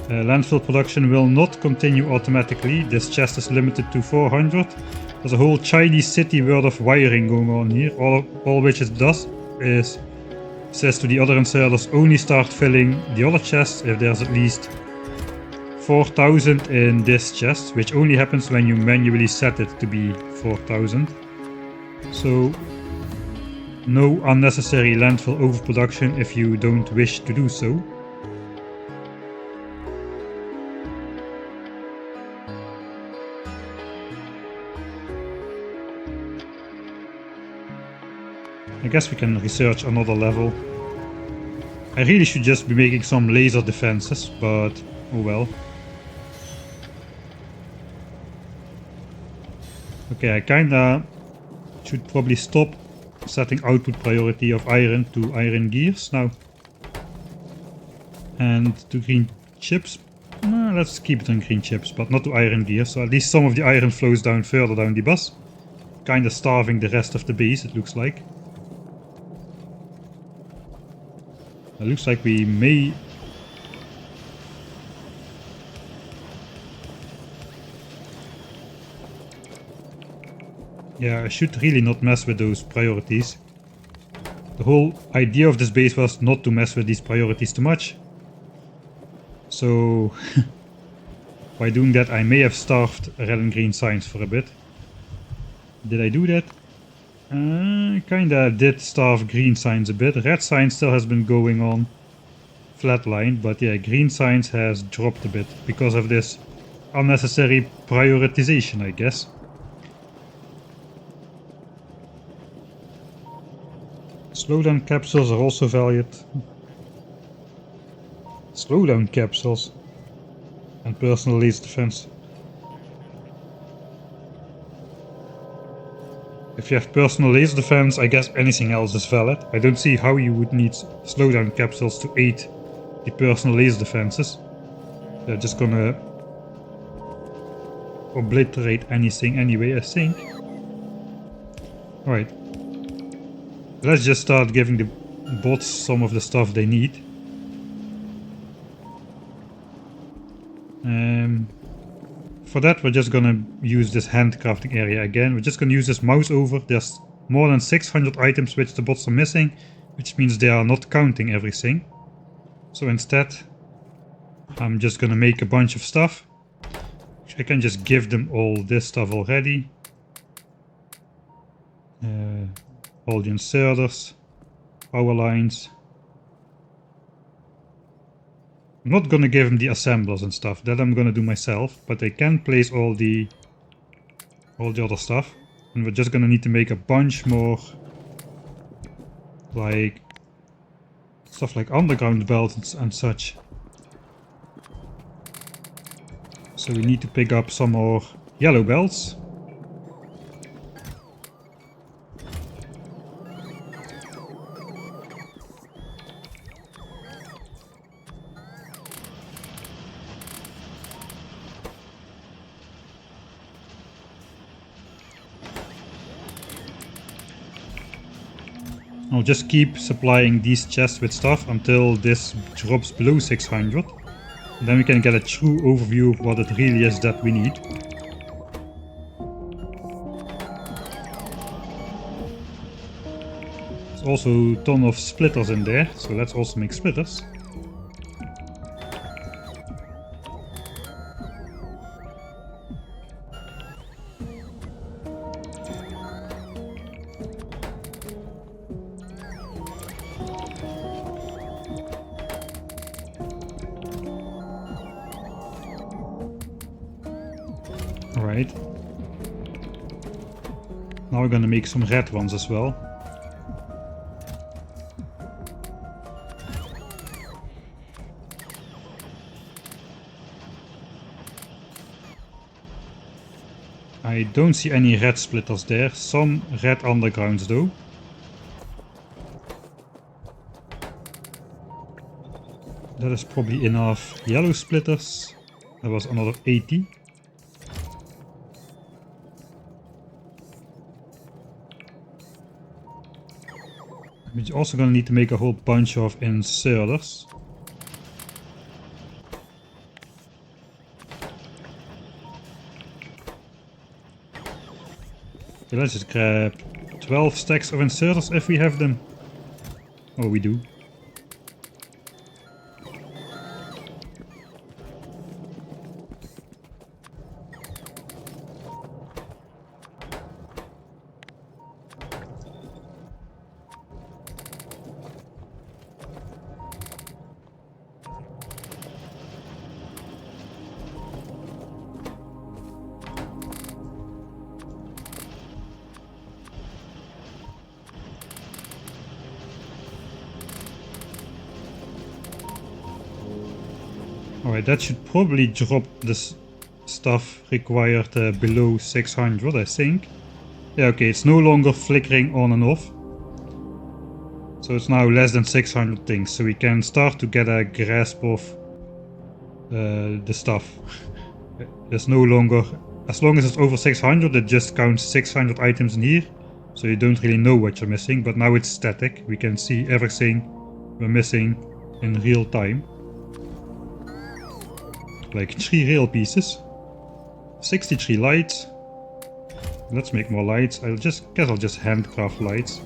Landfill production will not continue automatically. This chest is limited to 400. There's a whole Chinese city worth of wiring going on here. All which it does is says to the other inserters only start filling the other chests if there's at least 4,000 in this chest, which only happens when you manually set it to be 4,000. So no unnecessary landfill overproduction if you don't wish to do so. I guess we can research another level. I really should just be making some laser defenses, but oh well. Okay, I kinda should probably stop setting output priority of iron to iron gears now. And to green chips. Let's keep it on green chips, but not to iron gears. So at least some of the iron flows down further down the bus. Kinda starving the rest of the base, it looks like. It looks like we may... Yeah, I should really not mess with those priorities. The whole idea of this base was not to mess with these priorities too much. So by doing that I may have starved red and green signs for a bit. Did I do that? Kinda did starve green signs a bit. Red signs still has been going on flatline, but yeah, green signs has dropped a bit because of this unnecessary prioritization, I guess. Slowdown capsules are also valued. Slowdown capsules and personal laser defense. If you have personal laser defense, I guess anything else is valid. I don't see how you would need slowdown capsules to aid the personal laser defenses. They're just gonna obliterate anything anyway, I think. Alright. Let's just start giving the bots some of the stuff they need. For that we're just gonna use this handcrafting area again. We're just gonna use this mouse over. There's more than 600 items which the bots are missing, which means they are not counting everything. So instead I'm just gonna make a bunch of stuff. I can just give them all this stuff already. All the inserters, power lines. I'm not gonna give them the assemblers and stuff, that I'm gonna do myself, but they can place all the other stuff. And we're just gonna need to make a bunch more, like, stuff like underground belts and such. So we need to pick up some more yellow belts. I'll just keep supplying these chests with stuff until this drops below 600. And then we can get a true overview of what it really is that we need. There's also a ton of splitters in there, so let's also make splitters. Alright. Now we're gonna make some red ones as well. I don't see any red splitters there, some red undergrounds though. That is probably enough yellow splitters. That was another 80. We're also gonna need to make a whole bunch of inserters. Okay, let's just grab 12 stacks of inserters if we have them. Oh, we do. Alright, that should probably drop this stuff required below 600, I think. Yeah, okay, it's no longer flickering on and off. So it's now less than 600 things, so we can start to get a grasp of the stuff. There's no longer, as long as it's over 600, it just counts 600 items in here. So you don't really know what you're missing, but now it's static. We can see everything we're missing in real time. Like 3 rail pieces, 63 lights. Let's make more lights. I'll just handcraft lights.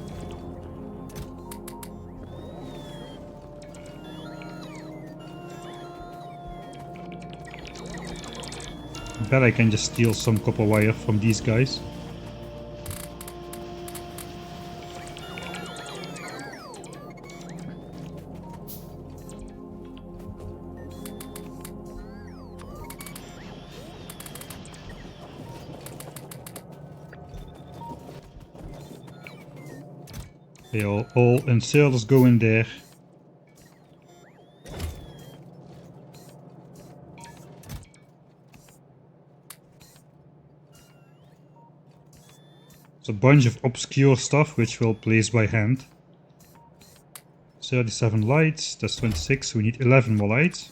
I bet I can just steal some copper wire from these guys. Okay, all inserters go in there. There's a bunch of obscure stuff which we'll place by hand. 37 lights, that's 26, so we need 11 more lights.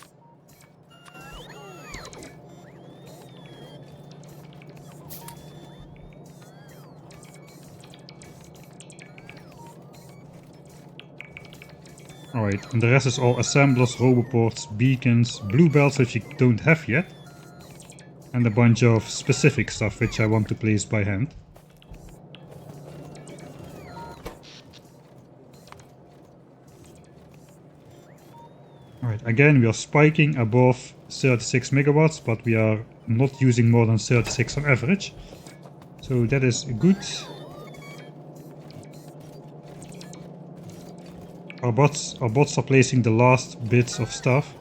Alright, and the rest is all assemblers, roboports, beacons, blue belts which you don't have yet. And a bunch of specific stuff which I want to place by hand. Alright, again we are spiking above 36 megawatts, but we are not using more than 36 on average. So that is good. Our bots are placing the last bits of stuff.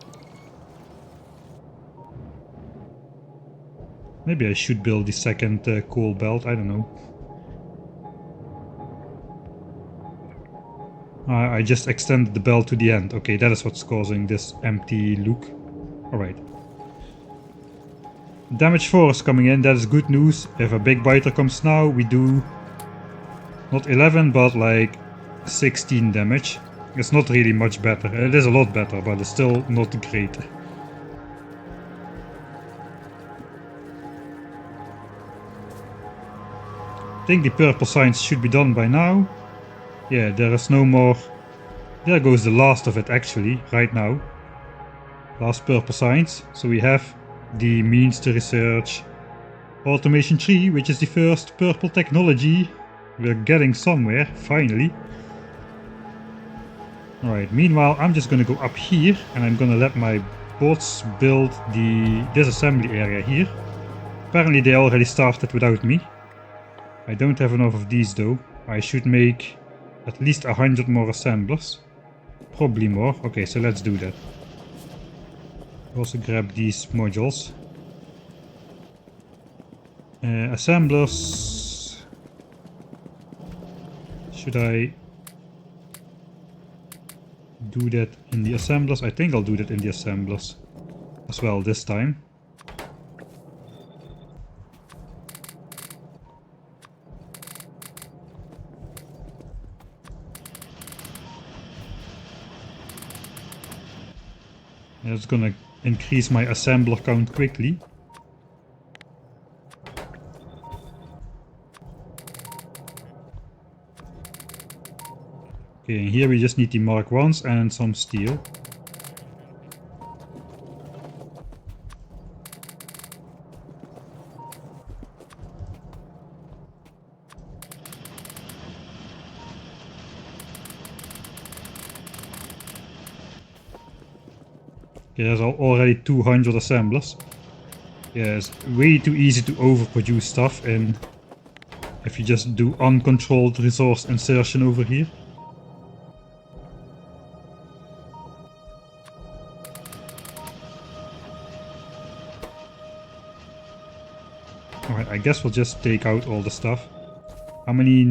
Maybe I should build the second coal belt, I don't know. I just extended the belt to the end. Okay, that is what's causing this empty look. Alright. Damage 4 is coming in, that is good news. If a big biter comes now, we do not 11 but like 16 damage. It's not really much better. It is a lot better, but it's still not great. I think the purple signs should be done by now. Yeah, there is no more. There goes the last of it actually, right now. Last purple signs. So we have the means to research automation tree, which is the first purple technology. We're getting somewhere, finally. Alright, meanwhile I'm just gonna go up here and I'm gonna let my bots build the disassembly area here. Apparently they already started without me. I don't have enough of these though. I should make at least 100 more assemblers. Probably more. Okay, so let's do that. Also grab these modules. Assemblers. Should I do that in the assemblers? I think I'll do that in the assemblers as well this time. It's gonna increase my assembler count quickly. Okay, and here we just need the Mark 1s and some steel. Okay, there's already 200 assemblers. Yeah, it's way too easy to overproduce stuff if you just do uncontrolled resource insertion over here. Alright, I guess we'll just take out all the stuff. How many?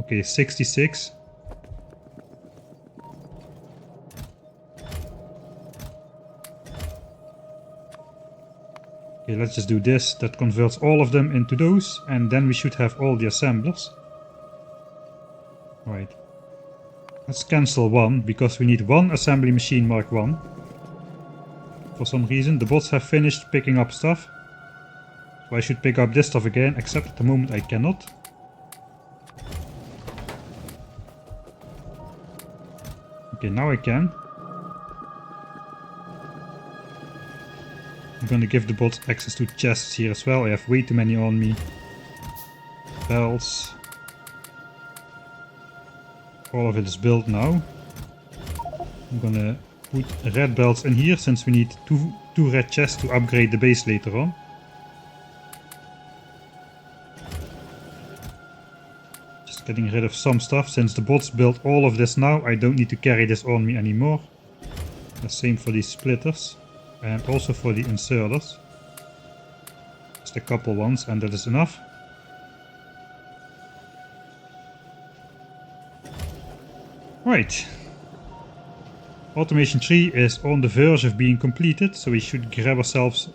Okay, 66. Okay, let's just do this. That converts all of them into those, and then we should have all the assemblers. Right. Let's cancel one, because we need one assembly machine Mark 1. For some reason, the bots have finished picking up stuff. So I should pick up this stuff again, except at the moment I cannot. Okay, now I can. I'm gonna give the bots access to chests here as well. I have way too many on me. Belts. All of it is built now. I'm gonna put red belts in here since we need two red chests to upgrade the base later on. Just getting rid of some stuff. Since the bots built all of this now, I don't need to carry this on me anymore. The same for these splitters. And also for the inserters. Just a couple ones and that is enough. Right. Automation tree is on the verge of being completed, so we should grab ourselves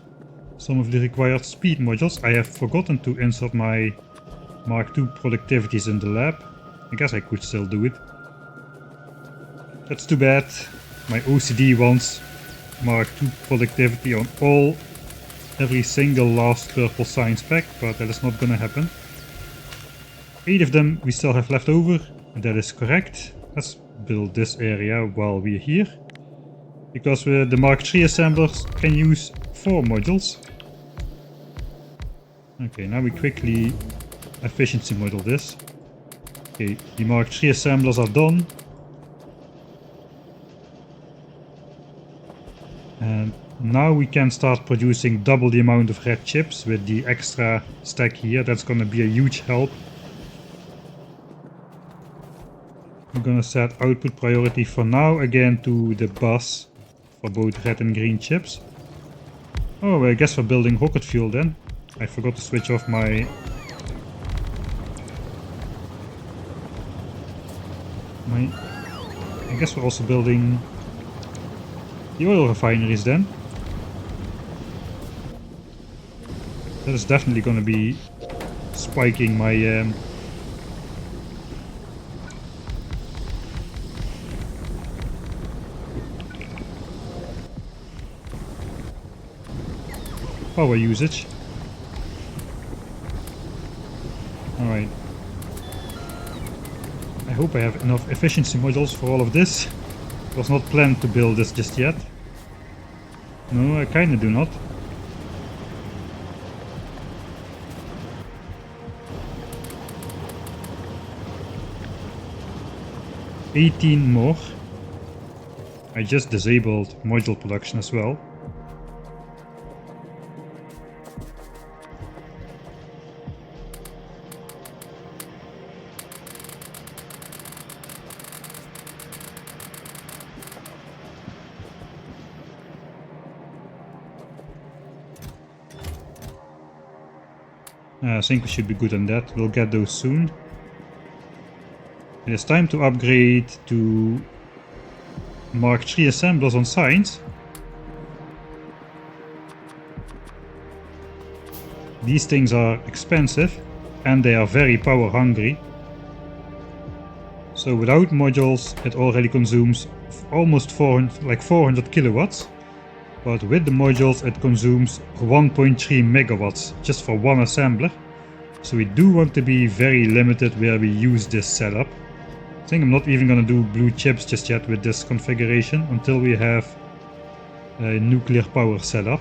some of the required speed modules. I have forgotten to insert my Mark II productivities in the lab. I guess I could still do it. That's too bad. My OCD wants Mark II productivity on every single last purple science pack, but that is not gonna happen. 8 of them we still have left over, and that is correct. Let's build this area while we're here, because the Mark III assemblers can use 4 modules. Okay, now we quickly efficiency model this. Okay, the Mark III assemblers are done. And now we can start producing double the amount of red chips with the extra stack here. That's gonna be a huge help. I'm gonna set output priority for now again to the bus for both red and green chips. Oh, I guess we're building rocket fuel then. I forgot to switch off my... I guess we're also building the oil refineries then. That is definitely going to be spiking my power usage. Alright. I hope I have enough efficiency modules for all of this. It was not planned to build this just yet. No, I kinda do not. $18 more. I just disabled module production as well. I think we should be good on that. We'll get those soon. It is time to upgrade to Mark III assemblers on science. These things are expensive and they are very power hungry. So without modules it already consumes almost 400 kilowatts. But with the modules it consumes 1.3 megawatts just for one assembler. So we do want to be very limited where we use this setup. I think I'm not even gonna do blue chips just yet with this configuration until we have a nuclear power setup.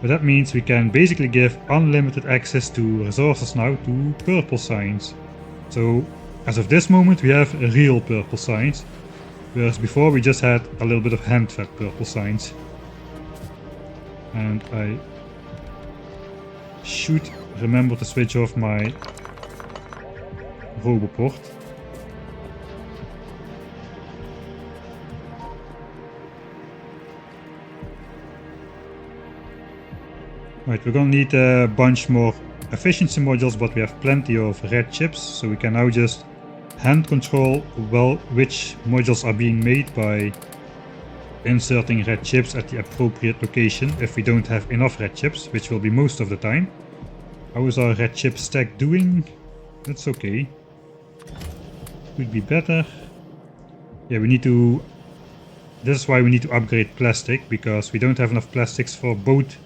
But that means we can basically give unlimited access to resources now to purple science. So as of this moment we have a real purple science, whereas before we just had a little bit of hand-fed purple science. And I should remember to switch off my roboport. Right, we're gonna need a bunch more efficiency modules, but we have plenty of red chips, so we can now just hand control well which modules are being made by inserting red chips at the appropriate location if we don't have enough red chips, which will be most of the time. How is our red chip stack doing? That's okay. Could be better. Yeah, we need to... This is why we need to upgrade plastic, because we don't have enough plastics for both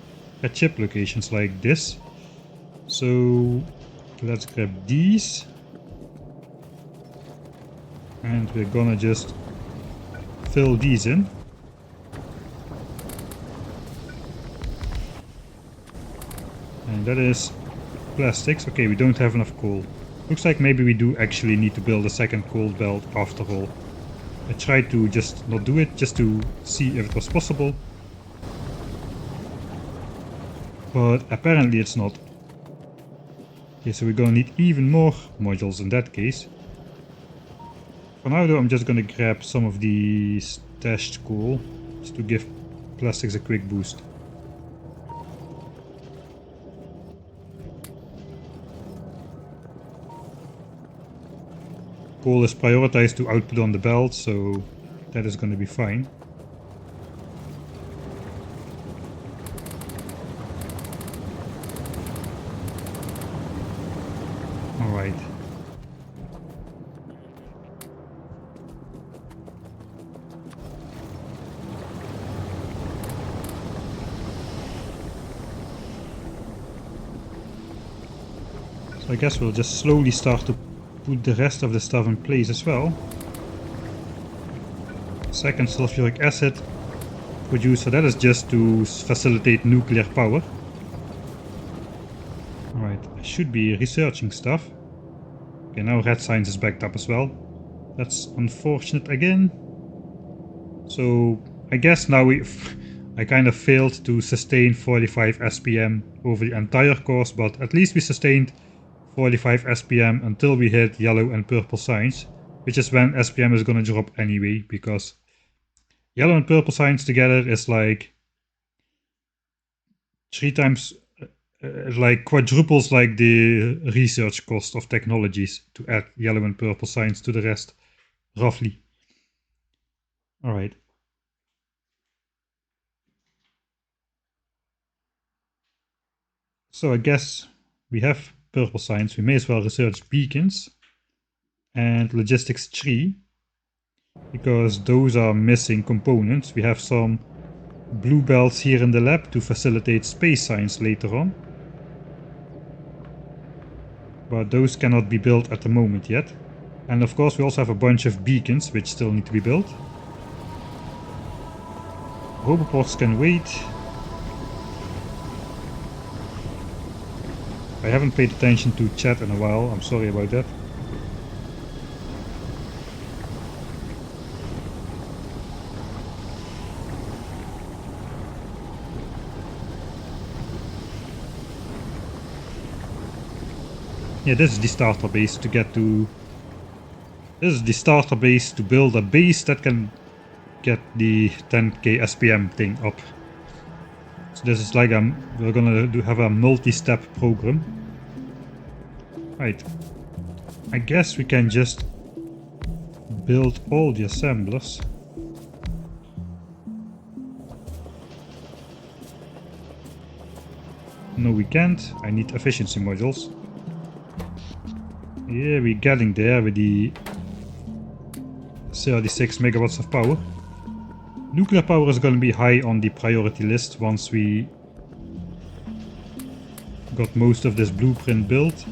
red chip locations like this. So let's grab these. And we're gonna just fill these in. And that is plastics. Okay, we don't have enough coal. Looks like maybe we do actually need to build a second coal belt after all. I tried to just not do it, just to see if it was possible. But apparently it's not. Okay, so we're gonna need even more modules in that case. For now though, I'm just gonna grab some of the stashed coal, just to give plastics a quick boost. Coal is prioritized to output on the belt, so that is gonna be fine. Alright. So I guess we'll just slowly start to put the rest of the stuff in place as well. Second sulfuric acid producer, that is just to facilitate nuclear power. Alright, I should be researching stuff. Okay, now red science is backed up as well. That's unfortunate again. So I guess now I kind of failed to sustain 45 SPM over the entire course, but at least we sustained 45 SPM until we hit yellow and purple science, which is when SPM is gonna drop anyway, because yellow and purple science together is like 3 times like quadruples like the research cost of technologies to add yellow and purple signs to the rest, roughly. All right. So I guess we have purple signs. We may as well research beacons and logistics 3, because those are missing components. We have some blue belts here in the lab to facilitate space science later on, but those cannot be built at the moment yet. And of course we also have a bunch of beacons which still need to be built. Roboports can wait. I haven't paid attention to chat in a while, I'm sorry about that. Yeah, this is the starter base to get to... This is the starter base to build a base that can get the 10k SPM thing up. So this is like we're gonna have a multi-step program. Right. I guess we can just build all the assemblers. No, we can't. I need efficiency modules. Yeah, we're getting there with the 36 megawatts of power. Nuclear power is going to be high on the priority list once we got most of this blueprint built.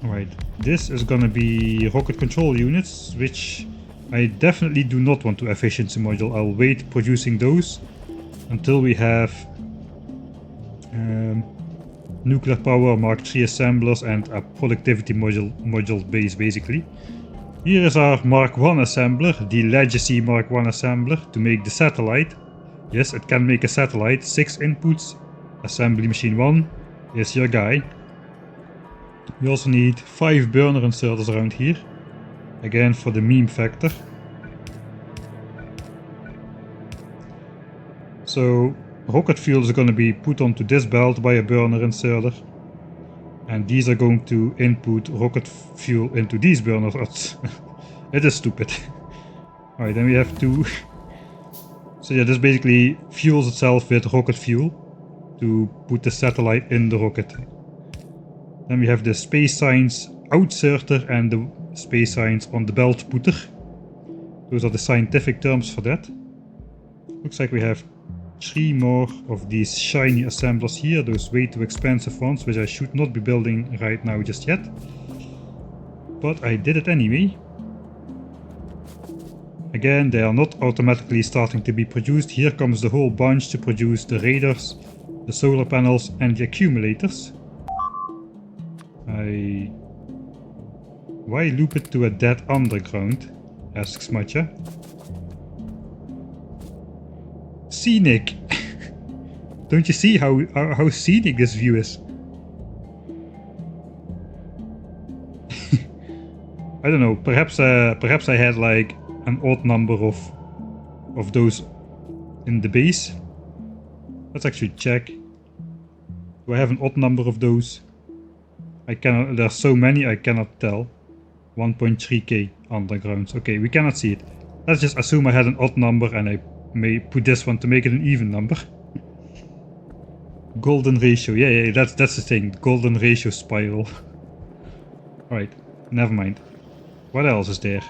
Alright, this is going to be rocket control units, which I definitely do not want to efficiency module. I'll wait producing those until we have nuclear power Mark III assemblers and a productivity module base, basically. Here is our Mark I assembler, the Legacy Mark I assembler, to make the satellite. Yes, it can make a satellite. 6 inputs. Assembly machine 1 is your guy. We also need 5 burner inserters around here. Again, for the meme factor. So rocket fuel is going to be put onto this belt by a burner inserter. And these are going to input rocket fuel into these burners. It is stupid. Alright, then we have 2. So yeah, this basically fuels itself with rocket fuel to put the satellite in the rocket. Then we have the space science outserter and the space science on the belt putter. Those are the scientific terms for that. Looks like we have 3 more of these shiny assemblers here, those way too expensive ones, which I should not be building right now just yet. But I did it anyway. Again, they are not automatically starting to be produced. Here comes the whole bunch to produce the radars, the solar panels and the accumulators. Why loop it to a dead underground? Asks Matcha. Scenic! Don't you see how scenic this view is? I don't know, perhaps I had like an odd number of those in the base. Let's actually check. Do I have an odd number of those? I cannot, there are so many I cannot tell. 1.3k undergrounds. Okay, we cannot see it. Let's just assume I had an odd number and I may put this one to make it an even number. Golden ratio, yeah, that's the thing. Golden ratio spiral. Alright, never mind. What else is there?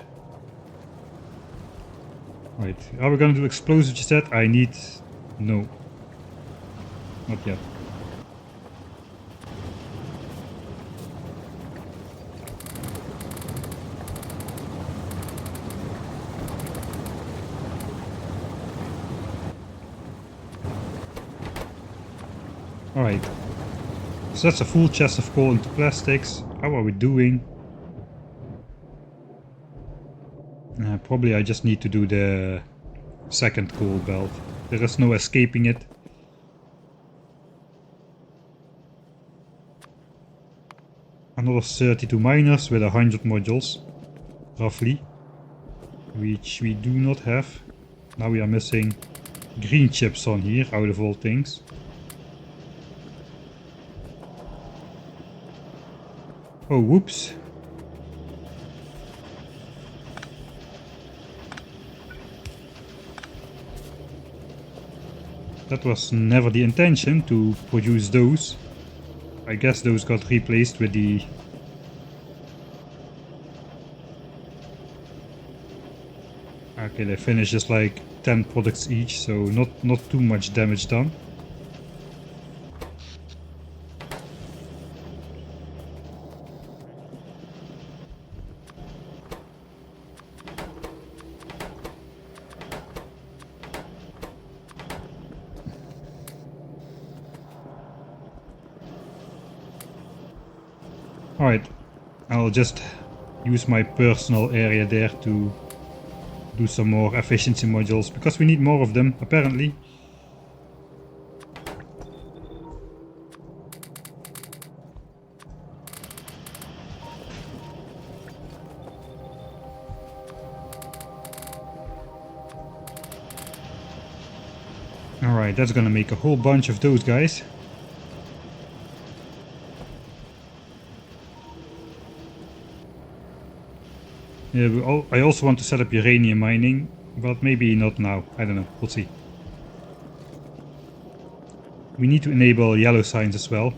Right, are we gonna do explosives yet? I need... no. Not yet. Alright. So that's a full chest of coal into plastics. How are we doing? Probably I just need to do the second coal belt. There is no escaping it. Another 32 miners with 100 modules, roughly, which we do not have. Now we are missing green chips on here, out of all things. Oh, whoops. That was never the intention to produce those. I guess those got replaced with the... Okay, they finished just like 10 products each, so not too much damage done. Alright, I'll just use my personal area there to do some more efficiency modules, because we need more of them, apparently. Alright, that's gonna make a whole bunch of those guys. Yeah, I also want to set up uranium mining, but maybe not now. I don't know, we'll see. We need to enable yellow signs as well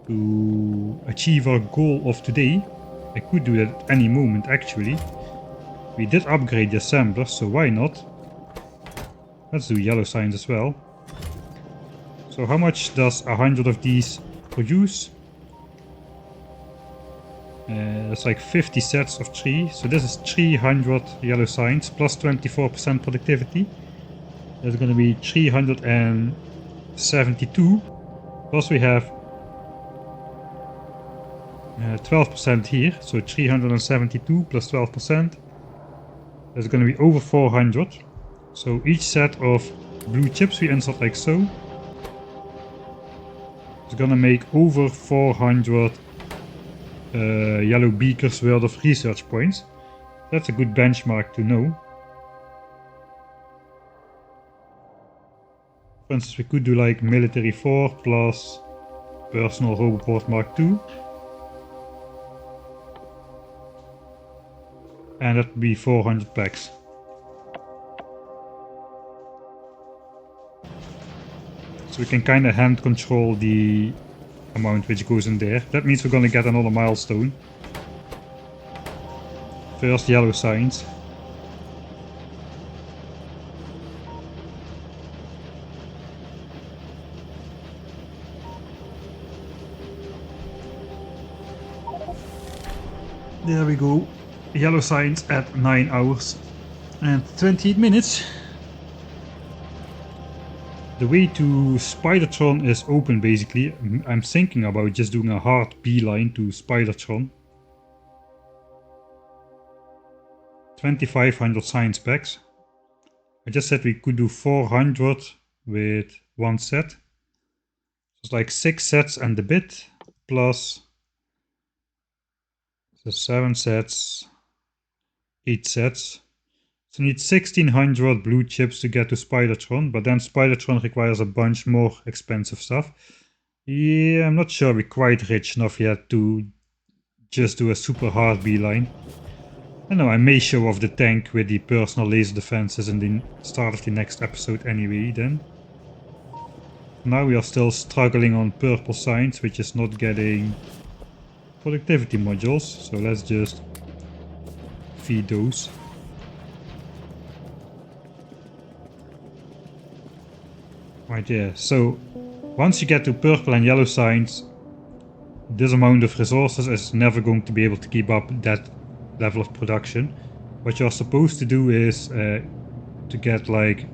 to achieve our goal of today. I could do that at any moment actually. We did upgrade the assembler, so why not? Let's do yellow signs as well. So how much does 100 of these produce? That's like 50 sets of 3, so this is 300 yellow signs plus 24% productivity. That's going to be 372. Plus we have 12% here, so 372 plus 12%. That's going to be over 400. So each set of blue chips we insert like so is going to make over 400 yellow beakers worth of research points. That's a good benchmark to know. For instance, we could do like military 4 plus personal roboport Mark II. And that would be 400 packs. So we can kind of hand control the amount which goes in there. That means we're gonna get another milestone. First yellow signs. There we go. Yellow signs at 9 hours and 28 minutes. The way to Spidertron is open basically. I'm thinking about just doing a hard beeline to Spidertron. 2500 science packs. I just said we could do 400 with one set. It's like 6 sets and a bit plus the 7 sets, 8 sets. So we need 1600 blue chips to get to Spidertron, but then Spidertron requires a bunch more expensive stuff. Yeah, I'm not sure we're quite rich enough yet to just do a super hard beeline. I know I may show off the tank with the personal laser defenses in the start of the next episode anyway then. Now we are still struggling on purple signs, which is not getting productivity modules, so let's just feed those. Right, yeah, so once you get to purple and yellow signs, this amount of resources is never going to be able to keep up that level of production. What you're supposed to do is to get like...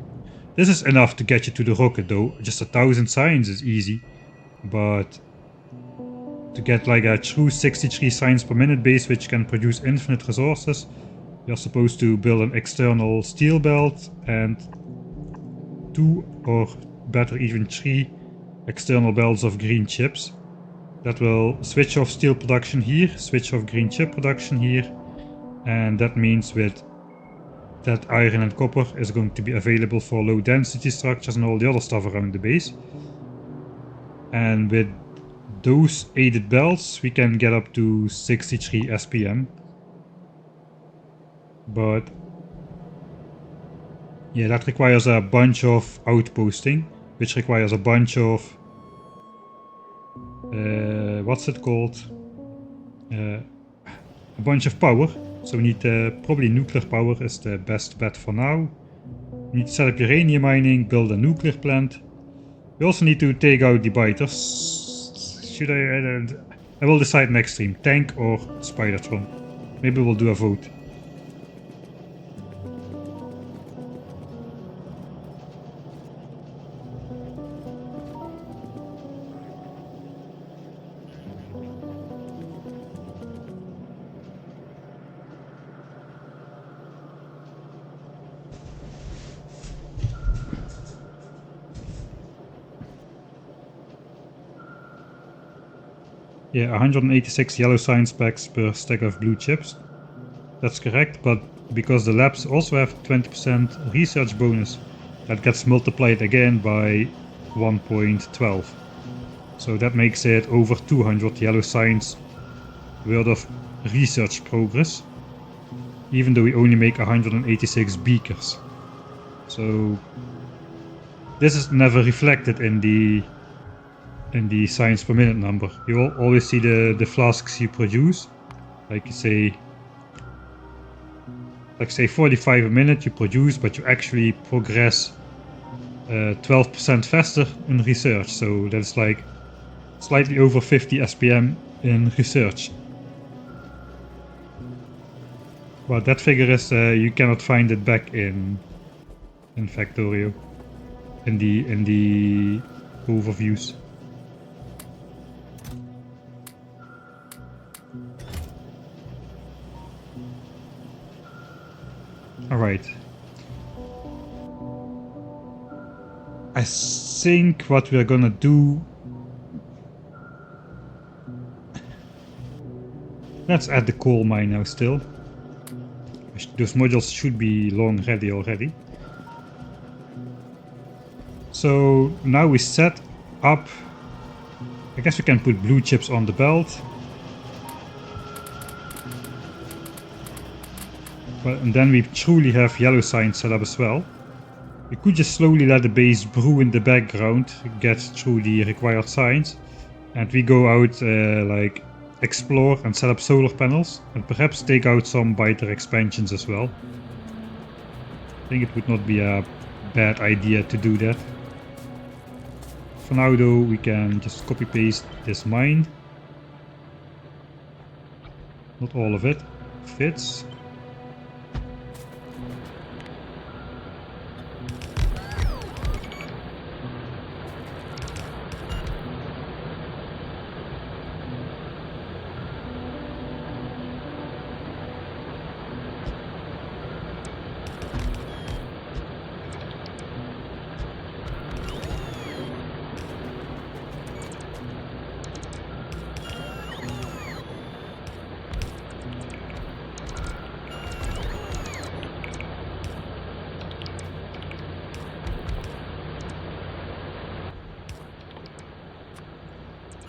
This is enough to get you to the rocket though, just 1000 signs is easy, but to get like a true 63 signs per minute base which can produce infinite resources, you're supposed to build an external steel belt and 2 or better even 3 external belts of green chips. That will switch off steel production here, switch off green chip production here, and that means with that iron and copper is going to be available for low density structures and all the other stuff around the base. And with those aided belts, we can get up to 63 SPM. But yeah, that requires a bunch of outposting, which requires a bunch of what's it called? A bunch of power. So we need probably nuclear power is the best bet for now. We need to set up uranium mining, build a nuclear plant. We also need to take out the biters. Should I will decide next stream, tank or Spidertron. Maybe we'll do a vote. Yeah, 186 yellow science packs per stack of blue chips. That's correct, but because the labs also have 20% research bonus, that gets multiplied again by 1.12. So that makes it over 200 yellow science worth of research progress, even though we only make 186 beakers. So this is never reflected in the science per minute number. You will always see the flasks you produce, like say 45 a minute you produce, but you actually progress 12% faster in research. So that's like slightly over 50 SPM in research. But that figure is you cannot find it back in Factorio in the overviews. Alright. I think what we're gonna do... Let's add the coal mine now still. Those modules should be long ready already. So now we set up... I guess we can put blue chips on the belt. And then we truly have yellow signs set up as well. We could just slowly let the base brew in the background, get through the required signs, and we go out like explore and set up solar panels, and perhaps take out some biter expansions as well. I think it would not be a bad idea to do that. For now though, we can just copy paste this mine. Not all of it fits.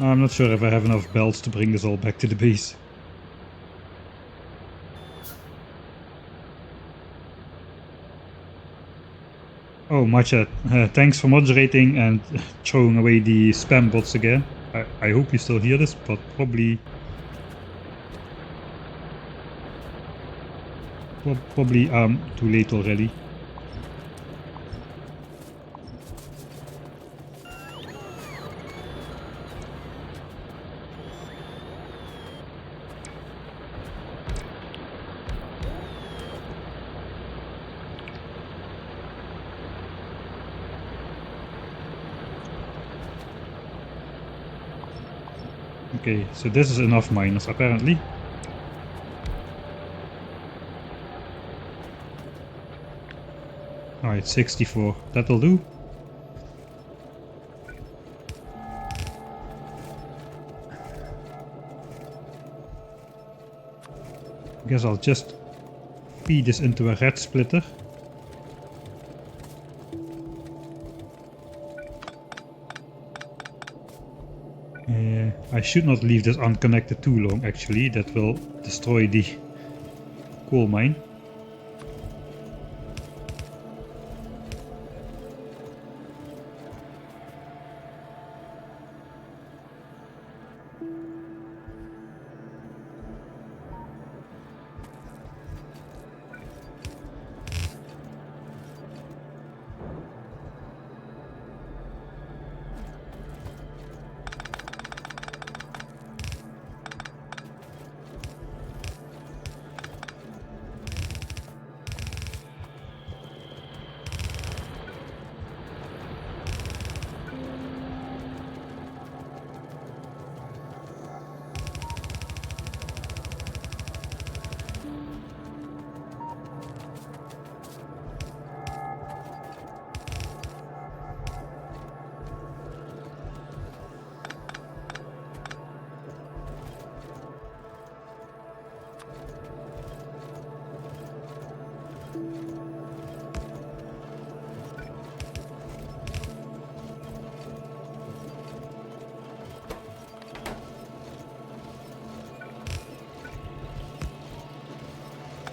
I'm not sure if I have enough belts to bring this all back to the base. Oh, Machet, thanks for moderating and throwing away the spam bots again. I hope you still hear this, but probably too late already. Okay, so this is enough miners apparently. Alright, 64. That'll do. I guess I'll just feed this into a red splitter. I should not leave this unconnected too long actually, that will destroy the coal mine.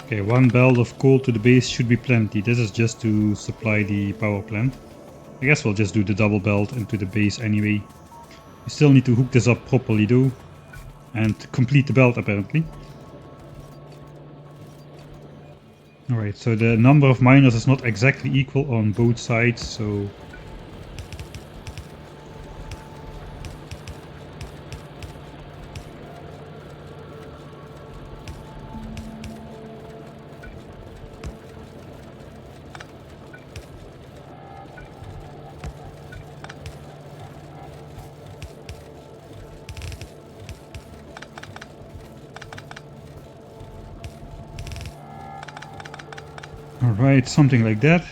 Okay, one belt of coal to the base should be plenty. This is just to supply the power plant. I guess we'll just do the double belt into the base anyway. We still need to hook this up properly though, and complete the belt apparently. Alright, so the number of miners is not exactly equal on both sides, so... Alright, something like that.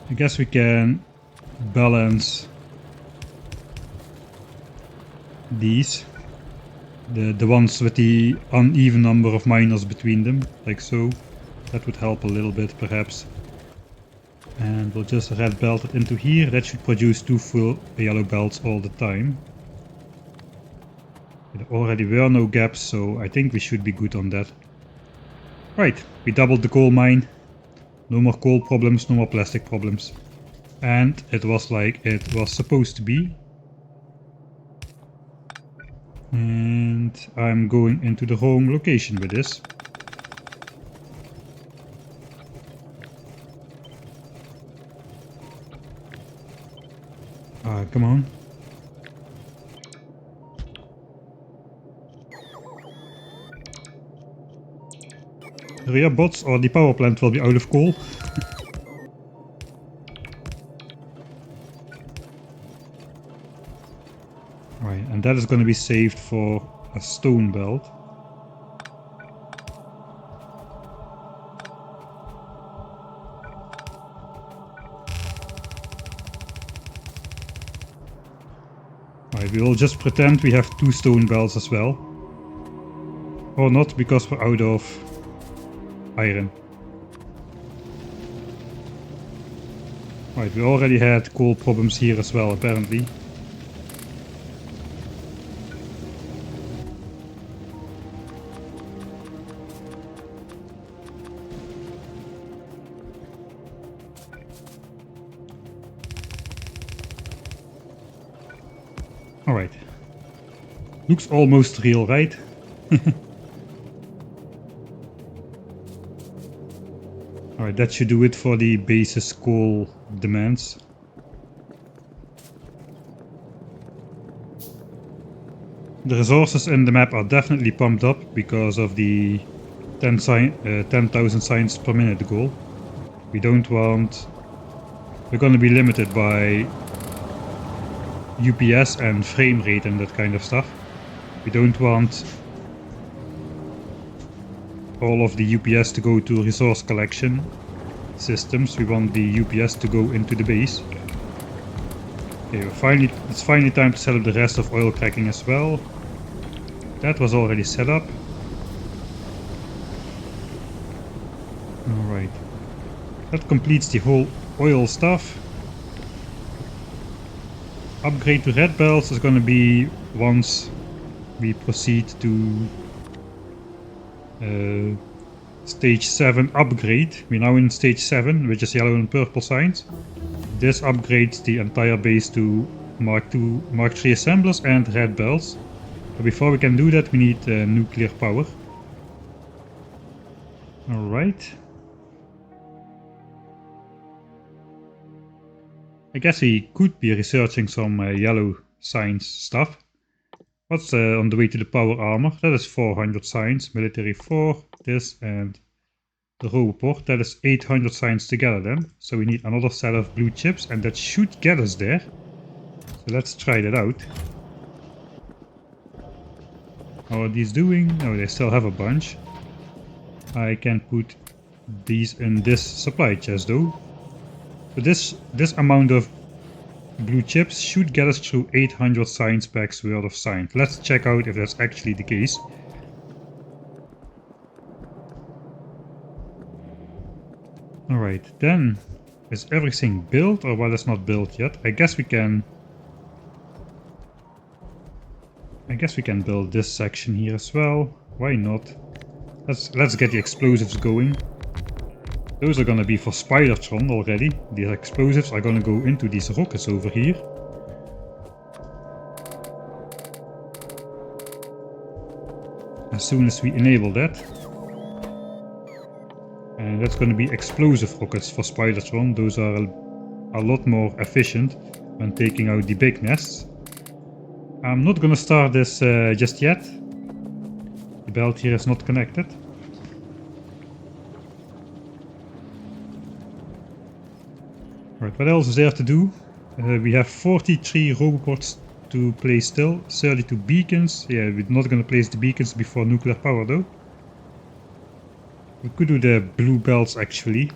I guess we can balance these. The ones with the uneven number of miners between them, like so. That would help a little bit perhaps. And we'll just red belt it into here. That should produce 2 full yellow belts all the time. There already were no gaps, so I think we should be good on that. Right, we doubled the coal mine. No more coal problems, no more plastic problems. And it was like it was supposed to be. And I'm going into the wrong location with this. Ah, come on. Hurry up, bots, or the power plant will be out of coal. Right, and that is going to be saved for a stone belt. Right, we will just pretend we have 2 stone belts as well. Or not, because we're out of iron. Right, we already had coal problems here as well, apparently. Alright. Looks almost real, right? Alright, that should do it for the base's coal demands. The resources in the map are definitely pumped up because of the 10,000 signs per minute goal. We don't want... We're gonna be limited by UPS and frame rate and that kind of stuff. We don't want all of the UPS to go to resource collection systems. We want the UPS to go into the base. Okay, it's finally time to set up the rest of oil cracking as well. That was already set up. Alright. That completes the whole oil stuff. Upgrade to red belts is going to be once we proceed to stage 7 upgrade. We're now in stage 7, which is yellow and purple signs. This upgrades the entire base to Mark II, Mark III assemblers and red belts. But before we can do that, we need nuclear power. Alright. I guess we could be researching some yellow science stuff. What's on the way to the power armor? That is 400 science, military 4, this and the roboport. That is 800 science together then. So we need another set of blue chips and that should get us there. So let's try that out. How are these doing? Oh, they still have a bunch. I can put these in this supply chest though. So this amount of blue chips should get us through 800 science packs worth of science. Let's check out if that's actually the case. Alright, then is everything built, or well, it's not built yet. I guess we can build this section here as well. Why not? Let's get the explosives going. Those are gonna be for Spidertron already. These explosives are gonna go into these rockets over here. As soon as we enable that. And that's gonna be explosive rockets for Spidertron. Those are a lot more efficient when taking out the big nests. I'm not gonna start this just yet. The belt here is not connected. Right, what else is there to do? We have 43 roboports to place still, 32 beacons. Yeah, we're not gonna place the beacons before nuclear power though. We could do the blue belts actually.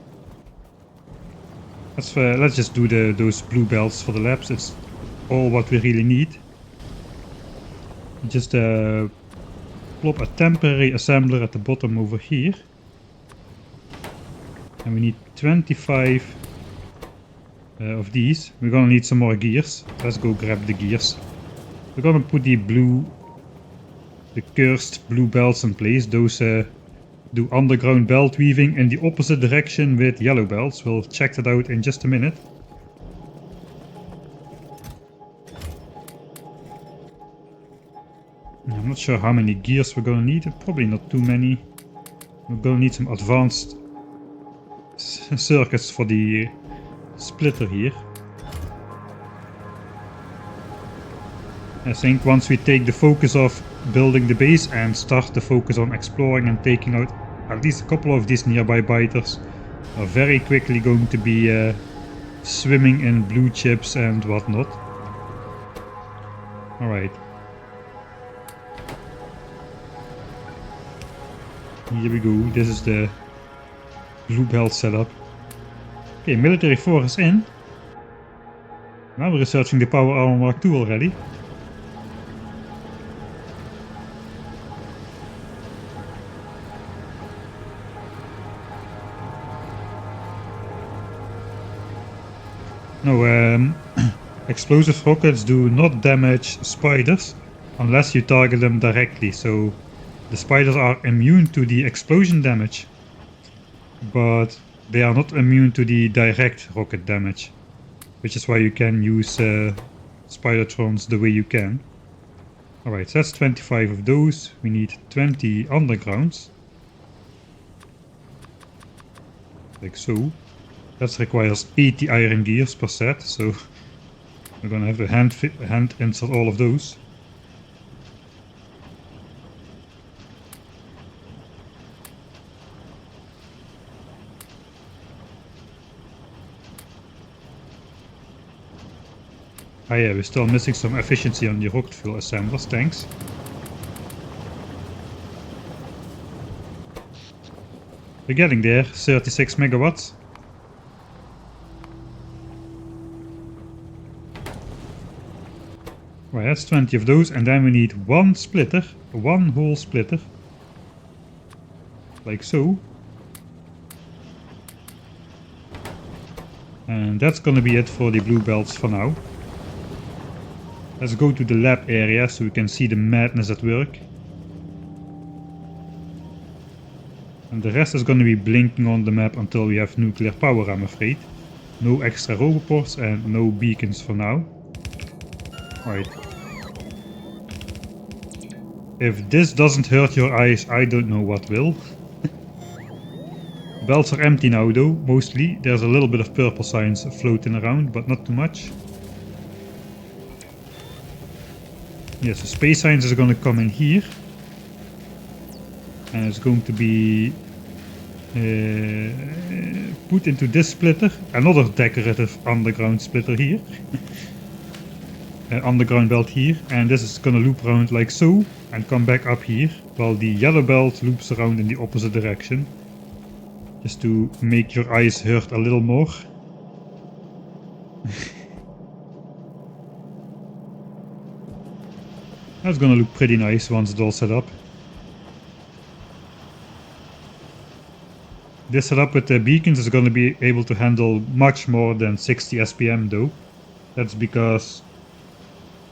Let's just do those blue belts for the labs. It's all what we really need. Just plop a temporary assembler at the bottom over here. And we need 25 of these. We're gonna need some more gears. Let's go grab the gears. We're gonna put the cursed blue belts in place. Those do underground belt weaving in the opposite direction with yellow belts. We'll check that out in just a minute. I'm not sure how many gears we're gonna need. Probably not too many. We're gonna need some advanced circuits for the splitter here. I think once we take the focus off building the base and start the focus on exploring and taking out at least a couple of these nearby biters, are very quickly going to be swimming in blue chips and whatnot. Alright. Here we go. This is the blue belt setup. Okay, military 4 is in. Now we're researching the power armor Mark II already. No, explosive rockets do not damage spiders unless you target them directly, so the spiders are immune to the explosion damage, but they are not immune to the direct rocket damage, which is why you can use Spidertrons the way you can. Alright, so that's 25 of those. We need 20 undergrounds. Like so. That requires 80 iron gears per set, so we're gonna have to hand insert all of those. Ah yeah, we're still missing some efficiency on the rocket fuel assemblers, thanks. We're getting there, 36 megawatts. Right, that's 20 of those, and then we need one splitter, one whole splitter. Like so. And that's gonna be it for the blue belts for now. Let's go to the lab area so we can see the madness at work. And the rest is going to be blinking on the map until we have nuclear power, I'm afraid. No extra roboports and no beacons for now. Right. If this doesn't hurt your eyes, I don't know what will. Belts are empty now though, mostly. There's a little bit of purple signs floating around, but not too much. Yes, the space signs is going to come in here. And it's going to be put into this splitter. Another decorative underground splitter here. Underground belt here. And this is going to loop around like so and come back up here. While the yellow belt loops around in the opposite direction. Just to make your eyes hurt a little more. That's gonna look pretty nice once it's all set up. This setup with the beacons is gonna be able to handle much more than 60 SPM though. That's because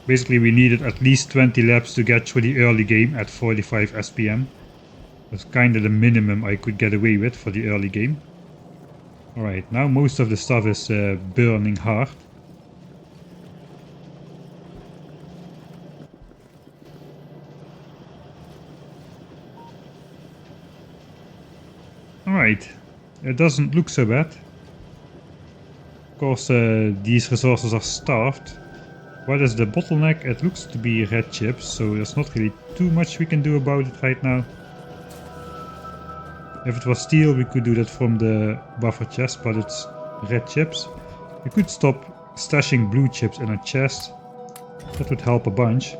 basically we needed at least 20 laps to get through the early game at 45 SPM. That's kinda the minimum I could get away with for the early game. Alright, now most of the stuff is burning hard. Alright, it doesn't look so bad. Of course these resources are starved. What is the bottleneck? It looks to be red chips, so there's not really too much we can do about it right now. If it was steel we could do that from the buffer chest, but it's red chips. We could stop stashing blue chips in a chest. That would help a bunch.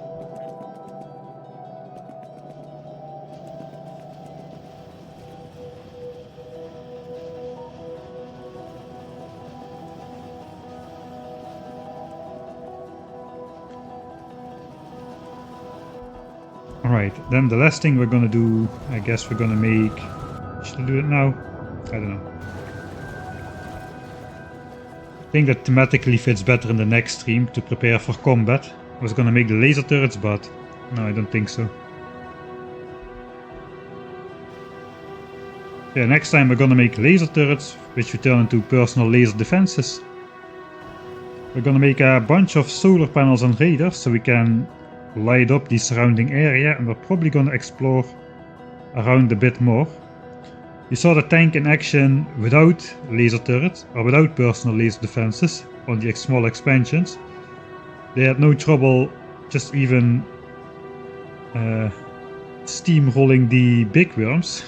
Alright, then the last thing we're gonna do, I guess we're gonna make... Should I do it now? I don't know. I think that thematically fits better in the next stream to prepare for combat. I was gonna make the laser turrets, but no, I don't think so. Yeah, next time we're gonna make laser turrets, which we turn into personal laser defenses. We're gonna make a bunch of solar panels and radars so we can light up the surrounding area, and we're probably gonna explore around a bit more. You saw the tank in action without laser turrets or without personal laser defenses on the small expansions. They had no trouble just even steamrolling the big worms,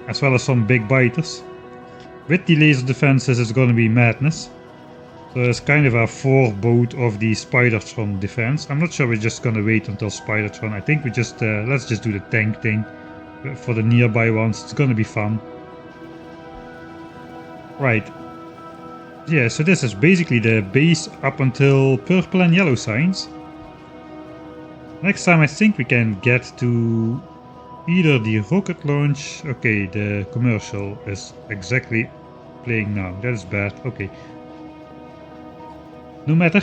as well as some big biters. With the laser defenses it's gonna be madness. So it's kind of a forebode of the Spidertron defense. I'm not sure we're just gonna wait until Spidertron. I think we just let's just do the tank thing for the nearby ones. It's gonna be fun. Right. Yeah, so this is basically the base up until purple and yellow signs. Next time I think we can get to either the rocket launch. Okay, the commercial is exactly playing now. That is bad. Okay. No matter.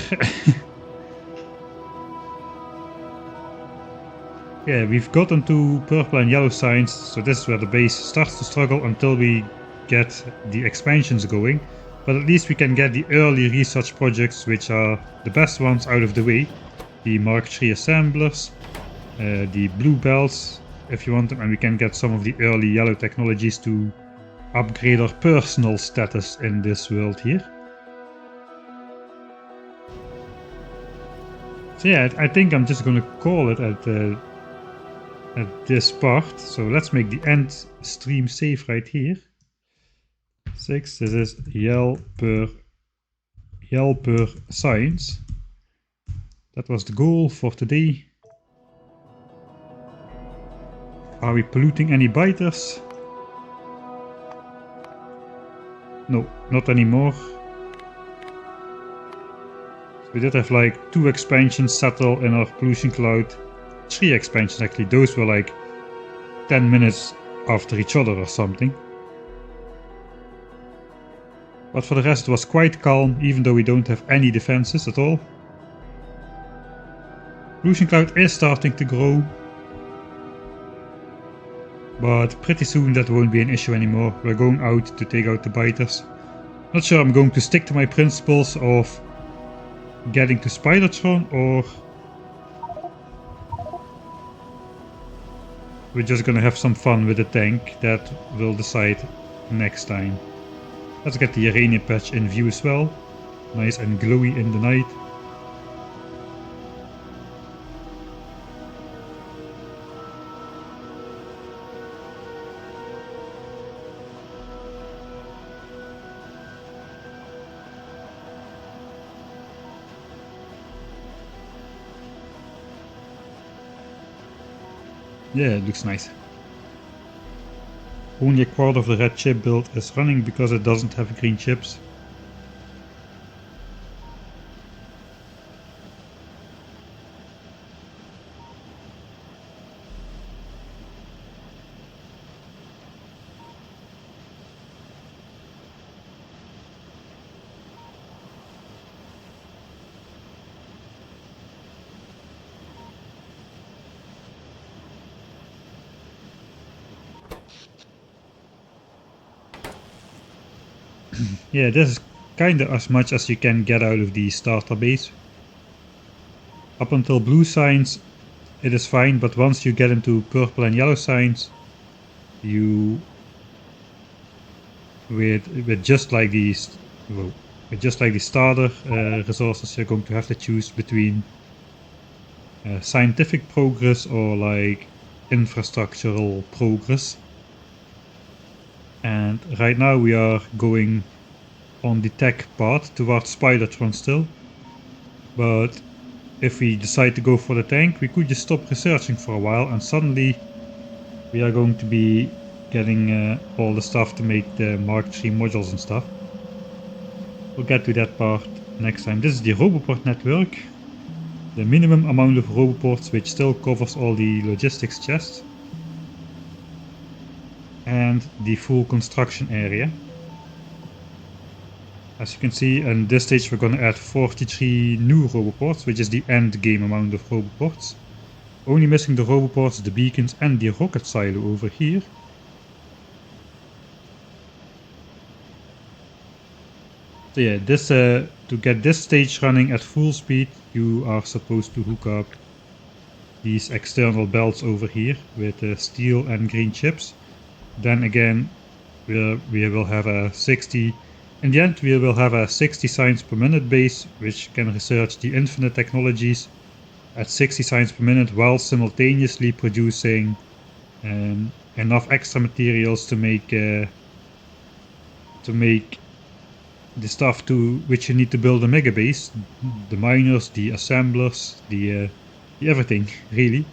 Yeah, we've gotten to purple and yellow signs, so this is where the base starts to struggle until we get the expansions going. But at least we can get the early research projects, which are the best ones, out of the way. The Mark III assemblers, the blue belts, if you want them, and we can get some of the early yellow technologies to upgrade our personal status in this world here. So yeah, I think I'm just gonna call it at this part. So let's make the end stream save right here. 6, this is Yelper Science. That was the goal for today. Are we polluting any biters? No, not anymore. We did have like 2 expansions settle in our pollution cloud. 3 expansions actually, those were like 10 minutes after each other or something. But for the rest it was quite calm, even though we don't have any defenses at all. Pollution cloud is starting to grow, but pretty soon that won't be an issue anymore. We're going out to take out the biters. Not sure I'm going to stick to my principles of getting to Spidertron, or we're just gonna have some fun with the tank. That we'll decide next time. Let's get the uranium patch in view as well. Nice and glowy in the night. Yeah, it looks nice. Only a quarter of the red chip build is running because it doesn't have green chips. Yeah, this is kinda as much as you can get out of the starter base. Up until blue signs it is fine, but once you get into purple and yellow signs, you with just like these, well, with just like the starter resources, you're going to have to choose between scientific progress or like infrastructural progress. And right now we are going on the tech path towards Spidertron still, but if we decide to go for the tank, we could just stop researching for a while and suddenly we are going to be getting all the stuff to make the Mark III modules and stuff. We'll get to that part next time. This is the Roboport network, the minimum amount of Roboports, which still covers all the logistics chests, and the full construction area. As you can see, in this stage we're going to add 43 new Roboports, which is the end game amount of Roboports. Only missing the Roboports, the beacons and the rocket silo over here. So yeah, this to get this stage running at full speed, you are supposed to hook up these external belts over here with steel and green chips. Then again, we will have a 60. In the end, we will have a 60 signs per minute base, which can research the infinite technologies at 60 signs per minute while simultaneously producing enough extra materials to make the stuff to which you need to build a mega base, the miners, the assemblers, the everything really.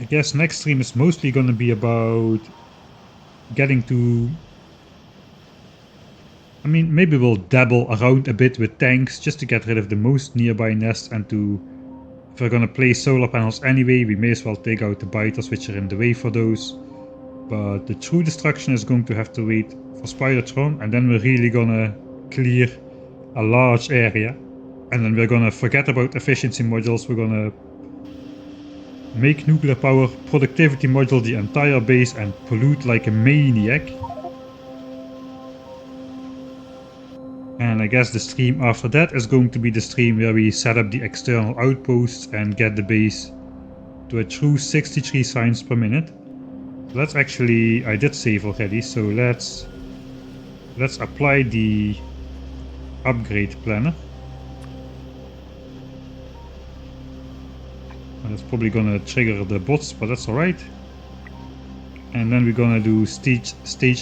I guess next stream is mostly going to be about getting to... I mean, maybe we'll dabble around a bit with tanks just to get rid of the most nearby nests, and to... If we're going to place solar panels anyway, we may as well take out the biters which are in the way for those. But the true destruction is going to have to wait for Spidertron, and then we're really gonna clear a large area. And then we're gonna forget about efficiency modules, we're gonna make nuclear power productivity module the entire base and pollute like a maniac. And I guess the stream after that is going to be the stream where we set up the external outposts and get the base to a true 63 signs per minute. Let's actually, I did save already, so let's apply the upgrade planner. That's probably gonna trigger the bots, but that's alright. And then we're gonna do stage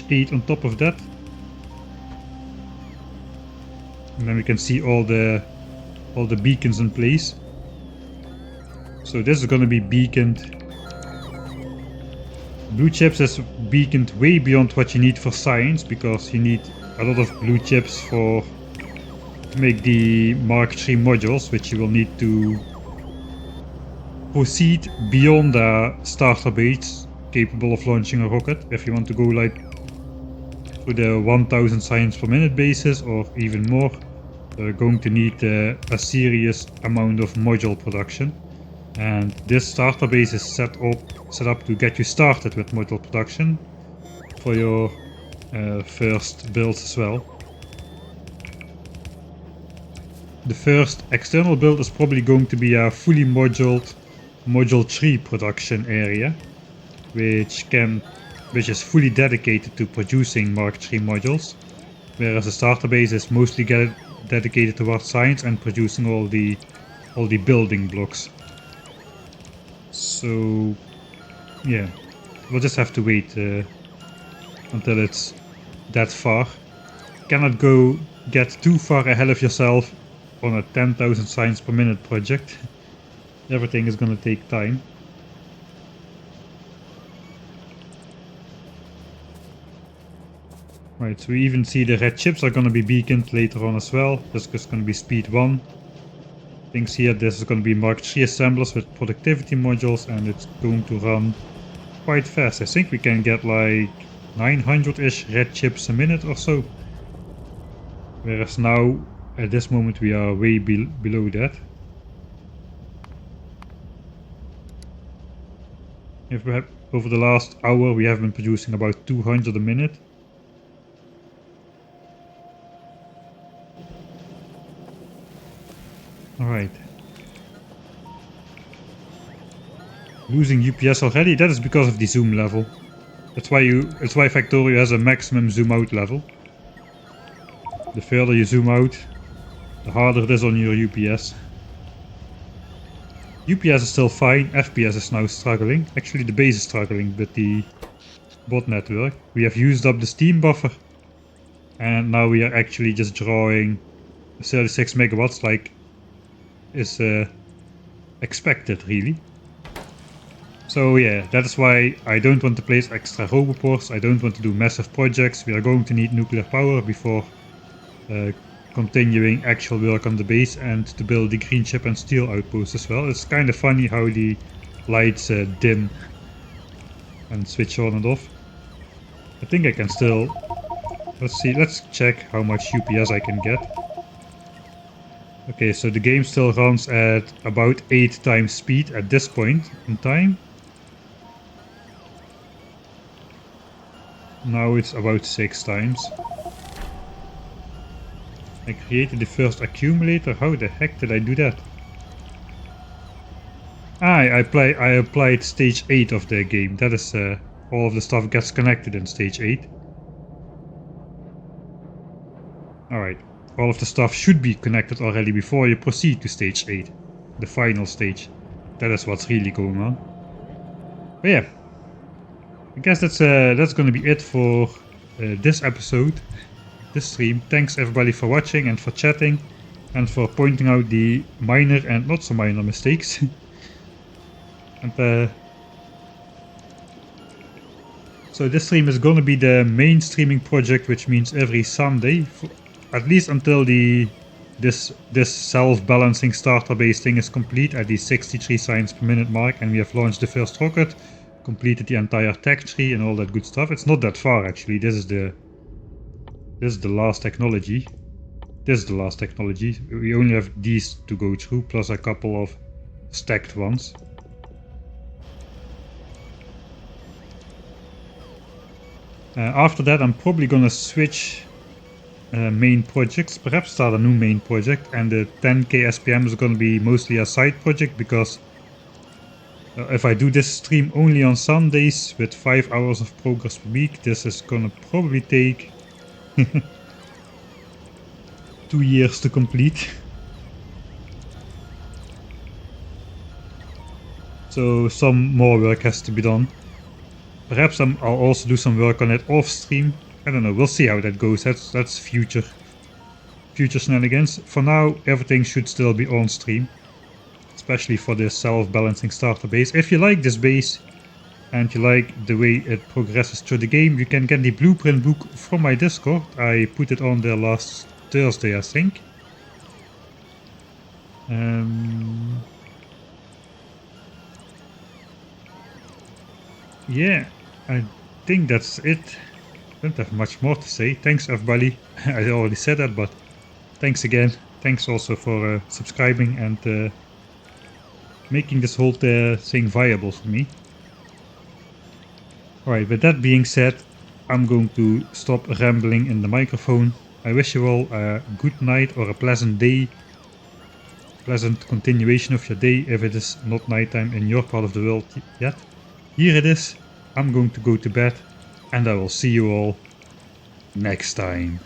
8 on top of that. And then we can see all the beacons in place. So this is gonna be beaconed. Blue chips is beaconed way beyond what you need for science, because you need a lot of blue chips to make the Mark III modules, which you will need to proceed beyond the starter base capable of launching a rocket. If you want to go like to the 1000 science per minute basis or even more, you're going to need a serious amount of module production. And this starter base is set up to get you started with module production for your first builds as well. The first external build is probably going to be a fully moduled Module 3 production area, which is fully dedicated to producing Mark III modules, whereas the starter base is mostly dedicated towards science and producing all the building blocks. So yeah, we'll just have to wait until it's that far. Cannot get too far ahead of yourself on a 10,000 science per minute project. Everything is gonna take time. Right, so we even see the red chips are gonna be beaconed later on as well. This is gonna be speed 1. Things here, this is gonna be Mark III assemblers with productivity modules, and it's going to run quite fast. I think we can get like 900-ish red chips a minute or so. Whereas now, at this moment, we are way below that. Over the last hour, we have been producing about 200 a minute. Alright. Losing UPS already? That is because of the zoom level. That's why Factorio has a maximum zoom out level. The further you zoom out, the harder it is on your UPS. UPS is still fine, FPS is now struggling. Actually the base is struggling with the bot network. We have used up the steam buffer. And now we are actually just drawing 36 megawatts like is expected really. So yeah, that is why I don't want to place extra roboports, I don't want to do massive projects. We are going to need nuclear power before continuing actual work on the base and to build the green chip and steel outpost as well. It's kind of funny how the lights dim and switch on and off. I think I can still... let's check how much UPS I can get. Okay, so the game still runs at about 8 times speed at this point in time. Now it's about 6 times. I created the first accumulator. How the heck did I do that? I applied stage 8 of the game. That is all of the stuff gets connected in stage 8. Alright, all of the stuff should be connected already before you proceed to stage 8. The final stage. That is what's really going on. But yeah, I guess that's gonna be it for this episode. This stream. Thanks everybody for watching and for chatting and for pointing out the minor and not so minor mistakes. And so this stream is gonna be the main streaming project, which means every Sunday, at least until this self-balancing starter base thing is complete at the 63 science per minute mark, and we have launched the first rocket, completed the entire tech tree and all that good stuff. It's not that far actually. This is the last technology. This is the last technology. We only have these to go through, plus a couple of stacked ones. After that I'm probably gonna switch main projects, perhaps start a new main project, and the 10k SPM is gonna be mostly a side project, because if I do this stream only on Sundays with 5 hours of progress per week, this is gonna probably take 2 years to complete. So some more work has to be done. Perhaps I'll also do some work on it off stream. I don't know, we'll see how that goes. That's future shenanigans. For now, everything should still be on stream, especially for this self-balancing starter base. If you like this base and you like the way it progresses through the game, you can get the blueprint book from my Discord. I put it on there last Thursday, I think. yeah, I think that's it. Don't have much more to say. Thanks everybody. I already said that, but thanks again. Thanks also for subscribing and making this whole thing viable for me. Alright, with that being said, I'm going to stop rambling in the microphone. I wish you all a good night or a pleasant day. Pleasant continuation of your day if it is not nighttime in your part of the world yet. Here it is. I'm going to go to bed and I will see you all next time.